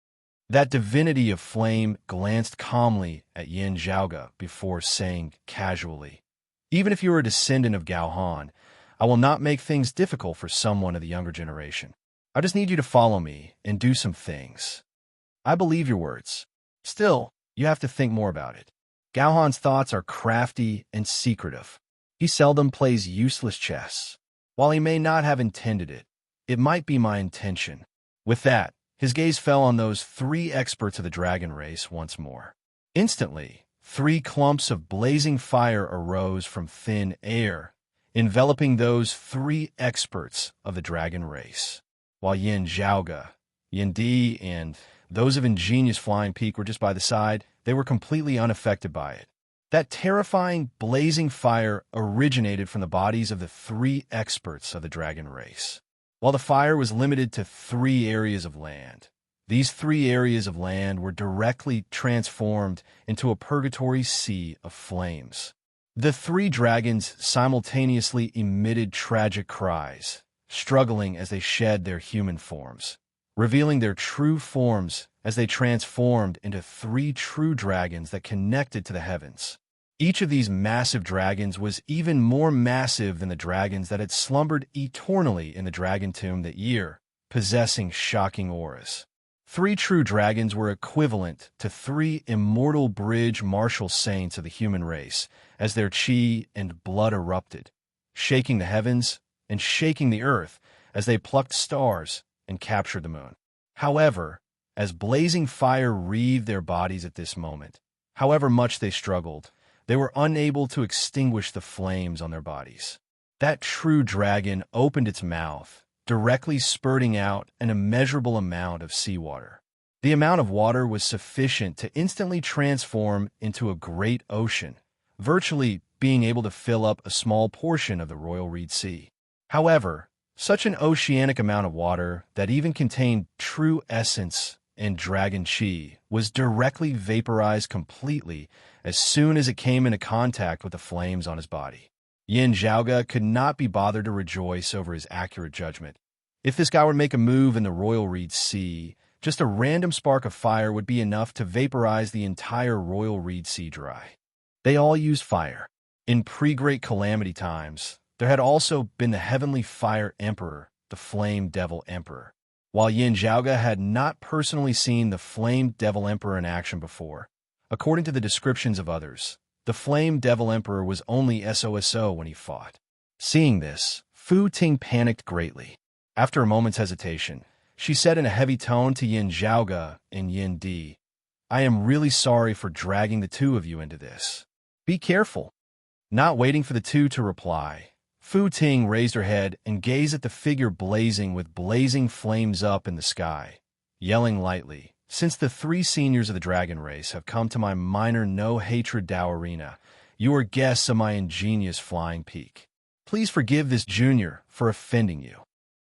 That divinity of flame glanced calmly at Yin Zhaoge before saying casually, even if you are a descendant of Gao Han, I will not make things difficult for someone of the younger generation. I just need you to follow me and do some things. I believe your words. Still, you have to think more about it. Gao Han's thoughts are crafty and secretive. He seldom plays useless chess. While he may not have intended it, it might be my intention. With that, his gaze fell on those three experts of the dragon race once more. Instantly, three clumps of blazing fire arose from thin air, enveloping those three experts of the dragon race. While Yin Zhaoge, Yin Di, and those of ingenious Flying Peak were just by the side, they were completely unaffected by it. That terrifying, blazing fire originated from the bodies of the three experts of the dragon race. While the fire was limited to 3 areas of land, these 3 areas of land were directly transformed into a purgatory sea of flames. The 3 dragons simultaneously emitted tragic cries, struggling as they shed their human forms, revealing their true forms as they transformed into 3 true dragons that connected to the heavens. Each of these massive dragons was even more massive than the dragons that had slumbered eternally in the dragon tomb that year, possessing shocking auras. 3 true dragons were equivalent to 3 immortal bridge martial saints of the human race, as their chi and blood erupted, shaking the heavens and shaking the earth as they plucked stars and captured the moon. However, as blazing fire wreathed their bodies at this moment, however much they struggled, they were unable to extinguish the flames on their bodies. That true dragon opened its mouth, directly spurting out an immeasurable amount of seawater. The amount of water was sufficient to instantly transform into a great ocean, virtually being able to fill up a small portion of the Royal Reed Sea. However, such an oceanic amount of water that even contained true essence and dragon chi was directly vaporized completely as soon as it came into contact with the flames on his body. Yin Zhaoge could not be bothered to rejoice over his accurate judgment. If this guy would make a move in the Royal Reed Sea, Just a random spark of fire would be enough to vaporize the entire royal reed sea dry. They all used fire. In pre-Great Calamity times, there had also been the heavenly fire emperor, the flame devil emperor. While Yin Zhaoge had not personally seen the flame devil emperor in action before, according to the descriptions of others, the flame devil emperor was only SOSO when he fought. Seeing this, Fu Ting panicked greatly. After a moment's hesitation, she said in a heavy tone to Yin Zhaoge and Yin Di, "I am really sorry for dragging the two of you into this. Be careful." Not waiting for the two to reply, Fu Ting raised her head and gazed at the figure blazing with blazing flames up in the sky, yelling lightly, "Since the three seniors of the dragon race have come to my minor no-hatred Dao arena, you are guests of my ingenious flying peak. Please forgive this junior for offending you."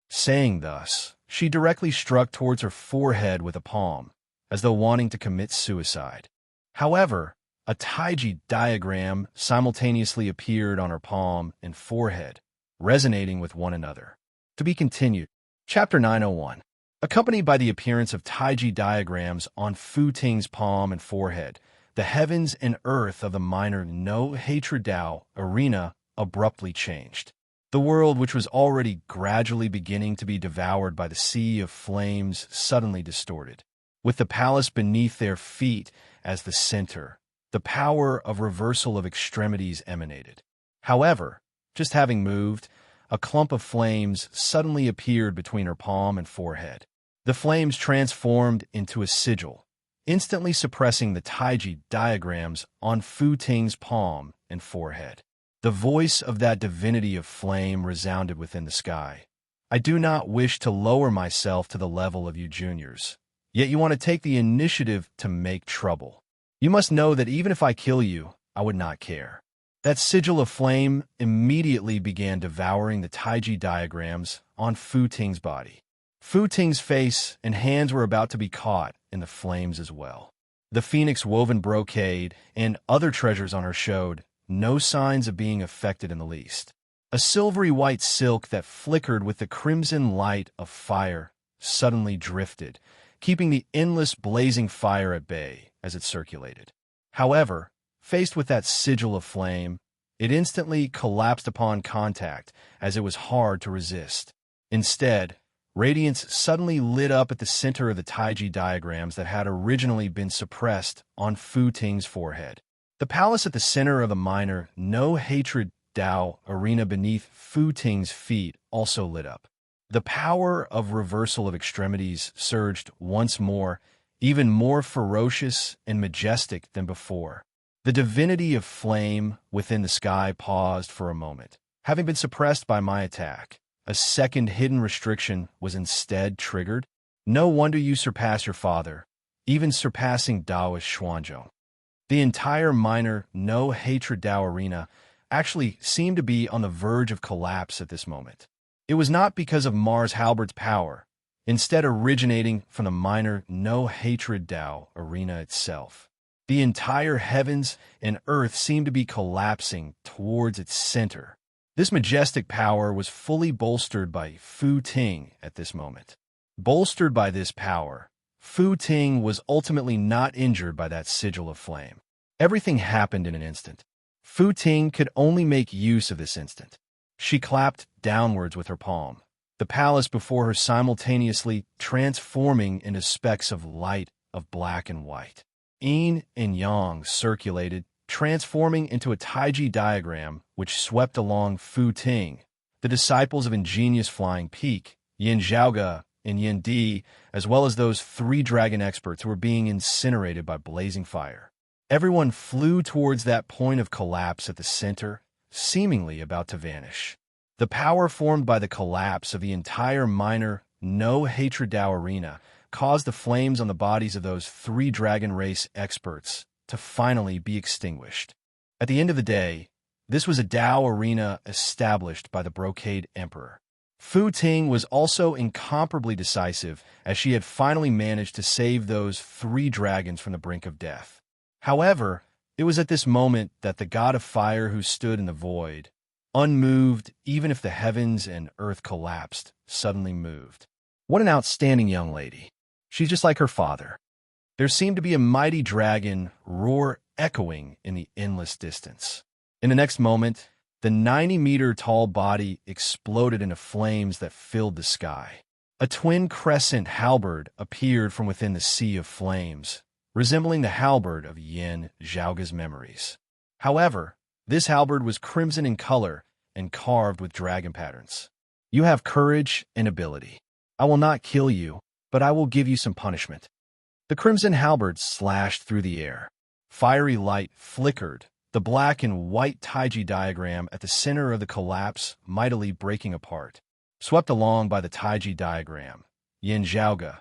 Saying thus, she directly struck towards her forehead with a palm, as though wanting to commit suicide. However, a Taiji diagram simultaneously appeared on her palm and forehead, resonating with one another. To be continued. Chapter 901. Accompanied by the appearance of Taiji diagrams on Fu Ting's palm and forehead, the heavens and earth of the minor no-hatred Dao arena abruptly changed. The world, which was already gradually beginning to be devoured by the sea of flames, suddenly distorted. With the palace beneath their feet as the center, the power of reversal of extremities emanated. However, just having moved, a clump of flames suddenly appeared between her palm and forehead. The flames transformed into a sigil, instantly suppressing the Taiji diagrams on Fu Ting's palm and forehead. The voice of that divinity of flame resounded within the sky. "I do not wish to lower myself to the level of you juniors, yet you want to take the initiative to make trouble. You must know that even if I kill you, I would not care." That sigil of flame immediately began devouring the Taiji diagrams on Fu Ting's body. Fu Ting's face and hands were about to be caught in the flames as well. The phoenix-woven brocade and other treasures on her showed no signs of being affected in the least. A silvery white silk that flickered with the crimson light of fire suddenly drifted, keeping the endless blazing fire at bay as it circulated. However, faced with that sigil of flame, it instantly collapsed upon contact as it was hard to resist. Instead, radiance suddenly lit up at the center of the Taiji diagrams that had originally been suppressed on Fu Ting's forehead. The palace at the center of the minor no-hatred Dao arena beneath Fu Ting's feet also lit up. The power of reversal of extremities surged once more, even more ferocious and majestic than before. The divinity of flame within the sky paused for a moment. Having been suppressed by my attack, a second hidden restriction was instead triggered. "No wonder you surpass your father, even surpassing Daoist Xuanzhong." The entire minor no-hatred Dao arena actually seemed to be on the verge of collapse at this moment. It was not because of Mars Halbert's power, instead originating from the minor no-hatred Dao arena itself. The entire heavens and earth seemed to be collapsing towards its center. This majestic power was fully bolstered by Fu Ting at this moment. Bolstered by this power, Fu Ting was ultimately not injured by that sigil of flame. Everything happened in an instant. Fu Ting could only make use of this instant. She clapped downwards with her palm, the palace before her simultaneously transforming into specks of light of black and white. Yin and Yang circulated, transforming into a Taiji diagram which swept along Fu Ting, the disciples of ingenious flying peak, Yin Zhaoge and Yin Di, as well as those three dragon experts who were being incinerated by blazing fire. Everyone flew towards that point of collapse at the center, seemingly about to vanish. The power formed by the collapse of the entire minor no-hatred Dao arena caused the flames on the bodies of those three dragon race experts to finally be extinguished. At the end of the day, this was a Dao arena established by the Brocade Emperor. Fu Ting was also incomparably decisive, as she had finally managed to save those three dragons from the brink of death. However, it was at this moment that the god of fire who stood in the void, unmoved even if the heavens and earth collapsed, suddenly moved. What an outstanding young lady! She's just like her father. There seemed to be a mighty dragon roar echoing in the endless distance. In the next moment, the 90-meter-tall body exploded into flames that filled the sky. A twin crescent halberd appeared from within the sea of flames, resembling the halberd of Yin Zhaoge's memories. However, this halberd was crimson in color and carved with dragon patterns. You have courage and ability. I will not kill you, but I will give you some punishment. The crimson halberd slashed through the air. Fiery light flickered, the black and white Taiji diagram at the center of the collapse mightily breaking apart. Swept along by the Taiji diagram, Yin Zhaoge,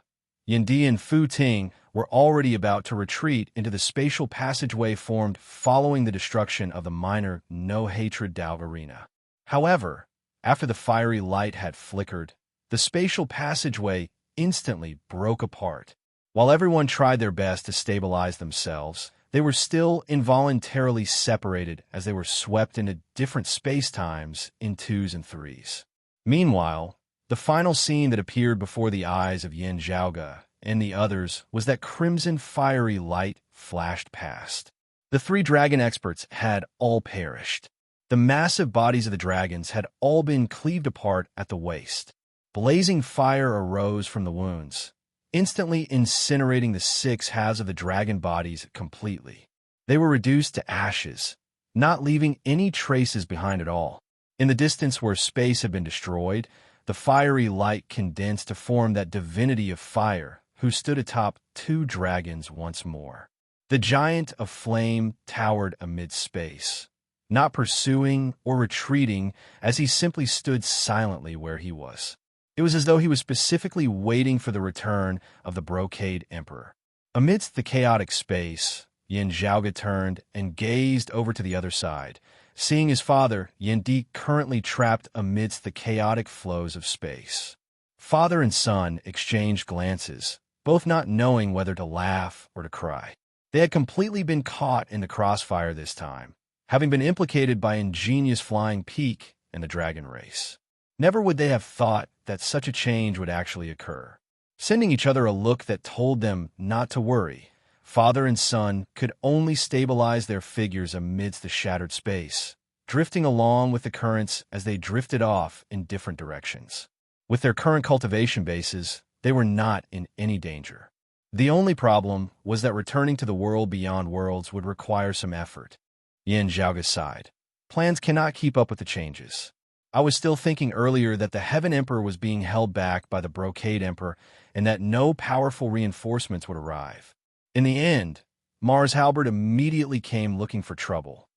Yindi and Fu Ting were already about to retreat into the spatial passageway formed following the destruction of the minor no-hatred Dao arena. However, after the fiery light had flickered, the spatial passageway instantly broke apart. While everyone tried their best to stabilize themselves, they were still involuntarily separated as they were swept into different space-times in 2s and 3s. Meanwhile, the final scene that appeared before the eyes of Yin Zhaoge and the others was that crimson fiery light flashed past. The 3 dragon experts had all perished. The massive bodies of the dragons had all been cleaved apart at the waist. Blazing fire arose from the wounds, instantly incinerating the 6 halves of the dragon bodies completely. They were reduced to ashes, not leaving any traces behind at all. In the distance where space had been destroyed, the fiery light condensed to form that divinity of fire who stood atop 2 dragons once more. The giant of flame towered amid space, not pursuing or retreating as he simply stood silently where he was. It was as though he was specifically waiting for the return of the Brocade Emperor. Amidst the chaotic space, Yin Zhaoge turned and gazed over to the other side, seeing his father, Yindi, currently trapped amidst the chaotic flows of space. Father and son exchanged glances, both not knowing whether to laugh or to cry. They had completely been caught in the crossfire this time, having been implicated by ingenious flying peak in the dragon race. Never would they have thought that such a change would actually occur. Sending each other a look that told them not to worry, father and son could only stabilize their figures amidst the shattered space, drifting along with the currents as they drifted off in different directions. With their current cultivation bases, they were not in any danger. The only problem was that returning to the world beyond worlds would require some effort. Yin Zhaoge sighed. Plans cannot keep up with the changes. I was still thinking earlier that the Heaven Emperor was being held back by the Brocade Emperor and that no powerful reinforcements would arrive. In the end, Mars Halberd immediately came looking for trouble.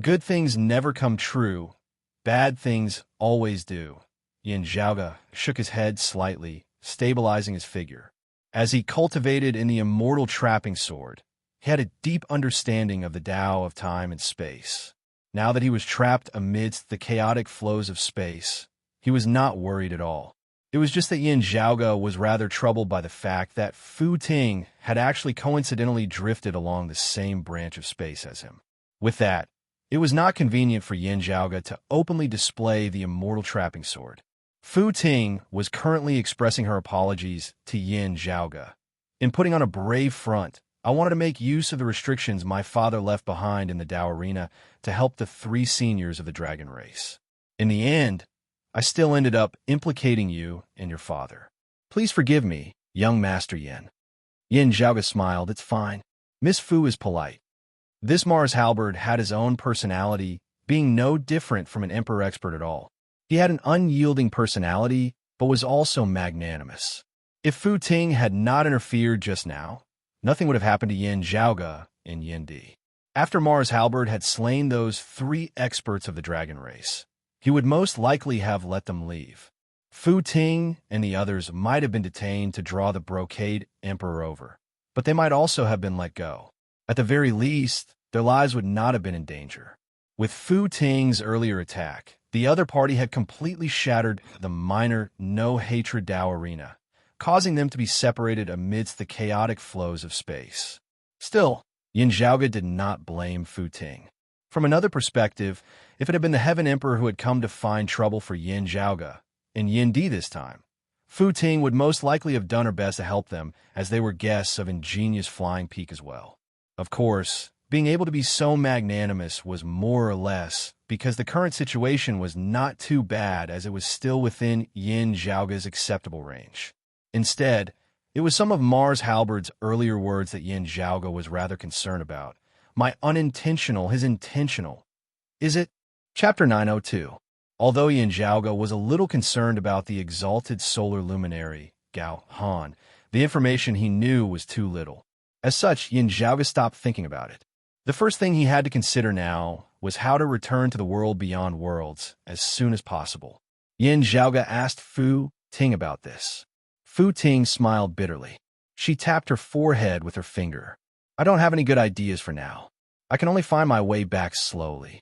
Good things never come true. Bad things always do. Yin Zhaoge shook his head slightly, stabilizing his figure. As he cultivated in the immortal trapping sword, he had a deep understanding of the Tao of time and space. Now that he was trapped amidst the chaotic flows of space, he was not worried at all. It was just that Yin Zhaoge was rather troubled by the fact that Fu Ting had actually coincidentally drifted along the same branch of space as him. With that, it was not convenient for Yin Zhaoge to openly display the immortal trapping sword. Fu Ting was currently expressing her apologies to Yin Zhaoge. In putting on a brave front, I wanted to make use of the restrictions my father left behind in the Tao arena to help the 3 seniors of the dragon race. In the end, I still ended up implicating you and your father. Please forgive me, young Master Yin. Yin Zhaoge smiled. It's fine. Miss Fu is polite. This Mars Halberd had his own personality, being no different from an emperor expert at all. He had an unyielding personality, but was also magnanimous. If Fu Ting had not interfered just now, nothing would have happened to Yin Zhaoge and Yindi. After Mars Halberd had slain those 3 experts of the dragon race, he would most likely have let them leave. Fu Ting and the others might have been detained to draw the Brocade Emperor over, but they might also have been let go. At the very least, their lives would not have been in danger. With Fu Ting's earlier attack, the other party had completely shattered the minor no-hatred Tao arena, causing them to be separated amidst the chaotic flows of space. Still, Yin Zhaoge did not blame Fu Ting. From another perspective, if it had been the Heaven Emperor who had come to find trouble for Yin Zhaoge, and Yindi this time, Fu Ting would most likely have done her best to help them, as they were guests of ingenious Flying Peak as well. Of course, being able to be so magnanimous was more or less because the current situation was not too bad, as it was still within Yin Zhaoga's acceptable range. Instead, it was some of Mars Halberd's earlier words that Yin Zhaoga was rather concerned about. My unintentional, his intentional. Is it? Chapter 902. Although Yin Zhaoga was a little concerned about the exalted solar luminary, Gao Han, the information he knew was too little. As such, Yin Zhaoga stopped thinking about it. The first thing he had to consider now was how to return to the world beyond worlds as soon as possible. Yin Zhaoga asked Fu Ting about this. Fu Ting smiled bitterly. She tapped her forehead with her finger. I don't have any good ideas for now. I can only find my way back slowly.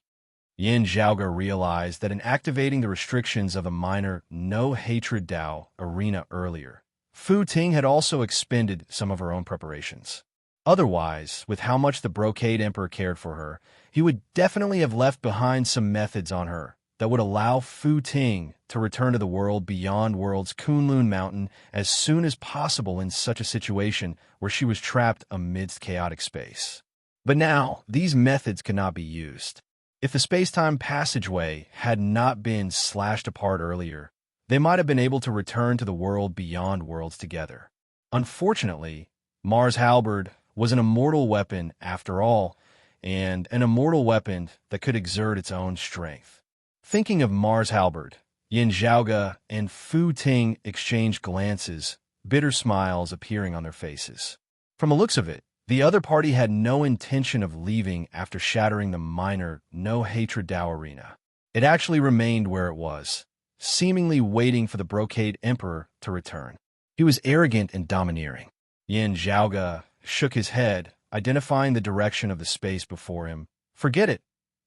Yin Zhaoga realized that in activating the restrictions of the minor no-hatred Dao arena earlier, Fu Ting had also expended some of her own preparations. Otherwise, with how much the Brocade Emperor cared for her, he would definitely have left behind some methods on her that would allow Fu Ting to return to the world beyond worlds Kunlun Mountain as soon as possible in such a situation where she was trapped amidst chaotic space. But now, these methods could not be used. If the space-time passageway had not been slashed apart earlier, they might have been able to return to the world beyond worlds together. Unfortunately, Mars Halberd was an immortal weapon after all, and an immortal weapon that could exert its own strength. Thinking of Mars Halberd, Yin Zhaoga and Fu Ting exchanged glances, bitter smiles appearing on their faces. From the looks of it, the other party had no intention of leaving after shattering the minor no-hatred Dao arena. It actually remained where it was, seemingly waiting for the Brocade Emperor to return. He was arrogant and domineering. Yin Zhaoga shook his head, identifying the direction of the space before him. Forget it.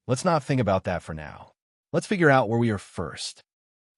Let's not think about that for now. Let's figure out where we are first.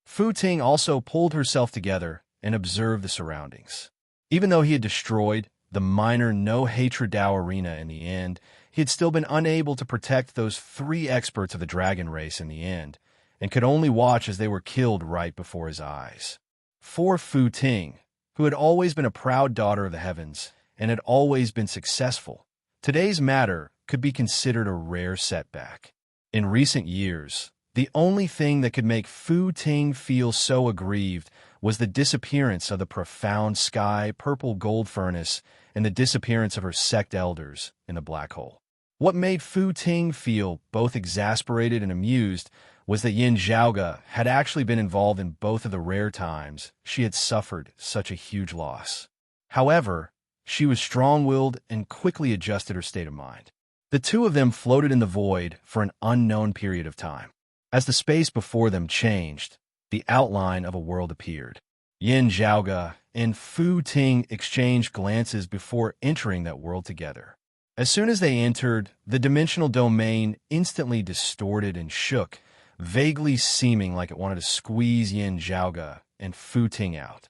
Fu Ting also pulled herself together and observed the surroundings. Even though he had destroyed the minor no-hatred Dao arena in the end, he had still been unable to protect those 3 experts of the dragon race in the end, and could only watch as they were killed right before his eyes. For Fu Ting, who had always been a proud daughter of the heavens and had always been successful, today's matter could be considered a rare setback. In recent years, the only thing that could make Fu Ting feel so aggrieved was the disappearance of the profound sky purple gold furnace and the disappearance of her sect elders in the black hole. What made Fu Ting feel both exasperated and amused was that Yin Zhaoga had actually been involved in both of the rare times she had suffered such a huge loss. However, she was strong-willed and quickly adjusted her state of mind. The two of them floated in the void for an unknown period of time. As the space before them changed, the outline of a world appeared. Yin Zhaoga and Fu Ting exchanged glances before entering that world together. As soon as they entered, the dimensional domain instantly distorted and shook, vaguely seeming like it wanted to squeeze Yin Zhaoga and Fu Ting out.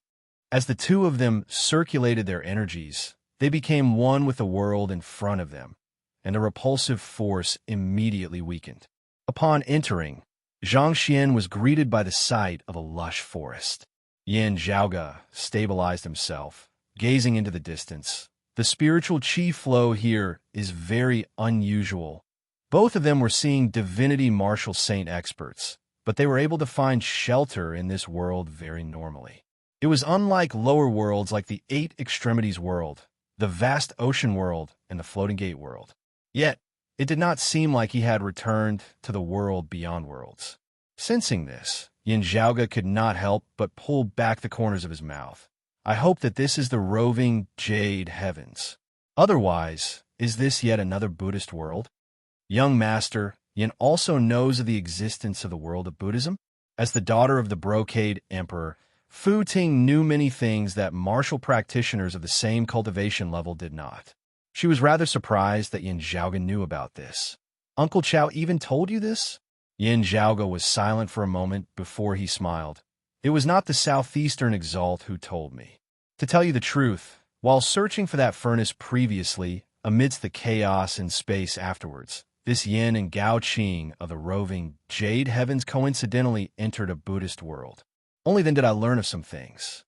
As the two of them circulated their energies, they became one with the world in front of them, and the repulsive force immediately weakened. Upon entering, Zhang Xian was greeted by the sight of a lush forest. Yin Zhaoga stabilized himself, gazing into the distance. The spiritual qi flow here is very unusual. Both of them were seeing divinity martial saint experts, but they were able to find shelter in this world very normally. It was unlike lower worlds like the 8 Extremities world, the vast ocean world, and the floating gate world. Yet, it did not seem like he had returned to the world beyond worlds. Sensing this, Yin Zhaoga could not help but pull back the corners of his mouth. I hope that this is the roving jade heavens. Otherwise, is this yet another Buddhist world? Young master, Yin also knows of the existence of the world of Buddhism. As the daughter of the Brocade Emperor, Fu Ting knew many things that martial practitioners of the same cultivation level did not. She was rather surprised that Yin Zhaoga knew about this. Uncle Chao even told you this? Yin Zhaoga was silent for a moment before he smiled. It was not the southeastern exalt who told me. To tell you the truth, while searching for that furnace previously, amidst the chaos in space afterwards, this Yin and Gao Qing of the roving jade heavens coincidentally entered a Buddhist world. Only then did I learn of some things.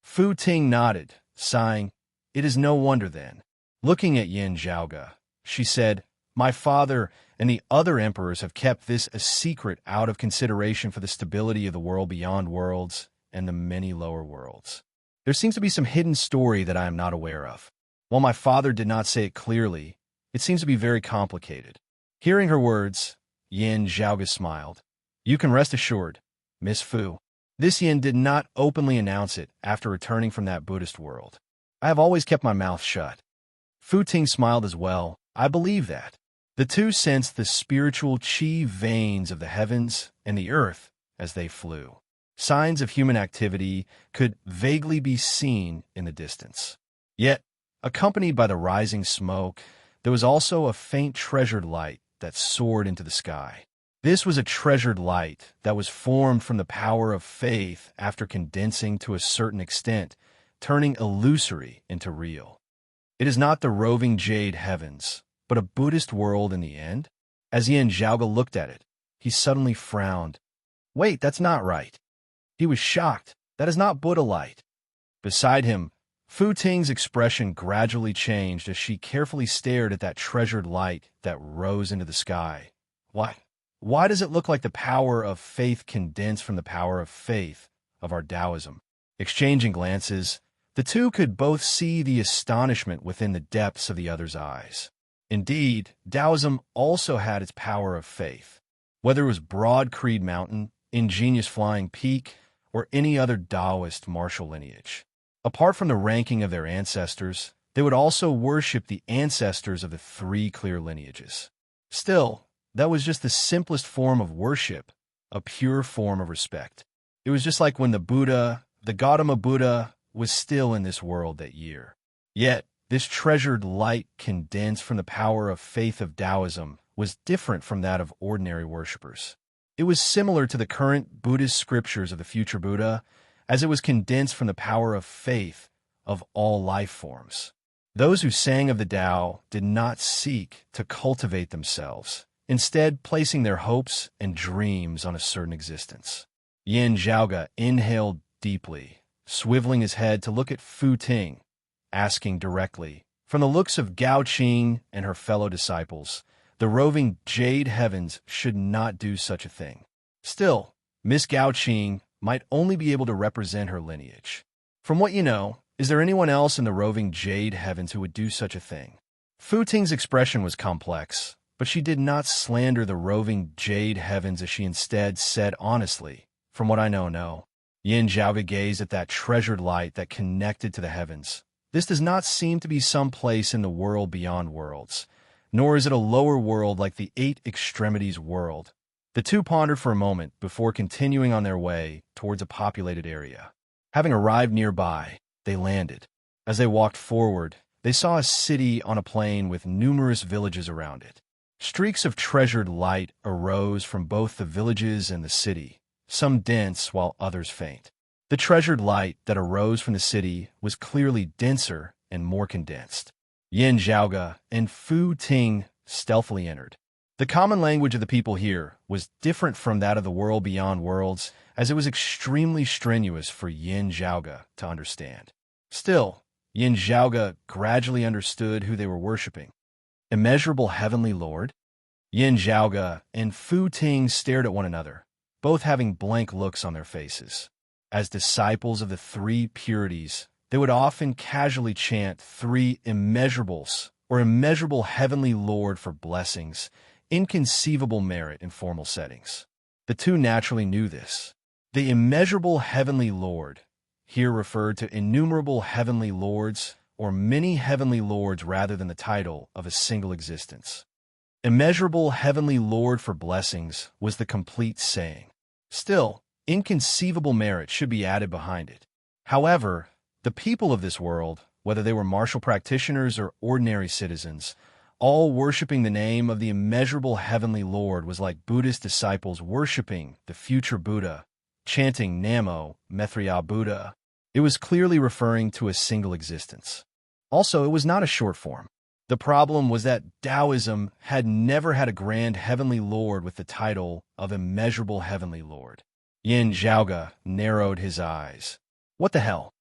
Fu Ting nodded, sighing. It is no wonder then. Looking at Yin Zhaoge, she said, my father and the other emperors have kept this a secret out of consideration for the stability of the world beyond worlds and the many lower worlds. There seems to be some hidden story that I am not aware of. While my father did not say it clearly, it seems to be very complicated. Hearing her words, Yin Zhaoge smiled. You can rest assured, Miss Fu. This Yin did not openly announce it after returning from that Buddhist world. I have always kept my mouth shut. Fu Ting smiled as well. I believe that. The two sensed the spiritual qi veins of the heavens and the earth as they flew. Signs of human activity could vaguely be seen in the distance. Yet, accompanied by the rising smoke, there was also a faint treasured light that soared into the sky. This was a treasured light that was formed from the power of faith after condensing to a certain extent, turning illusory into real. It is not the roving jade heavens, but a Buddhist world in the end? As Yin Zhaoge looked at it, he suddenly frowned. Wait, that's not right. He was shocked. That is not Buddha light. Beside him, Fu Ting's expression gradually changed as she carefully stared at that treasured light that rose into the sky. Why does it look like the power of faith condensed from the power of faith of our Taoism? Exchanging glances, the two could both see the astonishment within the depths of the other's eyes. Indeed, Taoism also had its power of faith. Whether it was Broad Creed Mountain, Ingenious Flying Peak, or any other Taoist martial lineage. Apart from the ranking of their ancestors, they would also worship the ancestors of the three clear lineages. Still, that was just the simplest form of worship, a pure form of respect. It was just like when the Gautama Buddha, was still in this world that year. Yet, this treasured light condensed from the power of faith of Taoism was different from that of ordinary worshippers. It was similar to the current Buddhist scriptures of the future Buddha, as it was condensed from the power of faith of all life forms. Those who sang of the Tao did not seek to cultivate themselves, instead placing their hopes and dreams on a certain existence. Yin Zhaoge inhaled deeply, swiveling his head to look at Fu Ting, asking directly, from the looks of Gao Qing and her fellow disciples, the roving jade heavens should not do such a thing. Still, Miss Gao Qing might only be able to represent her lineage. From what you know, is there anyone else in the roving jade heavens who would do such a thing? Fu Ting's expression was complex, but she did not slander the roving jade heavens as she instead said honestly, from what I know, no. Yin Zhaoge gazed at that treasured light that connected to the heavens. This does not seem to be some place in the world beyond worlds, nor is it a lower world like the Eight Extremities world. The two pondered for a moment before continuing on their way towards a populated area. Having arrived nearby, they landed. As they walked forward, they saw a city on a plain with numerous villages around it. Streaks of treasured light arose from both the villages and the city, some dense while others faint. The treasured light that arose from the city was clearly denser and more condensed. Yin Zhaoge and Fu Ting stealthily entered. The common language of the people here was different from that of the world beyond worlds, as it was extremely strenuous for Yin Zhaoge to understand. Still, Yin Zhaoge gradually understood who they were worshipping. Immeasurable Heavenly Lord? Yin Zhaoge and Fu Ting stared at one another, both having blank looks on their faces. As disciples of the three purities, they would often casually chant three immeasurables or immeasurable Heavenly Lord for blessings, inconceivable merit in formal settings. The two naturally knew this. The immeasurable Heavenly Lord, here referred to innumerable heavenly lords or many heavenly lords rather than the title of a single existence. Immeasurable Heavenly Lord for blessings was the complete saying. Still, inconceivable merit should be added behind it. However, the people of this world, whether they were martial practitioners or ordinary citizens, all worshipping the name of the immeasurable Heavenly Lord was like Buddhist disciples worshipping the future Buddha, chanting Namo Mithra Buddha. It was clearly referring to a single existence. Also, it was not a short form. The problem was that Taoism had never had a grand Heavenly Lord with the title of Immeasurable Heavenly Lord. Yin Zhaoge narrowed his eyes. What the hell?